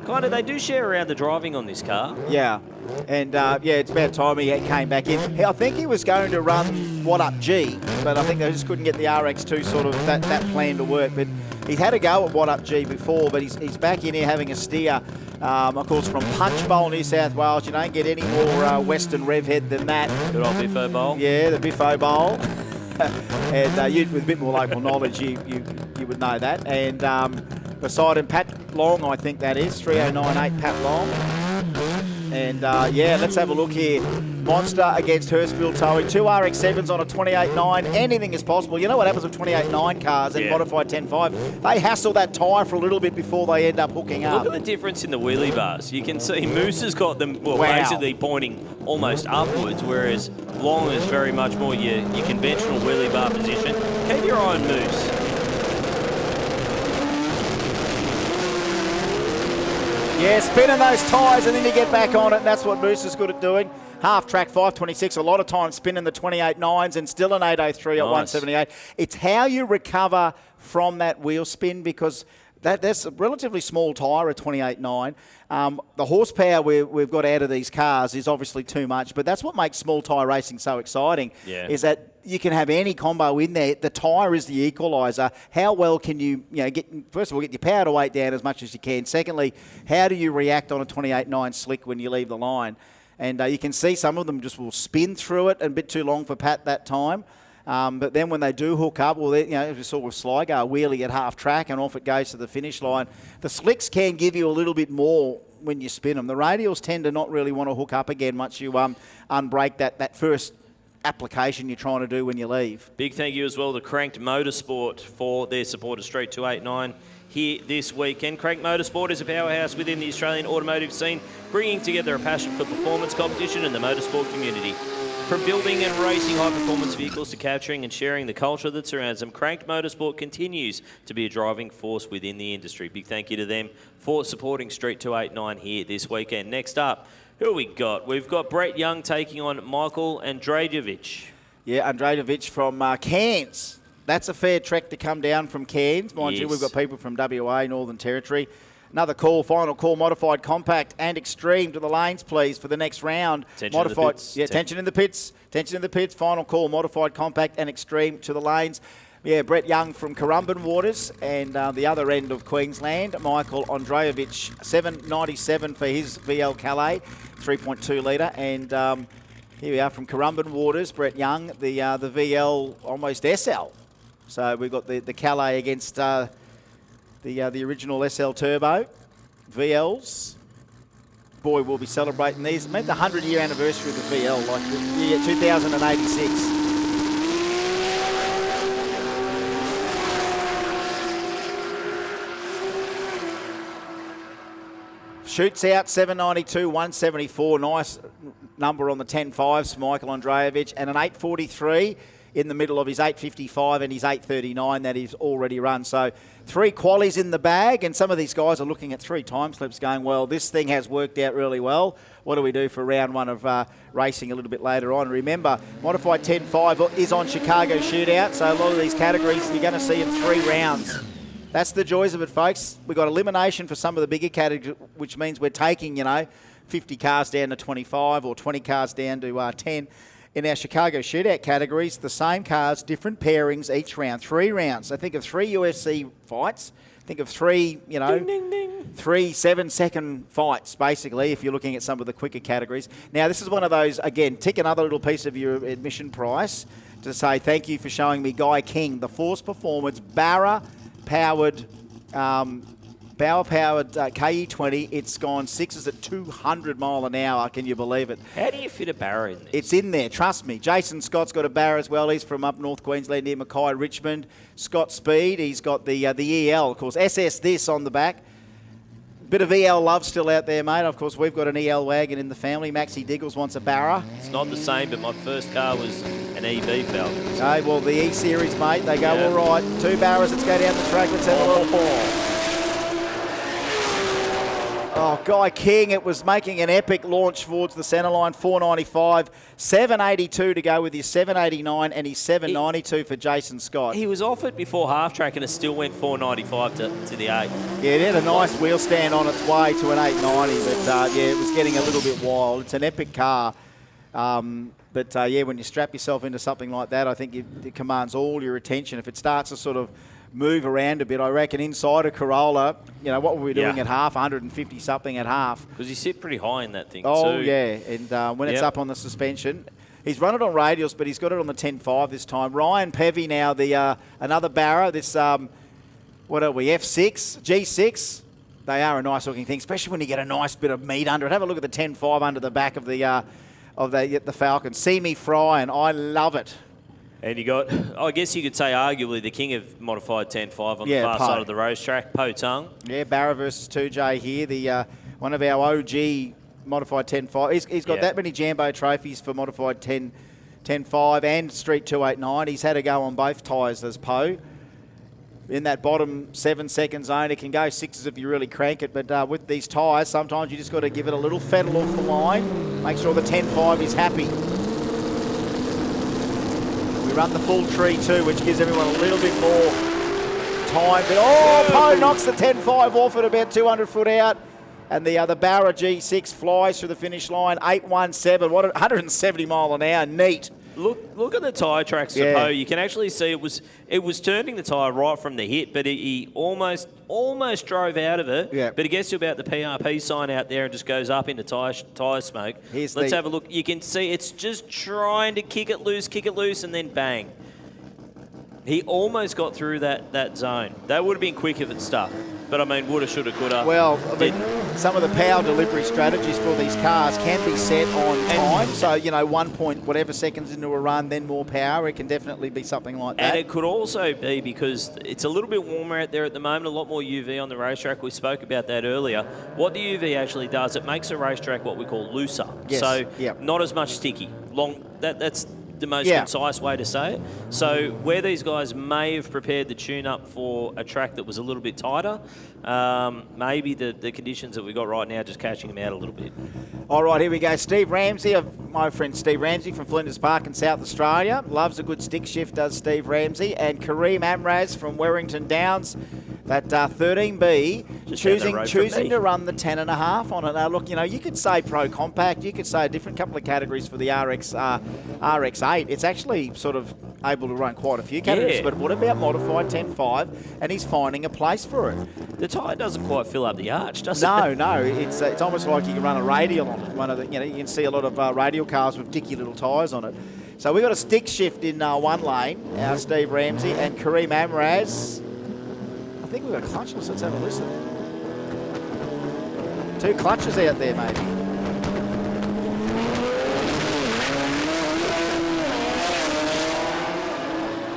Kind of, they do share around the driving on this car. Yeah. And, it's about time he came back in. I think he was going to run What Up G, but I think they just couldn't get the RX2 sort of that plan to work. But he's had a go at What Up G before, but he's back in here having a steer, of course, from Punchbowl, New South Wales. You don't get any more Western rev head than that. Good old Biffo Bowl. Yeah, the Biffo Bowl. And you, with a bit more local knowledge, you would know that. And beside him, Pat Long, I think that is, 3098 Pat Long. And let's have a look here. Monster against Hurstfield Towing. 2 RX-7s on a 28.9. Anything is possible. You know what happens with 28.9 cars and modified 10.5? They hassle that tyre for a little bit before they end up hooking up. Look at the difference in the wheelie bars. You can see Moose has got them basically pointing almost upwards, whereas Long is very much more your conventional wheelie bar position. Keep your eye on Moose. Yeah, spinning those tyres and then you get back on it, and that's what Moose is good at doing. Half track 526, a lot of times spinning the 28.9s and still an 803 at 178. It's how you recover from that wheel spin, because that's a relatively small tyre, a 28.9. The horsepower we've got out of these cars is obviously too much, but that's what makes small tyre racing so exciting, is that you can have any combo in there. The tyre is the equaliser. How well can you get, first of all, get your power to weight down as much as you can. Secondly, how do you react on a 28.9 slick when you leave the line? And you can see some of them just will spin through it, a bit too long for Pat that time. But then when they do hook up, well, as we saw with Sligo, wheelie at half track and off it goes to the finish line. The slicks can give you a little bit more when you spin them. The radials tend to not really want to hook up again once you unbrake that first application you're trying to do when you leave. Big thank you as well to Cranked Motorsport for their support of Street 289 here this weekend. Crank Motorsport is a powerhouse within the Australian automotive scene, bringing together a passion for performance competition and the motorsport community. From building and racing high-performance vehicles to capturing and sharing the culture that surrounds them, Cranked Motorsport continues to be a driving force within the industry. Big thank you to them for supporting Street 289 here this weekend. Next up, who have we got? We've got Brett Young taking on Michael Andrejevic. Yeah, Andrejevic from Cairns. That's a fair trek to come down from Cairns. Mind you, we've got people from WA, Northern Territory. Another call, final call, modified compact and extreme to the lanes, please, for the next round. Tension modified, in the pits. Yeah, tension in the pits. Tension in the pits. Final call, modified compact and extreme to the lanes. Yeah, Brett Young from Currumbin Waters, and the other end of Queensland, Michael Andrejevic, 7.97 for his VL Calais, 3.2 litre. And here we are from Currumbin Waters, Brett Young, the VL almost SL. So we've got the Calais against the original SL Turbo VLs. Boy, we'll be celebrating these. Maybe the 100-year anniversary of the VL, like the year 2086. Shoots out 792, 174. Nice number on the 10.5s, Michael Andrejevic, and an 843 in the middle of his 855 and his 839 that he's already run. So 3 qualies in the bag, and some of these guys are looking at 3 time slips going, well, this thing has worked out really well. What do we do for round 1 of racing a little bit later on? Remember, Modified 10.5 is on Chicago Shootout, so a lot of these categories, you're going to see in 3 rounds. That's the joys of it, folks. We've got elimination for some of the bigger categories, which means we're taking, 50 cars down to 25 or 20 cars down to 10. In our Chicago Shootout categories, the same cars, different pairings each round, 3 rounds. So think of 3 UFC fights. Think of 3, ding, ding, ding. 3 7-second fights, basically, if you're looking at some of the quicker categories. Now, this is one of those, again, tick another little piece of your admission price to say thank you for showing me Guy King, the Force Performance Barra-powered KE20. It's gone 6s at 200 mile an hour. Can you believe it? How do you fit a Barra in this? It's in there, trust me. Jason Scott's got a Barra as well. He's from up North Queensland near Mackay, Richmond. Scott Speed, he's got the EL, of course. SS this on the back. Bit of EL love still out there, mate. Of course, we've got an EL wagon in the family. Maxie Diggles wants a Barra. It's not the same, but my first car was an EV Falcon. Okay, well, the E-Series, mate, they go all right. 2 Barras, let's go down the track. Let's have a look. Oh, Guy King, it was making an epic launch towards the centre line, 495, 782 to go with his 789 and his 792 for Jason Scott. He was off it before half track and it still went 495 to the 8. Yeah, it had a nice wheel stand on its way to an 890, but yeah, it was getting a little bit wild. It's an epic car. But yeah, when you strap yourself into something like that, I think it commands all your attention. If it starts to sort of move around a bit, I reckon inside a Corolla, you know, what were we doing at half? 150 something at half. Because you sit pretty high in that thing too. Oh, yeah. And when it's up on the suspension, he's run it on radials, but he's got it on the 10.5 this time. Ryan Pevy now, the another Barra, this, what are we, F6, G6. They are a nice looking thing, especially when you get a nice bit of meat under it. Have a look at the 10.5 under the back of the Falcon. See me fry, and I love it. And you got, I guess you could say arguably the king of modified 10.5 on the far side of the racetrack, Po Tung. Yeah, Barra versus 2J here, the one of our OG modified 10.5. He's got that many Jambo trophies for modified 10.5 and Street 289. He's had a go on both tyres as Po. In that bottom 7 second zone, it can go 6s if you really crank it, but with these tyres, sometimes you just got to give it a little fettle off the line, make sure the 10.5 is happy. We run the full tree too, which gives everyone a little bit more time. But Po knocks the 10.5 off at about 200 foot out. And the Barra G6 flies through the finish line, 817, 170 mile an hour, neat. Look at the tyre tracks for Po. You can actually see it was turning the tyre right from the hit, but he almost drove out of it. Yeah. But he gets to about the PRP sign out there and just goes up into tyre smoke. Let's have a look. You can see it's just trying to kick it loose, and then bang. He almost got through that zone. That would have been quick if it stuck. But I mean, woulda, shoulda, coulda. Well, I mean, some of the power delivery strategies for these cars can be set on time. So, you know, 1 point whatever seconds into a run, then more power. It can definitely be something like that. And it could also be because it's a little bit warmer out there at the moment, a lot more UV on the racetrack. We spoke about that earlier. What the UV actually does, it makes a racetrack what we call looser. Yes. So not as much sticky. That's the most concise way to say it. So where these guys may have prepared the tune-up for a track that was a little bit tighter, maybe the conditions that we got right now just catching them out a little bit. All right, here we go. Steve Ramsey, my friend Steve Ramsey from Flinders Park in South Australia. Loves a good stick shift, does Steve Ramsey. And Kareem Amraz from Warrington Downs, that 13B, choosing to run the 10.5 on it. Now, look, you know, you could say Pro Compact, you could say a different couple of categories for the RX8. It's actually sort of able to run quite a few categories, but what about modified 10.5? And he's finding a place for it. The tyre doesn't quite fill up the arch, does it? No. It's almost like you can run a radial on it. One of the, you know, you can see a lot of radial cars with dicky little tyres on it. So we've got a stick shift in one lane, our Steve Ramsey and Kareem Amraz. I think we've got clutchless. Let's have a listen. 2 clutches out there, maybe.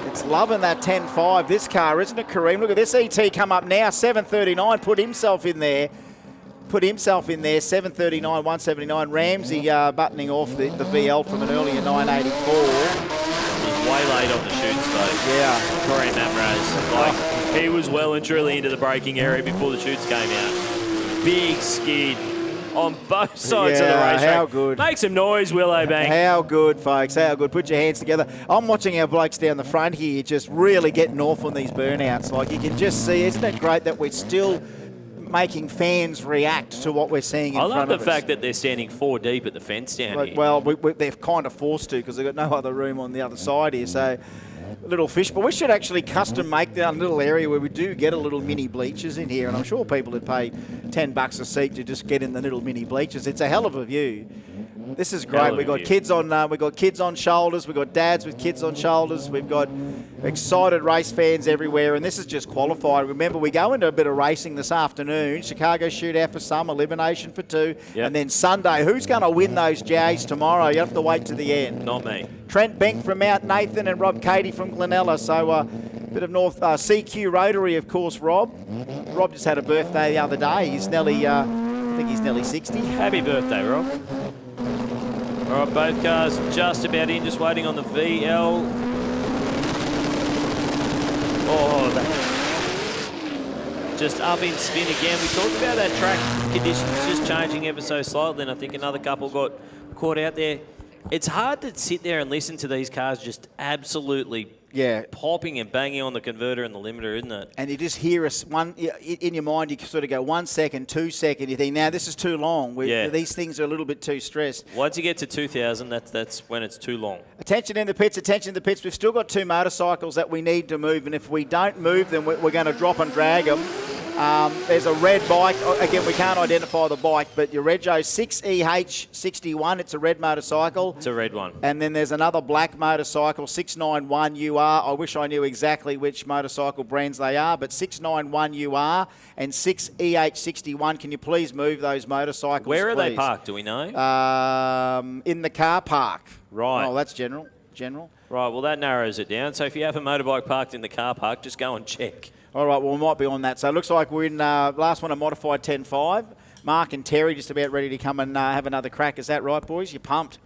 It's loving that 10.5, this car, isn't it, Kareem? Look at this ET come up now, 739, put himself in there. 739, 179. Ramsey buttoning off the VL from an earlier 984. He's way late on the shoots, though. Yeah. Kareem Amraz. He was well and truly into the braking area before the shoots came out. Big skid on both sides of the racetrack. How good. Make some noise, Willowbank. How good, folks. How good. Put your hands together. I'm watching our blokes down the front here just really getting off on these burnouts. Like, you can just see, isn't it great that we're still making fans react to what we're seeing in front of us. I love the fact that they're standing 4 deep at the fence down here. Well, they're kind of forced to because they've got no other room on the other side here. So, little fish. But we should actually custom make that little area where we do get a little mini bleachers in here. And I'm sure people would pay $10 a seat to just get in the little mini bleachers. It's a hell of a view. This is great. We've got kids on shoulders. We've got dads with kids on shoulders. We've got excited race fans everywhere, and this is just qualified. Remember, we go into a bit of racing this afternoon. Chicago shootout for some, elimination for 2, and then Sunday. Who's going to win those Jags tomorrow? You have to wait to the end. Not me. Trent Benk from Mount Nathan and Rob Cady from Glenella. So a bit of North CQ Rotary, of course. Rob just had a birthday the other day. He's nearly, I think he's nearly 60. Happy birthday, Rob. All right, both cars just about in, just waiting on the VL. just up in spin again. We talked about that track conditions just changing ever so slightly, and I think another couple got caught out there. It's hard to sit there and listen to these cars just absolutely popping and banging on the converter and the limiter, isn't it? And you just hear us in your mind. You sort of go 1 second, 2 seconds. You think, now this is too long. These things are a little bit too stressed. Once you get to 2,000, that's when it's too long. Attention in the pits, attention in the pits. We've still got 2 motorcycles that we need to move, and if we don't move them, we're going to drop and drag them. There's a red bike. Again, we can't identify the bike, but your Rego 6EH61, it's a red motorcycle. It's a red one. And then there's another black motorcycle, 691UR. I wish I knew exactly which motorcycle brands they are, but 691UR and 6EH61. Can you please move those motorcycles, Where are they please? parked, do we know? In the car park. Right. Oh, that's general. Right, well, that narrows it down. So if you have a motorbike parked in the car park, just go and check. All right, well, we might be on that. So it looks like we're in last one, a modified 10.5. Mark and Terry just about ready to come and have another crack. Is that right, boys? You're pumped?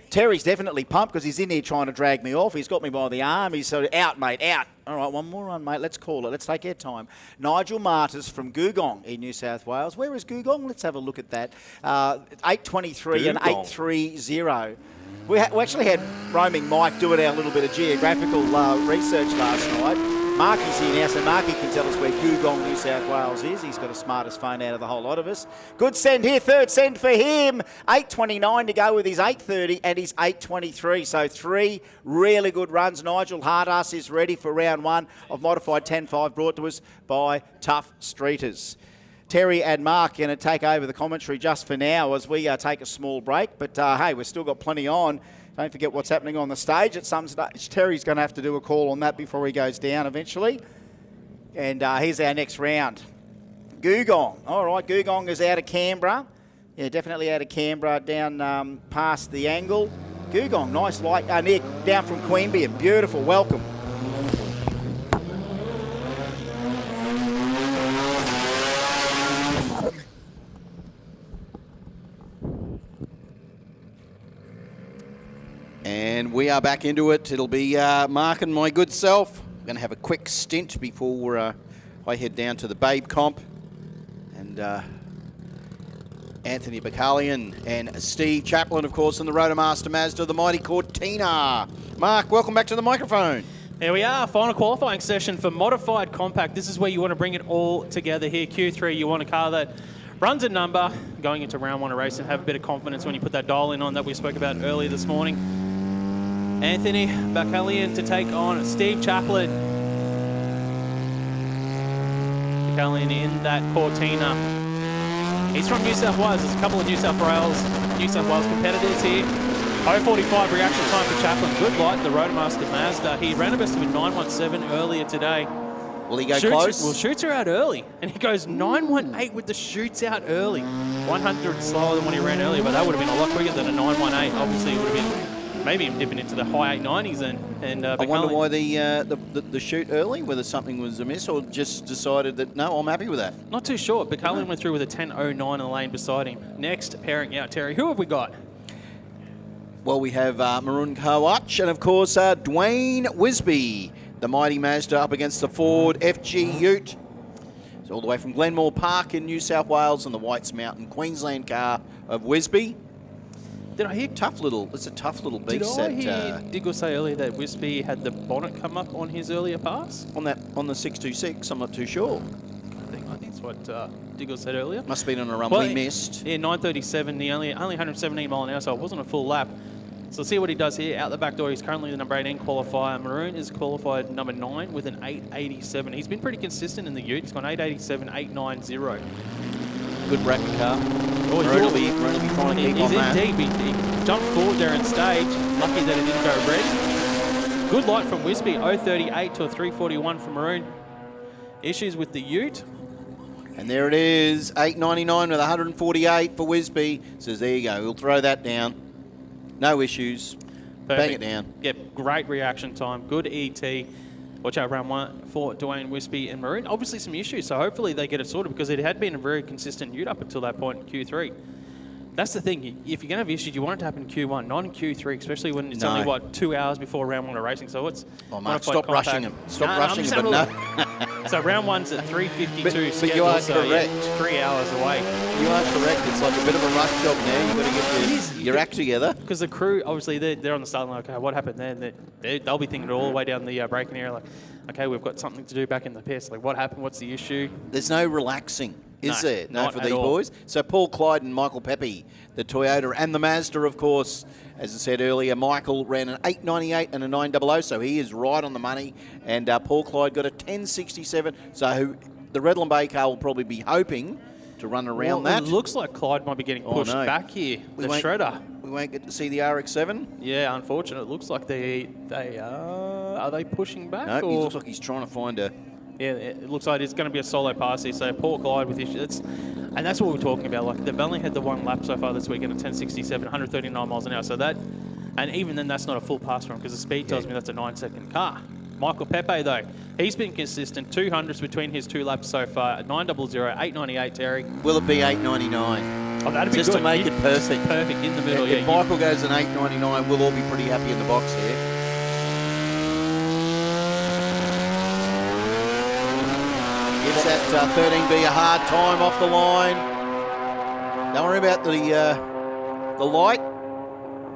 Terry's definitely pumped because he's in here trying to drag me off. He's got me by the arm. He's sort of, out, mate, out. All right, one more run, mate. Let's call it. Let's take our time. Nigel Martys from Googong in New South Wales. Where is Googong? Let's have a look at that. 8:23 and 8:30. We actually had roaming Mike doing our little bit of geographical research last night. Marky's here now, so Marky can tell us where Googong, New South Wales is. He's got the smartest phone out of the whole lot of us. Good send here, third send for him. 8:29 to go with his 8:30 and his 8:23. So 3 really good runs. Nigel Hardass is ready for round 1 of Modified 10.5, brought to us by Tuff Streeters. Terry and Mark are going to take over the commentary just for now as we take a small break. But, hey, we've still got plenty on. Don't forget what's happening on the stage at some stage. Terry's going to have to do a call on that before he goes down eventually. And here's our next round. Googong. All right, Googong is out of Canberra. Yeah, definitely out of Canberra, down past the angle. Googong, nice light. Nick, down from Queanbeyan. Beautiful, welcome. And we are back into it. It'll be Mark and my good self. We're going to have a quick stint before I head down to the Babe Comp. And Anthony Bacalian and Steve Chaplin, of course, in the Rotomaster Mazda, the mighty Cortina. Mark, welcome back to the microphone. Here we are, final qualifying session for Modified Compact. This is where you want to bring it all together here. Q3, you want a car that runs a number, going into round 1 of racing, have a bit of confidence when you put that dial in on that we spoke about earlier this morning. Anthony Bacalian to take on Steve Chaplin. Bacalian in that Cortina. He's from New South Wales. There's a couple of New South Wales competitors here. 0:45 reaction time for Chaplin. Good light, the Rotomaster Mazda. He ran a best of a 9:17 earlier today. Will he go close? Well, shoots are out early, and he goes 9:18 with the shoots out early. 100 slower than when he ran earlier, but that would have been a lot quicker than a 9:18. Obviously, it would have been maybe him dipping into the high 890s then. And I wonder why the shoot early, whether something was amiss or just decided that, no, I'm happy with that. Not too sure. Bacalian went through with a 10:09 in the lane beside him. Next, pairing out, Terry. Who have we got? Well, we have Maroon Kawach and, of course, Dwayne Wisby, the mighty Mazda, up against the Ford FG Ute. It's all the way from Glenmore Park in New South Wales and the Whites Mountain Queensland car of Wisby. Did I hear it's a tough little beast. Did I hear Diggle say earlier that Wisby had the bonnet come up on his earlier pass? On the 626, I'm not too sure. I think that's what Diggle said earlier. Must have been on a run we missed. Yeah, 9:37, only 117 mile an hour, so it wasn't a full lap. So let's see what he does here. Out the back door, he's currently the number 18 qualifier. Maroon is qualified number 9 with an 8:87. He's been pretty consistent in the Ute. He's gone 8:87, 8:90. Good bracket car. Oh, Maroon will be trying to keep on that. He's in deep. He jumped forward there in stage. Lucky that it didn't go red. Good light from Wisby. 0:38 to a 3:41 from Maroon. Issues with the Ute. And there it is, 8.99 with 148 for Wisby. Says, there you go, we'll throw that down. No issues. Perfect. Bang it down. Yep, great reaction time. Good ET. Watch out round 1 for Dwayne Wisby and Maroon. Obviously some issues, so hopefully they get it sorted because it had been a very consistent Ute up until that point in Q3. That's the thing. If you're going to have issues, you want it to happen in Q1, not in Q3, especially when it's No. only, 2 hours before round 1 of racing. So it's... Oh, Mark, stop rushing him. Stop rushing him, but no. So round 1's at 3:52 But you are so correct. 3 hours away. You are correct. It's like a bit of a rush job now. You've got to get your act together. Because the crew, obviously, they're on the starting line. Okay, what happened there? And they'll be thinking all the way down the braking area, like, okay, we've got something to do back in the pits. Like, what happened? What's the issue? There's no relaxing, is there? No, not for at these all. boys. So Paul Clyde and Michael Pepe, the Toyota and the Mazda, of course. As I said earlier, Michael ran an 898 and a 900, so he is right on the money. And Paul Clyde got a 1067. So the Redland Bay car will probably be hoping to run around that. It looks like Clyde might be getting pushed no. back here. We The won't- shredder. We won't get to see the RX-7. Yeah, unfortunate. It looks like they are they pushing back? No, he or? looks like he's trying to find a... Yeah, it looks like it's going to be a solo pass here. So Paul Clyde with issues. And that's what we're talking about. Like, they've only had the one lap so far this weekend at 1067, 139 miles an hour. So that, and even then, that's not a full pass for him because the speed tells me that's a 9-second car. Michael Pepe, though, he's been consistent. 200s between his 2 laps so far. 900, 898, Terry. Will it be 899? Oh, that'd be Just good. to make it perfect. Perfect in the middle, If yeah. Michael goes an 899, we'll all be pretty happy in the box here. Gives that 13B a hard time off the line. Don't worry about the light.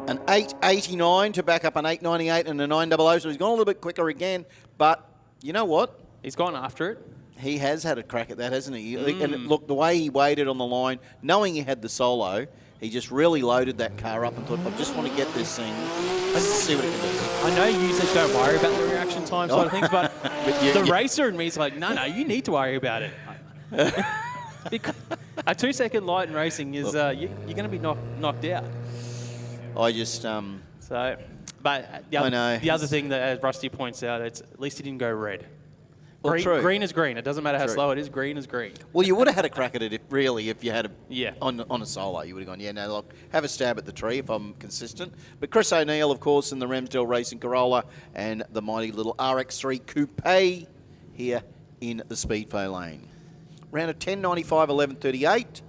An 889 to back up an 898 and a 900. So he's gone a little bit quicker again. But you know what? He's gone after it. He has had a crack at that, hasn't he? And look, the way he waited on the line, knowing he had the solo, he just really loaded that car up and thought, I just want to get this thing. Let's see what it can do. I know you usually don't worry about the reaction time side of things, but, the racer in me is like, no, you need to worry about it. Because a 2-second light in racing is you're going to be knocked out. I just... So, but the other thing that, as Rusty points out, it's at least he didn't go red. Well, Green, true. green is green. It doesn't matter how True. slow it is. Green is green. Well, you would have had a crack at it if you had Yeah. on a solo. You would have gone, yeah, no, look, have a stab at the tree if I'm consistent. But Chris O'Neill, of course, in the Ramsdale Racing Corolla and the mighty little RX3 Coupe here in the Speedway lane. Ran a 1095, 1138,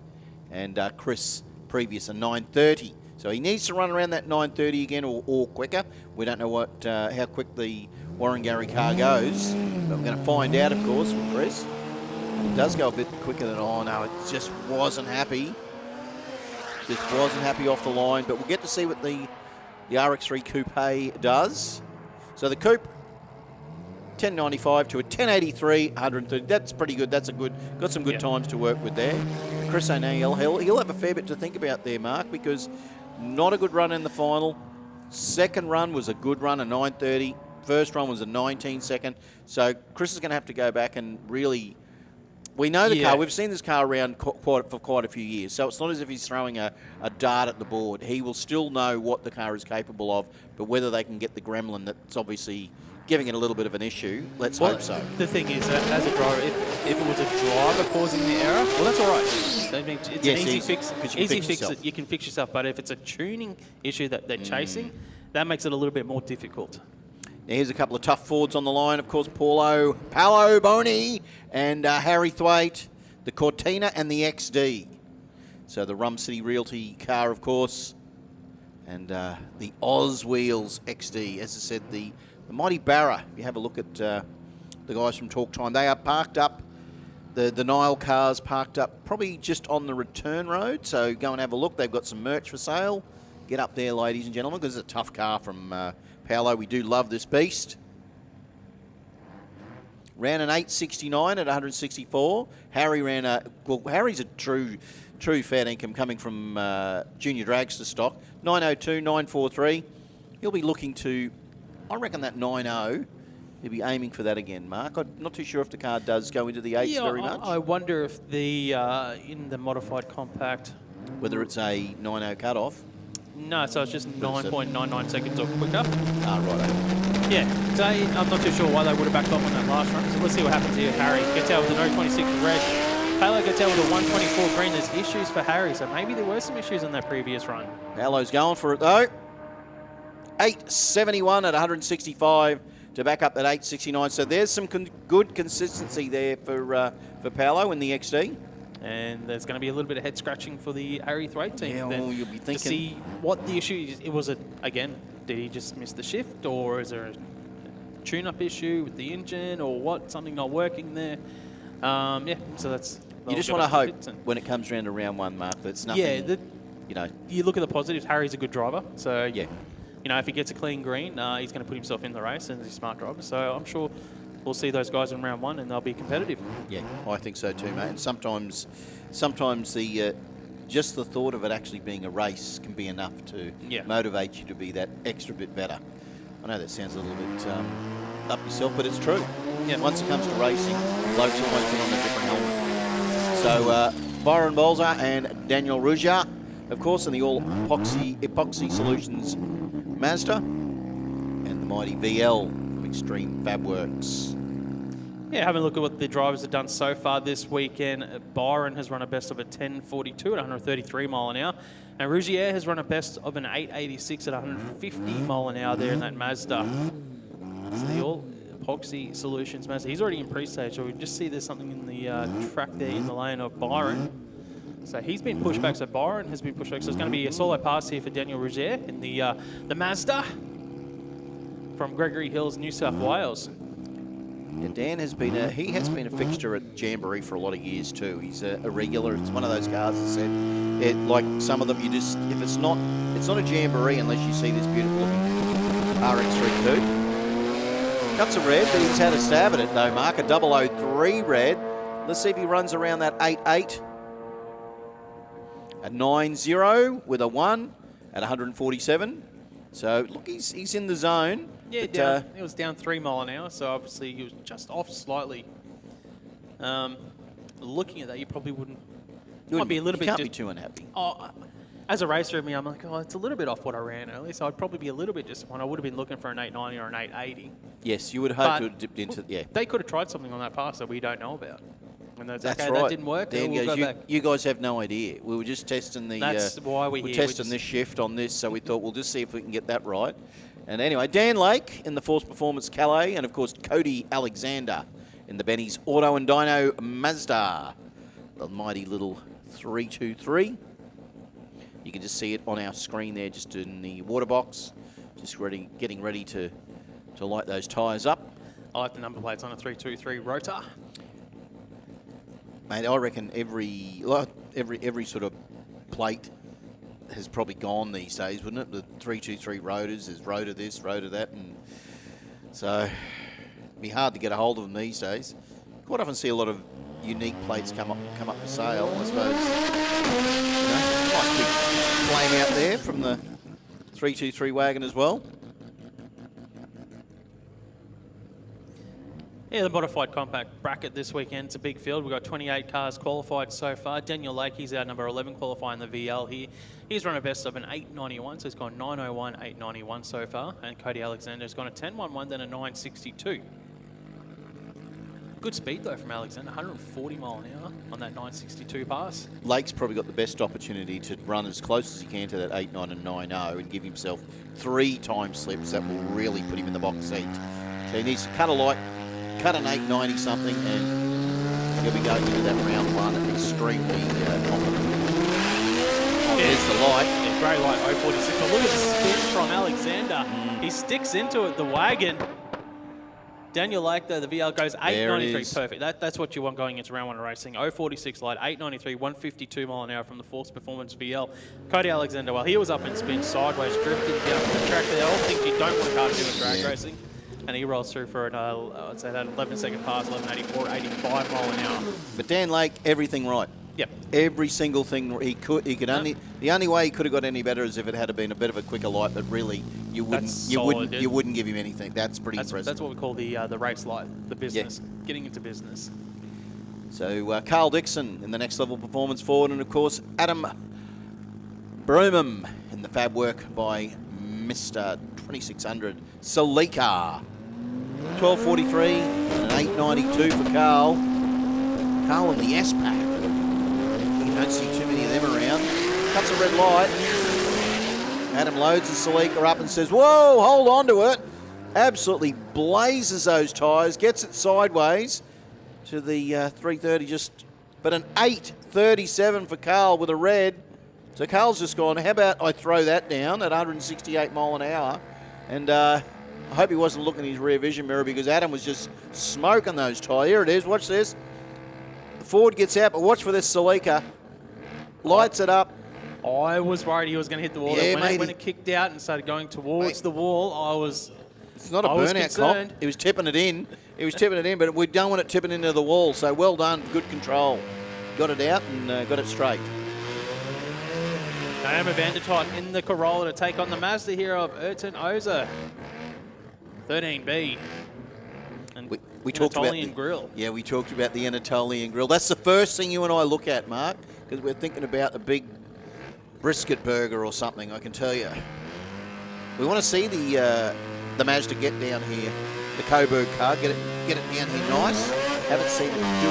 and Chris previous a 930. So he needs to run around that 930 again or quicker. We don't know what how quick the Warren-Gary car goes, but we're going to find out, of course, with Chris. It does go a bit quicker than, oh no, it just wasn't happy. Just wasn't happy off the line, but we'll get to see what the RX3 Coupe does. So the Coupe, 1095 to a 1083, 130. That's pretty good. That's got some good times to work with there. Chris O'Neill, he'll have a fair bit to think about there, Mark, because not a good run in the final. Second run was a good run, a 930. First run was a 19-second. So Chris is going to have to go back and really... We know the car. We've seen this car around for quite a few years. So it's not as if he's throwing a dart at the board. He will still know what the car is capable of, but whether they can get the gremlin that's obviously giving it a little bit of an issue, let's hope so. The thing is, as a driver, if it was a driver causing the error, well, that's all right. I mean, it's an easy fix. Easy fix that you can fix yourself. But if it's a tuning issue that they're chasing, that makes it a little bit more difficult. Now here's a couple of tough Fords on the line. Of course, Paolo Boni and Harry Thwaite, the Cortina and the XD. So the Rum City Realty car, of course, and the Oz Wheels XD. As I said, the mighty Barra. If you have a look at the guys from Talk Time, they are parked up. The Nile cars parked up probably just on the return road. So go and have a look. They've got some merch for sale. Get up there, ladies and gentlemen, because it's a tough car from Paolo. We do love this beast. Ran an 869 at 164. Harry ran a... Well, Harry's a true fair income coming from junior dragster stock. 902, 943. He'll be looking to... I reckon that 9.0, he'll be aiming for that again, Mark. I'm not too sure if the car does go into the 8s very much. I wonder if the in the modified compact... Whether it's a 9.0 cutoff. No, so it's just 9.99 seconds or quicker. Ah, right. Yeah, so I'm not too sure why they would have backed off on that last run. So let's see what happens here. Harry gets out with an 026 red. Paolo gets out with a 124 green. There's issues for Harry, so maybe there were some issues in that previous run. Paolo's going for it, though. 871 at 165 to back up that 869. So there's some good consistency there for Paolo in the XD. And there's going to be a little bit of head scratching for the Ari Thwaite team. Yeah, then well, you'll be to thinking- see what the issue is. Was it, again, did he just miss the shift, or is there a tune-up issue with the engine, or what? Something not working there? Yeah, so that's... You just want to hope when it comes around to round one, Mark, that's nothing. Yeah, you know. You look at the positives. Harry's a good driver, so Yeah. you know, if he gets a clean green, he's going to put himself in the race, and he's a smart driver. So I'm sure we'll see those guys in round one, and they'll be competitive. Yeah, I think so too, mate. And sometimes the just the thought of it actually being a race can be enough to motivate you to be that extra bit better. I know that sounds a little bit up yourself, but it's true. Yeah. Once it comes to racing, blokes always put on a different helmet. So Byron Bolzer and Daniel Rougia, of course, in the all epoxy solutions Mazda, and the mighty VL of Extreme Fabworks. Yeah, having a look at what the drivers have done so far this weekend. Byron has run a best of a 10.42 at 133 mile an hour. And Rougier has run a best of an 8.86 at 150 mile an hour there in that Mazda. So the all epoxy solutions Mazda. He's already in pre-stage, so we can just see there's something in the track there in the lane of Byron. So he's been pushed back, so Byron has been pushed back. So it's going to be a solo pass here for Daniel Rougier in the Mazda from Gregory Hills, New South Wales. Yeah, Dan has been a fixture at Jamboree for a lot of years too. He's a regular. It's one of those cars that said, like some of them, you just if it's not a Jamboree unless you see this beautiful looking RX32. Cuts a red, but he's had a stab at it though, Mark. A 003 red. Let's see if he runs around that 88. A 90 with a 1 at 147. So look, he's in the zone. Yeah, but, it was down 3 mile an hour, so obviously he was just off slightly. Looking at that, you probably wouldn't. Might be a little bit. Can't be too unhappy. Oh, as a racer, I'm like, oh, it's a little bit off what I ran earlier, so I'd probably be a little bit disappointed. I would have been looking for an 890 or an 880. Yes, you would hope to have dipped into. Yeah, they could have tried something on that pass that we don't know about. And that's okay, right. That didn't work. Dan We'll goes, go back. you guys have no idea. We were just testing the. That's why we're here. here. Testing this shift on this, so we thought we'll just see if we can get that right. And anyway, Dan Lake in the Force Performance Calais, and of course Cody Alexander in the Benny's Auto and Dyno Mazda, the mighty little 323. You can just see it on our screen there, just in the water box, just getting ready to light those tyres up. I like the number plates on a 323 rotor. Mate, I reckon every sort of plate has probably gone these days, wouldn't it? The 323 rotors, there's rotor this, rotor that, and so it'd be hard to get a hold of them these days. Quite often see a lot of unique plates come up for sale, I suppose. Nice big flame out there from the 323 wagon as well. Yeah, the modified compact bracket this weekend. It's a big field. We've got 28 cars qualified so far. Daniel Lake, he's our number 11 qualifying the VL here. He's run a best of an 891, so he's gone 901, 891 so far. And Cody Alexander's gone a 1011, then a 962. Good speed though from Alexander, 140 mile an hour on that 962 pass. Lake's probably got the best opportunity to run as close as he can to that 8.9 and 9.0 and give himself 3 time slips that will really put him in the box seat. So he needs to cut an 890 something, and he'll be going into that round one extremely confident. Oh, there's the light. Yeah, great light, 046. But look at the spin from Alexander. He sticks into it, the wagon. Daniel Lake, though, the VL goes 893, perfect. That's what you want going into round one of racing. 046 light, 893, 152 mile an hour from the Force Performance VL. Cody Alexander, well, he was up in spin, sideways, drifting down the track there. All things you don't want a car to do in drag racing. And he rolls through for an, I'd say that 11-second pass, 1184, 85 mile an hour. But Dan Lake, everything right. Yep. Every single thing he could only. The only way he could have got any better is if it had been a bit of a quicker light. But really, you wouldn't give him anything. That's pretty impressive. That's what we call the race light, the business, getting into business. So Carl Dixon in the Next Level Performance Ford, and of course Adam Bromham in the fab work by Mr. 2600 Salika. 1243 and an 892 for Carl. Carl in the S-Pack. You don't see too many of them around. Cuts a red light. Adam loads the Salika up and says, whoa, hold on to it. Absolutely blazes those tyres, gets it sideways to the 330, just but an 8:37 for Carl with a red. So Carl's just gone, how about I throw that down at 168 mile an hour? And I hope he wasn't looking in his rear vision mirror because Adam was just smoking those tyres. Here it is, watch this. Ford gets out, but watch for this Celica. Lights it up. I was worried he was going to hit the wall. Yeah, When it kicked out and started going towards the wall, I was It's not a was burnout concerned. comp. He was tipping it in. But we don't want it tipping into the wall. So well done, good control. Got it out and got it straight. Naomi van der Tot in the Corolla to take on the Mazda here of Ayrton Oza. 13B. And We talked about Anatolian grill. Yeah, we talked about the Anatolian grill. That's the first thing you and I look at, Mark, because we're thinking about a big brisket burger or something, I can tell you. We want to see the Mazda get down here, the Coburg car, get it down here nice. Haven't seen it do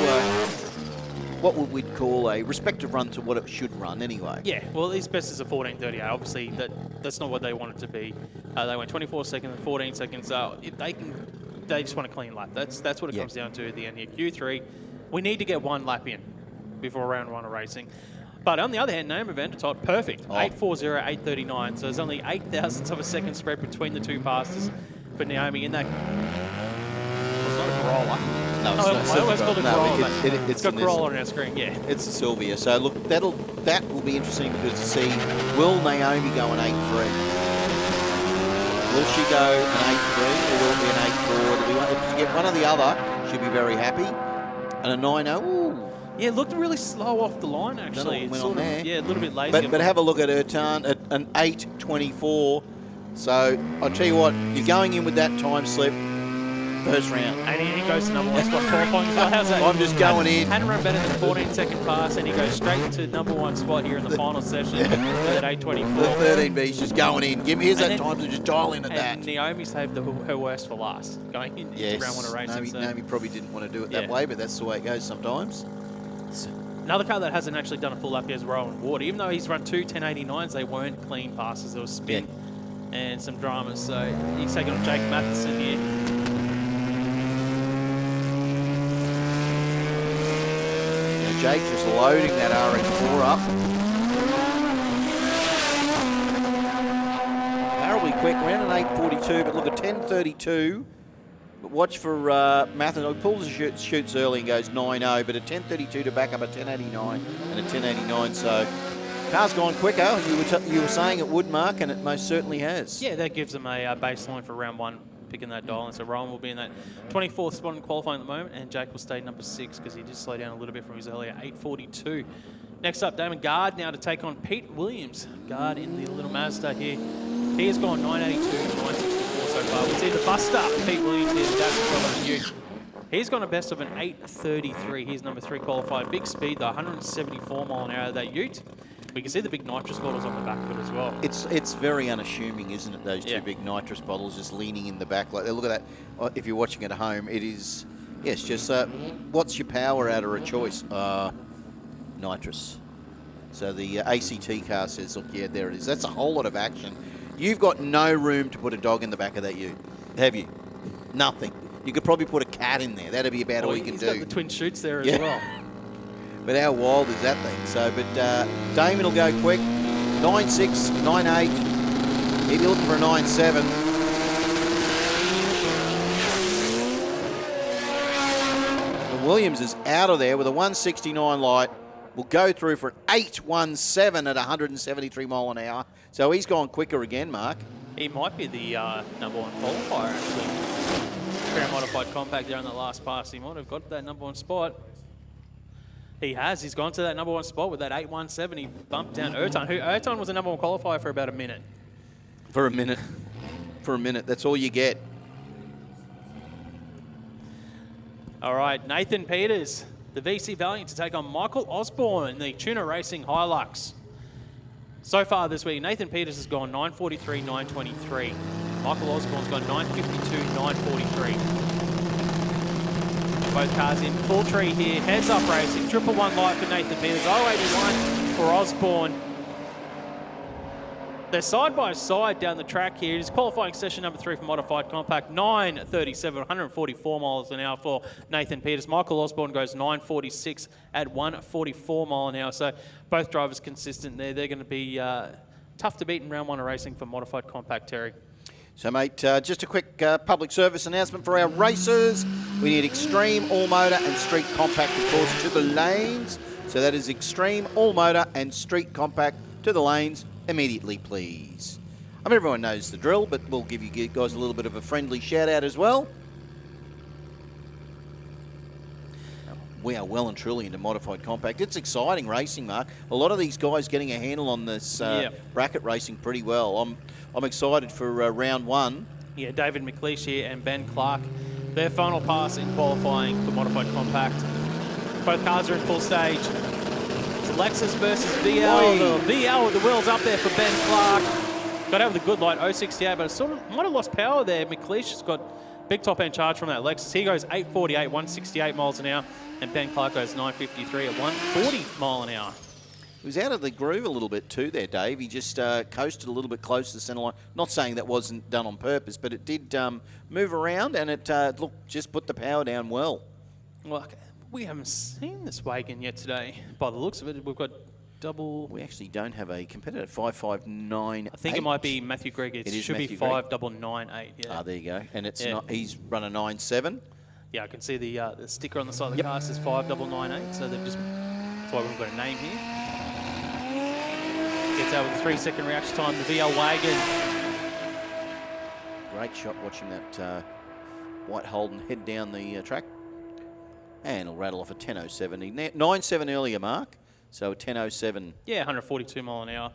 what would we call a respective run to what it should run anyway. Yeah, well, his best is a 14:38. Obviously, that's not what they want it to be. They went 24 seconds and 14 seconds. If they just want a clean lap. That's what it comes down to at the end here. Q3, we need to get one lap in before round one of racing. But on the other hand, Naomi van der Tot, perfect. 8:40, 8:39. So there's only 0.08 of a second spread between the two passes for Naomi in that. Well, it's not a Corolla. No, it's I always called it Corolla. It's got an Corolla on our screen, yeah. It's a Sylvia. So look, that will be interesting because to see, will Naomi go an 8.3? Will she go an 8.3 or will it be an 8.4? If you get one or the other, she'll be very happy. And a 9.0, ooh. Yeah, it looked really slow off the line, actually. Went on there. Yeah, a little bit lazy. But have a look at her turn at an 8.24. So I'll tell you what, you're going in with that time slip. First round. And he goes to number one spot qualifying as well. How's that? I'm just going in. Hadn't run better than 14-second pass, and he goes straight to number one spot here in the final session with that 8.24. The 13B's just going in. Here's that time to just dial in at that. And Naomi saved her worst for last, going into round one of racing. Naomi probably didn't want to do it that way, but that's the way it goes sometimes. Another car that hasn't actually done a full lap here is Rowan Ward. Even though he's run two 1089s, they weren't clean passes. There was spin and some dramas. So he's taking on Jake Matheson here. Jake just loading that RX4 up. Terribly quick, ran an 8.42, but look at 10.32. But watch for Matheson. He pulls the shoots early and goes 9.0, but a 10.32 to back up a 10.89 and a 10.89. So car's gone quicker. You were saying it would, Mark, and it most certainly has. Yeah, that gives them a baseline for round one, picking that dial. And so Rowan will be in that 24th spot in qualifying at the moment, and Jake will stay number 6 because he did slow down a little bit from his earlier 8.42. Next up, Damon Gard now to take on Pete Williams. Gard in the little Mazda here. He has gone 9.82 to 9.64 so far. We see the buster, Pete Williams here, that's from the Ute. He's gone a best of an 8.33. He's number 3 qualified. Big speed, though, 174 mile an hour, that Ute. We can see the big nitrous bottles on the back of it as well. It's very unassuming, isn't it, those two big nitrous bottles just leaning in the back. Like, look at that. If you're watching at home, it is, yes, just what's your power out of a choice? Nitrous. So the ACT car says, look, yeah, there it is. That's a whole lot of action. You've got no room to put a dog in the back of that ute, have you? Nothing. You could probably put a cat in there. That'd be about all you can do. He's got the twin chutes there as well. But how wild is that thing? So, but Damon will go quick. 9.6, 9.8. He'd be looking for a 9.7. And Williams is out of there with a 169 light. Will go through for an 8.17 at 173 mile an hour. So he's gone quicker again, Mark. He might be the number 1 qualifier, actually. Crown Modified Compact there on the last pass. He might have got that number 1 spot. He has. He's gone to that number 1 spot with that 8.17. He bumped down Ayrton, who Ayrton was a number 1 qualifier for about a minute. For a minute. For a minute. That's all you get. All right, Nathan Peters, the VC Valiant, to take on Michael Osborne in the Tuna Racing Hilux. So far this week, Nathan Peters has gone 9.43, 9.23. Michael Osborne's gone 9.52, 9.43. Both cars in full tree here. Heads up racing. 111 light for Nathan Peters. 081 for Osborne. They're side by side down the track here. It is qualifying session number 3 for Modified Compact. 9:37, 144 miles an hour for Nathan Peters. Michael Osborne goes 9:46 at 144 mile an hour. So both drivers consistent there. They're going to be tough to beat in round 1 of racing for Modified Compact, Terry. So, mate, just a quick public service announcement for our racers. We need Extreme, All Motor and Street Compact, of course, to the lanes. So that is Extreme, All Motor and Street Compact to the lanes immediately, please. I mean, everyone knows the drill, but we'll give you guys a little bit of a friendly shout-out as well. We are well and truly into Modified Compact. It's exciting racing, Mark. A lot of these guys getting a handle on this bracket racing pretty well. I'm excited for round 1. Yeah, David McLeish here and Ben Clark. Their final pass in qualifying for Modified Compact. Both cars are in full stage. It's Lexus versus VL. The VL with the wheels up there for Ben Clark. Got out with a good light, 068, but it sort of might have lost power there. McLeish has got big top end charge from that Lexus. He goes 848, 168 miles an hour, and Ben Clark goes 953 at 140 mile an hour. He was out of the groove a little bit too there, Dave. He just coasted a little bit close to the centre line. Not saying that wasn't done on purpose, but it did move around, and it just put the power down well. Well, we haven't seen this wagon yet today. By the looks of it, we've got double... We actually don't have a competitor, 5598. I think it might be Matthew Gregg. It should be 5998. Yeah. There you go. And it's not. He's run a 97. Yeah, I can see the sticker on the side of the car says 5998. So they've just... That's why we've got a name here. Gets out with a 3-second reaction time. The VL wagon. Great shot watching that White Holden head down the track. And he'll rattle off a 10.07. 9.7 earlier, Mark. So a 10.07. Yeah, 142 mile an hour.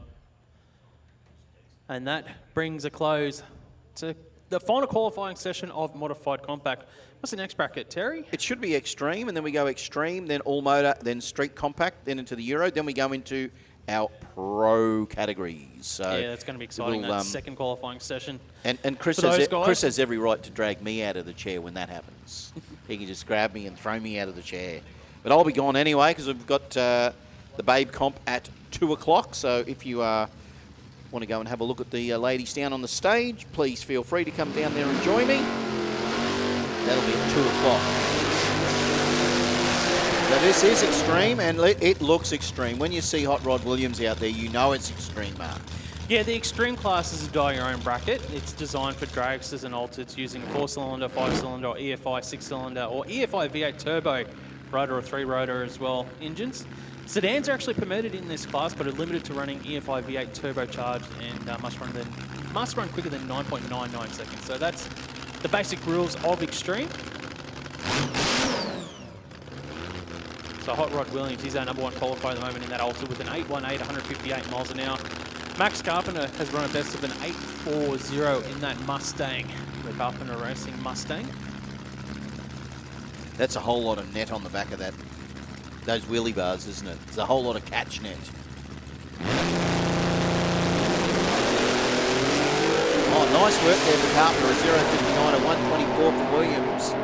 And that brings a close to the final qualifying session of Modified Compact. What's the next bracket, Terry? It should be Extreme, and then we go Extreme, then All Motor, then Street Compact, then into the Euro. Then we go into our Pro categories. So yeah, that's going to be exciting, that second qualifying session. And Chris has every right to drag me out of the chair when that happens. He can just grab me and throw me out of the chair. But I'll be gone anyway because we've got the Babe Comp at 2 o'clock. So if you want to go and have a look at the ladies down on the stage, please feel free to come down there and join me. That'll be at 2 o'clock. So this is Extreme, and it looks extreme. When you see Hot Rod Williams out there, you know it's extreme, Mark. Yeah, the Extreme class is a die-your-own bracket. It's designed for dragsters and altereds using a 4-cylinder, 5-cylinder, or EFI 6-cylinder, or EFI V8 turbo rotor or 3-rotor as well engines. Sedans are actually permitted in this class, but are limited to running EFI V8 turbocharged and must run quicker than 9.99 seconds. So that's the basic rules of Extreme. So Hot Rod Williams, he's our number 1 qualifier at the moment in that Alta with an 818, 158 miles an hour. Max Carpenter has run a best of an 840 in that Mustang, the Carpenter Racing Mustang. That's a whole lot of net on the back of that. Those wheelie bars, isn't it? There's a whole lot of catch net. Oh, nice work there for Carpenter. A 0.59 at 124 for Williams.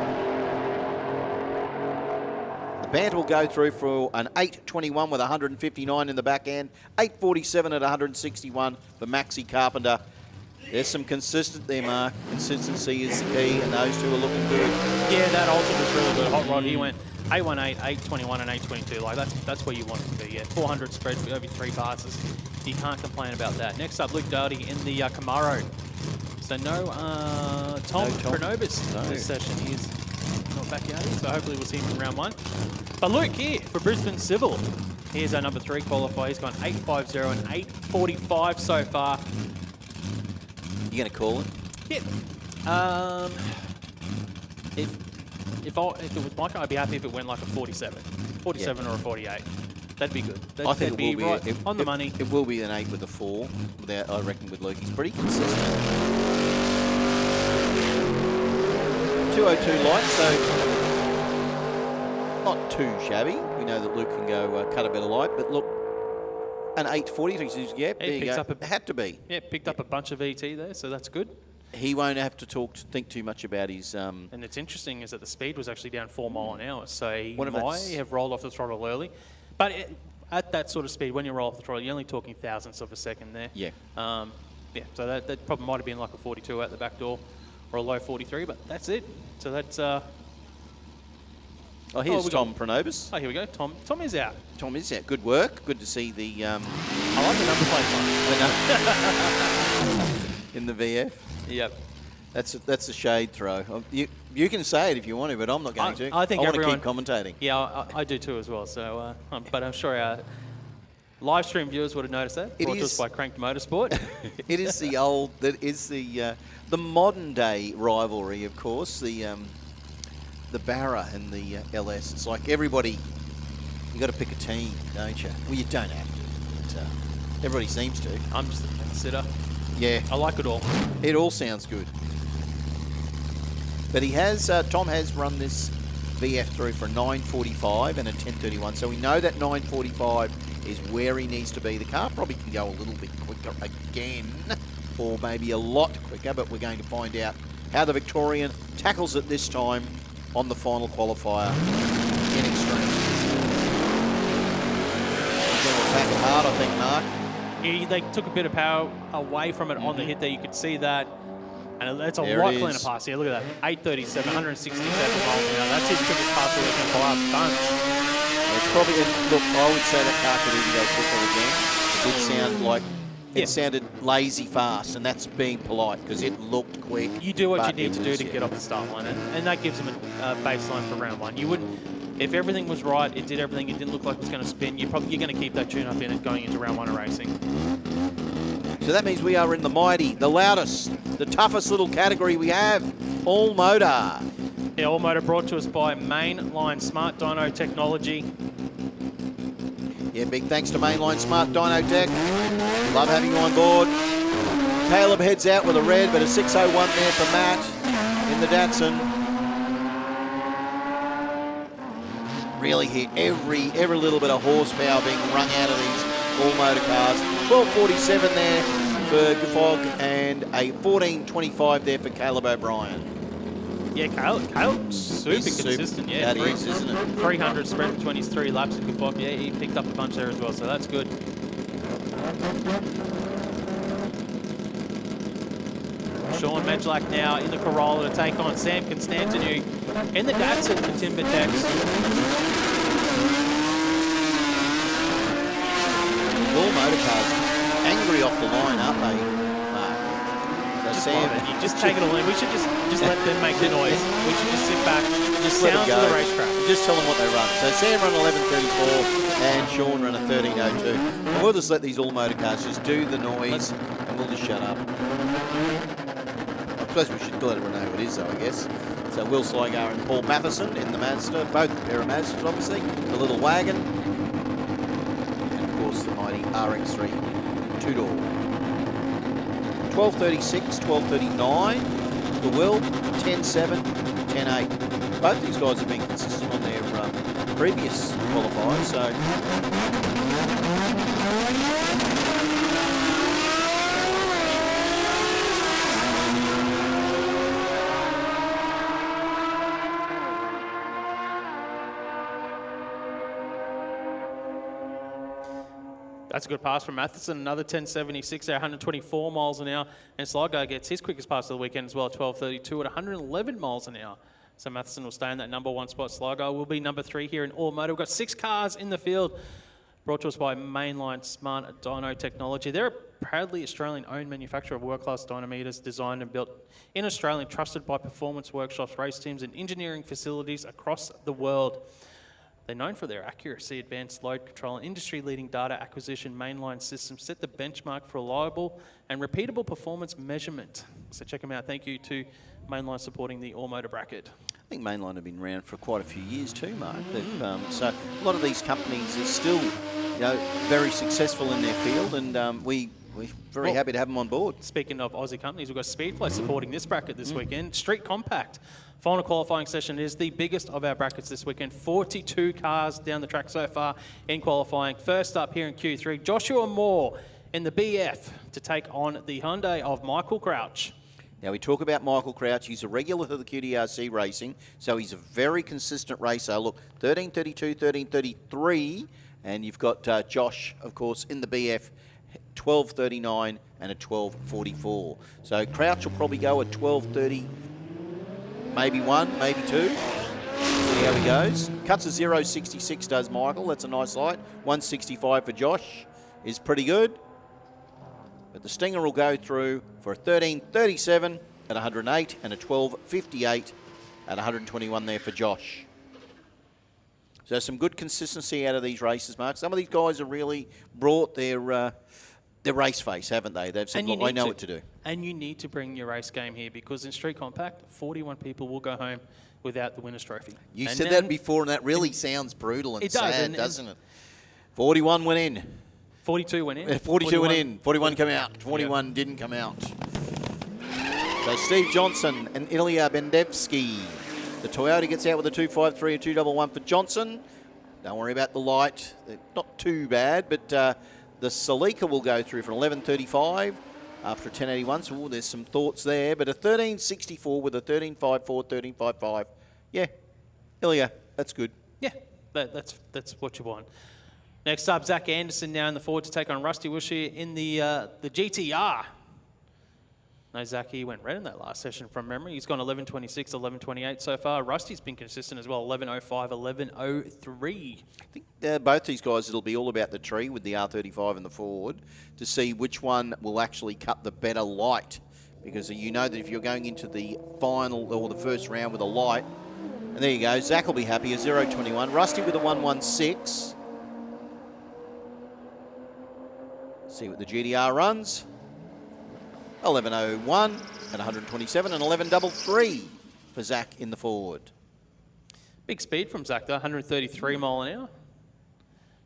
The Bant will go through for an 8.21 with 159 in the back end. 8.47 at 161 for Maxi Carpenter. There's some consistency there, Mark. Consistency is the key, and those two are looking good. Yeah, that Ultra was really good. Hot Rod, he went 818, 821, and 822. Like that's where you want it to be. Yeah, 400 spread for over 3 passes. You can't complain about that. Next up, Luke Doherty in the Camaro. So no Tom Pronobis this session. He's not back out here, so hopefully we'll see him in round 1. But Luke here for Brisbane Civil. Here's our number 3 qualifier. He's gone 850 and 845 so far. You going to call it? Yeah. If it was my car, I'd be happy if it went like a 47 or a 48. That'd be good. I think it will be right on the money. It will be an 8 with a 4. Without, I reckon with Luke, he's pretty consistent. 202 light, so not too shabby. We know that Luke can go cut a bit of light, but look, an 840. Yeah, there you go. It had to be. Yeah, picked up a bunch of ET there, so that's good. He won't have to think too much about his... And it's interesting is that the speed was actually down 4 mile an hour, so he might have rolled off the throttle early. But at that sort of speed, when you roll off the throttle, you're only talking thousandths of a second there. Yeah. Yeah, so that probably might have been like a 42 out the back door or a low 43, but that's it. So that's... here's Tom Pranobis. Oh, here we go. Tom is out. Tom is out. Good work. Good to see the... I like the number plate in the VF. Yep. That's a shade throw. You can say it if you want to, but I'm not going to. I think want to everyone... keep commentating. Yeah, I do too as well. So, but I'm sure our live stream viewers would have noticed that. Brought to us by Cranked Motorsport. It is the old... That is the modern day rivalry, of course. The Barra and the LS. It's like everybody... You got to pick a team, don't you? Well, you don't have to. But, everybody seems to. I'm just a fence-sitter. Yeah. I like it all. It all sounds good. But he has, Tom has run this VF through for a 9:45 and a 10:31. So we know that 9:45 is where he needs to be. The car probably can go a little bit quicker again, or maybe a lot quicker, but we're going to find out how the Victorian tackles it this time on the final qualifier in Extreme. He's going to attack it hard, I think, Mark. Yeah, they took a bit of power away from it on the hit there. You could see that. And it's a There lot it cleaner is. pass here. Look at that. 837, 167 miles an hour. That's his quickest pass of the weekend by a bunch. It's probably, look, I would say that car could even go quicker again. It did sound like, it sounded lazy fast, and that's being polite because it looked quick. You do what you but need it to do was, to get off the start line, and that gives them a baseline for round one. You wouldn't, if everything was right, it did everything, it didn't look like it was going to spin, you're going to keep that tune up in it going into round one of racing. So that means we are in the mighty, the loudest, the toughest little category we have, All Motor. Yeah, All Motor brought to us by Mainline Smart Dyno Technology. Yeah, big thanks to Mainline Smart Dyno Tech. Love having you on board. Caleb heads out with a red, but a 601 there for Matt in the Datsun. Really hit every little bit of horsepower being wrung out of these All Motor cars. 12:47 there for Gafog and a 14:25 there for Caleb O'Brien. Yeah, Caleb super consistent. Yeah, That is, isn't it? 300 spread between his 3 laps in Gafog. Yeah, he picked up a bunch there as well, so that's good. Sean Medlak now in the Corolla to take on Sam Constantinu in the Datsun for Timbertex. All Motor cars angry off the line, aren't they, Mark? So Just Sam, love it. You just take it all in. We should just let them make the noise. We should just sit back, just let it sounds go. of the racetrack. Just tell them what they run. So Sam run 11:34 and Sean run a 13:02. And we'll just let these All Motor cars just do the noise and we'll just shut up. I suppose we should let everyone know who it is, though, I guess. So Will Sligar and Paul Matheson in the Mazda, both a pair of Mazdas, obviously. The little wagon. And of course the mighty RX-3 two-door. 12:36, 12:39 for Will, 10:7, 10:8. Both these guys have been consistent on their previous qualifiers, so... That's a good pass from Matheson. Another 10.76 there, 124 miles an hour. And Sligo gets his quickest pass of the weekend as well, 12.32 at 111 miles an hour. So Matheson will stay in that number 1 spot. Sligo will be number 3 here in All Motor. We've got 6 cars in the field, brought to us by Mainline Smart Dyno Technology. They're a proudly Australian-owned manufacturer of world-class dynameters, designed and built in Australia, and trusted by performance workshops, race teams, and engineering facilities across the world. They're known for their accuracy, advanced load control, and industry-leading data acquisition mainline systems set the benchmark for reliable and repeatable performance measurement. So check them out. Thank you to Mainline supporting the All Motor bracket. I think Mainline have been around for quite a few years too, Mark. So a lot of these companies are still, very successful in their field, and we're very happy to have them on board. Speaking of Aussie companies, we've got Speedway supporting this bracket this weekend. Street Compact. Final qualifying session is the biggest of our brackets this weekend. 42 cars down the track so far in qualifying. First up here in Q3, Joshua Moore in the BF to take on the Hyundai of Michael Crouch. Now, we talk about Michael Crouch. He's a regular to the QDRC racing, so he's a very consistent racer. Look, 13:32, 13:33, And you've got Josh, of course, in the BF, 12.39 and a 12.44. So Crouch will probably go at 12.30, maybe 1, maybe 2. See how he goes. Cuts a 0.66 does Michael. That's a nice light. 1.65 for Josh is pretty good. But the Stinger will go through for a 13.37 at 108 and a 12.58 at 121 there for Josh. So some good consistency out of these races, Mark. Some of these guys have really brought their race face, haven't they? They've said, look, I know what to do. And you need to bring your race game here because in Street Compact, 41 people will go home without the winner's trophy. You said that before, and that really sounds brutal and sad, doesn't it? 41 went in. 42 went in. 42 went in. 41 come out. 21 didn't come out. So Steve Johnson and Ilya Bendevsky. The Toyota gets out with a 2.53 and 2.11 for Johnson. Don't worry about the light. They're not too bad, but the Celica will go through for 11.35 after a 10.81. So there's some thoughts there. But a 13.64 with a 13.54, 13.55. Yeah, Ilya, that's good. Yeah, that's what you want. Next up, Zach Anderson now in the forward to take on Rusty Wushy in the GTR. No, Zach, he went red in that last session from memory. He's gone 11.26, 11.28 so far. Rusty's been consistent as well, 11.05, 11.03. I think both these guys, it'll be all about the tree with the R35 and the Ford to see which one will actually cut the better light. Because you know that if you're going into the final or the first round with a light, and there you go, Zach will be happy, a 0.21. Rusty with a 1.16. See what the GTR runs. 11.01 at 127 and 11.33 for Zach in the Ford. Big speed from Zach though, 133 mile an hour.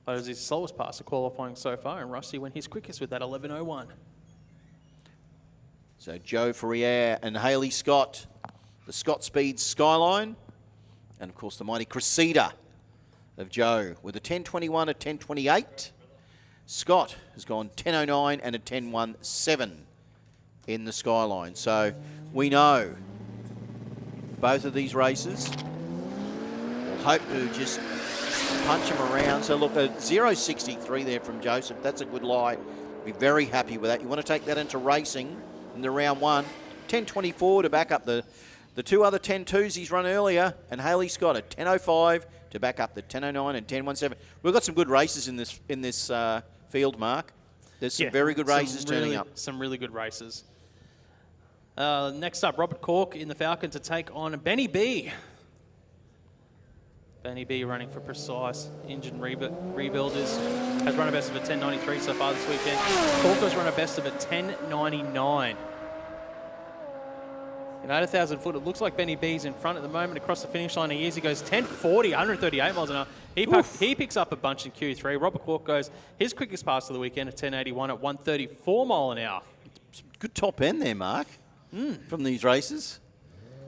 That was his slowest pass of qualifying so far, and Rusty went his quickest with that 11.01. So Joe Ferrier and Haley Scott, the Scott Speed Skyline, and of course the mighty Cressida of Joe with a 10.21 at 10.28. Scott has gone 10.09 and a 10.17 in the Skyline. So we know both of these races. We'll hope to just punch them around. So look, a 0.63 there from Joseph. That's a good light. Be very happy with that. You want to take that into racing in the round one. 10.24 to back up the two other 10.2s he's run earlier, and Haley Scott at 10.05 to back up the 10.09 and 10.17. We've got some good races in this field, Mark. There's some very good races turning up. Some really good races. Next up, Robert Cork in the Falcon to take on Benny B. Benny B running for Precise Engine Rebuilders. Has run a best of a 10.93 so far this weekend. Cork has run a best of a 10.99. In 8,000 foot, it looks like Benny B's in front at the moment. Across the finish line, he goes 10.40, 138 miles an hour. He picks up a bunch in Q3. Robert Cork goes his quickest pass of the weekend at 10.81 at 134 mile an hour. Some good top end there, Mark, from these races.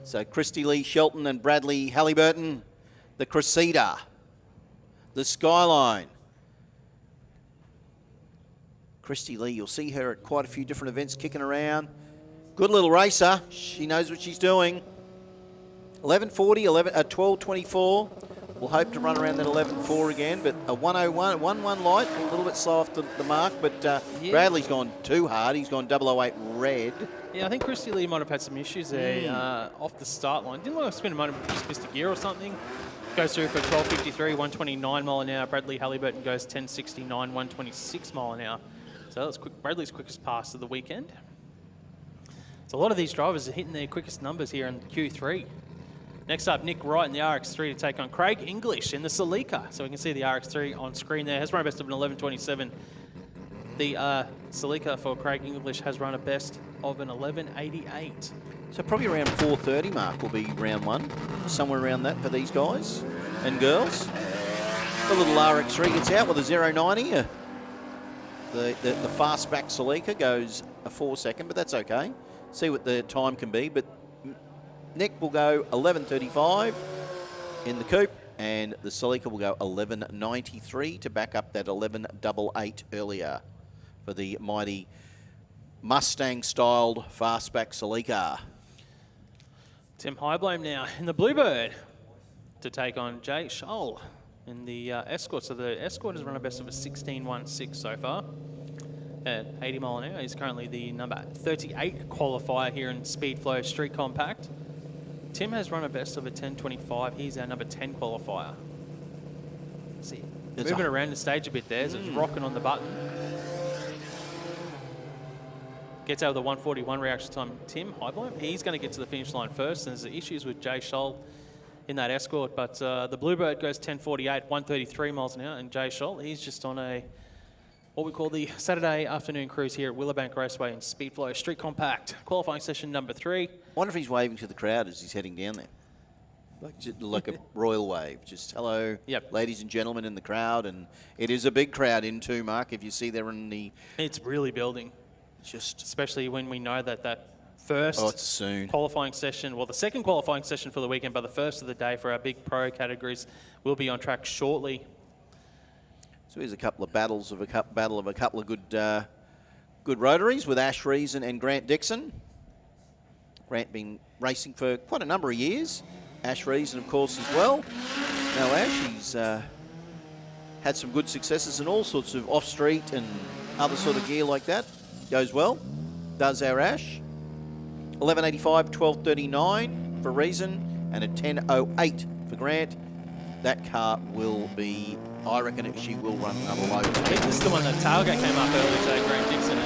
So Christy Lee Shelton and Bradley Halliburton, the Cressida, the Skyline. Christy Lee, you'll see her at quite a few different events kicking around. Good little racer. She knows what she's doing. 11.40, 12.24. We'll hope to run around that 11.4 again, but a 1.01, 1.1 light, a little bit soft at the mark, but Bradley's gone too hard. He's gone 008 red. Yeah, I think Christy Lee might have had some issues there off the start line. Didn't want to spin him, might have just missed a gear or something. Goes through for 12.53, 129 mile an hour. Bradley Halliburton goes 10.69, 126 mile an hour. So that was Bradley's quickest pass of the weekend. So a lot of these drivers are hitting their quickest numbers here in Q3. Next up, Nick Wright in the RX3 to take on Craig English in the Celica. So we can see the RX3 on screen there. Has run a best of an 11.27. The Celica for Craig English has run a best of an 11.88. So probably around 4.30 mark will be round one. Somewhere around that for these guys and girls. The little RX3 gets out with a 0.90. The fastback Celica goes a 4 second, but that's okay. See what the time can be, but Nick will go 11.35 in the coupe, and the Celica will go 11.93 to back up that 11.88 earlier for the mighty Mustang-styled fastback Celica. Tim Highblame now in the Bluebird to take on Jay Scholl in the Escort. So the Escort has run a best of a 16.16 so far at 80 mile an hour. He's currently the number 38 qualifier here in Speedflow Street Compact. Tim has run a best of a 10.25. He's our number 10 qualifier. See, moving around the stage a bit there, so it's rocking on the button. Gets out of the 141 reaction time. Tim Highblow, he's going to get to the finish line first. And there's issues with Jay Scholl in that Escort, but the Bluebird goes 10.48, 133 miles an hour, and Jay Scholl, he's just on a what we call the Saturday afternoon cruise here at Willowbank Raceway in Speedflow Street Compact, qualifying session number 3. I wonder if he's waving to the crowd as he's heading down there. Like a royal wave, just hello, ladies and gentlemen in the crowd, and it is a big crowd in too, Mark. If you see there in the, it's really building. Just especially when we know that first qualifying session, well, the second qualifying session for the weekend, but the first of the day for our big pro categories will be on track shortly. So here's a couple of battles of a couple of good rotaries with Ash Reason and Grant Dixon. Grant been racing for quite a number of years. Ash Reason, of course, as well. Now Ash, he's had some good successes in all sorts of off-street and other sort of gear like that. Goes well. Does our Ash. 11.85, 12.39 for Reason, and a 10.08 for Grant. That car will be, I reckon she will run another load. I think this is the one that tailgate came up earlier today, Grant Dixon.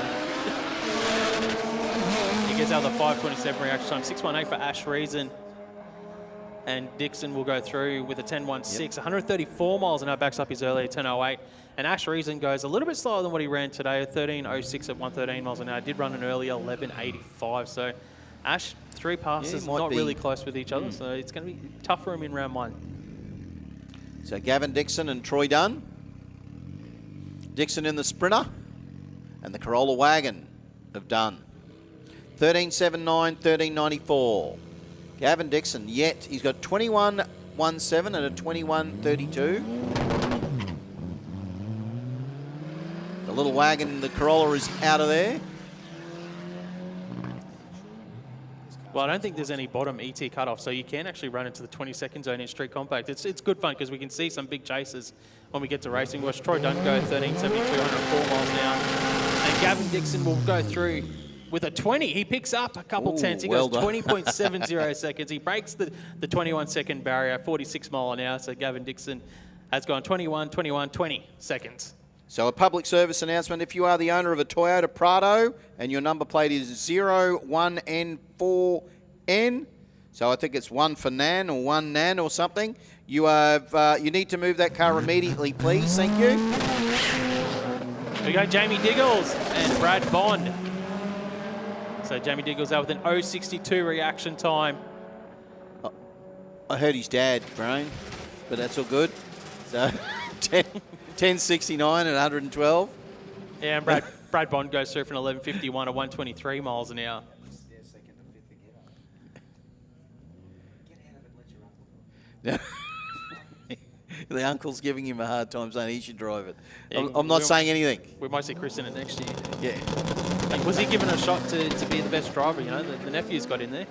He gets out of the 5.27 reaction time. 6.18 for Ash Reason. And Dixon will go through with a 10.16. 134 miles an hour, backs up his earlier 10.08. And Ash Reason goes a little bit slower than what he ran today, 13.06 at 113 miles an hour. Did run an earlier 11.85. So Ash, 3 passes, not really close with each other. So it's going to be tough for him in round 1. So Gavin Dixon and Troy Dunn. Dixon in the Sprinter. And the Corolla Wagon of Dunn. 13.79, 13.94. Gavin Dixon, yet he's got 21.17 and a 21.32. The little wagon, the Corolla, is out of there. Well, I don't think there's any bottom ET cutoff, so you can actually run into the 20-second zone in Street Compact. It's good fun because we can see some big chases when we get to racing. Watch Troy Dunn go 13.72, 104 miles an hour. And Gavin Dixon will go through with a 20. He picks up a couple tenths. He goes 20.70 seconds. He breaks the 21-second barrier, 46 mile an hour. So Gavin Dixon has gone 21, 21, 20 seconds. So a public service announcement. If you are the owner of a Toyota Prado and your number plate is 01N4N, so I think it's 1 for Nan or 1 Nan or something, you need to move that car immediately, please. Thank you. We go Jamie Diggles and Brad Bond. So Jamie Diggles out with an 0.62 reaction time. I heard his dad, Brian, but that's all good. So 10.69 and 112. Yeah, and Brad Bond goes through for an 11.51 at 123 miles an hour. The uncle's giving him a hard time saying he should drive it. Yeah, I'm not saying anything. We might see Chris in it next year. Yeah. Like, was he given a shot to be the best driver? You know, the nephew's got in there.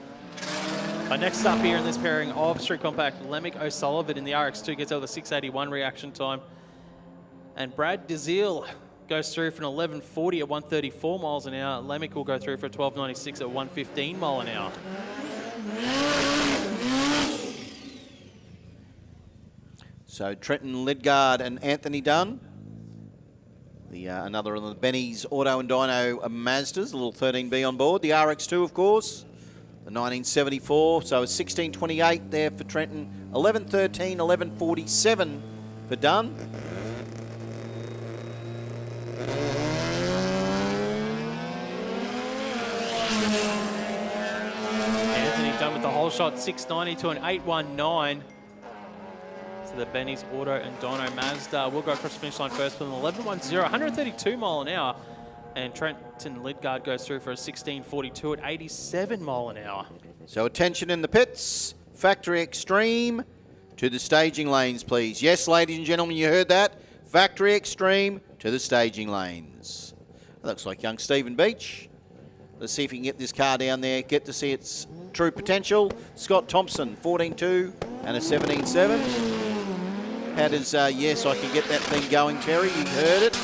Next up here in this pairing of Street Compact, Lemick O'Sullivan in the RX2 gets over the 6.81 reaction time. And Brad DeZiel goes through for an 11.40 at 134 miles an hour. Lemick will go through for a 12.96 at 115 mile an hour. So Trenton Lidgard and Anthony Dunn. Another of the Benny's Auto and Dyno Mazdas, a little 13B on board. The RX2, of course, the 1974. So it's 16.28 there for Trenton. 11.13, 11.47 for Dunn. Anthony Dunn with the whole shot, 6.90 to an 8.19. So the Benny's Auto and Dyno Mazda will go across the finish line first with an 11.10, 132 mile an hour. And Trenton Lidgard goes through for a 16.42 at 87 mile an hour. So attention in the pits. Factory Extreme to the staging lanes, please. Yes, ladies and gentlemen, you heard that. Factory Extreme to the staging lanes. Looks like young Stephen Beach. Let's see if he can get this car down there, get to see its true potential. Scott Thompson, 14.2 and a 17.7. How does, yes, I can get that thing going, Terry. You heard it.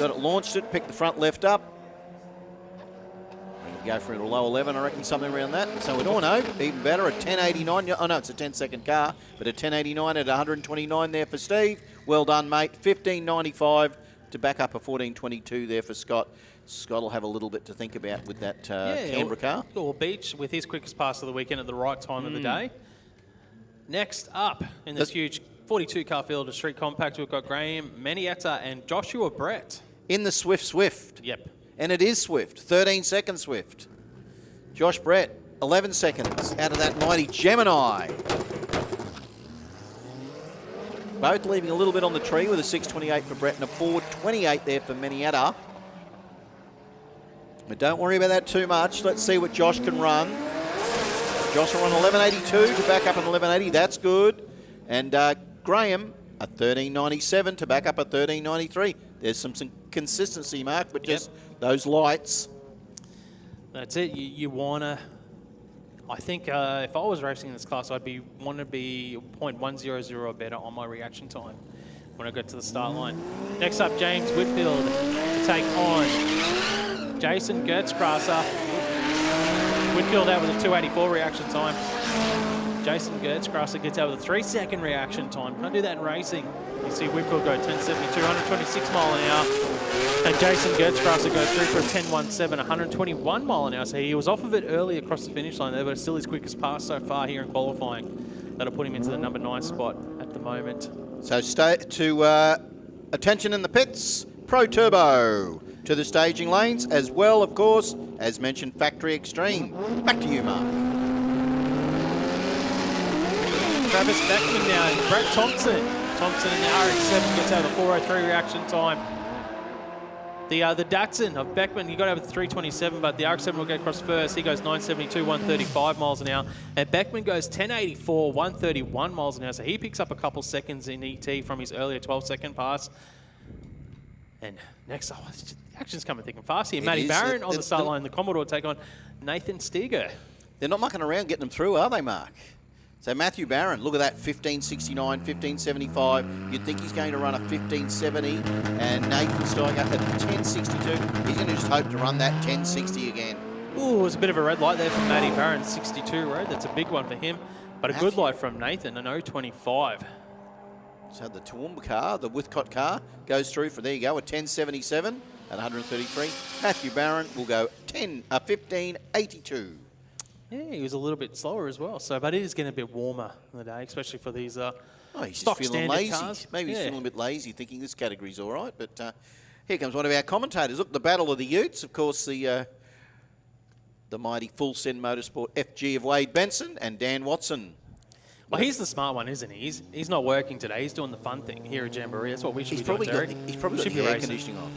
Got it launched it, picked the front left up. Go for a low 11, I reckon, something around that. So we don't know, even better, a 10.89. Oh, no, it's a 10-second car, but a 10.89 at 129 there for Steve. Well done, mate. 15.95 to back up a 14.22 there for Scott. Scott will have a little bit to think about with that Canberra car. Or Beach with his quickest pass of the weekend at the right time of the day. Next up in this huge 42-car field of Street Compact, we've got Graham Manietta and Joshua Brett. In the Swift. Yep. And it is Swift, 13-second Swift. Josh Brett, 11 seconds out of that mighty Gemini. Both leaving a little bit on the tree with a 6.28 for Brett and a 4.28 there for Manietta. But don't worry about that too much. Let's see what Josh can run. Josh will run 11.82 to back up an 11.80. That's good. And Graham, a 13.97 to back up a 13.93. There's some consistency, Mark, but just those lights. That's it. You want to... I think if I was racing in this class, I'd want to be 0.100 or better on my reaction time when I get to the start line. Next up, James Whitfield to take on Jason Gertzgrasser. Whitfield out with a 2.84 reaction time. Jason Gertzgrasser gets out with a 3-second reaction time. Can't do that in racing. You see Whitfield go 10.72, 126 mile an hour. And Jason Gertzgrasser goes through for a 10.17, 121 mile an hour. So he was off of it early across the finish line there, but it's still his quickest pass so far here in qualifying. That'll put him into the number 9 spot at the moment. So stay to attention in the pits. Pro Turbo to the staging lanes, as well, of course, as mentioned, Factory Extreme. Back to you, Mark. Travis Beckman now and Brett Thompson. Thompson in the RX-7 gets out of the 4.03 reaction time. The Datsun of Beckman, he got over the 3.27, but the RX-7 will get across first. He goes 9.72, 135 miles an hour. And Beckman goes 10.84, 131 miles an hour. So he picks up a couple seconds in ET from his earlier 12-second pass. And next up, the action's coming thick and fast here. Matty Barron on the start line. The Commodore take on Nathan Steger. They're not mucking around getting them through, are they, Mark? So Matthew Barron, look at that, 15.69, 15.75. You'd think he's going to run a 15.70. And Nathan Steiger at 10.62. He's going to just hope to run that 10.60 again. Ooh, it was a bit of a red light there from Matty Barron, 62 road. That's a big one for him. But a good light from Nathan, an 0.25. So the Toowoomba car, the Withcott car, goes through for, there you go, a 10.77 at 133. Matthew Barron will go 15.82. Yeah, he was a little bit slower as well. So, but it is getting a bit warmer in the day, especially for these he's stock just feeling standard lazy. cars. Maybe he's feeling a bit lazy, thinking this category's all right. But here comes one of our commentators. Look, the Battle of the Utes, of course, the mighty Full Send Motorsport FG of Wade Benson and Dan Watson. Well, he's the smart one, isn't he? He's not working today. He's doing the fun thing here at Jamboree. That's what we should be doing, Terry. He's probably got the air conditioning on.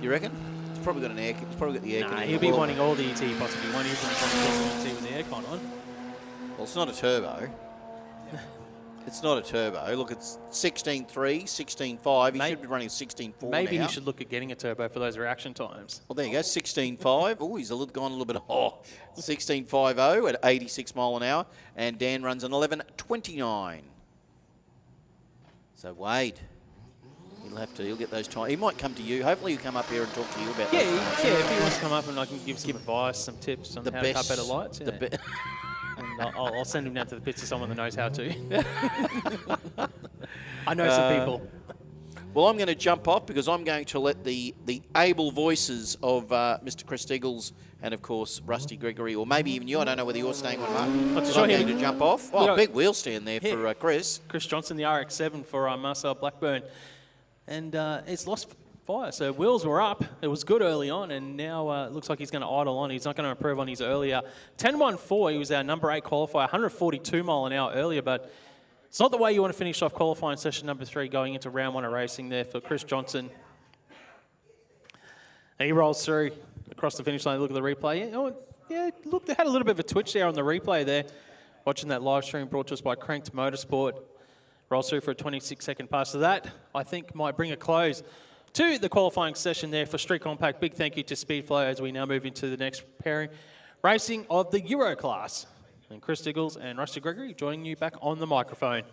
You reckon? He's probably got the air conditioning. Nah, he'll be wanting all the ET possibly. Won't he? ET with the aircon on. Well, it's not a turbo. It's not a turbo. Look, it's 16.3, 16.5. He should be running 16.4 Maybe now. he should look at getting a turbo for those reaction times. Well, there you go, 16.5. Oh, he's gone a little bit. 16.50 at 86 mile an hour. And Dan runs an 11.29. So Wade, he'll get those times. He might come to you. Hopefully he'll come up here and talk to you about that. Yeah, if he wants to come up and I can give some advice, some tips on how to cut better lights. Yeah. And I'll send him down to the pits to someone that knows how to. I know some people. Well, I'm going to jump off because I'm going to let the able voices of Mr. Chris Eagles and, of course, Rusty Gregory, or maybe even you. I don't know whether you're staying on, Mark. I'm going to jump off. Oh, big wheel stand there for Chris. Chris Johnson, the RX-7 for Marcel Blackburn. And it's lost fire. So wheels were up. It was good early on, and now it looks like he's going to idle on. He's not going to improve on his earlier 10.14. He was our number 8 qualifier, 142 mile an hour earlier, but it's not the way you want to finish off qualifying session number 3 going into round 1 of racing there for Chris Johnson. And he rolls through across the finish line. Look at the replay. Look, they had a little bit of a twitch there on the replay there. Watching that live stream brought to us by Cranked Motorsport. Rolls through for a 26-second pass. So that, I think, might bring a close to the qualifying session there for Street Compact. Big thank you to Speedflow as we now move into the next pairing. Racing of the Euro class. And Chris Diggles and Rusty Gregory joining you back on the microphone.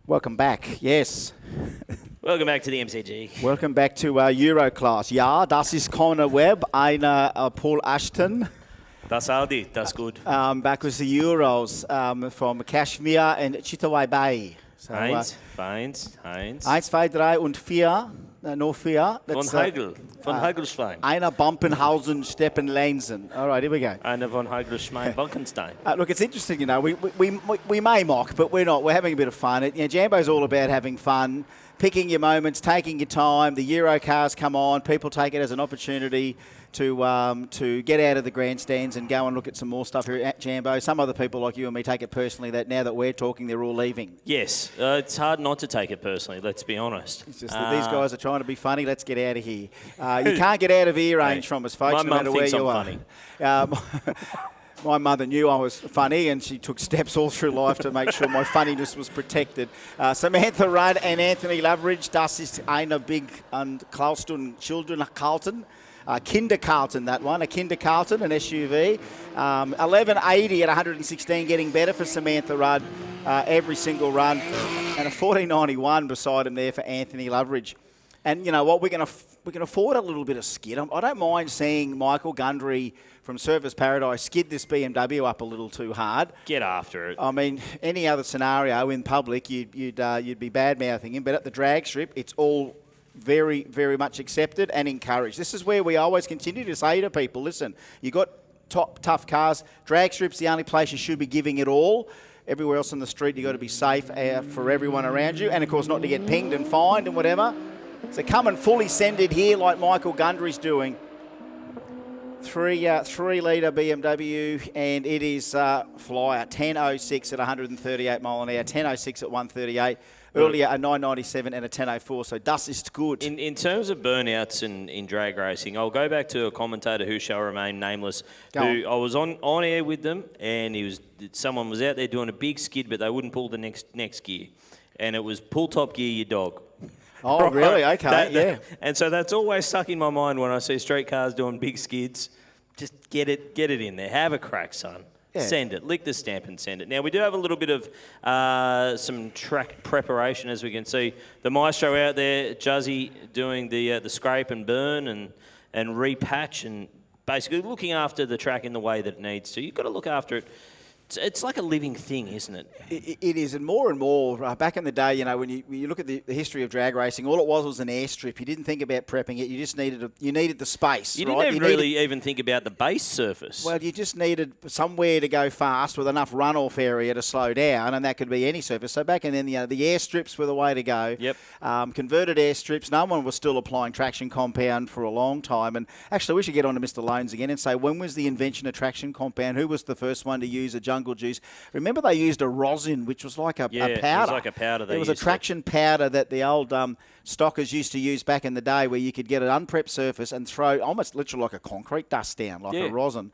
Welcome back. Yes. Welcome back to the MCG. Welcome back to Euro class. Ja, das ist Conor Webb, einer Paul Ashton. Das Audi, das gut. Back with the Euros from Kashmir and Chitawai Bay. So, Heinz. 1, 2, 3 und 4. No 4. Von Heigl. Von Heigelschwein. Einer Bumpenhausen, Steppen Lenzen. All right, here we go. Einer von Heigelschwein, Bunkenstein. Look, it's interesting, you know. We may mock, but we're not. We're having a bit of fun. Jambo's all about having fun, picking your moments, taking your time. The Euro cars come on. People take it as an opportunity to get out of the grandstands and go and look at some more stuff here at Jambo. Some other people like you and me take it personally that now that we're talking, they're all leaving. Yes, it's hard not to take it personally, let's be honest. It's just that these guys are trying to be funny. Let's get out of here. You can't get out of ear range from us, folks, no matter where you are. My mother knew I was funny and she took steps all through life to make sure my funniness was protected. Samantha Rudd and Anthony Loveridge, das ist eine big and Carlton children Carlton. Kinder Carlton, that one, a Kinder Carlton, an SUV. 1180 at 116, getting better for Samantha Rudd every single run. And a 1491 beside him there for Anthony Loveridge. And you know what, we can afford a little bit of skid. I don't mind seeing Michael Gundry from Surfers Paradise skid this BMW up a little too hard. Get after it. I mean, any other scenario in public, you'd be bad-mouthing him. But at the drag strip, it's all very, very much accepted and encouraged. This is where we always continue to say to people, listen, you got tough cars. Drag strip's the only place you should be giving it all. Everywhere else on the street, you got to be safe for everyone around you, and of course not to get pinged and fined and whatever. So come and fully send it here like Michael Gundry's doing. 3-litre BMW, and it is flyer 10.06 at 138 mile an hour, 10.06 at 138. Earlier, a 997 and a 1004, so das ist gut. In terms of burnouts in drag racing, I'll go back to a commentator who shall remain nameless, I was on air with them, and someone was out there doing a big skid, but they wouldn't pull the next gear. And it was pull top gear, your dog. Oh, right? Really? Okay, yeah. And so that's always stuck in my mind when I see street cars doing big skids. Just get it in there. Have a crack, son. Yeah. Send it. Lick the stamp and send it. Now, we do have a little bit of some track preparation, as we can see. The maestro out there, Juzzy, doing the scrape and burn and repatch and basically looking after the track in the way that it needs to. You've got to look after it. It's like a living thing, isn't it? It is, and more, back in the day, you know, when you look at the history of drag racing, all it was an airstrip. You didn't think about prepping it. You just needed the space. You didn't really even think about the base surface. Well, you just needed somewhere to go fast with enough runoff area to slow down, and that could be any surface. So back then, the airstrips were the way to go. Yep. Converted airstrips. No one was still applying traction compound for a long time. And actually, we should get on to Mr. Lones again and say, when was the invention of traction compound? Who was the first one to use a jungle juice? Remember, they used a rosin, which was like a powder. It was like a powder. It was a traction powder that the old stockers used to use back in the day, where you could get an unprepped surface and throw almost literally like a concrete dust down, like a rosin,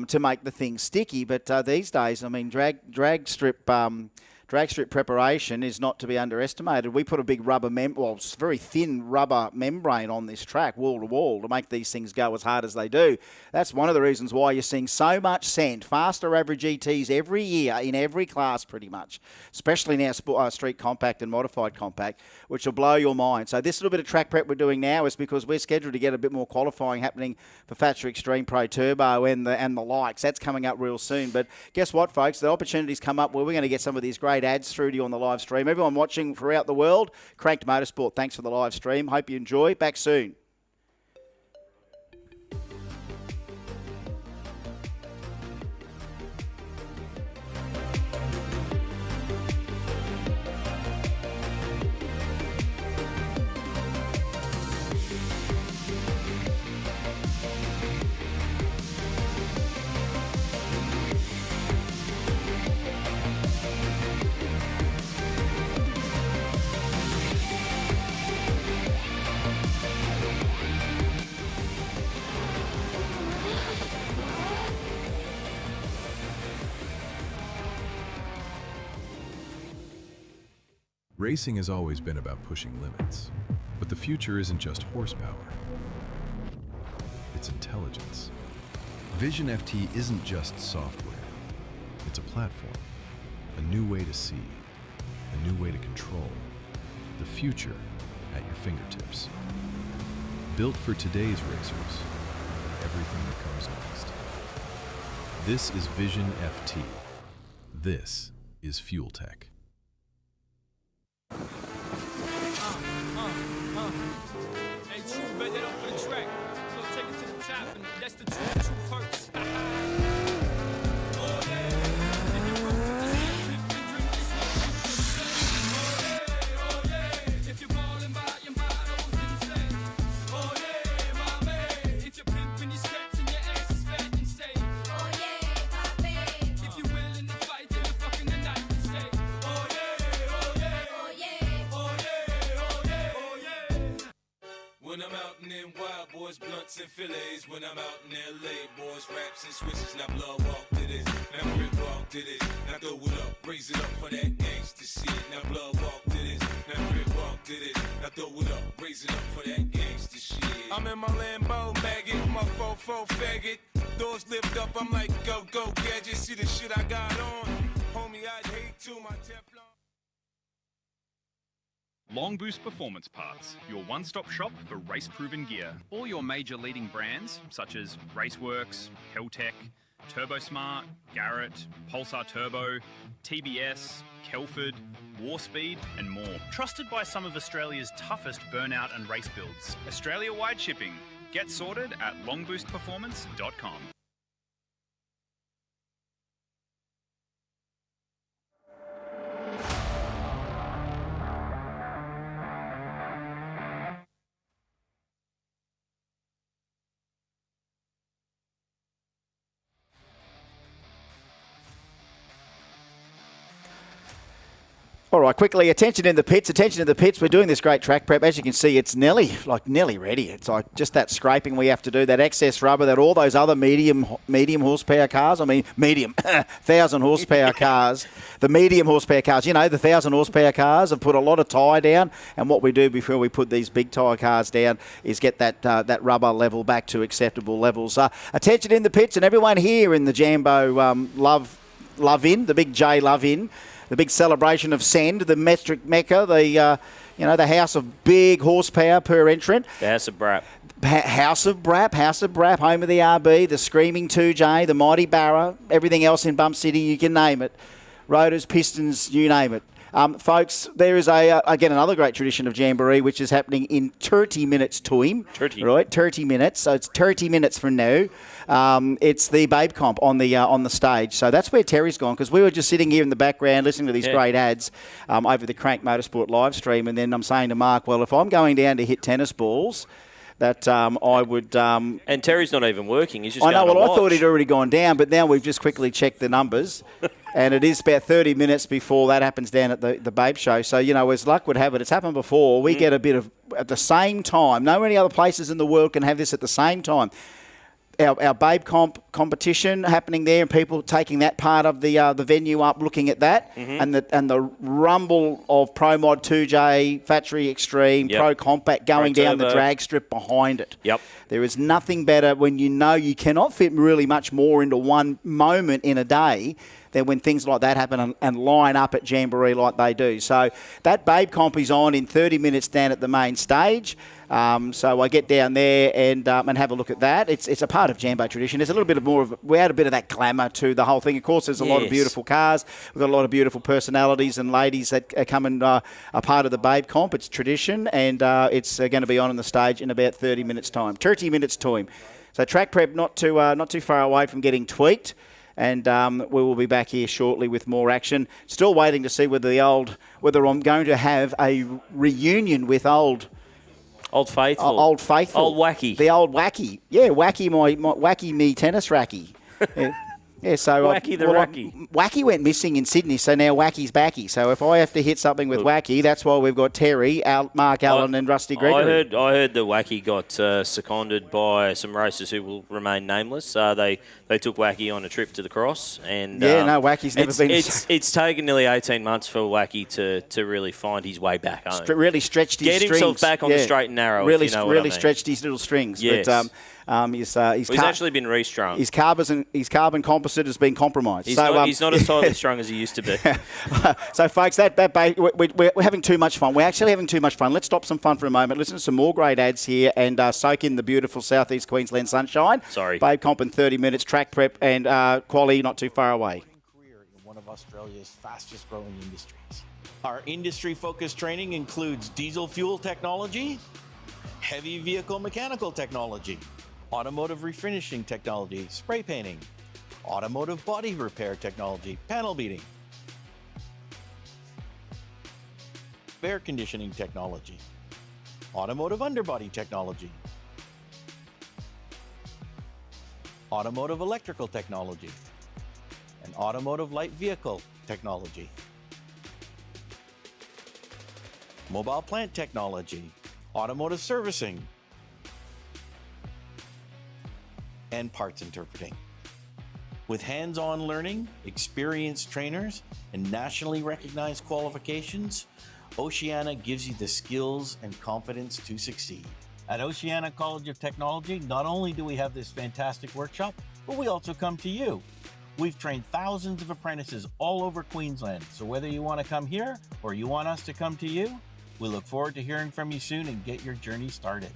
to make the thing sticky. But these days, I mean, drag strip preparation is not to be underestimated. We put a big it's very thin rubber membrane on this track, wall to wall, to make these things go as hard as they do. That's one of the reasons why you're seeing so much scent, faster average ETs every year in every class pretty much, especially now street compact and modified compact, which will blow your mind. So this little bit of track prep we're doing now is because we're scheduled to get a bit more qualifying happening for Thatcher Extreme Pro Turbo and the likes. That's coming up real soon. But guess what, folks? The opportunities come up where we're going to get some of these great ads through to you on the live stream. Everyone watching throughout the world, Cranked Motorsport, thanks for the live stream. Hope you enjoy. Back soon. Racing has always been about pushing limits, but the future isn't just horsepower. It's intelligence. Vision FT isn't just software. It's a platform, a new way to see, a new way to control, the future at your fingertips. Built for today's racers and everything that comes next. This is Vision FT. This is Fueltech. Hey, true, bet that up for the track. Go take it to the top, and that's the truth hurts. Oh, yeah. If you broke, I see you drink this oh, yeah. If you're ballin' by your bottles insane. Oh, yeah, my man. If you're pimpin' your skirts and your ass is fat and say. Oh, yeah, my man. If you're willing to fight till the fucking the night and say. Oh, yeah, oh, yeah. Oh, yeah, oh, yeah, oh, yeah, oh, yeah. When I'm out in them wild boys, blunts and fillets. When I'm out in LA, boys, raps and switches. Now blood walk to this, now rip walk to this. Now throw it up, raise it up for that gangsta shit. Now blood walk to this, now rip walk to this. Now throw it up, raise it up for that gangsta shit. I'm in my Lambo maggot, my 4-4 faggot. Doors lift up, I'm like go gadget. See the shit I got on, homie. I'd hate to my Teflon. Long Boost Performance Parts, your one-stop shop for race-proven gear. All your major leading brands, such as Raceworks, Fueltech, TurboSmart, Garrett, Pulsar Turbo, TBS, Kelford, Warspeed, and more. Trusted by some of Australia's toughest burnout and race builds. Australia-wide shipping. Get sorted at longboostperformance.com. All right, quickly, attention in the pits. We're doing this great track prep. As you can see, it's nearly ready. It's like just that scraping we have to do, that excess rubber that all those other medium horsepower cars, 1,000 horsepower cars, the medium horsepower cars, the 1,000 horsepower cars have put a lot of tyre down. And what we do before we put these big tyre cars down is get that rubber level back to acceptable levels. Attention in the pits, and everyone here in the Jambo love in, the big J love in. The big celebration of Send, the metric mecca, the house of big horsepower per entrant. The House of Brap. House of Brap, home of the RB, the Screaming 2J, the Mighty Barra, everything else in Bump City, you can name it. Rotors, pistons, you name it. Folks, there is again another great tradition of Jamboree, which is happening in 30 minutes time. 30. Right, 30 minutes. So it's 30 minutes from now. It's the Babe Comp on the stage. So that's where Terry's gone, because we were just sitting here in the background listening to these great ads over the Crank Motorsport live stream, and then I'm saying to Mark, well, if I'm going down to hit tennis balls, that I would... and Terry's not even working. He's just I know, going to well, watch. I thought he'd already gone down, but now we've just quickly checked the numbers, and it is about 30 minutes before that happens down at the Babe Show. So, as luck would have it, it's happened before. We get a bit of... At the same time, no many other places in the world can have this at the same time. Our Babe competition happening there, and people taking that part of the venue up, looking at that, and the rumble of Pro Mod 2J, Factory Extreme, Pro Compact going Pro down Turbo. the drag strip behind it. Yep. There is nothing better when you cannot fit really much more into one moment in a day than when things like that happen and line up at Jamboree like they do. So that Babe Comp is on in 30 minutes down at the main stage. So I get down there and have a look at that. It's a part of Jambo tradition. There's a little bit of we add a bit of that glamour to the whole thing. Of course, there's a lot of beautiful cars. We've got a lot of beautiful personalities and ladies that come and are part of the Babe Comp. It's tradition, and it's going to be on the stage in about 30 minutes' time. 30 minutes' time. So track prep not too far away from getting tweaked. And we will be back here shortly with more action. Still waiting to see whether I'm going to have a reunion with Old Faithful. Old Wacky. The Old Wacky. Yeah, Wacky, my Wacky me tennis racky. Yeah, so Wacky the Racky. Wacky went missing in Sydney, so now Wacky's backy. So if I have to hit something with Wacky, that's why we've got Terry, Mark Allen, and Rusty Gregory. I heard that Wacky got seconded by some racers who will remain nameless. They took Wacky on a trip to the cross, and Wacky's never been. It's taken nearly 18 months for Wacky to really find his way back home. Really stretched his strings. Get himself back on the straight and narrow. Really, if you know really what I mean. stretched his little strings. Yes. But He's actually been restrung. His carbon composite has been compromised. He's not as tightly strung as he used to be. So, folks, we're having too much fun. We're actually having too much fun. Let's stop some fun for a moment. Listen to some more great ads here and soak in the beautiful southeast Queensland sunshine. Sorry. Babe comp in 30 minutes, track prep and quality not too far away. One of Australia's fastest growing industries. Our industry-focused training includes diesel fuel technology, heavy vehicle mechanical technology, automotive refinishing technology, spray painting, automotive body repair technology, panel beating, air conditioning technology, automotive underbody technology, automotive electrical technology, and automotive light vehicle technology, mobile plant technology, automotive servicing, and parts interpreting. With hands-on learning, experienced trainers, and nationally recognized qualifications, Oceana gives you the skills and confidence to succeed. At Oceana College of Technology, not only do we have this fantastic workshop, but we also come to you. We've trained thousands of apprentices all over Queensland, so whether you want to come here or you want us to come to you, we look forward to hearing from you soon and get your journey started.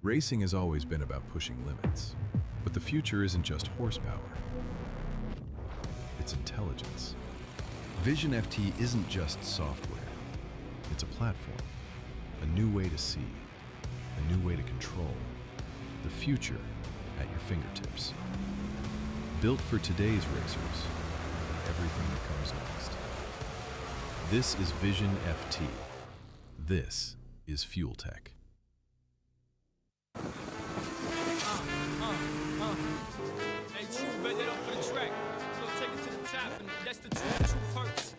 Racing has always been about pushing limits, but the future isn't just horsepower. It's intelligence. Vision FT isn't just software. It's a platform, a new way to see, a new way to control, the future at your fingertips. Built for today's racers and everything that comes next. This is Vision FT. This is Fueltech. Hey, true, bet that up for the track. We'll take it to the top, and that's the truth hurts.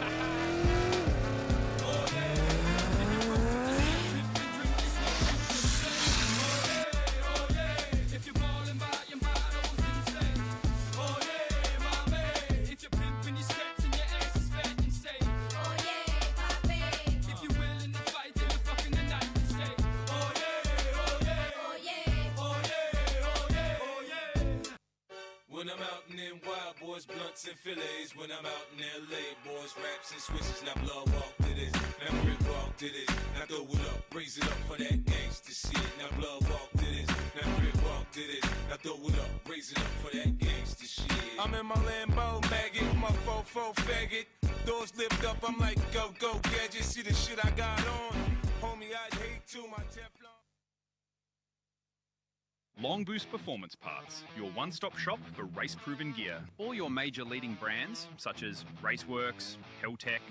Oh, yeah. If you're balling by your motto's insane. Oh, yeah, my man. If you're pimping your skirts and your ass is fat and say, oh, yeah, papi. If you're willing to fight, then you're fucking the night and say, oh, yeah, oh, yeah, oh, yeah, oh, yeah, oh, yeah, oh, yeah. When I'm out in them wild boys, blunts and fillets. When I'm out in LA, boys, raps and switches. Now blood walk to this, now rip walk to this. Now throw it up, raise it up for that gangsta shit. Now blood walk to this, now rip walk to this. Now throw it up, raise it up for that gangsta shit. I'm in my Lambo maggot, my fofo faggot. Doors lift up, I'm like go gadget. See the shit I got on, homie. I'd hate to my Teflon. Long Boost Performance Parts, your one-stop shop for race-proven gear. All your major leading brands, such as Raceworks, Fueltech,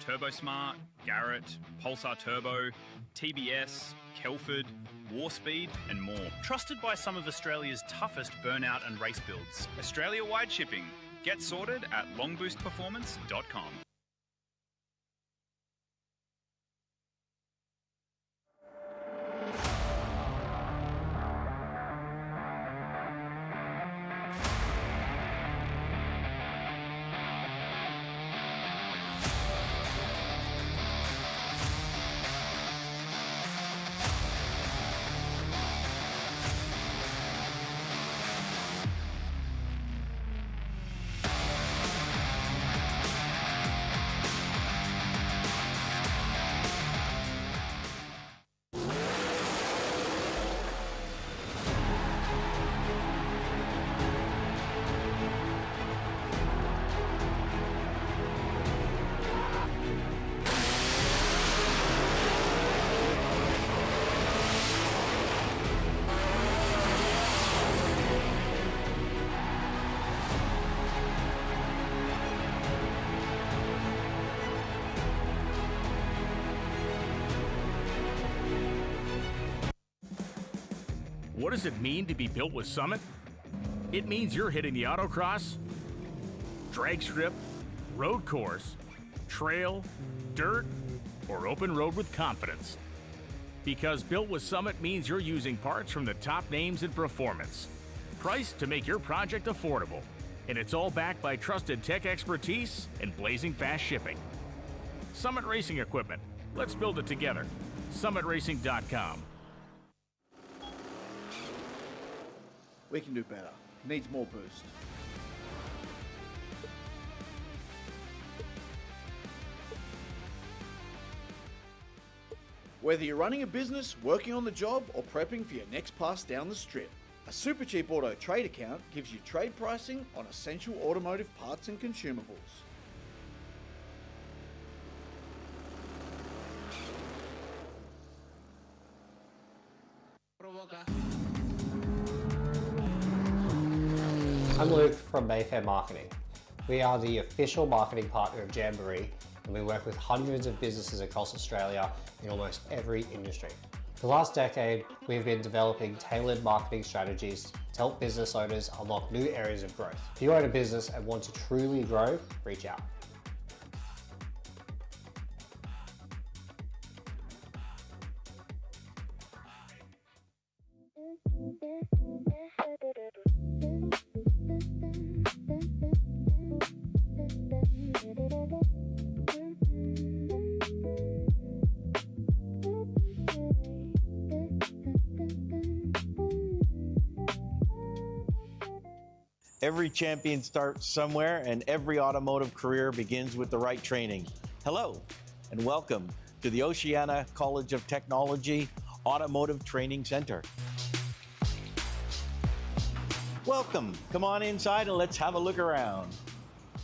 TurboSmart, Garrett, Pulsar Turbo, TBS, Kelford, Warspeed, and more. Trusted by some of Australia's toughest burnout and race builds. Australia-wide shipping. Get sorted at longboostperformance.com. What does it mean to be built with Summit? It means you're hitting the autocross, drag strip, road course, trail, dirt, or open road with confidence. Because built with Summit means you're using parts from the top names in performance, priced to make your project affordable. And it's all backed by trusted tech expertise and blazing fast shipping. Summit Racing Equipment. Let's build it together. SummitRacing.com. We can do better. Needs more boost. Whether you're running a business, working on the job, or prepping for your next pass down the strip, a SuperCheap Auto trade account gives you trade pricing on essential automotive parts and consumables. I'm Luke from Mayfair Marketing. We are the official marketing partner of Jamboree, and we work with hundreds of businesses across Australia in almost every industry. For the last decade, we've been developing tailored marketing strategies to help business owners unlock new areas of growth. If you own a business and want to truly grow, reach out. Every champion starts somewhere, and every automotive career begins with the right training. Hello, and welcome to the Oceana College of Technology Automotive Training Center. Welcome. Come on inside and let's have a look around.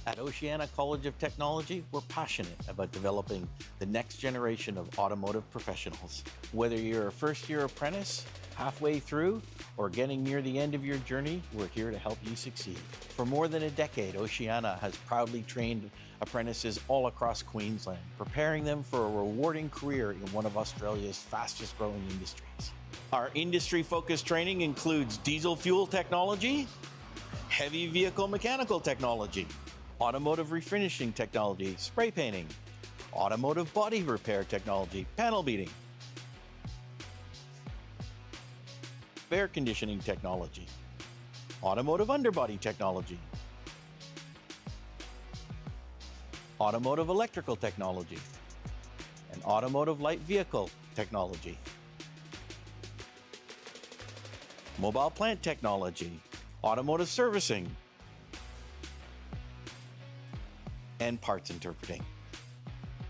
At Oceana College of Technology, we're passionate about developing the next generation of automotive professionals. Whether you're a first-year apprentice, halfway through, or getting near the end of your journey, we're here to help you succeed. For more than a decade, Oceana has proudly trained apprentices all across Queensland, preparing them for a rewarding career in one of Australia's fastest-growing industries. Our industry-focused training includes diesel fuel technology, heavy vehicle mechanical technology, automotive refinishing technology, spray painting, automotive body repair technology, panel beating, air conditioning technology, automotive underbody technology, automotive electrical technology, and automotive light vehicle technology, mobile plant technology, automotive servicing, and parts interpreting.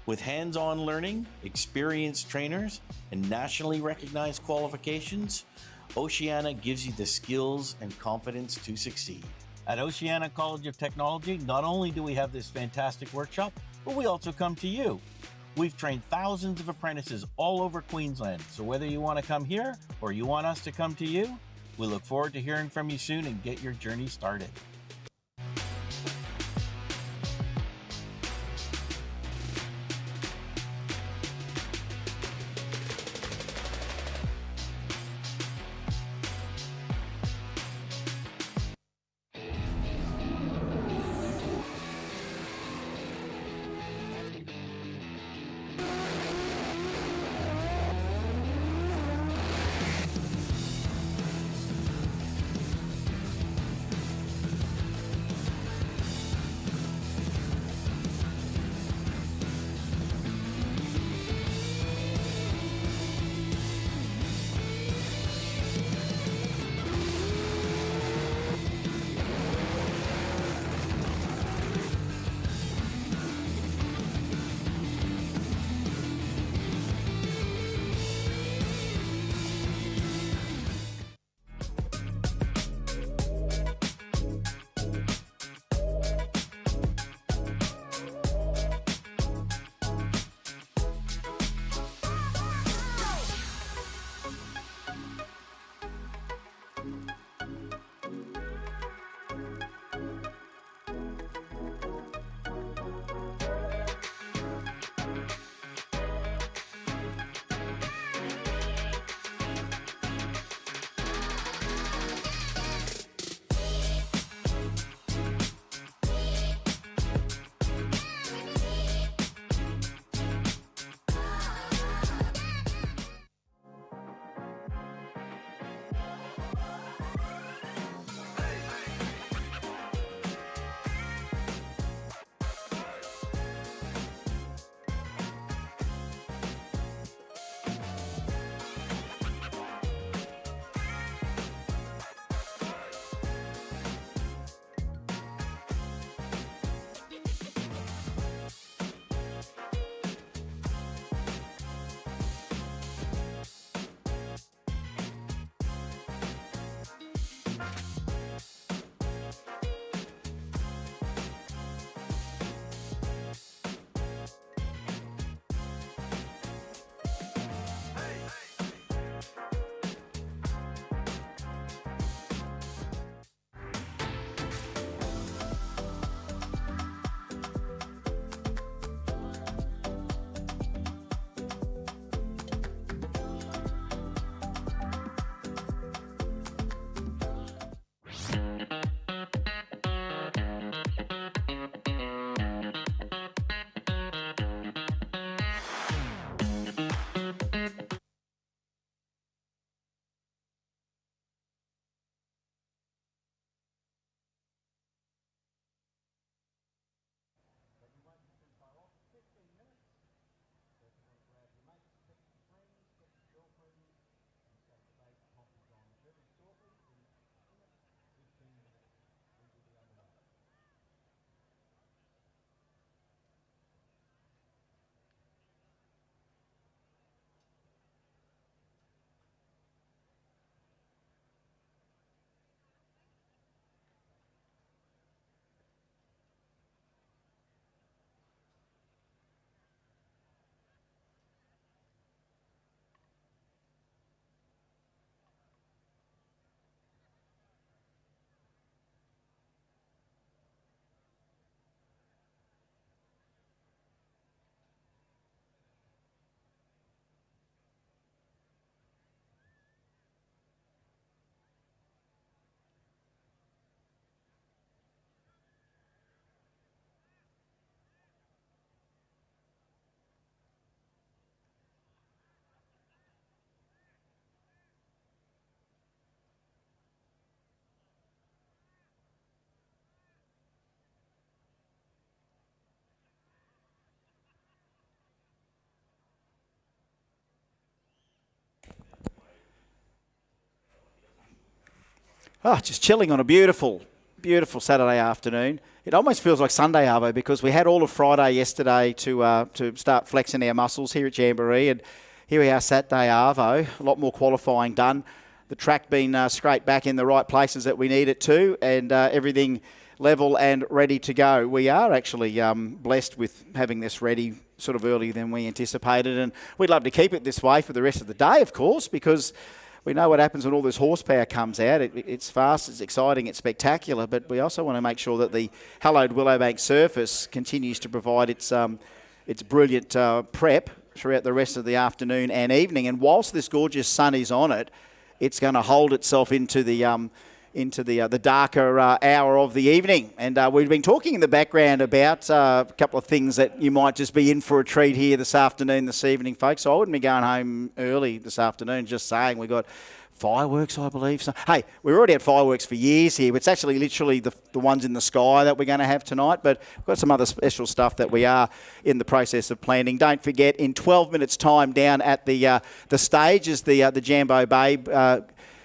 With hands-on learning, experienced trainers, and nationally recognized qualifications, Oceana gives you the skills and confidence to succeed. At Oceana College of Technology, not only do we have this fantastic workshop, but we also come to you. We've trained thousands of apprentices all over Queensland, so whether you want to come here or you want us to come to you, we look forward to hearing from you soon and get your journey started. Oh, just chilling on a beautiful, beautiful Saturday afternoon. It almost feels like Sunday, Arvo, because we had all of Friday yesterday to start flexing our muscles here at Jamboree, and here we are Saturday, Arvo. A lot more qualifying done. The track been scraped back in the right places that we need it to, and everything level and ready to go. We are actually blessed with having this ready sort of earlier than we anticipated, and we'd love to keep it this way for the rest of the day, of course, because we know what happens when all this horsepower comes out. It's fast, it's exciting, it's spectacular, but we also want to make sure that the hallowed Willowbank surface continues to provide its brilliant prep throughout the rest of the afternoon and evening. And whilst this gorgeous sun is on it, it's going to hold itself into the darker hour of the evening. And we've been talking in the background about a couple of things that you might just be in for a treat here this afternoon, this evening, folks. So I wouldn't be going home early this afternoon, just saying. We got fireworks, I believe. So, hey, we've already had fireworks for years here. It's actually literally the ones in the sky that we're going to have tonight, but we've got some other special stuff that we are in the process of planning. Don't forget, in 12 minutes' time down at the stage is the Jambo Babe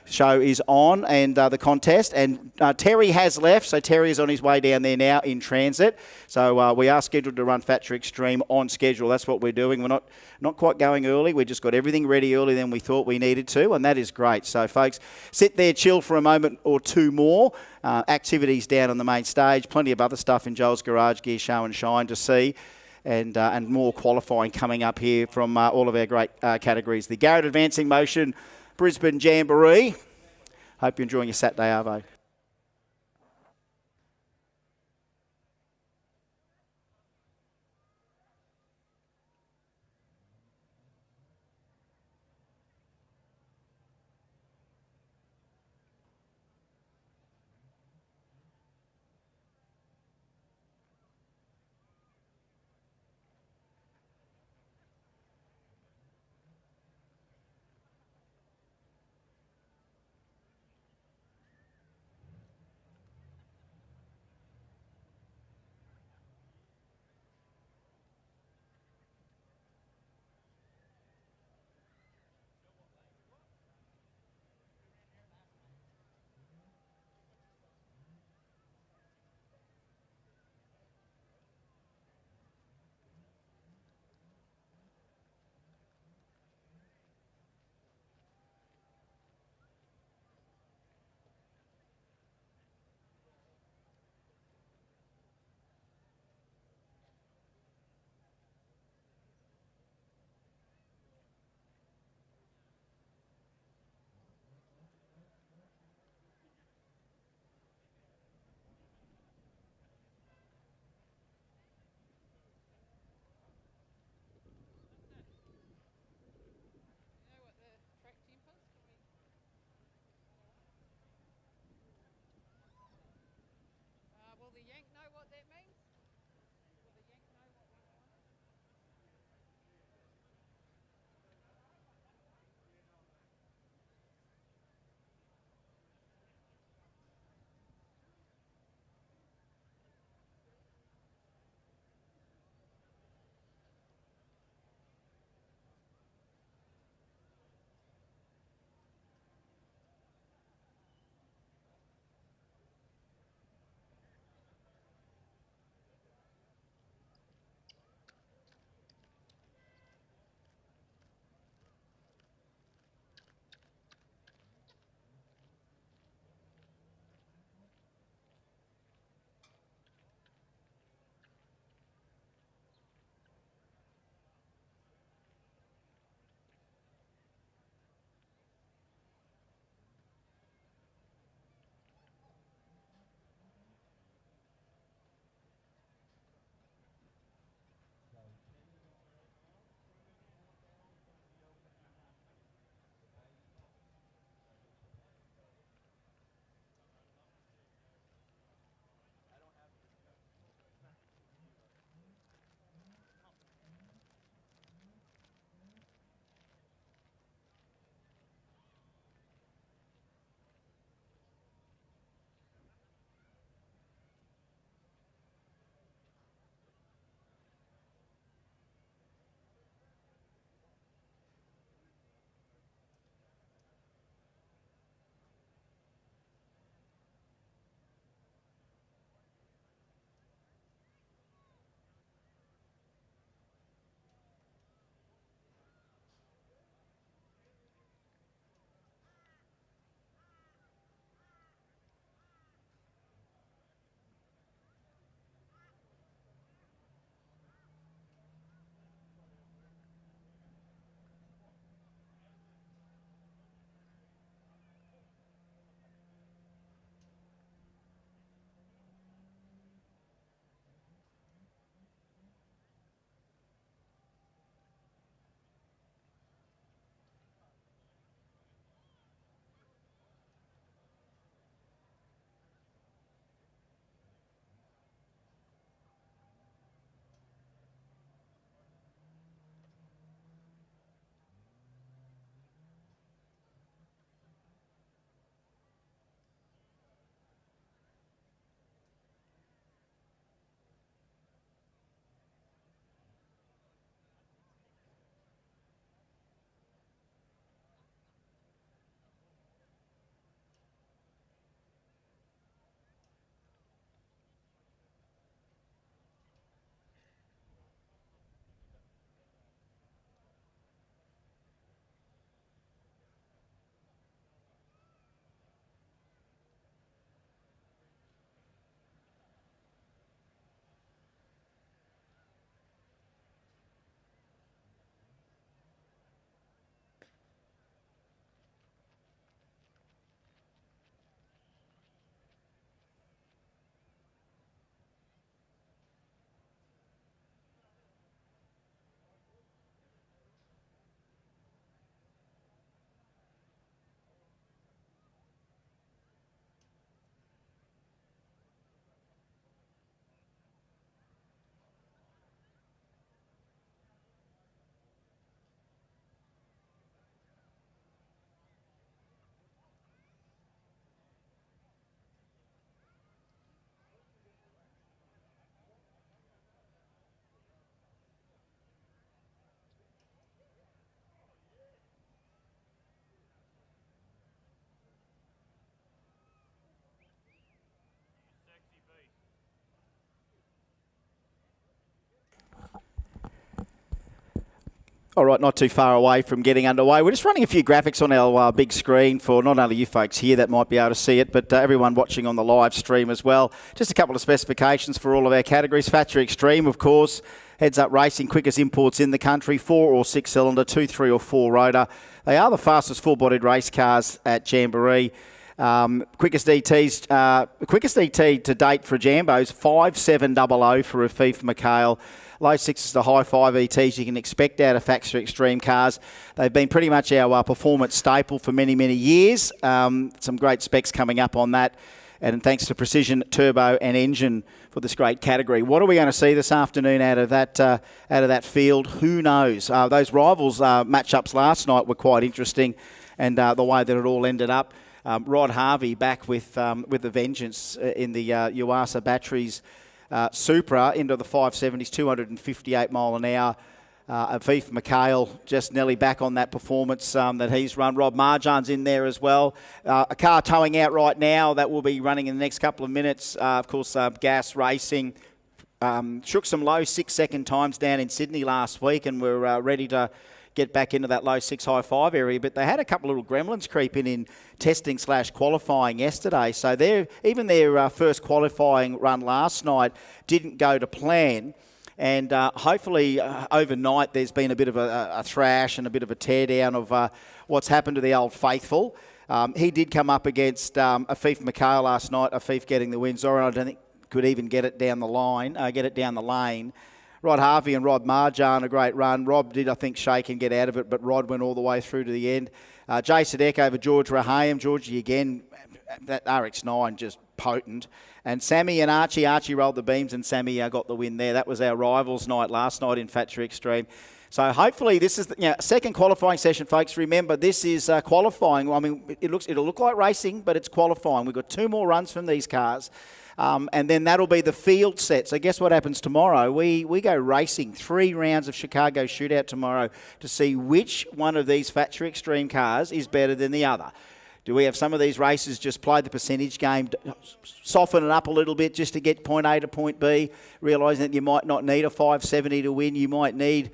show is on, and the contest, and Terry has left, so Terry is on his way down there now in transit. So we are scheduled to run Thatcher Extreme on schedule. That's what we're doing. We're not quite going early. We just got everything ready earlier than we thought we needed to, and that is great. So folks, sit there, chill for a moment or two more. Activities down on the main stage, plenty of other stuff in Joel's Garage Gear Show and Shine to see. And more qualifying coming up here from all of our great categories. The Garrett Advancing Motion Brisbane Jamboree. Hope you're enjoying your Saturday, Arvo. All right, not too far away from getting underway. We're just running a few graphics on our big screen for not only you folks here that might be able to see it, but everyone watching on the live stream as well. Just a couple of specifications for all of our categories. Factory Extreme, of course. Heads Up Racing, quickest imports in the country, 4 or 6 cylinder, 2, 3 or 4 rotor. They are the fastest full-bodied race cars at Jamboree. Quickest ET to date for Jambos, 5700 for Afif Mikhail. Low 6s to high 5 ETs you can expect out of Factory Extreme cars. They've been pretty much our performance staple for many, many years. Some great specs coming up on that. And thanks to Precision Turbo and Engine for this great category. What are we going to see this afternoon out of that field? Who knows? Those rivals matchups last night were quite interesting, and the way that it all ended up. Rod Harvey back with a vengeance in the Yuasa Batteries Supra into the 570s, 258 mile an hour. Afif Mikhail just nearly back on that performance that he's run. Rob Marjan's in there as well. A car towing out right now that will be running in the next couple of minutes. Of course, Gas Racing shook some low 6-second times down in Sydney last week, and we're ready to get back into that low 6, high 5 area. But they had a couple of little gremlins creeping in testing / qualifying yesterday. So even their first qualifying run last night didn't go to plan. And hopefully overnight there's been a bit of a thrash and a bit of a teardown of what's happened to the old faithful. He did come up against Afif Mikhail last night. Afif getting the win. Zoran, I don't think, could even get it down the lane. Rod Harvey and Rod Marjan, a great run. Rob did, I think, shake and get out of it, but Rod went all the way through to the end. Jay Sadek over George Rahayem. Georgie again, that RX-9 just potent. And Sammy and Archie rolled the beams, and Sammy got the win there. That was our rivals night last night in Factory Extreme. So hopefully this is the second qualifying session, folks. Remember, this is qualifying. I mean, it'll look like racing, but it's qualifying. We've got 2 more runs from these cars. And then that'll be the field set. So guess what happens tomorrow? We go racing 3 rounds of Chicago Shootout tomorrow to see which one of these Factory Extreme cars is better than the other. Do we have some of these races just play the percentage game, soften it up a little bit just to get point A to point B, realising that you might not need a 570 to win. You might need,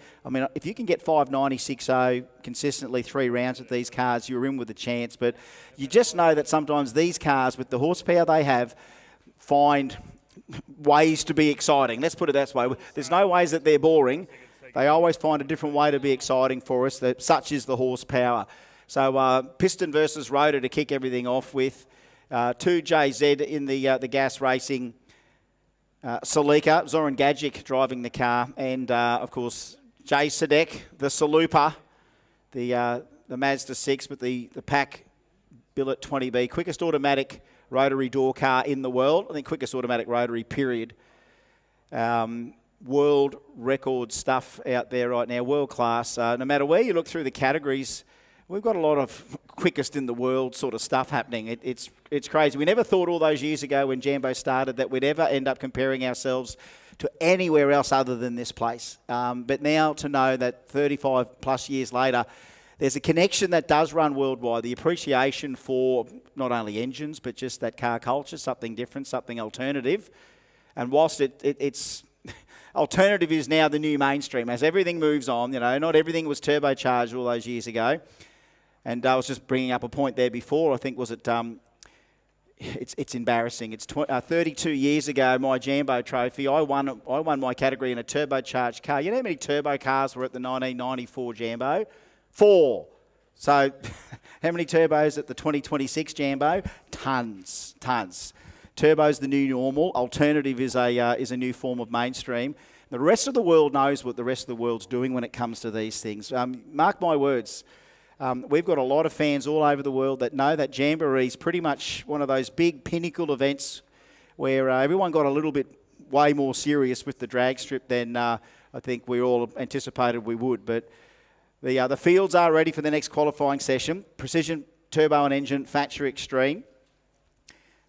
if you can get 590.60 consistently 3 rounds with these cars, you're in with a chance. But you just know that sometimes these cars, with the horsepower they have, find ways to be exciting. Let's put it that way. There's no ways that they're boring. They always find a different way to be exciting for us. That such is the horsepower. So piston versus rotor to kick everything off with. 2JZ in the Gas Racing Salika. Zoran Gadjic driving the car. And, of course, Jay Sadek, the Salupa, the Mazda 6 with the Pack Billet 20B. Quickest automatic rotary door car in the world. I think quickest automatic rotary, period. World record stuff out there right now. World class. No matter where you look through the categories, we've got a lot of quickest in the world sort of stuff happening. It's crazy. We never thought all those years ago when Jambo started that we'd ever end up comparing ourselves to anywhere else other than this place. But now to know that 35 plus years later, there's a connection that does run worldwide. The appreciation for not only engines, but just that car culture, something different, something alternative. And whilst it's alternative is now the new mainstream. As everything moves on, not everything was turbocharged all those years ago. And I was just bringing up a point there before. I think it's embarrassing. It's 32 years ago, my Jambo trophy. I won my category in a turbocharged car. You know how many turbo cars were at the 1994 Jambo? 4. So how many turbos at the 2026 Jambo? Tons. Turbo's the new normal. Alternative is a new form of mainstream. The rest of the world knows what the rest of the world's doing when it comes to these things. Mark my words. We've got a lot of fans all over the world that know that Jamboree is pretty much one of those big pinnacle events where everyone got a little bit way more serious with the drag strip than I think we all anticipated we would. But the fields are ready for the next qualifying session. Precision Turbo and Engine, Factory Extreme.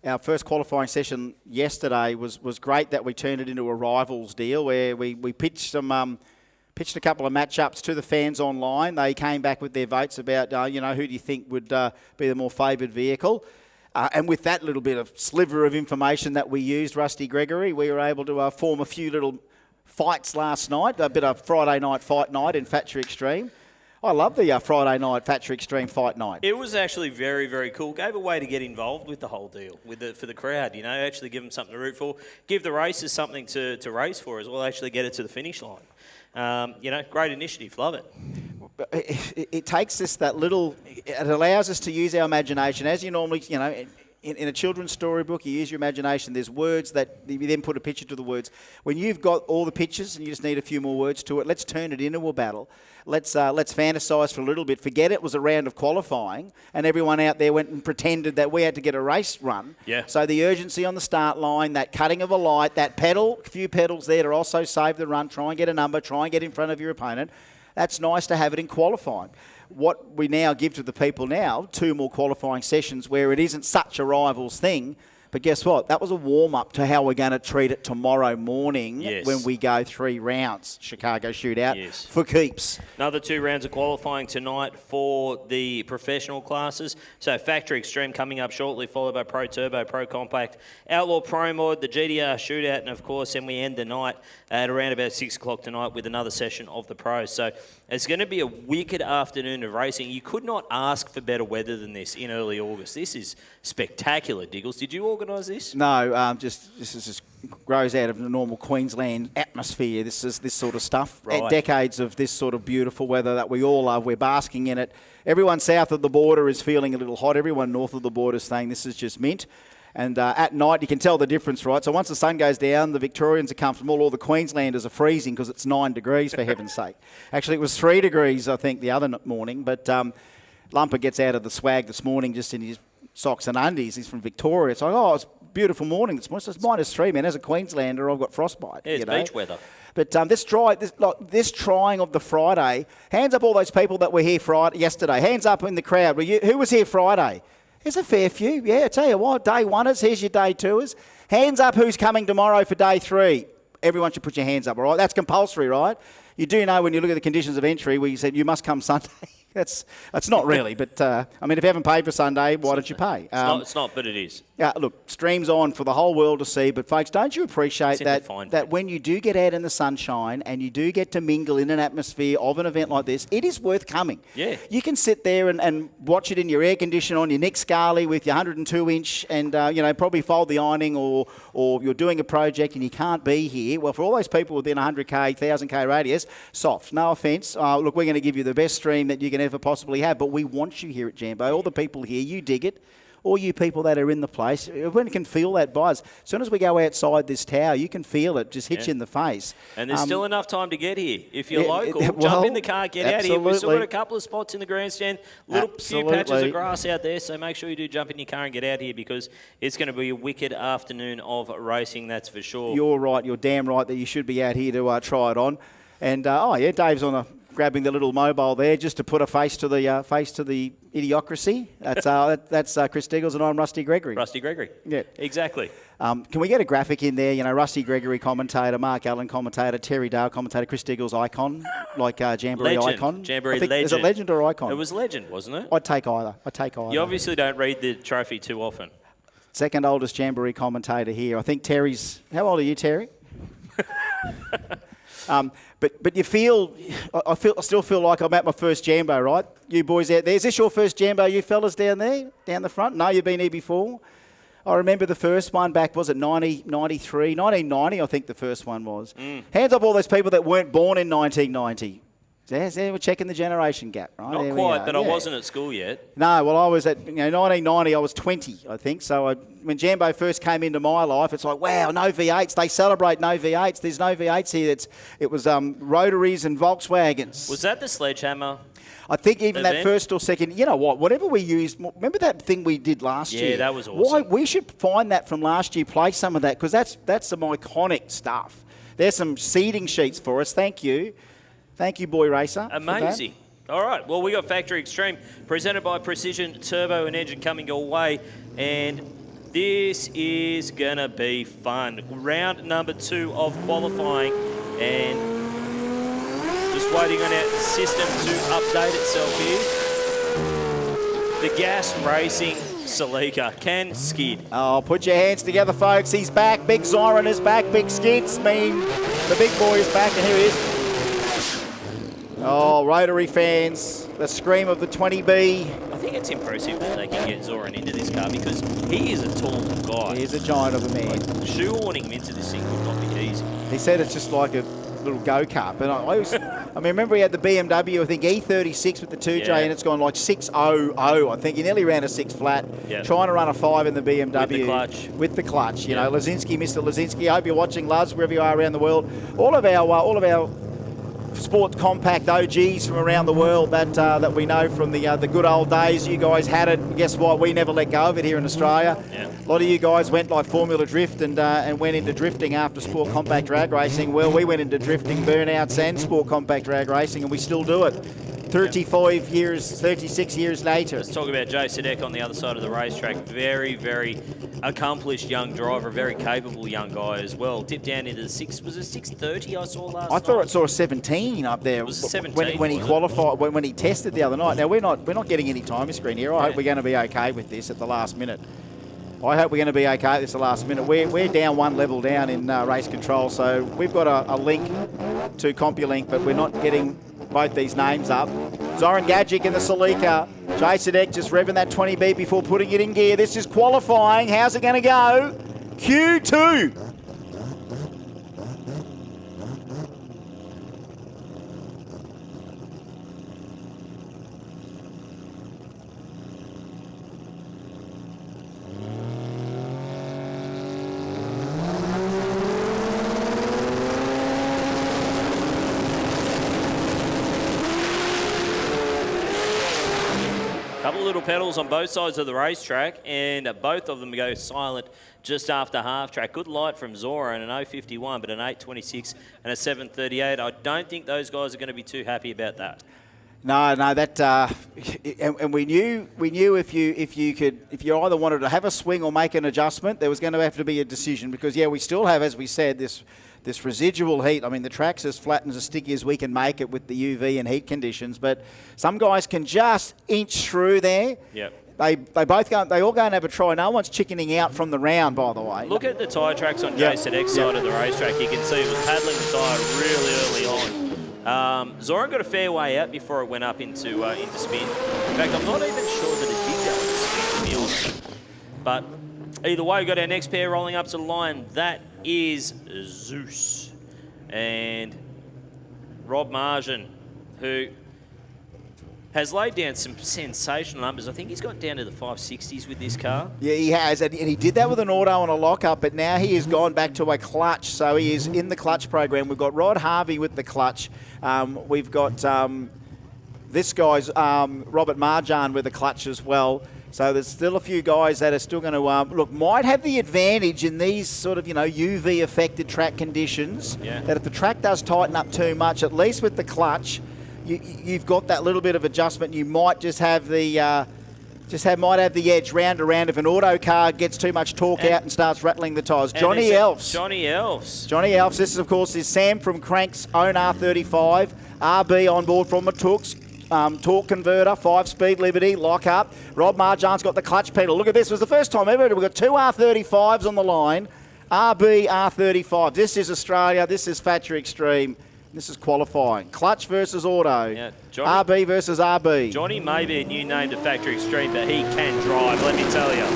Our first qualifying session yesterday was great that we turned it into a rivals deal where we pitched a couple of matchups to the fans online. They came back with their votes about, who do you think would be the more favoured vehicle. And with that little bit of sliver of information that we used, Rusty Gregory, we were able to form a few little fights last night, a bit of Friday night fight night in Factory Extreme. I love the Friday night Factory Extreme fight night. It was actually very, very cool. Gave a way to get involved with the whole deal, for the crowd, you know, actually give them something to root for, give the racers something to race for as well, actually get it to the finish line. You know, great initiative, love it. It takes us that little, it allows us to use our imagination, as you normally, you know, in a children's storybook, you use your imagination. There's words that you then put a picture to the words. When you've got all the pictures and you just need a few more words to it, let's turn it into a battle. Let's fantasise for a little bit. Forget it was a round of qualifying and everyone out there went and pretended that we had to get a race run. Yeah. So the urgency on the start line, that cutting of a light, that pedal, a few pedals there to also save the run, try and get a number, try and get in front of your opponent. That's nice to have it in qualifying. What we now give to the people now, 2 more qualifying sessions where it isn't such a rivals thing. But guess what? That was a warm-up to how we're going to treat it tomorrow morning when we go 3 rounds, Chicago Shootout, for keeps. Another 2 rounds of qualifying tonight for the professional classes. So Factory Extreme coming up shortly, followed by Pro Turbo, Pro Compact, Outlaw Pro Mod, the GDR Shootout, and of course, then we end the night at around about 6 o'clock tonight with another session of the pros. So it's going to be a wicked afternoon of racing. You could not ask for better weather than this in early August. This is spectacular, Diggles. Did you organise this? No, just grows out of the normal Queensland atmosphere. This sort of stuff. Right. Decades of this sort of beautiful weather that we all love. We're basking in it. Everyone south of the border is feeling a little hot. Everyone north of the border is saying this is just mint. And at night, you can tell the difference, right? So once the sun goes down, the Victorians are comfortable. All the Queenslanders are freezing because it's 9 degrees, for heaven's sake. Actually, it was 3 degrees, I think, the other morning. But Lumper gets out of the swag this morning just in his socks and undies. He's from Victoria. It's like, oh, it's a beautiful morning this morning. So it's -3, man. As a Queenslander, I've got frostbite. Yeah, it's beach weather. But this trying of the Friday, hands up all those people that were here yesterday. Hands up in the crowd. Who was here Friday? There's a fair few. Yeah, I tell you what, day oneers, here's your day twoers. Hands up who's coming tomorrow for day 3. Everyone should put your hands up, all right? That's compulsory, right? You do know when you look at the conditions of entry where you said you must come Sunday. That's not really, but I mean, if you haven't paid for Sunday, why don't you pay? It's not, but it is. Look, stream's on for the whole world to see, but folks, don't you appreciate that when you do get out in the sunshine and you do get to mingle in an atmosphere of an event like this, it is worth coming. Yeah. You can sit there and watch it in your air conditioner on your Nick Scarley with your 102-inch and, probably fold the ironing or you're doing a project and you can't be here. Well, for all those people within 100K, 1,000K radius, soft, no offence. Look, we're going to give you the best stream that you can ever possibly have, but we want you here at Jambo. All the people here, you dig it. All you people that are in the place, everyone can feel that buzz. As soon as we go outside this tower, you can feel it just hit you in the face. And there's still enough time to get here. If you're local, jump in the car, get out here. We've still got a couple of spots in the grandstand, few patches of grass out there, so make sure you do jump in your car and get out here because it's going to be a wicked afternoon of racing, that's for sure. You're right. You're damn right that you should be out here to try it on. And, Dave's grabbing the little mobile there just to put a face to the idiocracy. That's Chris Diggles and I'm Rusty Gregory. Rusty Gregory. Yeah. Exactly. Can we get a graphic in there? Rusty Gregory commentator, Mark Allen commentator, Terry Dale commentator, Chris Diggles icon, like Jamboree icon. Jamboree legend. Is it legend or icon? It was legend, wasn't it? I'd take either. You obviously don't read the trophy too often. Second oldest Jamboree commentator here. I think Terry's... How old are you, Terry? But you feel, I still feel like I'm at my first Jambo, right? You boys out there, is this your first Jambo, you fellas down there, down the front? No, you've been here before. I remember the first one back, was it 1990, I think the first one was. Hands up all those people that weren't born in 1990. We're checking the generation gap, right? Not quite, but I wasn't at school yet. No, well, I was at 1990. I was 20, I think. So when Jambo first came into my life, it's like, wow, no V8s. They celebrate no V8s. There's no V8s here. It was Rotaries and Volkswagens. Was that the sledgehammer? I think even that first or second, you know what, whatever we used, remember that thing we did last year? Yeah, that was awesome. We should find that from last year, play some of that, because that's some iconic stuff. There's some seating sheets for us. Thank you. Thank you, Boy Racer. Amazing. All right. Well, we got Factory Extreme presented by Precision Turbo and Engine coming your way. And this is going to be fun. Round number 2 of qualifying. And just waiting on our system to update itself here. The gas racing Salika can skid. Oh, put your hands together, folks. He's back. Big Zoran is back. Big Skids mean the big boy is back, and here he is. Oh, Rotary fans, the scream of the 20B. I think it's impressive that they can get Zoran into this car because he is a tall guy. He is a giant of a man. Shoehorning him into this thing would not be easy. He said it's just like a little go-kart. But I remember he had the BMW, I think E36 with the 2J, Yeah. and it's gone like 6.00. I think he nearly ran a 6 flat, Yeah. trying to run a 5 in the BMW. With the clutch. With the clutch, you Yeah. know, Lazinski, Mr. Lazinski. I hope you're watching, Luz, wherever you are around the world. All of our Sports Compact OGs from around the world that we know from the good old days. You guys had it. Guess what? We never let go of it here in Australia. Yeah. A lot of you guys went like Formula Drift and went into drifting after Sport Compact Drag Racing. Well, we went into drifting, burnouts and Sport Compact Drag Racing, and we still do it. 36 years later. Let's talk about Jay Sadek on the other side of the racetrack. Very, very accomplished young driver, very capable young guy as well. Dipped down into the 630 I saw last I night? thought I saw a 17 up there. Was it 17, when he was it? qualified, when he tested the other night. Now we're not getting any time screen here. I hope we're going to be okay with this at the last minute. I hope we're going to be okay at this at the last minute. We're down one level down in race control, so we've got a link to CompuLink, but we're not getting both these names up. Zoran Gadjic in the Salika. Jay Sadek just revving that 20B before putting it in gear. This is qualifying. How's it going to go? Q2. Couple of little pedals on both sides of the racetrack, and both of them go silent just after half track. Good light from Zora and an 051, but an 826 and a 738. I don't think those guys are going to be too happy about that. No, that and we knew if you either wanted to have a swing or make an adjustment, there was going to have to be a decision because we still have, as we said, this residual heat. I mean, the track's as flat and as sticky as we can make it with the UV and heat conditions, but some guys can just inch through there. Yep. They all go and have a try. No one's chickening out from the round, by the way. Look at the tyre tracks on Jason X side of the racetrack. You can see it was paddling the tyre really early on. Zoran got a fair way out before it went up into spin. In fact, I'm not even sure that it did go into spin, to be honest. But either way, we've got our next pair rolling up to the line. That is Zeus and Rob Margin, who has laid down some sensational numbers. I think he's got down to the 560s with this car. Yeah, he has, and he did that with an auto and a lockup, but now he has gone back to a clutch, so he is in the clutch program. We've got Rod Harvey with the clutch. We've got this guy's Robert Marjan with the clutch as well. So there's still a few guys that are still going to, might have the advantage in these sort of, UV-affected track conditions, that if the track does tighten up too much, at least with the clutch, you've got that little bit of adjustment. You might just have the might have the edge round to round if an auto car gets too much torque out and starts rattling the tyres. Johnny Elfs. This is, of course, is Sam from Crank's own R35. RB on board from Matooks. Torque converter, 5-speed Liberty, lock up. Rob Marjan's got the clutch pedal. Look at this. It was the first time ever. We've got two R35s on the line. RB R35. This is Australia. This is Factory Extreme. This is qualifying. Clutch versus auto. Yeah, Johnny, RB versus RB. Johnny may be a new name to Factory Extreme, but he can drive, let me tell you.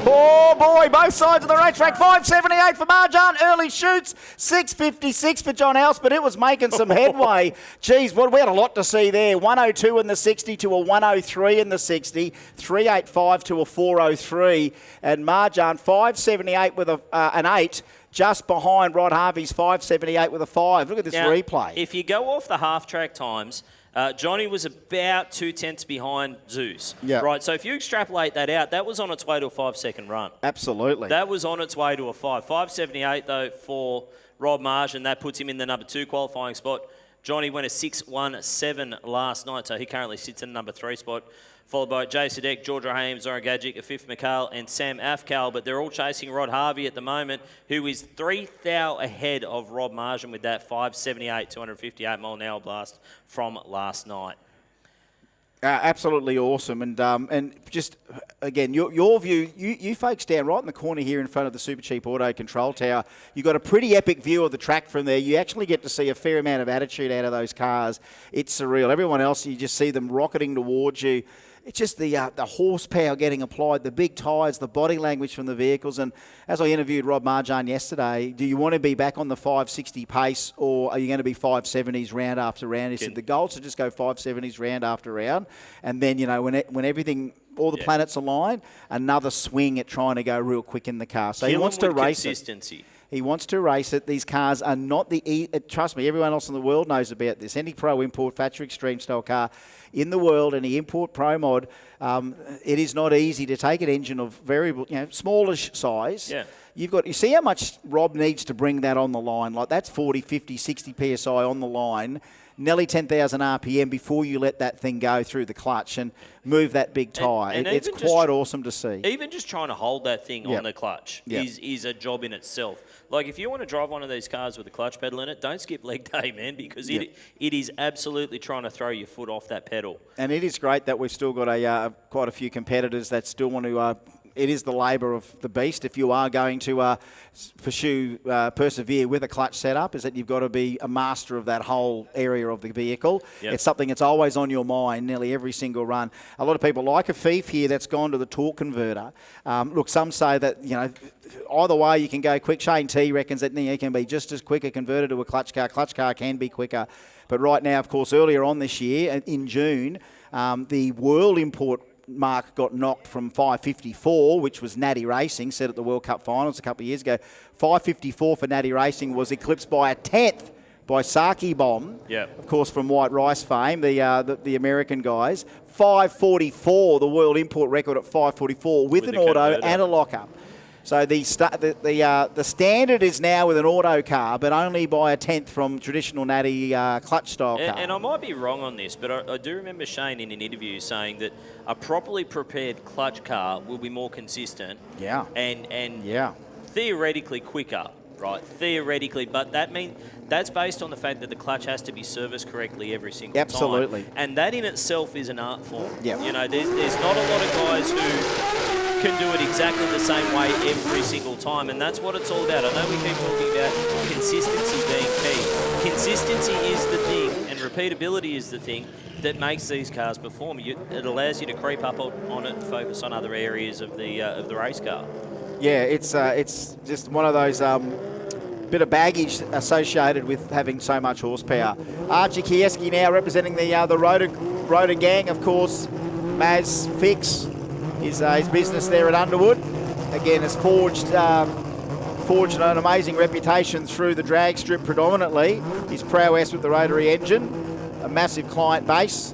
Oh boy, both sides of the racetrack. 578 for Marjan. Early shoots. 656 for John House, but it was making some headway. Geez, we had a lot to see there. 102 in the 60 to a 103 in the 60. 385 to a 403. And Marjan 578 with an 8. Just behind Rod Harvey's 578 with a 5. Look at this replay. If you go off the half-track times, Johnny was about 2/10 behind Zeus. Yeah. Right, so if you extrapolate that out, that was on its way to a 5-second run. Absolutely. That was on its way to a 5. 578, though, for Rob Margin. That puts him in the number 2 qualifying spot. Johnny went a 6-1-7 last night, so he currently sits in the number 3 spot. followed by Jay Sadek, George Raham, Zoran Gagic, Afif McHale, and Sam Afkal. But they're all chasing Rod Harvey at the moment, who is 3 thou ahead of Rob Margin with that 578, 258 mile an hour blast from last night. Absolutely awesome, and just again, your view. You folks down right in the corner here in front of the SuperCheap Auto Control Tower. You got a pretty epic view of the track from there. You actually get to see a fair amount of attitude out of those cars. It's surreal. Everyone else, you just see them rocketing towards you. It's just the horsepower getting applied, the big tyres, the body language from the vehicles. And as I interviewed Rob Marjan yesterday, do you want to be back on the 560 pace, or are you going to be 570s round after round? He said the goal is to just go 570s round after round. And then, when everything, all the planets align, another swing at trying to go real quick in the car. So he wants to race consistency. He wants to race it. These cars are not trust me, everyone else in the world knows about this. Any Pro Import Factory Extreme style car in the world, any Import Pro Mod, it is not easy to take an engine of variable, smallish size. Yeah. You see how much Rob needs to bring that on the line. Like that's 40, 50, 60 PSI on the line, nearly 10,000 RPM before you let that thing go through the clutch and move that big tyre. It's quite awesome to see. Even just trying to hold that thing on the clutch is a job in itself. Like if you want to drive one of these cars with a clutch pedal in it, don't skip leg day, man, because it is absolutely trying to throw your foot off that pedal. And it is great that we've still got quite a few competitors that still want to it is the labour of the beast. If you are going to persevere with a clutch setup, is that you've got to be a master of that whole area of the vehicle. Yep. It's something that's always on your mind, nearly every single run. A lot of people like Afif here that's gone to the torque converter. Look, some say that, either way you can go quick. Shane T reckons that you can be just as quick a converter to a clutch car. Clutch car can be quicker. But right now, of course, earlier on this year, in June, the World Import mark got knocked from 554, which was Natty Racing, set at the World Cup Finals a couple of years ago. 554 for Natty Racing was eclipsed by a 10th by Saki Bomb, of course, from White Rice fame, the American guys. 544, the world import record at 544 with an auto and a lockup. So the standard is now with an auto car, but only by a 10th from traditional Natty clutch style car. And I might be wrong on this, but I do remember Shane in an interview saying that a properly prepared clutch car will be more consistent. Yeah. And theoretically quicker, right? Theoretically, but that's based on the fact that the clutch has to be serviced correctly every single Absolutely. time. And that in itself is an art form. Yeah. There's not a lot of guys who can do it exactly the same way every single time, and that's what it's all about. I know we keep talking about consistency being key. Consistency is the thing, and repeatability is the thing that makes these cars perform. It allows you to creep up on it and focus on other areas of the race car. Yeah, it's just one of those bit of baggage associated with having so much horsepower. Archie Kieski now representing the Rotor gang, of course. Maz Fix. His business there at Underwood, again, has forged an amazing reputation through the drag strip predominantly. His prowess with the rotary engine, a massive client base,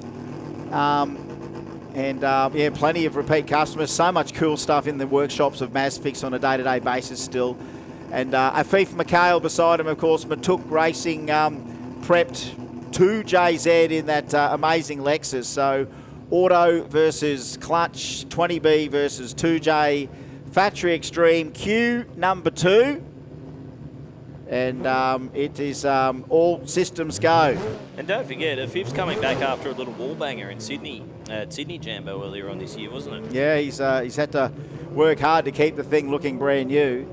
plenty of repeat customers. So much cool stuff in the workshops of Mazfix on a day-to-day basis still. And Afif McHale beside him, of course. Matuk Racing prepped 2JZ in that amazing Lexus. So auto versus clutch, 20B versus 2J, factory extreme, Q number 2. And it is all systems go. And don't forget, Afif's coming back after a little wall banger in Sydney, at Sydney Jambo earlier on this year, wasn't it? Yeah, he's had to work hard to keep the thing looking brand new.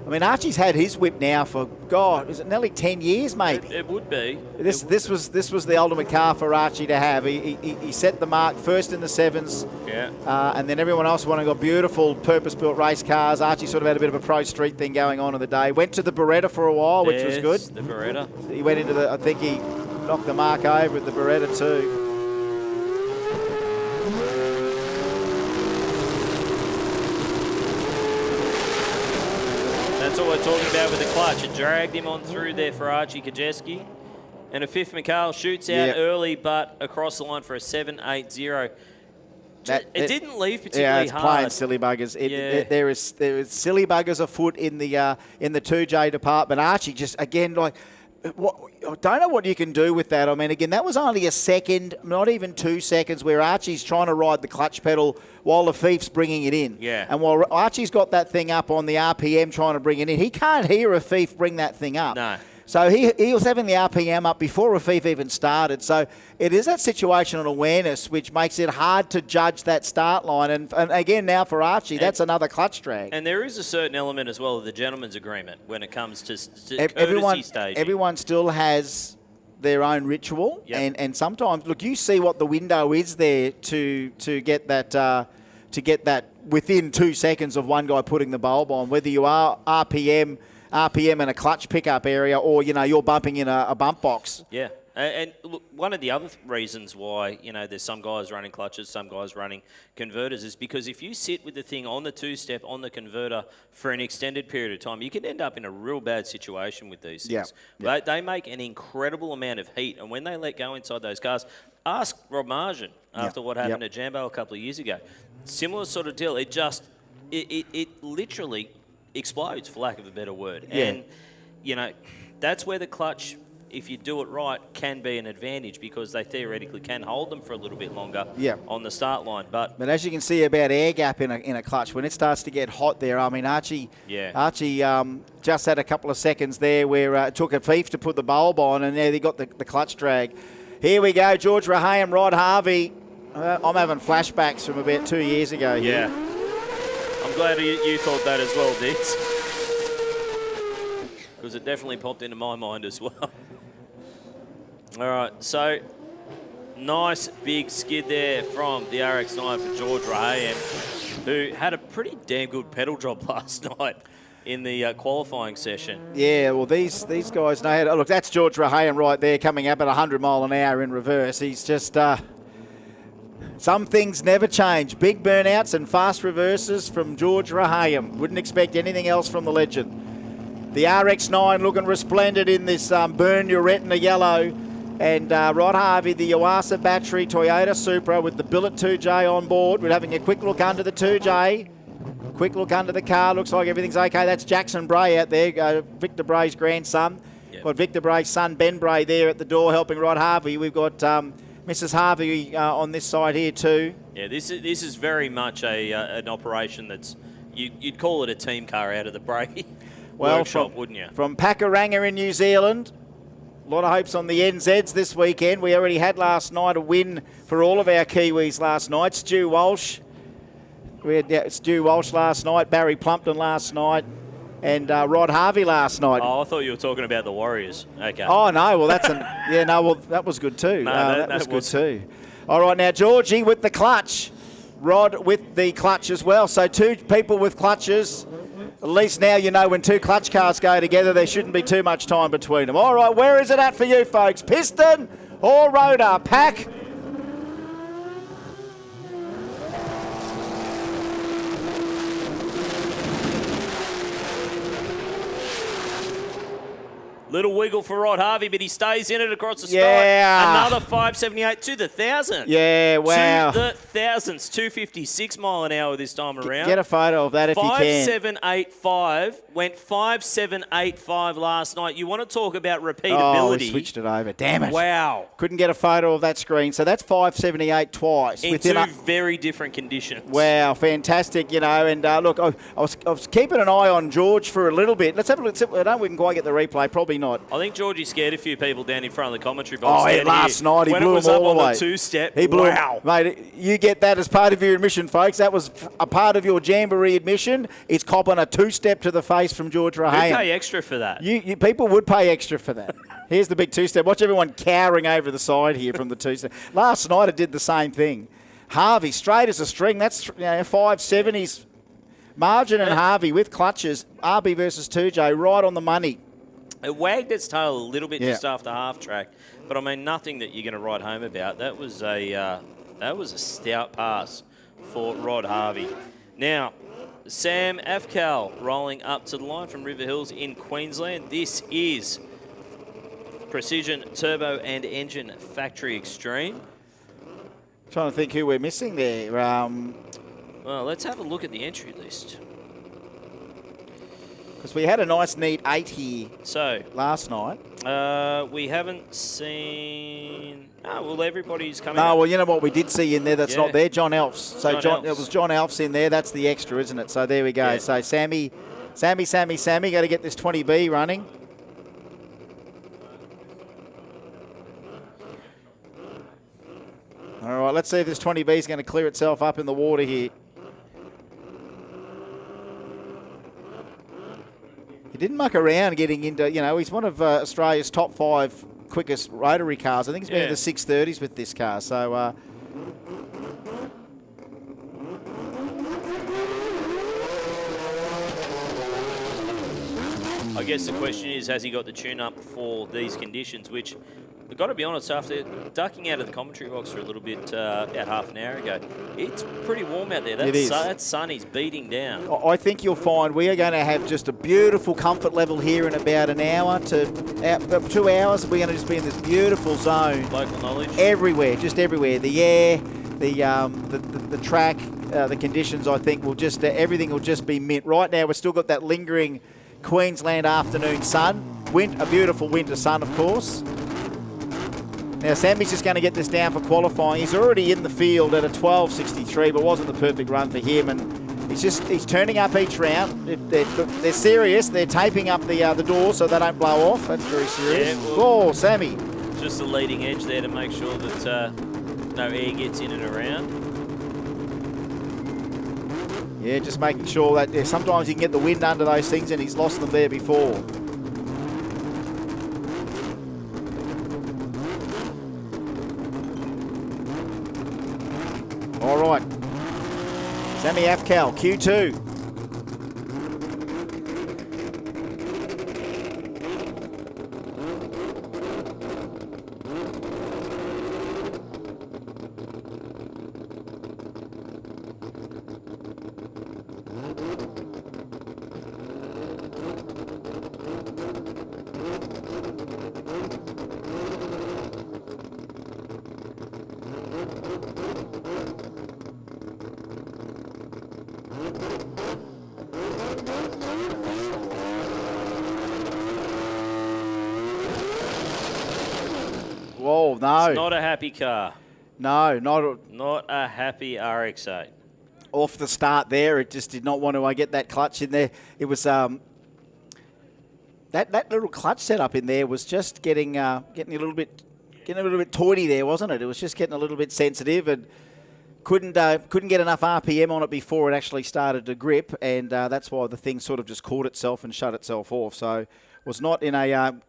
I mean, Archie's had his whip now for, God, is it nearly 10 years, maybe? It would be. This was the ultimate car for Archie to have. He set the mark first in the sevens. Yeah. And then everyone else wanted got beautiful purpose-built race cars. Archie sort of had a bit of a pro street thing going on in the day. Went to the Beretta for a while, which was good. The Beretta. He went into I think he knocked the mark over at the Beretta too. That's what we're talking about with the clutch. It dragged him on through there for Archie Kajeski. And Afif McHale shoots out early, but across the line for a 7.80. It didn't leave particularly hard. Playing silly buggers. There is silly buggers afoot in the 2J department. Archie just again I don't know what you can do with that. I mean, again, that was only a second, not even 2 seconds, where Archie's trying to ride the clutch pedal while Afif's bringing it in. Yeah. And while Archie's got that thing up on the RPM trying to bring it in, he can't hear Afif bring that thing up. No. So he was having the RPM up before Afif even started. So it is that situational awareness which makes it hard to judge that start line. And again, now for Archie, that's another clutch drag. And there is a certain element as well of the gentleman's agreement when it comes to courtesy staging. Everyone still has their own ritual. Yep. And sometimes, look, you see what the window is there to get that within 2 seconds of one guy putting the bulb on, whether you are RPM in a clutch pickup area, or you're bumping in a bump box. Yeah, and look, one of the other reasons why there's some guys running clutches, some guys running converters, is because if you sit with the thing on the two-step on the converter for an extended period of time, you can end up in a real bad situation with these things. Yeah. They make an incredible amount of heat, and when they let go inside those cars, ask Rob Margin after what happened at Jambo a couple of years ago. Similar sort of deal. It literally explodes, for lack of a better word. Yeah. And, that's where the clutch, if you do it right, can be an advantage, because they theoretically can hold them for a little bit longer on the start line. But as you can see about air gap in a clutch, when it starts to get hot there, I mean, Archie just had a couple of seconds there where it took Afif to put the bulb on, and there they got the clutch drag. Here we go, George Raham, Rod Harvey. I'm having flashbacks from about 2 years ago. Yeah. I'm glad you thought that as well, Dix, because it definitely popped into my mind as well. All right, so nice big skid there from the RX-9 for George Raham, who had a pretty damn good pedal job last night in the qualifying session. Yeah, well, these guys know how to... Look, that's George Raham right there, coming up at 100 mile an hour in reverse. He's just... some things never change. Big burnouts and fast reverses from George Raham. Wouldn't expect anything else from the legend. The RX-9 looking resplendent in this burn your retina yellow. And Rod Harvey, the Yuasa battery Toyota Supra with the Billet 2J on board. We're having a quick look under the 2J. Quick look under the car. Looks like everything's okay. That's Jackson Bray out there, Victor Bray's grandson. Yep. Got Victor Bray's son, Ben Bray, there at the door helping Rod Harvey. We've got Mrs. Harvey on this side here too. Yeah, this is very much an operation that's... You'd call it a team car out of the Bray workshop, wouldn't you? From Pakuranga in New Zealand. A lot of hopes on the NZs this weekend. We already had last night a win for all of our Kiwis last night. Stu Walsh. We had Stu Walsh last night, Barry Plumpton last night, and Rod Harvey last night. Oh, I thought you were talking about the Warriors. Okay. Oh, no. Well, that was good too. That was good too. All right, now, Georgie with the clutch. Rod with the clutch as well. So two people with clutches. At least now you know when two clutch cars go together, there shouldn't be too much time between them. All right, where is it at for you folks? Piston or rotor? Pack. Little wiggle for Rod Harvey, but he stays in it across the strike. Yeah. Another 578 to the 1,000. Yeah, wow. To the thousands, 256 mile an hour this time around. Get a photo of that if you can. 5785, went 5785 last night. You want to talk about repeatability. Oh, we switched it over. Damn it. Wow. Couldn't get a photo of that screen. So that's 578 twice. In two very different conditions. Wow, fantastic, and look, I was keeping an eye on George for a little bit. Let's have a look. I don't know if we can quite get the replay. Probably not. I think Georgie scared a few people down in front of the commentary box. Oh, yeah, last night he blew them all away. When it was up on the two-step, he blew wow. Mate, you get that as part of your admission, folks. That was a part of your Jamboree admission. It's copping a two-step to the face from George Raham. You'd pay extra for that. You people would pay extra for that. Here's the big two-step. Watch everyone cowering over the side here from the two-step. Last night it did the same thing. Harvey, straight as a string. That's 570s. Margin and Harvey with clutches. RB versus 2J, right on the money. It wagged its tail a little bit just after half track, but I mean nothing that you're going to write home about. That was a stout pass for Rod Harvey. Now, Sam Afcal rolling up to the line from River Hills in Queensland. This is Precision Turbo and Engine Factory Extreme. Trying to think who we're missing there. Well, let's have a look at the entry list. Because we had a nice neat 8 here So last night. we haven't seen. Oh, well, everybody's coming. No, up. well, you know what we did see in there that's Yeah. not there? John Elfs. So John it Elfs. was John Elfs in there. That's the extra, isn't it? So there we go. Yeah. So Sammy, got to get this 20B running. All right, let's see if this 20B is going to clear itself up in the water here. He didn't muck around getting into, he's one of Australia's top 5 quickest rotary cars. I think he's been in the 630s with this car. So, I guess the question is, has he got the tune up for these conditions? Which, I've got to be honest, after ducking out of the commentary box for a little bit about half an hour ago, it's pretty warm out there. It is. That sun is beating down. I think you'll find we are going to have just a beautiful comfort level here in about an hour to 2 hours. We're going to just be in this beautiful zone. Local knowledge. Everywhere, just everywhere. The air, the track, the conditions, I think, will just, everything will just be mint. Right now, we've still got that lingering Queensland afternoon sun. A beautiful winter sun, of course. Now, Sammy's just going to get this down for qualifying. He's already in the field at a 12.63, but wasn't the perfect run for him. And he's turning up each round. They're serious. They're taping up the door so they don't blow off. That's very serious. Yeah, well, Sammy. Just the leading edge there to make sure that no air gets in and around. Yeah, just making sure that sometimes you can get the wind under those things, and he's lost them there before. All right. Sammy Afcal, Q2. Whoa, no. It's not a happy car. No, Not a happy RX-8. Off the start there, it just did not want to get that clutch in there. It was that little clutch setup in there was just getting a little bit toity there, wasn't it? It was just getting a little bit sensitive and couldn't get enough RPM on it before it actually started to grip, and that's why the thing sort of just caught itself and shut itself off. So was not in a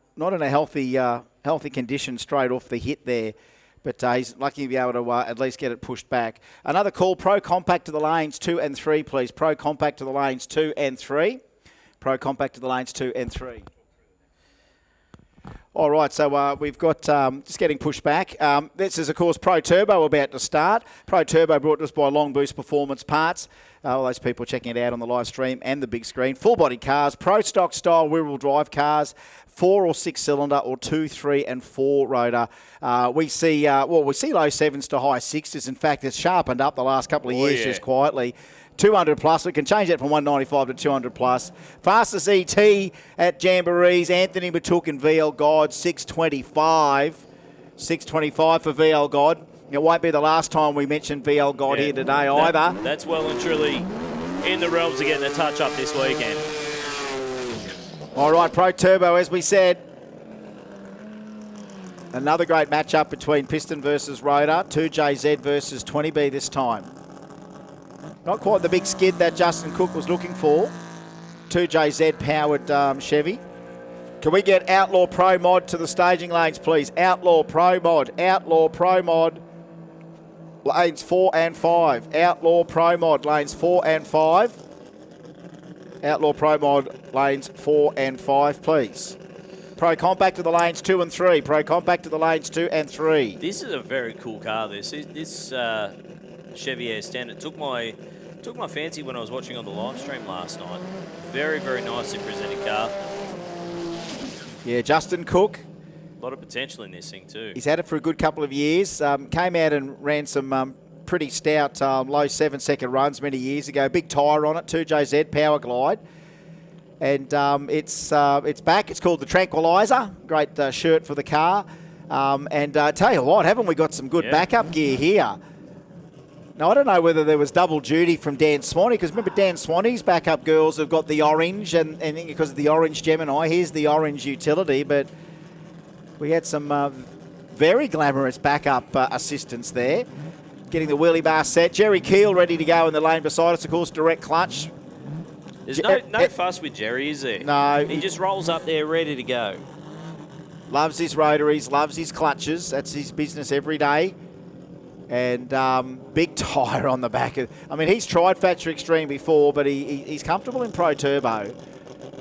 healthy condition straight off the hit there. But he's lucky to be able to at least get it pushed back. Another call, Pro Compact to the lanes 2 and 3, please. Pro Compact to the lanes 2 and 3. Pro Compact to the lanes 2 and 3. All right, so we've got just getting pushed back. This is, of course, Pro Turbo about to start. Pro Turbo brought to us by Long Boost Performance Parts. All those people checking it out on the live stream and the big screen. Full body cars, Pro Stock style rear-wheel drive cars, 4 or 6 cylinder or 2, 3 and 4 rotor. We see low 7s to high 6s. In fact, it's sharpened up the last couple of years just quietly. 200 plus. We can change that from 195 to 200 plus. Fastest ET at Jamborees, Anthony Matook and VL God, 625. 625 for VL God. It won't be the last time we mention VL God here today either. That's well and truly in the realms of getting a touch up this weekend. All right, Pro Turbo, as we said. Another great matchup between piston versus rotor. 2JZ versus 20B this time. Not quite the big skid that Justin Cook was looking for. 2JZ powered Chevy. Can we get Outlaw Pro Mod to the staging lanes, please? Outlaw Pro Mod. Outlaw Pro Mod. Lanes 4 and 5. Outlaw Pro Mod. Lanes 4 and 5. Outlaw Pro Mod. Lanes 4 and 5, please. Pro Compact to the lanes 2 and 3. Pro Compact to the lanes 2 and 3. This is a very cool car. This Chevy Air Standard took my fancy when I was watching on the live stream last night. Very, very nicely presented car. Yeah, Justin Cook. A lot of potential in this thing too. He's had it for a good couple of years. Came out and ran some pretty stout low 7-second runs many years ago. Big tyre on it, 2JZ Power Glide. And it's back. It's called the Tranquilizer. Great shirt for the car. And tell you what, haven't we got some good backup gear here? Now, I don't know whether there was double duty from Dan Swanee, because remember Dan Swanee's backup girls have got the orange, and because of the orange Gemini, here's the orange utility. But we had some very glamorous backup assistance there. Getting the wheelie bar set. Jerry Keel ready to go in the lane beside us, of course, direct clutch. There's no fuss with Jerry, is there? No. He just rolls up there ready to go. Loves his rotaries, loves his clutches. That's his business every day. And big tyre on the back. I mean, he's tried Factory Extreme before, but he's comfortable in Pro Turbo.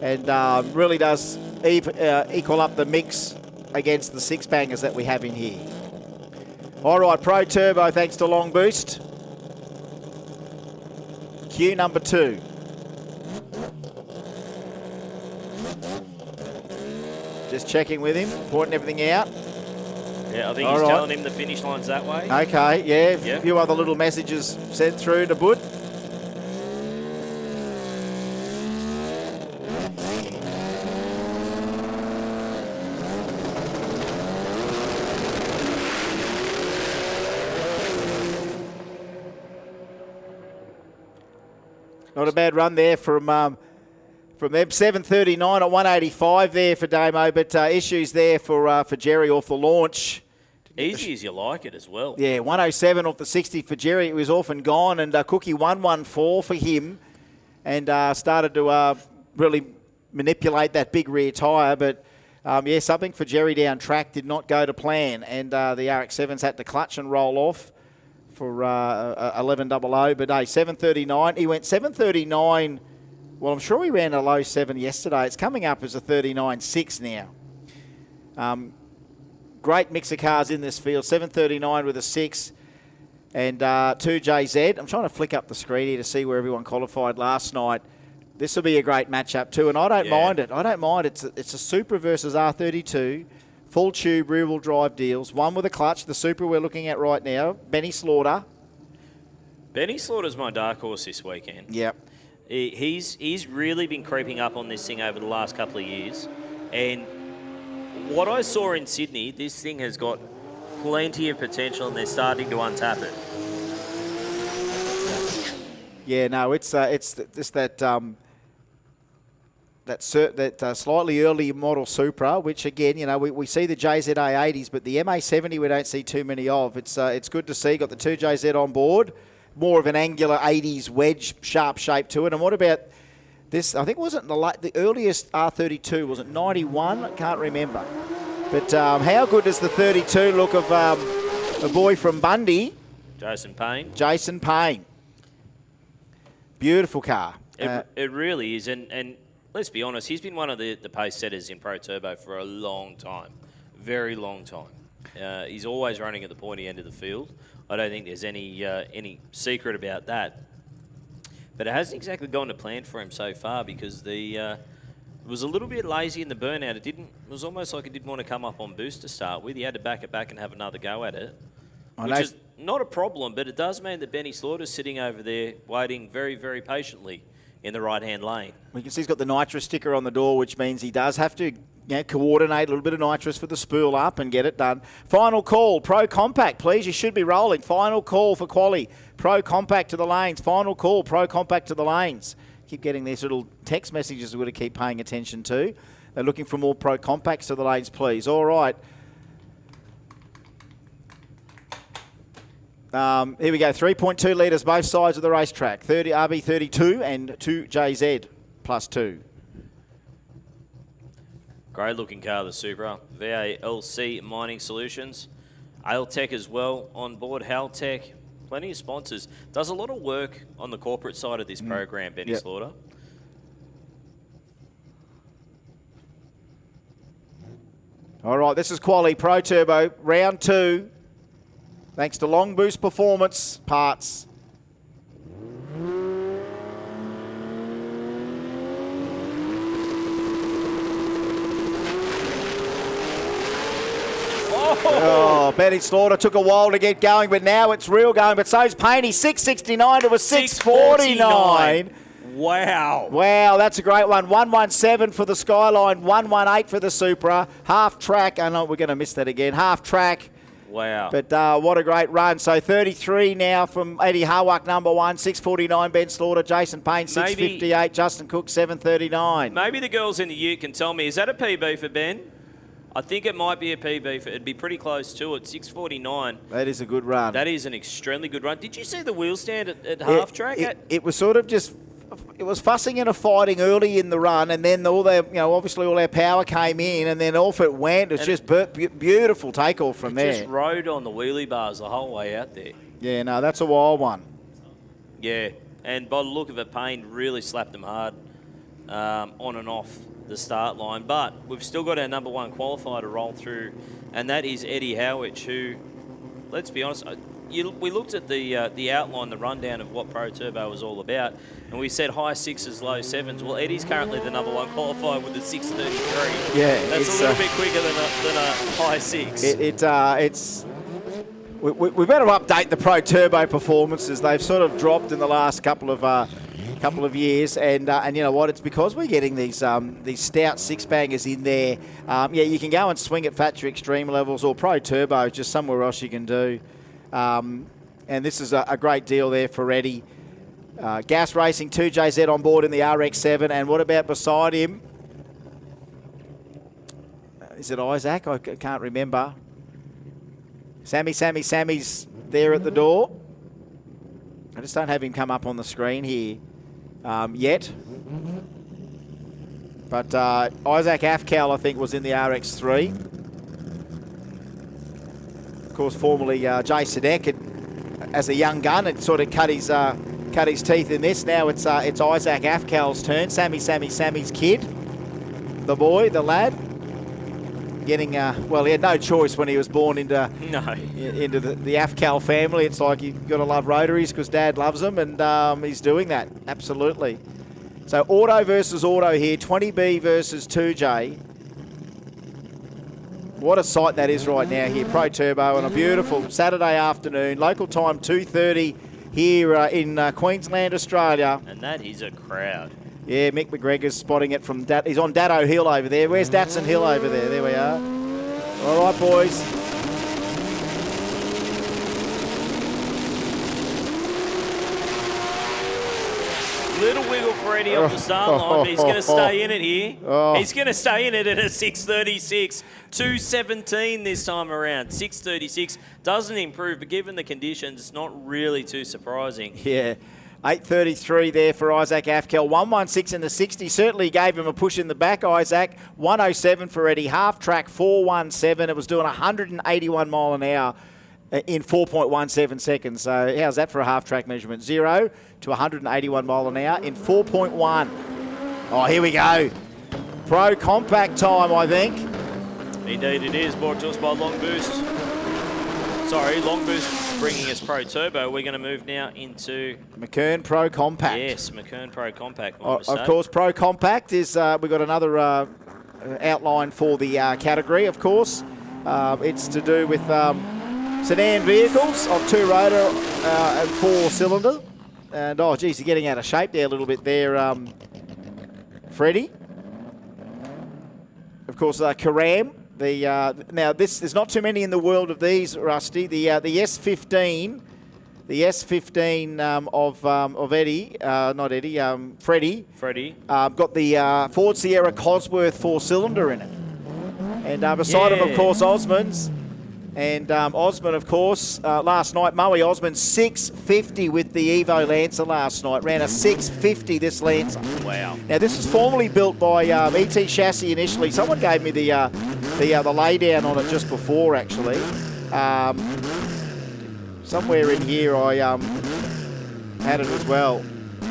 And really does equal up the mix against the six bangers that we have in here. All right, Pro Turbo, thanks to Long Boost. Cue number 2. Just checking with him, pointing everything out. Yeah, I think he's telling him the finish line's that way. Okay, yeah. A few other little messages sent through to Bud. Not a bad run there from them. 7:39 at 185 there for Damo, but issues there for Jerry off the launch. Easy as you like it as well. Yeah, 107 off the 60 for Jerry. It was off and gone, and Cookie 114 for him, and started to really manipulate that big rear tyre. But something for Jerry down track did not go to plan, and the RX-7s had to clutch and roll off for 1100. But 7:39. He went 7:39. Well, I'm sure he ran a low 7 yesterday. It's coming up as a 39.6 now. Great mix of cars in this field. 7:39 with a 6 and 2JZ. I'm trying to flick up the screen here to see where everyone qualified last night. This will be a great matchup too, and I don't mind it. I don't mind. It's a Super versus R32. Full tube rear-wheel drive deals. One with a clutch. The Super we're looking at right now. Benny Slaughter. Benny Slaughter's my dark horse this weekend. Yep. He's really been creeping up on this thing over the last couple of years. And what I saw in Sydney, this thing has got plenty of potential, and they're starting to untap it. Yeah, no, it's just that slightly early model Supra, which again, we see the JZA 80s, but the MA70 we don't see too many of. It's good to see. Got the 2JZ on board. More of an angular 80s wedge sharp shape to it. And what about this? I think wasn't the earliest R32, was it 91? I can't remember. But how good does the 32 look of a boy from Bundy? Jason Payne. Jason Payne. Beautiful car. It really is. And let's be honest, he's been one of the pace setters in Pro Turbo for a long time. Very long time. He's always running at the pointy end of the field. I don't think there's any secret about that. But it hasn't exactly gone to plan for him so far, because it was a little bit lazy in the burnout. It was almost like it didn't want to come up on boost to start with. He had to back it back and have another go at it, which is not a problem, but it does mean that Benny Slaughter's sitting over there waiting very, very patiently in the right-hand lane. We can see he's got the nitrous sticker on the door, which means he does have to coordinate a little bit of nitrous for the spool up and get it done. Final call, Pro Compact, please. You should be rolling. Final call for quali. Pro Compact to the lanes. Final call, Pro Compact to the lanes. Keep getting these little text messages we've got to keep paying attention to. They're looking for more Pro Compacts to the lanes, please. All right. Here we go. 3.2 litres both sides of the racetrack. 30 RB32 and 2JZ plus 2. Great looking car, the Supra. VALC Mining Solutions. Ailtech as well on board. Haltech. Plenty of sponsors. Does a lot of work on the corporate side of this program, Benny Slaughter. All right, this is Quali Pro Turbo, round 2. Thanks to Long Boost Performance Parts. Oh, Benny Slaughter took a while to get going, but now it's real going. But so's Paney, 669 to a 649. Wow. Wow, that's a great one. 117 for the Skyline, 118 for the Supra. Half track, I know we're going to miss that again. Half track. Wow. But what a great run. So 33 now from Eddie Harwack, number 1, 6:49 Ben Slaughter, Jason Payne, 6:58, Justin Cook, 7:39. Maybe the girls in the ute can tell me, is that a PB for Ben? I think it might be a PB. It'd be pretty close to it, 6:49. That is a good run. That is an extremely good run. Did you see the wheel stand at half track? It was sort of just... It was fussing and fighting early in the run, and then all their, obviously all our power came in, and then off it went. It's just beautiful takeoff from there. Just rode on the wheelie bars the whole way out there. Yeah, no, that's a wild one. Yeah, and by the look of it, Payne really slapped them hard on and off the start line. But we've still got our number 1 qualifier to roll through, and that is Eddie Howich, who, let's be honest, we looked at the outline, the rundown of what Pro Turbo was all about, and we said high 6s, low 7s. Well, Eddie's currently the number 1 qualifier with a 6:33. Yeah, that's a little bit quicker than a high 6. We better update the Pro Turbo performances. They've sort of dropped in the last couple of years, and you know what? It's because we're getting these stout six-bangers in there. Yeah, you can go and swing at factory extreme levels or Pro Turbo, just somewhere else you can do. And this is a great deal there for Eddie. Gas Racing 2JZ on board in the RX-7, and what about beside him? Is it Isaac? I can't remember. Sammy's there at the door. I just don't have him come up on the screen here yet. But Isaac Afcal, I think, was in the RX-3. Of course, formerly Jay Sadek, as a young gun, had sort of cut his teeth in this. Now it's Isaac Afcal's turn. Sammy's kid, the boy, the lad. Getting well, he had no choice when he was born into the Afcal family. It's like you've got to love rotaries because Dad loves them, and he's doing that absolutely. So auto versus auto here, 20B versus 2J. What a sight that is right now here, Pro Turbo on a beautiful Saturday afternoon, local time 2:30 here in Queensland, Australia. And that is a crowd. Yeah, Mick McGregor's spotting it from he's on Datto Hill over there. Where's Datsun Hill over there? There we are. All right, boys. Little wiggle for Eddie off the start line, but he's going to stay in it here. He's going to stay in it at a 6:36. 2:17 this time around. 6:36 doesn't improve, but given the conditions, it's not really too surprising. Yeah. 8:33 there for Isaac Afkel. 1:16 in the 60. Certainly gave him a push in the back, Isaac. 1:07 for Eddie. Half track 4:17. It was doing 181 mile an hour in 4.17 seconds. So how's that for a half track measurement? 0 to 181 mile an hour in 4.1. Oh, here we go. Pro compact time, I think. Indeed it is. Brought to us by Long Boost. Sorry, Long Boost bringing us Pro Turbo. We're going to move now into McKern Pro Compact. Yes, McKern Pro Compact. Of course, Pro Compact is, we've got another outline for the category, of course. It's to do with sedan vehicles of 2-rotor and 4-cylinder. And, oh, geez, you're getting out of shape there a little bit there, Freddie. Of course, Karam. Now, there's not too many in the world of these, Rusty. The S15, of Eddie, not Eddie, Freddie. Got the Ford Sierra Cosworth 4-cylinder in it. And beside him, of course, Osmond's. And Osmond, of course, last night, Moe Osmond, 650 with the Evo Lancer last night. Ran a 650 this Lancer. Wow. Now, this was formerly built by ET Chassis initially. Someone gave me the laydown on it just before, actually. Somewhere in here I had it as well.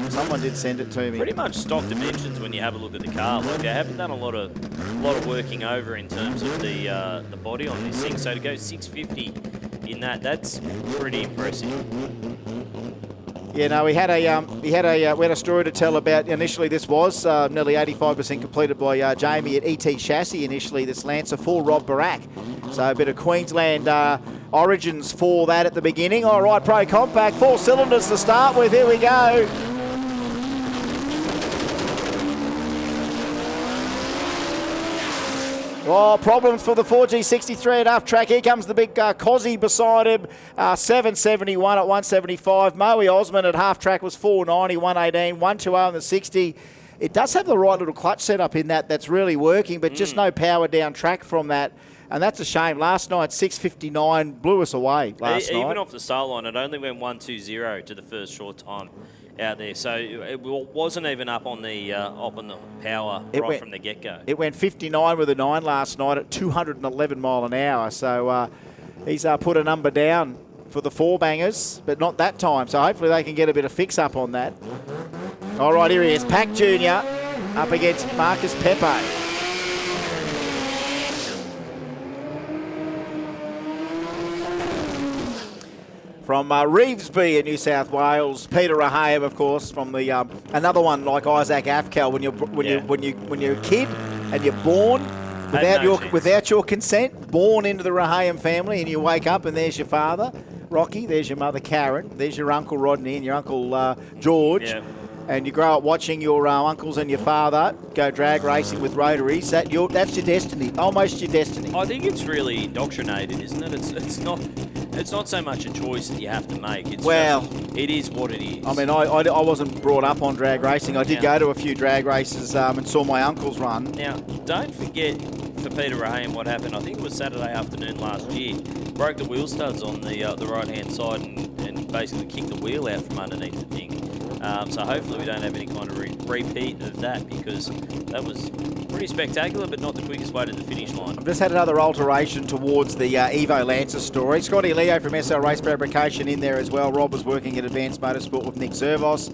Someone did send it to me. Pretty much stock dimensions when you have a look at the car. Like, I haven't done a lot of working over in terms of the body on this thing. So to go 650 in that's pretty impressive. Yeah, no, we had a story to tell about. Initially, this was nearly 85% completed by Jamie at ET Chassis. Initially, this Lancer for Rob Barak. So a bit of Queensland origins for that at the beginning. All right, Pro Compact, 4 cylinders to start with. Here we go. Oh, problems for the 4G63 at half track. Here comes the big Cozzy beside him. 771 at 175. Moe Osman at half track was 490, 118, 120 on the 60. It does have the right little clutch setup in that's really working, but just no power down track from that. And that's a shame. Last night, 6:59 blew us away last night. Even off the start line, it only went 1:20 to the first short time out there. So it wasn't even up on the power from the get-go. It went 59 with a 9 last night at 211 mile an hour. So he's put a number down for the 4-bangers, but not that time. So hopefully they can get a bit of fix-up on that. All right, here he is. Pack Jr. up against Marcus Pepe. From Reevesby in New South Wales, Peter Rahayem, of course, from the another one like Isaac Afcal. When you're a kid and you're born without your consent, born into the Rahayem family, and you wake up and there's your father, Rocky. There's your mother, Karen. There's your uncle Rodney and your uncle George. Yeah. And you grow up watching your uncles and your father go drag racing with rotaries. That's your destiny, almost your destiny. I think it's really indoctrinated, isn't it? It's not so much a choice that you have to make. It is what it is. I mean, I wasn't brought up on drag racing. I did go to a few drag races and saw my uncles run. Now, don't forget for Peter Rahayem what happened. I think it was Saturday afternoon last year. Broke the wheel studs on the right-hand side and basically kicked the wheel out from underneath the thing. So hopefully we don't have any kind of repeat of that, because that was pretty spectacular, but not the quickest way to the finish line. I've just had another alteration towards the Evo Lancer story. Scotty Leo from SL Race Fabrication in there as well. Rob was working at Advanced Motorsport with Nick Zervos.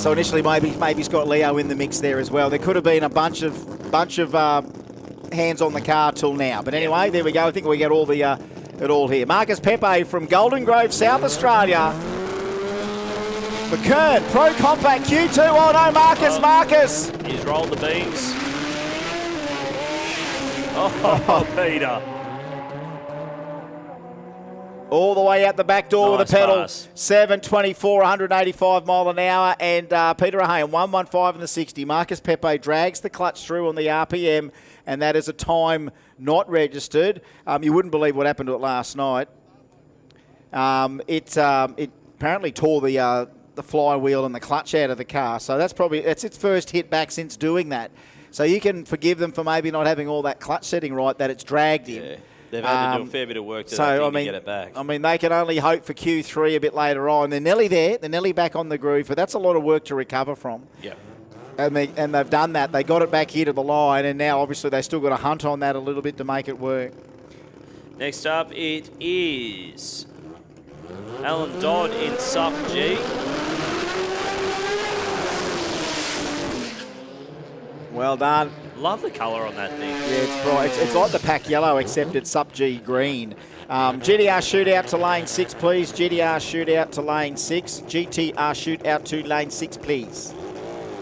So initially maybe Scott Leo in the mix there as well. There could have been a bunch of hands on the car till now. But anyway, there we go. I think we get all it all here. Marcus Pepe from Golden Grove, South Australia. McKern, Pro Compact Q2. Oh no, Marcus. He's rolled the beams. Oh, Peter. All the way out the back door with a pedal. Pass. 724, 185 mile an hour. And Peter Rahayem, 115 in the 60. Marcus Pepe drags the clutch through on the RPM, and that is a time not registered. You wouldn't believe what happened to it last night. It apparently tore the flywheel and the clutch out of the car. So it's its first hit back since doing that. So you can forgive them for maybe not having all that clutch setting right that it's dragged in. They've had to do a fair bit of work to to get it back. I mean, they can only hope for Q3 a bit later on. They're nearly there. They're nearly back on the groove, but that's a lot of work to recover from. Yeah. And they've done that. They got it back here to the line, and now obviously they still got to hunt on that a little bit to make it work. Next up, it is Alan Dodd in Sup G. Well done. Love the colour on that thing. Yeah, it's bright. It's like the pack yellow, except it's Sup G green. GTR shootout to lane 6, please. GTR shootout to lane 6. GTR shootout to lane 6, please.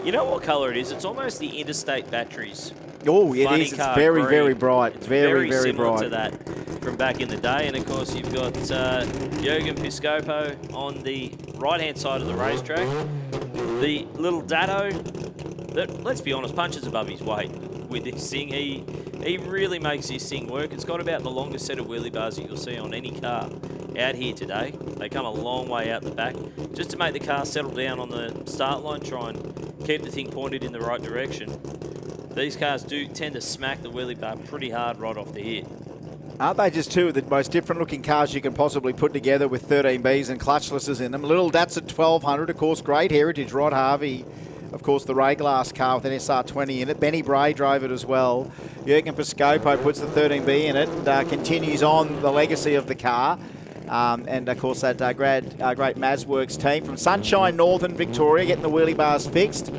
You know what colour it is? It's almost the interstate batteries. Oh, it is. It's very, green. very bright. It's very, very similar bright. to that from back in the day. And of course, you've got Jürgen Piscopo on the right-hand side of the racetrack. The little Datto that, let's be honest, punches above his weight with this thing. He really makes this thing work. It's got about the longest set of wheelie bars that you'll see on any car out here today. They come a long way out the back just to make the car settle down on the start line, try and keep the thing pointed in the right direction. These cars do tend to smack the wheelie bar pretty hard right off the hit. Aren't they just two of the most different looking cars you can possibly put together with 13Bs and clutchlesses in them? Little Datsun 1200, of course, great heritage. Rod Harvey, of course, the Ray Glass car with an SR20 in it. Benny Bray drove it as well. Jürgen Piscopo puts the 13B in it and continues on the legacy of the car. And, of course, that great Mazworks team from Sunshine Northern Victoria getting the wheelie bars fixed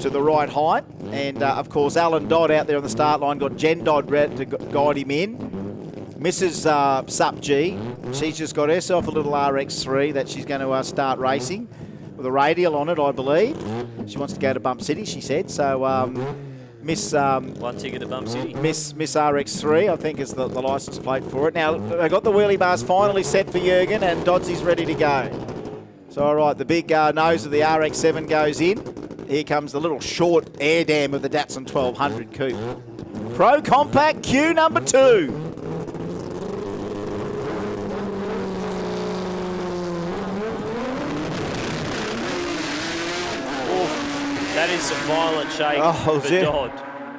to the right height. And, of course, Alan Dodd out there on the start line got Jen Dodd to guide him in. Mrs. Sup G, she's just got herself a little RX3 that she's going to start racing with a radial on it, I believe. She wants to go to Bump City, she said. So, Miss... one ticket to Bump City. Miss RX3, I think, is the licence plate for it. Now, they got the wheelie bars finally set for Jürgen, and Dodsy's ready to go. So, all right, the big nose of the RX7 goes in. Here comes the little short air dam of the Datsun 1200 coupe. Pro Compact Q number 2. That is some violent shake for dear. Dodd.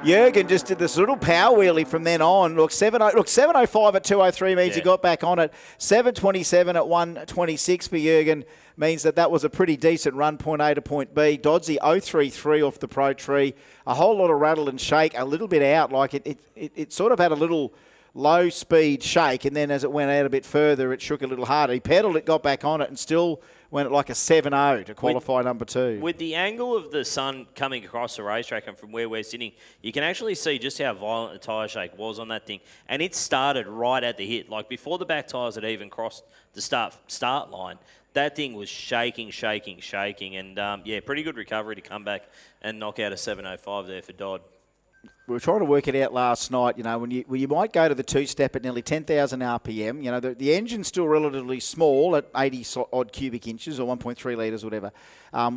Jurgen just did this little power wheelie from then on. Look, 7:05 at 2:03 means he got back on it. 7:27 at 1:26 for Jurgen means that was a pretty decent run, point A to point B. Doddsy 0.33 off the pro tree. A whole lot of rattle and shake, a little bit out. Like it sort of had a little low speed shake, and then as it went out a bit further, it shook a little harder. He pedalled it, got back on it, and still went at like a 7.0 to qualify number 2. With the angle of the sun coming across the racetrack and from where we're sitting, you can actually see just how violent the tyre shake was on that thing. And it started right at the hit. Like before the back tyres had even crossed the start line, that thing was shaking. And, pretty good recovery to come back and knock out a 7.05 there for Dodd. We were trying to work it out last night, when you might go to the two-step at nearly 10,000 RPM. The engine's still relatively small at 80-odd cubic inches or 1.3 litres, whatever,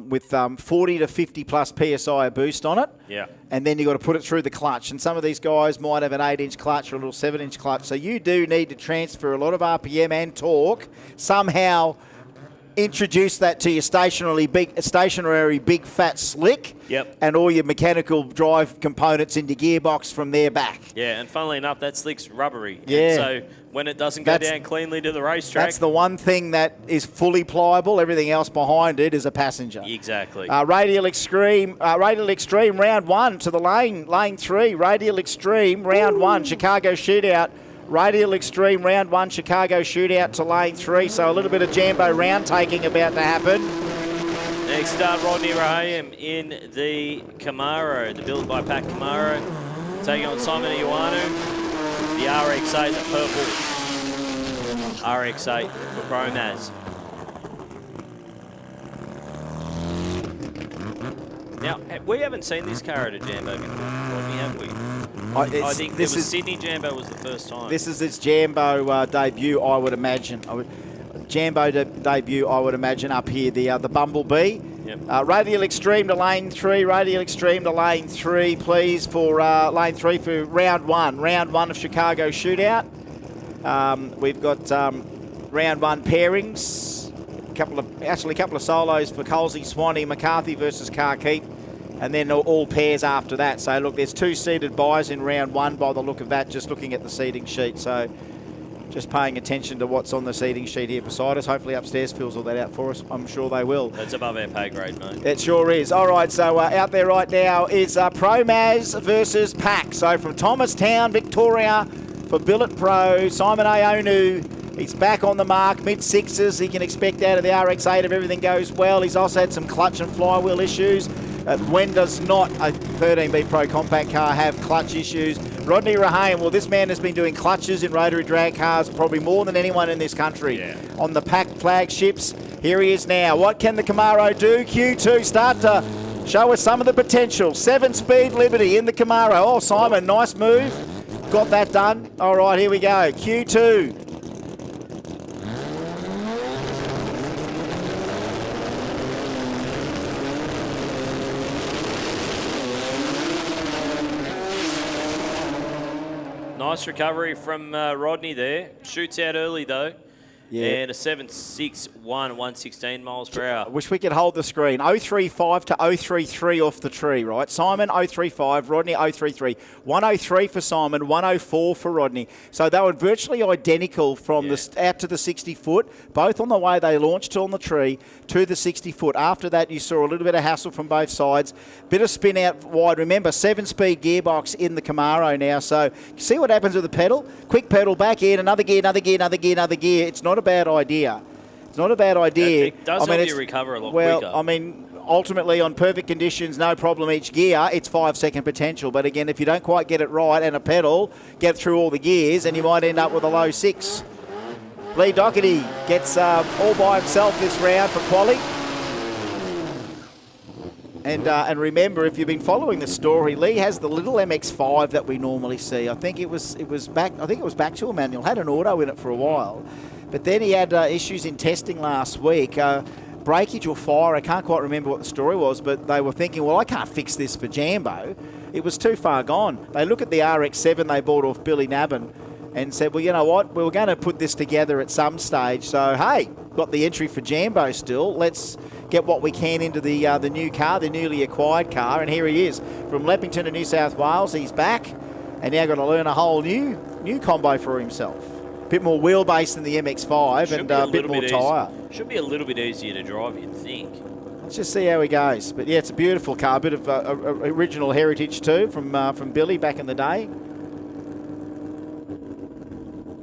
with 40 to 50 plus PSI a boost on it. Yeah. And then you've got to put it through the clutch. And some of these guys might have an 8-inch clutch or a little 7-inch clutch. So you do need to transfer a lot of RPM and torque somehow. Introduce that to your stationary big fat slick. Yep. And all your mechanical drive components into gearbox from there back. Yeah, and funnily enough, that slick's rubbery. Yeah. And so when it doesn't go down cleanly to the racetrack. That's the one thing that is fully pliable. Everything else behind it is a passenger. Exactly. Radial Extreme round 1 to the lane 3. Radial Extreme round 1, Chicago Shootout. Radial Extreme round 1, Chicago Shootout to lane 3. So a little bit of Jambo round taking about to happen. Next up, Rodney Rahim in the Camaro, the build by Pack Camaro. Taking on Simon Ioanu, the RX-8, the purple RX-8 for Promaz. Now, we haven't seen this car at a Jambo before, Rodney, have we? I think Sydney Jambo was the first time. This is its Jambo debut, I would imagine. Jambo debut, I would imagine, up here, the Bumblebee. Yep. Radial Extreme to lane 3, Radial Extreme to lane 3, please, for lane 3 for round 1 of Chicago Shootout. We've got round 1 pairings, a couple of solos for Colsey, Swanee, McCarthy versus Carkeep, and then all pairs after that. So look, there's 2 seated buys in round 1 by the look of that, just looking at the seating sheet. So just paying attention to what's on the seating sheet here beside us. Hopefully upstairs fills all that out for us. I'm sure they will. That's above our pay grade, mate. It sure is. All right, so out there right now is Promaz versus Pack. So from Thomastown, Victoria, for Billet Pro, Simon Ioanu. He's back on the mark, mid-6s. He can expect out of the RX-8 if everything goes well. He's also had some clutch and flywheel issues. When does not a 13B Pro Compact car have clutch issues? Rodney Rahim, well, this man has been doing clutches in rotary drag cars probably more than anyone in this country. Yeah. On the Pack flagships. Here he is now. What can the Camaro do? Q2 start to show us some of the potential. 7-speed Liberty in the Camaro. Oh, Simon, nice move. Got that done. All right, here we go. Q2. Nice recovery from Rodney there. Shoots out early, though. Yeah. And a 7.61, 116 miles per hour. I wish we could hold the screen. 035 to 033 off the tree, right? Simon 035, Rodney 033. 103 for Simon, 104 for Rodney. So they were virtually identical from the out to the 60 foot, both on the way they launched on the tree to the 60 foot. After that, you saw a little bit of hassle from both sides. Bit of spin out wide. Remember, 7-speed gearbox in the Camaro now. So see what happens with the pedal. Quick pedal back in, another gear, another gear, another gear, another gear. It's not a bad idea. It's not a bad idea. It does help you recover a lot quicker. Well, I mean, ultimately on perfect conditions, no problem each gear, it's 5-second potential. But again, if you don't quite get it right and a pedal, get through all the gears, and you might end up with a low 6. Lee Doherty gets all by himself this round for quali. And remember, if you've been following the story, Lee has the little MX-5 that we normally see. I think it was back to a manual. Had an auto in it for a while, but then he had issues in testing last week. breakage or fire. I can't quite remember what the story was, but they were thinking, well, I can't fix this for Jambo. It was too far gone. They look at the RX-7 they bought off Billy Nabin and said, well, you know what? We were going to put this together at some stage. So, hey, got the entry for Jambo still. Let's get what we can into the new car, the newly acquired car. And here he is from Leppington to New South Wales. He's back and now got to learn a whole new combo for himself. A bit more wheelbase than the MX-5 and a bit more tyre. Should be a little bit easier to drive, you'd think. Let's just see how he goes. But, yeah, it's a beautiful car. A bit of original heritage, too, from Billy back in the day.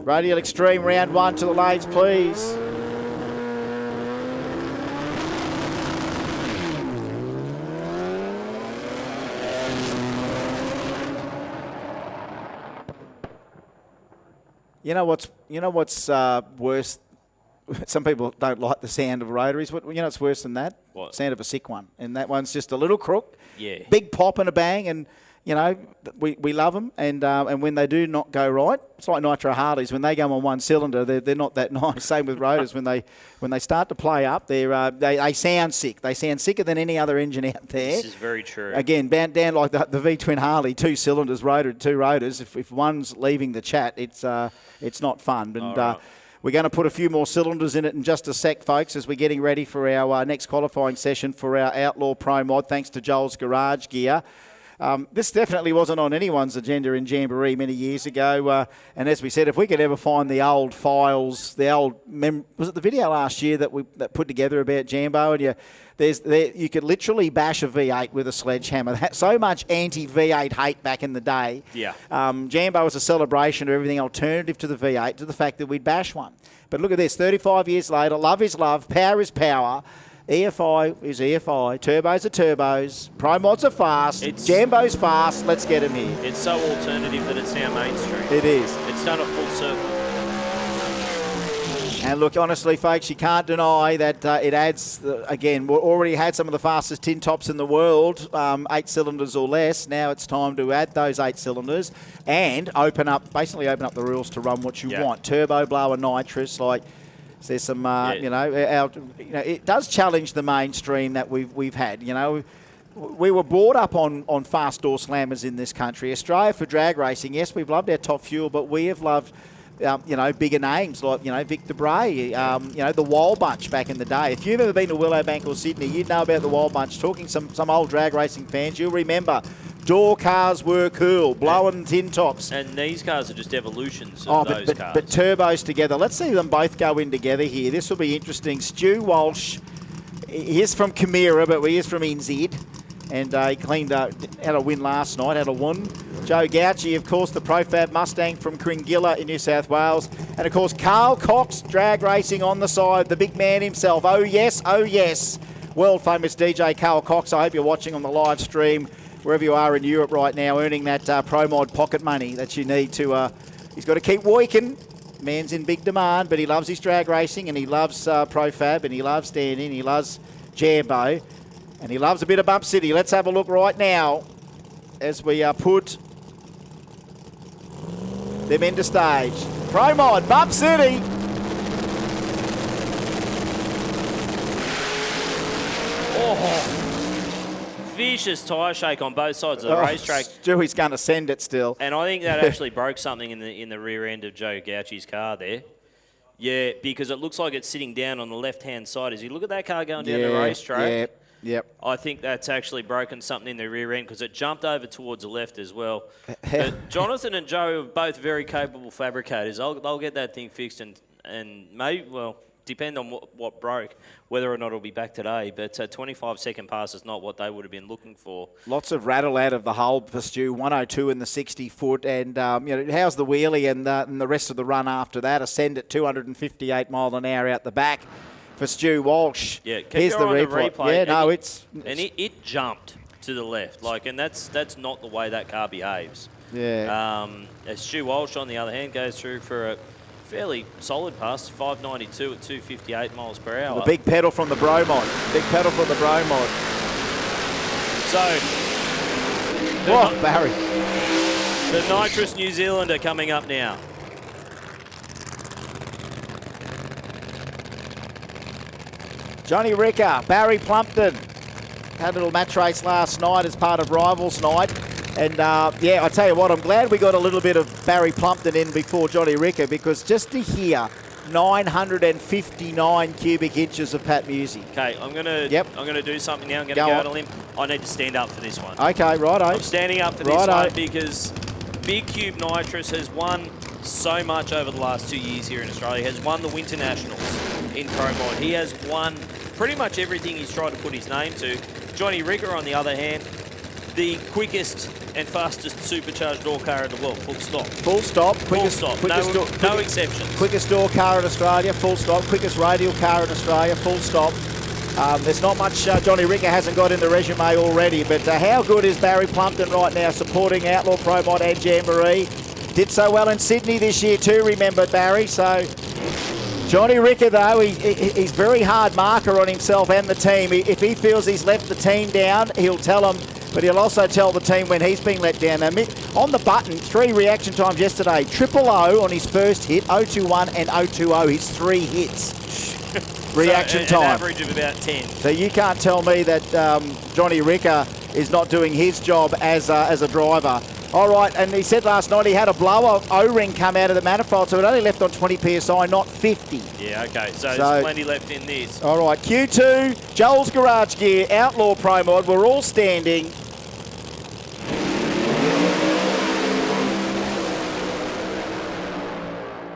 Radial Extreme, round 1 to the lanes, please. You know what's worse? Some people don't like the sound of rotaries. You know what's worse than that? What? Sound of a sick one. And that one's just a little crook. Yeah. Big pop and a bang, and you know we love them. And when they do not go right, it's like Nitro Harleys. When they go on one cylinder, they're not that nice. Same with rotors. When they start to play up, they sound sick. They sound sicker than any other engine out there. This is very true. Again, down like the V-twin Harley, 2 cylinders, rotor, 2 rotors. If one's leaving the chat, it's not fun. And right. We're going to put a few more cylinders in it in just a sec, folks, as we're getting ready for our next qualifying session for our Outlaw Pro Mod, thanks to Joel's Garage Gear. This definitely wasn't on anyone's agenda in Jamboree many years ago. And as we said, if we could ever find the old files, was it the video last year that put together about Jambo? And you could literally bash a V8 with a sledgehammer. So much anti-V8 hate back in the day. Yeah. Jambo was a celebration of everything alternative to the V8, to the fact that we'd bash one. But look at this, 35 years later, love is love, power is power. EFI is EFI, turbos are turbos, Pro Mods are fast, Jambo's fast, let's get him here. It's so alternative that it's now mainstream. It is. It's done a full circle. And look, honestly, folks, you can't deny that it adds, again, we already had some of the fastest tin tops in the world, 8 cylinders or less. Now it's time to add those 8 cylinders and basically open up the rules to run what you want. Turbo, blower, nitrous, there's some, it does challenge the mainstream that we've had. We were brought up on fast door slammers in this country. Australia for drag racing, yes, we've loved our top fuel, but we have loved, bigger names like, Victor Bray, the Wild Bunch back in the day. If you've ever been to Willowbank or Sydney, you'd know about the Wild Bunch. Talking some old drag racing fans, you'll remember door cars were cool, blowing tin tops. And these cars are just evolutions of those cars. But turbos together. Let's see them both go in together here. This will be interesting. Stu Walsh, he's from Chimera, but he is from NZ. And he had a win last night, had a win. Joe Gauci, of course, the Profab Mustang from Cringilla in New South Wales. And, of course, Carl Cox, drag racing on the side, the big man himself. Oh, yes, oh, yes. World-famous DJ Carl Cox. I hope you're watching on the live stream wherever you are in Europe right now, earning that Pro Mod pocket money that you need to... he's got to keep working. Man's in big demand, but he loves his drag racing and he loves Profab and he loves standing, he loves Jambo, and he loves a bit of Bump City. Let's have a look right now as we put them into stage. Pro Mod, Bump City. Oh, vicious tyre shake on both sides of the racetrack. Stewie's going to send it still. And I think that actually broke something in the rear end of Joe Gauci's car there. Yeah, because it looks like it's sitting down on the left-hand side. As you look at that car going down the racetrack, yep. I think that's actually broken something in the rear end because it jumped over towards the left as well. But Jonathan and Joe are both very capable fabricators. They'll get that thing fixed and maybe, depend on what broke, whether or not it'll be back today. But 25-second pass is not what they would have been looking for. Lots of rattle out of the hole for Stu. 102 in the 60-foot. And, how's the wheelie and the rest of the run after that? Ascend at 258 mile an hour out the back for Stu Walsh. Yeah, here's the replay. Yeah, it jumped to the left. And that's not the way that car behaves. Yeah. As Stu Walsh, on the other hand, goes through for a fairly solid pass, 592 at 258 miles per hour. The big pedal from the Bro Mod. Big pedal from the Bro Mod. So, Barry. The nitrous New Zealander coming up now. Johnny Ricker, Barry Plumpton. Had a little match race last night as part of Rivals Night. And, yeah, I tell you what, I'm glad we got a little bit of Barry Plumpton in before Johnny Ricker, because just to hear 959 cubic inches of Pat Musi. Okay, I'm gonna do something now. I'm gonna go out on a limb. I need to stand up for this one. Okay, righto. I'm standing up for this one because Big Cube Nitrous has won so much over the last 2 years here in Australia. Has won the Winter Nationals in Pro Mod. He has won pretty much everything he's tried to put his name to. Johnny Ricker, on the other hand, the quickest and fastest supercharged door car in the world, full stop. Full stop. Quickest, full stop. Quickest No exceptions. Quickest door car in Australia, full stop. Quickest radial car in Australia, full stop. There's not much Johnny Ricker hasn't got in the resume already, but how good is Barry Plumpton right now supporting Outlaw Pro Mod and Jamboree? Did so well in Sydney this year too, remember Barry, so... Johnny Ricker, though, he's very hard marker on himself and the team. If he feels he's left the team down, he'll tell them, but he'll also tell the team when he's been let down. Now, on the button, 3 reaction times yesterday. 000 on his first hit, 021 and 020, his 3 hits. Reaction time. An average of about 10. So you can't tell me that Johnny Ricker is not doing his job as a driver. All right, and he said last night he had a blower O-ring come out of the manifold, so it only left on 20 PSI, not 50. Yeah, okay, so there's plenty left in this. All right, Q2, Joel's Garage Gear, Outlaw Pro Mod, we're all standing.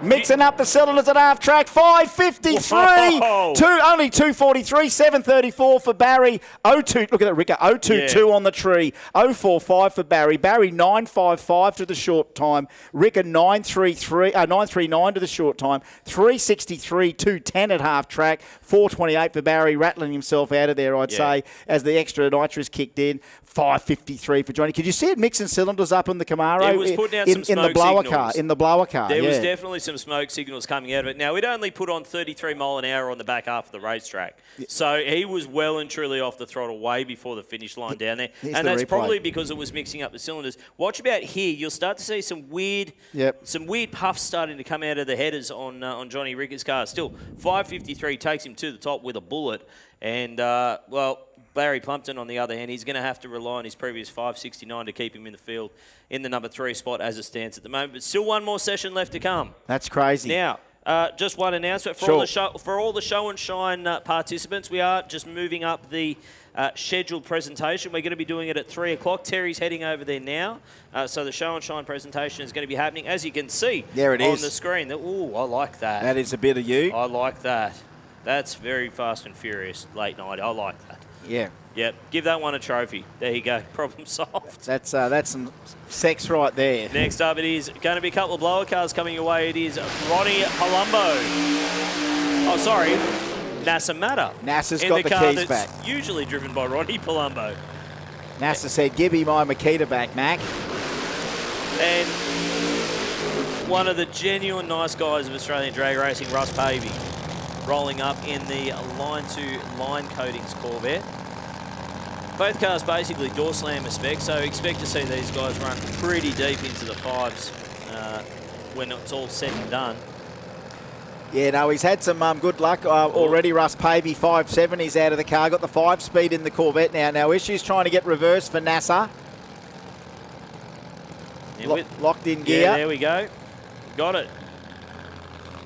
Mixing up the cylinders at half track, 553, only 243, 734 for Barry, 02, look at that Ricker, 022 on the tree, 045 for Barry, Barry 955 to the short time, Ricker 939 to the short time, 363, 210 at half track, 428 for Barry, rattling himself out of there, I'd say, as the extra nitrous kicked in. 553 for Johnny. Could you see it mixing cylinders up in the Camaro? It was putting out some smoke the blower signals. car. In the blower car, There was definitely some smoke signals coming out of it. Now, we'd only put on 33 mile an hour on the back half of the racetrack. So he was well and truly off the throttle way before the finish line down there. And that's probably because it was mixing up the cylinders. Watch about here. You'll start to see some weird puffs starting to come out of the headers on Johnny Ricker's car. Still, 553 takes him to the top with a bullet. And, well... Barry Plumpton, on the other hand, he's going to have to rely on his previous 569 to keep him in the field in the number 3 spot as it stands at the moment. But still one more session left to come. That's crazy. Now, just one announcement for all the show and shine participants. We are just moving up the scheduled presentation. We're going to be doing it at 3 o'clock. Terry's heading over there now. So the show and shine presentation is going to be happening, as you can see there it on is. The screen. Ooh, I like that. That is a bit of you. I like that. That's very Fast and Furious late night. I like that. Yeah. Yep. Give that one a trophy. There you go. Problem solved. That's some sex right there. Next up, it is going to be a couple of blower cars coming your way. It is Ronnie Palumbo. Oh, sorry. NASA Matter. NASA's got the keys back. Usually driven by Ronnie Palumbo. NASA said, give me my Makita back, Mac. And one of the genuine nice guys of Australian drag racing, Russ Pavey, rolling up in the line-to-line coatings Corvette. Both cars basically door slammer spec, so expect to see these guys run pretty deep into the 5s when it's all said and done. Yeah, no, he's had some good luck already. Russ Pavey, 570s out of the car. Got the 5-speed in the Corvette now. Now, issues trying to get reverse for NASA. Locked in gear. Yeah, there we go. Got it.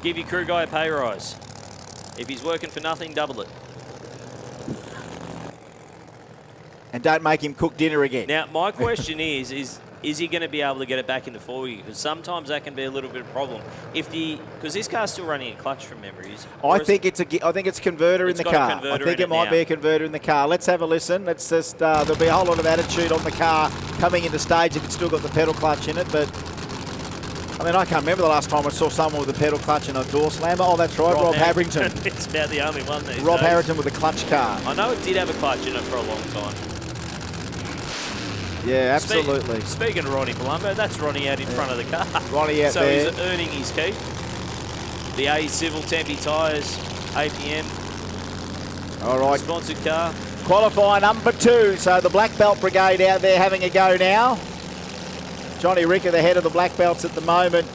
Give your crew guy a pay rise. If he's working for nothing, double it. And don't make him cook dinner again. Now, my question is he going to be able to get it back into 4-gear? Because sometimes that can be a little bit of a problem. Because this car's still running a clutch from memory. I think it's a converter in the car. I think it might be a converter in the car. Let's have a listen. Let's just there'll be a whole lot of attitude on the car coming into stage if it's still got the pedal clutch in it. But I mean, I can't remember the last time I saw someone with a pedal clutch and a door slammer. Oh, that's right, Rob Harrington. It's about the only one these Rob days. Harrington with a clutch car. I know it did have a clutch in it for a long time. Yeah, absolutely. Speaking of Ronnie Palumbo, that's Ronnie out in front of the car. Ronnie out there. So he's earning his keep. The A Civil Tempe tyres, APM. All right. Sponsored car. Qualifier number 2. So the Black Belt Brigade out there having a go now. Johnny Ricker, the head of the Black Belts at the moment.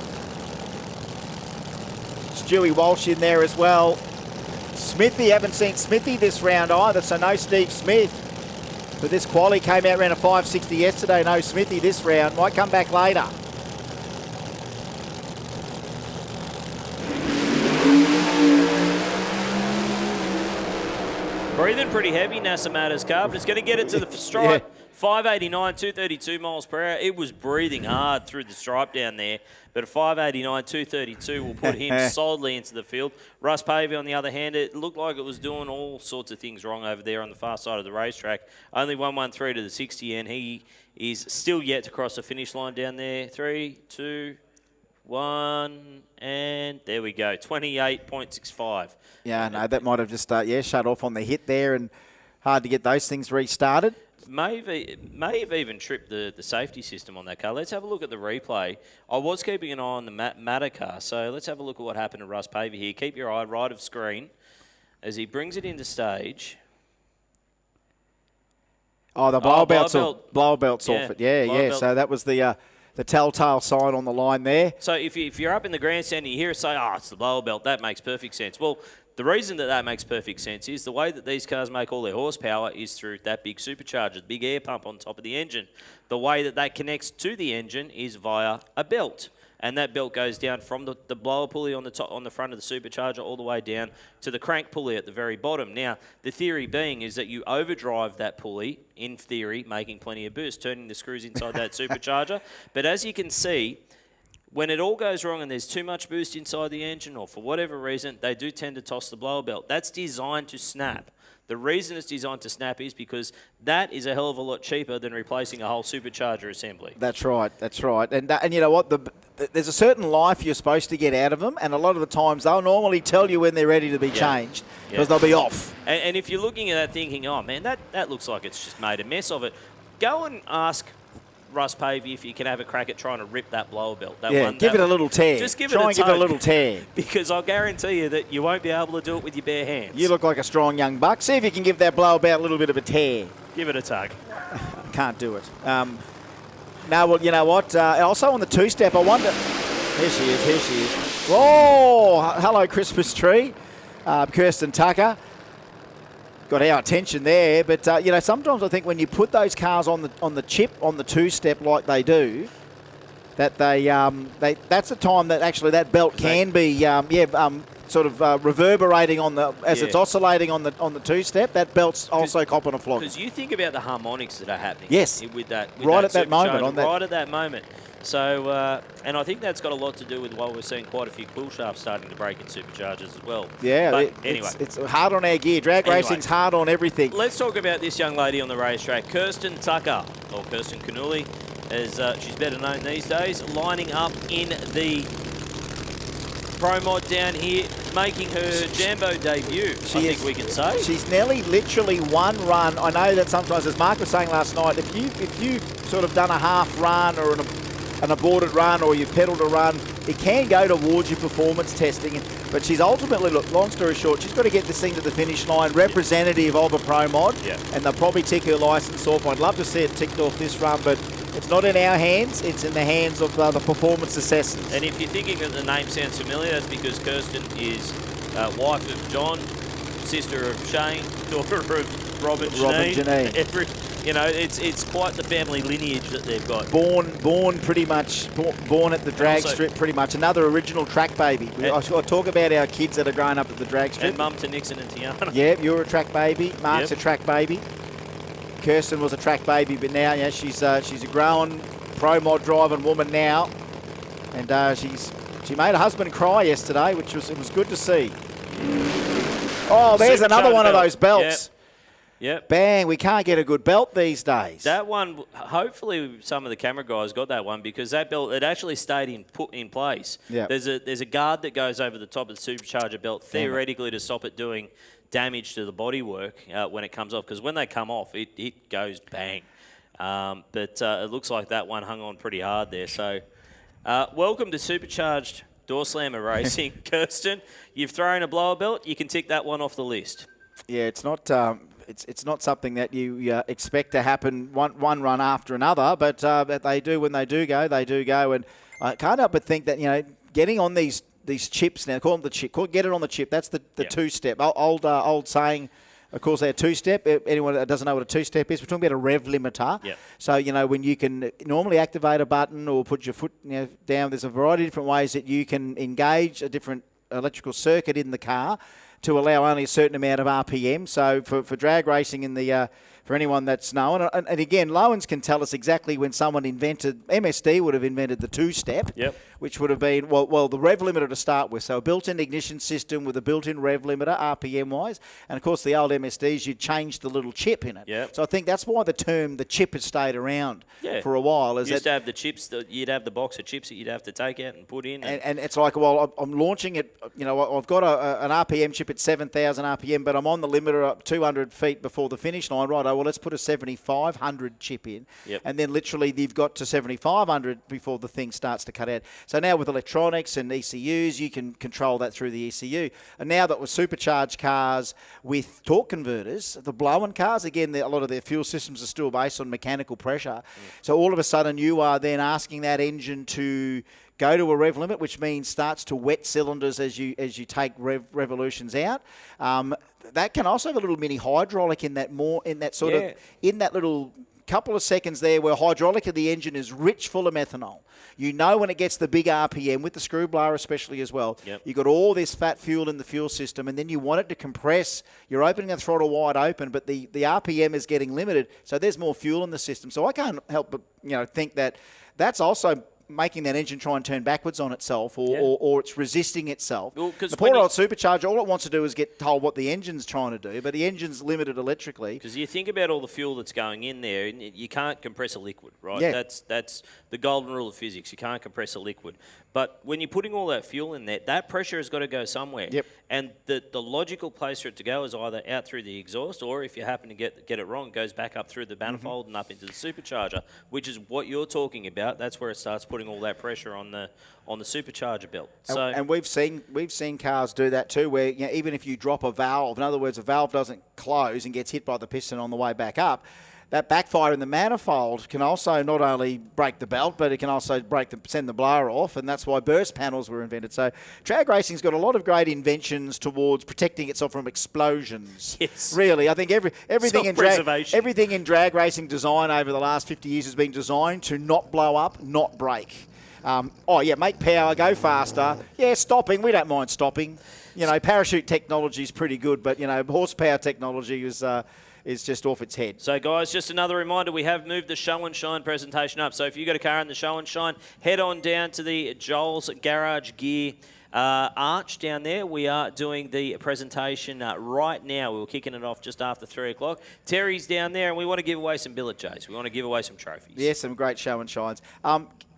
Stewie Walsh in there as well. Smithy, haven't seen Smithy this round either, so no Steve Smith. But this quali came out around a 560 yesterday. No Smithy this round. Might come back later. Breathing pretty heavy, NASA Matters car, but it's going to get it to the stripe. 589, 232 miles per hour. It was breathing hard through the stripe down there, but a 589, 232 will put him solidly into the field. Russ Pavey, on the other hand, it looked like it was doing all sorts of things wrong over there on the far side of the racetrack. Only 113 to the 60, and he is still yet to cross the finish line down there. 3, 2, 1, and there we go, 28.65. Yeah, no, that might have just shut off on the hit there, and hard to get those things restarted. May have even tripped the safety system on that car. Let's have a look at the replay. I was keeping an eye on the Matter car, so let's have a look at what happened to Russ Pavey here. Keep your eye right of screen as he brings it into stage. Oh, the blower belt's off it. Yeah, yeah. So that was the telltale sign on the line there. So if you're up in the grandstand and you hear it say, oh, it's the blower belt, that makes perfect sense. Well, the reason that makes perfect sense is the way that these cars make all their horsepower is through that big supercharger, the big air pump on top of the engine. The way that connects to the engine is via a belt. And that belt goes down from the blower pulley on the top, on the front of the supercharger, all the way down to the crank pulley at the very bottom. Now, the theory being is that you overdrive that pulley, in theory, making plenty of boost, turning the screws inside that supercharger. But as you can see, when it all goes wrong and there's too much boost inside the engine, or for whatever reason, they do tend to toss the blower belt. That's designed to snap. The reason it's designed to snap is because that is a hell of a lot cheaper than replacing a whole supercharger assembly. That's right, that's right. And you know what? There's a certain life you're supposed to get out of them, and a lot of the times they'll normally tell you when they're ready to be changed, because they'll be off. And if you're looking at that thinking, oh man, that looks like it's just made a mess of it, go and ask Russ Pavey if you can have a crack at trying to rip that blower belt. Give it a little tear. Just give Try it a and give it a little tear. Because I'll guarantee you that you won't be able to do it with your bare hands. You look like a strong young buck. See if you can give that blower belt a little bit of a tear. Give it a tug. Can't do it. Now, well, you know what? Also on the two-step, I wonder... Here she is. Whoa! Hello, Christmas tree. Kirsten Tucker. Got our attention there, but you know, sometimes I think when you put those cars on the chip on the two-step like they do, that that's the time that actually that belt can be sort of reverberating on the as it's oscillating on the two-step. That belt's also copping a flog. Because you think about the harmonics that are happening. Yes. With that right at that moment. Right at that moment. So, and I think that's got a lot to do with why we're seeing quite a few cool shafts starting to break in superchargers as well. Yeah, but anyway. It's hard on our gear. Drag racing's hard on everything. Let's talk about this young lady on the racetrack, Kirsten Tucker, or Kirsten Canuli, as she's better known these days, lining up in the Pro Mod down here, making her Jambo debut, I think we can say. She's nearly literally one run. I know that sometimes, as Mark was saying last night, if you sort of done a half run or an aborted run, or you've pedalled a run, it can go towards your performance testing. But she's ultimately, look, long story short, she's got to get this thing to the finish line, representative of a Pro Mod, and they'll probably tick her licence off. I'd love to see it ticked off this run, but it's not in our hands, it's in the hands of the performance assessors. And if you're thinking that the name sounds familiar, that's because Kirsten is wife of John, sister of Shane, daughter of Robin Janine. You know, it's quite the family lineage that they've got. Born pretty much, born at the drag strip pretty much. Another original track baby. I talk about our kids that are growing up at the drag strip. And mum to Nixon and Tiana. Yeah, you're a track baby. Mark's a track baby. Kirsten was a track baby, but now she's a grown Pro Mod driving woman now, and she made her husband cry yesterday, which was good to see. Oh, there's another one of those belts. Yep. Bang, we can't get a good belt these days. That one, hopefully some of the camera guys got that one, because that belt, it actually stayed put in place. Yep. There's a guard that goes over the top of the supercharger belt, theoretically to stop it doing damage to the bodywork when it comes off, because when they come off, it goes bang. But it looks like that one hung on pretty hard there. So welcome to Supercharged Door Slammer Racing. Kirsten, you've thrown a blower belt, you can tick that one off the list. Yeah, it's not... It's not something that you expect to happen one run after another, but they do when they do go, And I can't help but think that, you know, getting on these these chips now. Call them the chip. Get it on the chip. That's the two-step. Old saying. Of course, they're two-step. Anyone that doesn't know what a two-step is, we're talking about a rev limiter. Yep. So, when you can normally activate a button or put your foot down, there's a variety of different ways that you can engage a different electrical circuit in the car to allow only a certain amount of RPM. So, for drag racing in the... for anyone that's known. And again, Lowens can tell us exactly when someone invented, MSD would have invented the two-step, which would have been, the rev limiter to start with. So a built-in ignition system with a built-in rev limiter, RPM-wise. And, of course, the old MSDs, you'd change the little chip in it. Yep. So I think that's why the term the chip has stayed around for a while. You used to have the chips, you'd have the box of chips that you'd have to take out and put in. And it's like, well, I'm launching it, I've got an RPM chip at 7,000 RPM, but I'm on the limiter up 200 feet before the finish line. Right, well, let's put a 7,500 chip in. Yep. And then literally you've got to 7,500 before the thing starts to cut out. So now with electronics and ECUs, you can control that through the ECU. And now that with supercharged cars with torque converters, the blown cars, again, a lot of their fuel systems are still based on mechanical pressure. So all of a sudden you are then asking that engine to go to a rev limit, which means starts to wet cylinders as you take revolutions out. That can also have a little mini hydraulic in that in that little couple of seconds there where hydraulically the engine is rich full of methanol. When it gets the big RPM, with the screw blower especially as well, you've got all this fat fuel in the fuel system, and then you want it to compress. You're opening the throttle wide open, but the RPM is getting limited, so there's more fuel in the system. So I can't help but think that that's also making that engine try and turn backwards on itself, or it's resisting itself. Well, the poor old supercharger, all it wants to do is get told what the engine's trying to do, but the engine's limited electrically. Because you think about all the fuel that's going in there, and you can't compress a liquid, right? Yeah. That's the golden rule of physics. You can't compress a liquid. But when you're putting all that fuel in there, that pressure has got to go somewhere. Yep. And the logical place for it to go is either out through the exhaust, or if you happen to get it wrong, it goes back up through the manifold and up into the supercharger, which is what you're talking about. That's where it starts putting all that pressure on the supercharger belt. And we've seen cars do that too, where even if you drop a valve, in other words, a valve doesn't close and gets hit by the piston on the way back up, that backfire in the manifold can also not only break the belt, but it can also send the blower off, and that's why burst panels were invented. So drag racing's got a lot of great inventions towards protecting itself from explosions. Yes. Really, I think everything in drag racing design over the last 50 years has been designed to not blow up, not break. Make power, go faster. Yeah, stopping, we don't mind stopping. Parachute technology is pretty good, but, horsepower technology is just off its head. So, guys, just another reminder, we have moved the Show and Shine presentation up. So if you've got a car in the Show and Shine, head on down to the Joel's Garage Gear arch down there. We are doing the presentation right now. We were kicking it off just after 3 o'clock. Terry's down there, and we want to give away some billet J's. We want to give away some trophies. Yeah, some great Show and Shines.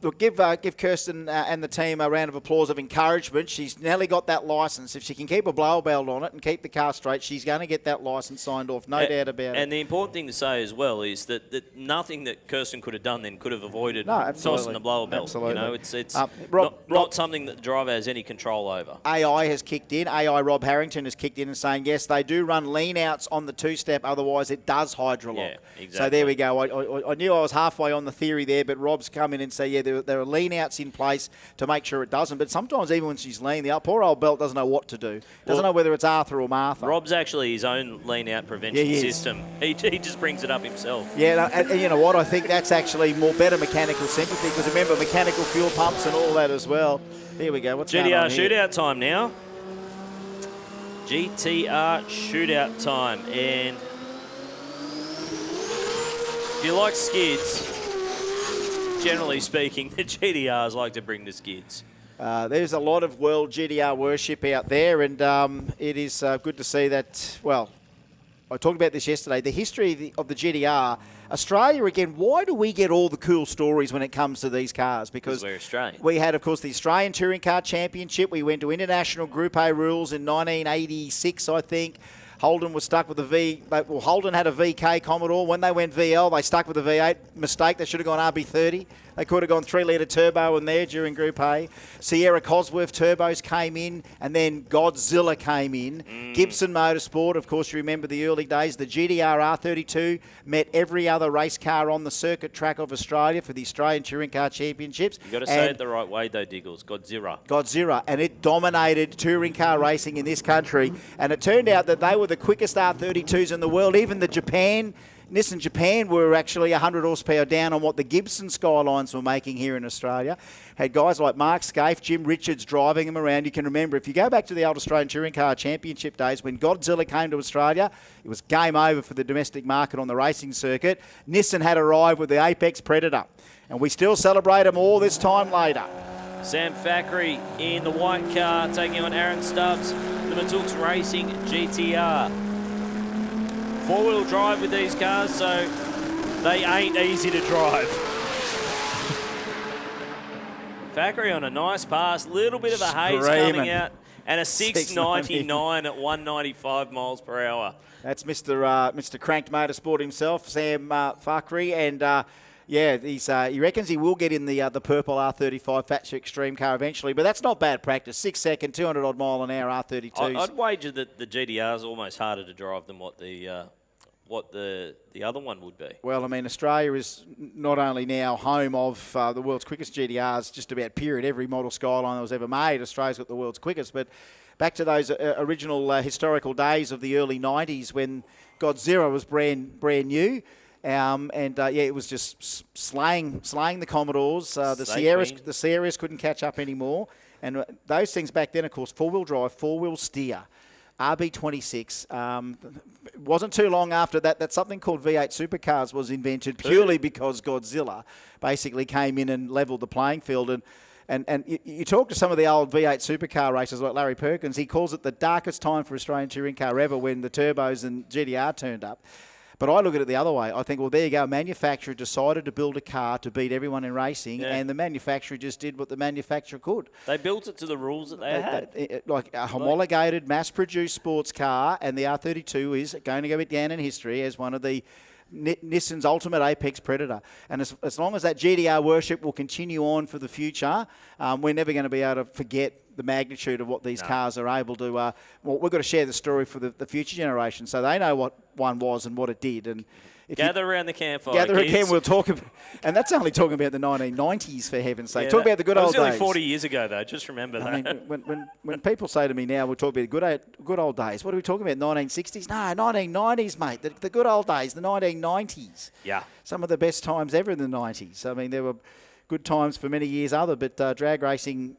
Look, give Kirsten and the team a round of applause of encouragement. She's nearly got that licence. If she can keep a blower belt on it and keep the car straight, she's going to get that licence signed off, no doubt about it. And the important thing to say as well is that nothing that Kirsten could have done then could have avoided tossing the blower belt. Absolutely. It's Rob, not something that the driver has any control over. AI has kicked in. AI Rob Harrington has kicked in and saying, yes, they do run lean outs on the two-step, otherwise it does hydrolock. Yeah, exactly. So there we go. I knew I was halfway on the theory there, but Rob's come in and say, yeah, there are lean outs in place to make sure it doesn't. But sometimes even when she's lean, the poor old belt doesn't know what to do. Doesn't know whether it's Arthur or Martha. Rob's actually his own lean out prevention system. He just brings it up himself. Yeah, and you know what? I think that's actually better mechanical sympathy, because remember, mechanical fuel pumps and all that as well. Here we go. What's going on here? GTR shootout time now. GTR shootout time. And if you like skids, generally speaking, the GTRs like to bring the skids. There's a lot of world GTR worship out there, and it is good to see that. Well, I talked about this yesterday. The history of the GTR, Australia again. Why do we get all the cool stories when it comes to these cars? Because we're Australian. We had, of course, the Australian Touring Car Championship. We went to International Group A rules in 1986, I think. Holden was stuck with the V. Holden had a VK Commodore. When they went VL, they stuck with the V8. Mistake. They should have gone RB30. They could have gone 3-litre turbo in there during Group A. Sierra Cosworth turbos came in, and then Godzilla came in. Gibson Motorsport, of course, you remember the early days. The GDR R32 met every other race car on the circuit track of Australia for the Australian Touring Car Championships. You've got to say it the right way, though, Diggles. Godzilla, and it dominated touring car racing in this country. And it turned out that they were the quickest R32s in the world. Even the Nissan Japan were actually 100 horsepower down on what the Gibson Skylines were making here in Australia. Had guys like Mark Scaife, Jim Richards driving them around. You can remember, if you go back to the old Australian Touring Car Championship days, when Godzilla came to Australia, it was game over for the domestic market on the racing circuit. Nissan had arrived with the Apex Predator, and we still celebrate them all this time later. Sam Thackeray in the white car taking on Aaron Stubbs, the Matooks Racing GTR. Four-wheel drive with these cars, so they ain't easy to drive. Thackeray on a nice pass, little bit of a haze coming out, and a 699 at 195 miles per hour. That's Mr. Cranked Motorsport himself, Sam Thackeray, and yeah, he reckons he will get in the purple R35 Thatcher Extreme car eventually, but that's not bad practice. 6 second, 200 odd mile an hour R32s. I'd wager that the GDR is almost harder to drive than what the other one would be. Well, I mean, Australia is not only now home of the world's quickest GDRs, just about period. Every model Skyline that was ever made, Australia's got the world's quickest. But back to those original historical days of the early 90s when Godzilla was brand new. It was just slaying the Commodores. The Sierras couldn't catch up anymore. And those things back then, of course, four-wheel drive, four-wheel steer, RB26. It wasn't too long after that something called V8 supercars was invented purely because Godzilla basically came in and levelled the playing field. And you talk to some of the old V8 supercar racers like Larry Perkins, he calls it the darkest time for Australian touring car ever when the turbos and GDR turned up. But I look at it the other way. I think, well, there you go. A manufacturer decided to build a car to beat everyone in racing, and the manufacturer just did what the manufacturer could. They built it to the rules that they had. Like a homologated, mass-produced sports car, and the R32 is going to go down in history as one of the Nissan's ultimate apex predator. And as long as that GDR worship will continue on for the future, we're never going to be able to forget the magnitude of what these cars are able to. Well, we've got to share the story for the future generation so they know what one was and what it did. And gather around the campfire. Gather again. We'll talk about, and that's only talking about the 1990s for heaven's sake. Talk about the good old days. It was only 40 years ago, though. Just remember that. I mean, when people say to me now, we'll talk about the good old days. What are we talking about? 1960s? No, 1990s, mate. The good old days, the 1990s. Yeah. Some of the best times ever in the 90s. I mean, there were good times for many years but drag racing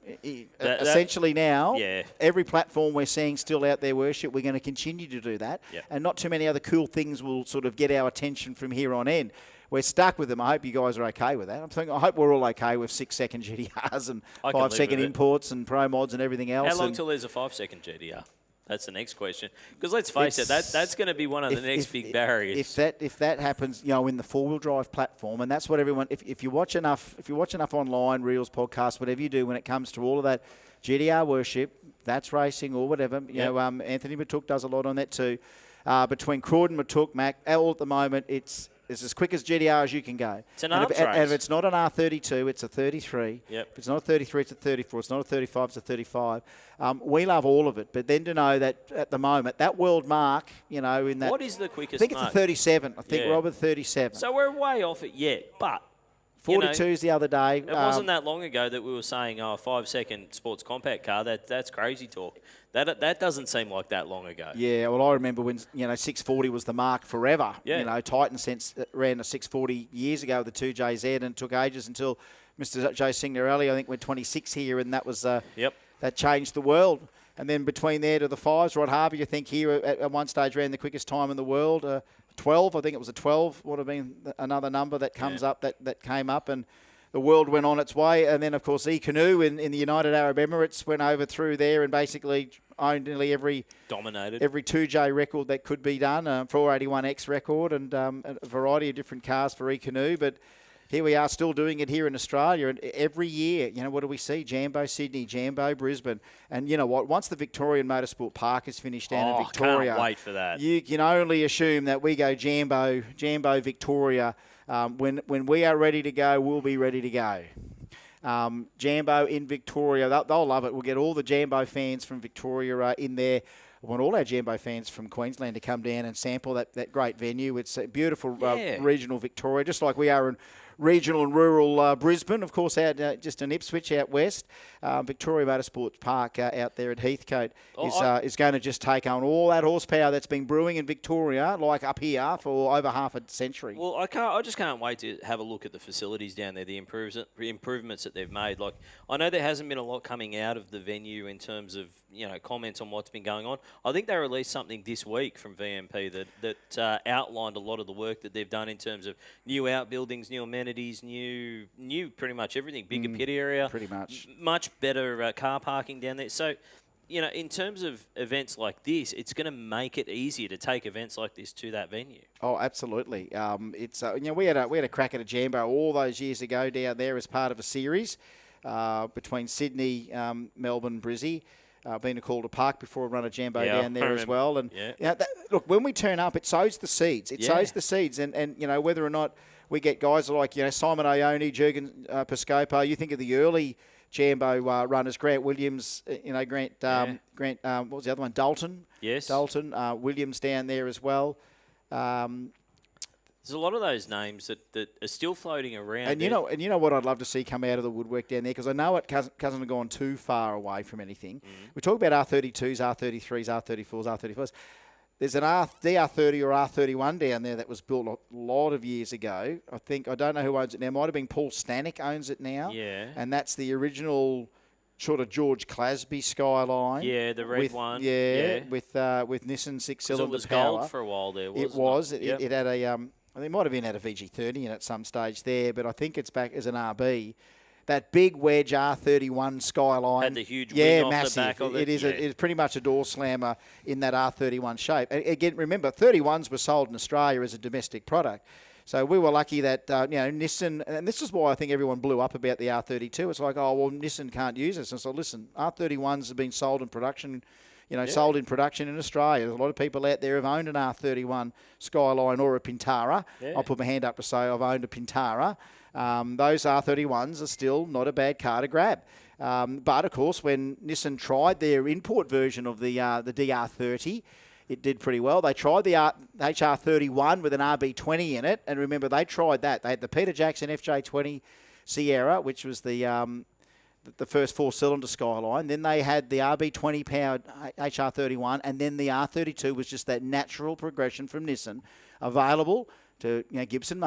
essentially now, every platform we're seeing still out there worship, we're going to continue to do that. And not too many other cool things will sort of get our attention from here on in. We're stuck with them. I hope you guys are okay with that. I hope we're all okay with 6 second GDRs and 5 second imports and pro mods and everything else. How long till there's a 5 second GDR? That's the next question. Because let's face it, that's going to be one of the next big barriers. If that happens, in the four-wheel drive platform, and that's what everyone. If you watch enough online reels, podcasts, whatever you do, when it comes to all of that GDR worship, that's racing or whatever. Anthony Matook does a lot on that too. Between Crawdon, Matook, Mac, all at the moment, it's as quick as GDR as you can go. It's an arms race. And if it's not an R32, it's a 33. Yep. If it's not a 33, it's a 34. It's not a 35, it's a 35. We love all of it. But then to know that at the moment, that world mark, in that... What is the quickest I think it's a 37. I think Robert 37. So we're way off it yet, but... 42s the other day. It wasn't that long ago that we were saying, 5 second sports compact car. That's crazy talk. That doesn't seem like that long ago. Yeah, well, I remember when 640 was the mark forever. Yeah. Titan Sense ran a 640 years ago with the 2JZ, and it took ages until Mr. Joe Signorelli, I think, went 26 here, and that was that changed the world. And then between there to the fives, Rod Harvey, I think here at one stage ran the quickest time in the world. 12, I think it was a 12 would have been another number that comes up that came up, and the world went on its way. And then, of course, E-Canoe in the United Arab Emirates went over through there and basically owned nearly every 2J record that could be done, 481X record, and a variety of different cars for E-Canoe. But here we are still doing it here in Australia. And every year, what do we see? Jambo Sydney, Jambo Brisbane. And you know what? Once the Victorian Motorsport Park is finished down in Victoria, can't wait for that. You can only assume that we go Jambo Victoria. When we are ready to go, we'll be ready to go. Jambo in Victoria, they'll love it. We'll get all the Jambo fans from Victoria in there. I want all our Jambo fans from Queensland to come down and sample that great venue. It's a beautiful regional Victoria, just like we are in regional and rural Brisbane, of course, out just in Ipswich out west. Victoria Motorsports Park out there at Heathcote is going to just take on all that horsepower that's been brewing in Victoria, like up here, for over half a century. Well, I just can't wait to have a look at the facilities down there, the improvements that they've made. Like, I know there hasn't been a lot coming out of the venue in terms of comments on what's been going on. I think they released something this week from VMP that outlined a lot of the work that they've done in terms of new outbuildings, new amenities, new pretty much everything, bigger pit area, pretty much, much better car parking down there. So, in terms of events like this, it's going to make it easier to take events like this to that venue. Oh, absolutely. It's we had a crack at a Jambo all those years ago down there as part of a series between Sydney, Melbourne, Brizzy. Been to Calder Park before, run a Jambo down there as well. And look, when we turn up, it sows the seeds. It sows the seeds, and whether or not we get guys like Simon Ione, Jurgen Piscopo. You think of the early Jambo runners, Grant Williams. Grant. What was the other one? Dalton. Yes. Dalton. Williams down there as well. There's a lot of those names that are still floating around. And you know what I'd love to see come out of the woodwork down there, because I know it hasn't gone too far away from anything. We talk about R32s, R33s, R34s, R34s. There's an DR30 or R31 down there that was built a lot of years ago. I don't know who owns it now. It might have been Paul Stanek owns it now. Yeah. And that's the original sort of George Clasby Skyline. Yeah, the red one. Yeah, with Nissan six-cylinder it was power. gold for a while there, wasn't it? It was. It had a... I think it might have been at a VG30 in at some stage there, but I think it's back as an RB. That big wedge R31 Skyline. Had the huge wing off massive. the back of it. It is pretty much a door slammer in that R31 shape. And again, remember, 31s were sold in Australia as a domestic product. So we were lucky that, Nissan, and this is why I think everyone blew up about the R32. It's like, oh, well, Nissan can't use this. And so, listen, R31s have been sold in production sold in production in Australia. There's a lot of people out there who've owned an R31 Skyline or a Pintara. Yeah. I'll put my hand up to say I've owned a Pintara. Those R31s are still not a bad car to grab. But, of course, when Nissan tried their import version of the DR30, it did pretty well. They tried the HR31 with an RB20 in it. And remember, they tried that. They had the Peter Jackson FJ20 Sierra, which was the first four-cylinder Skyline. Then they had the RB20 powered HR31, and then the R32 was just that natural progression from Nissan, available to Gibson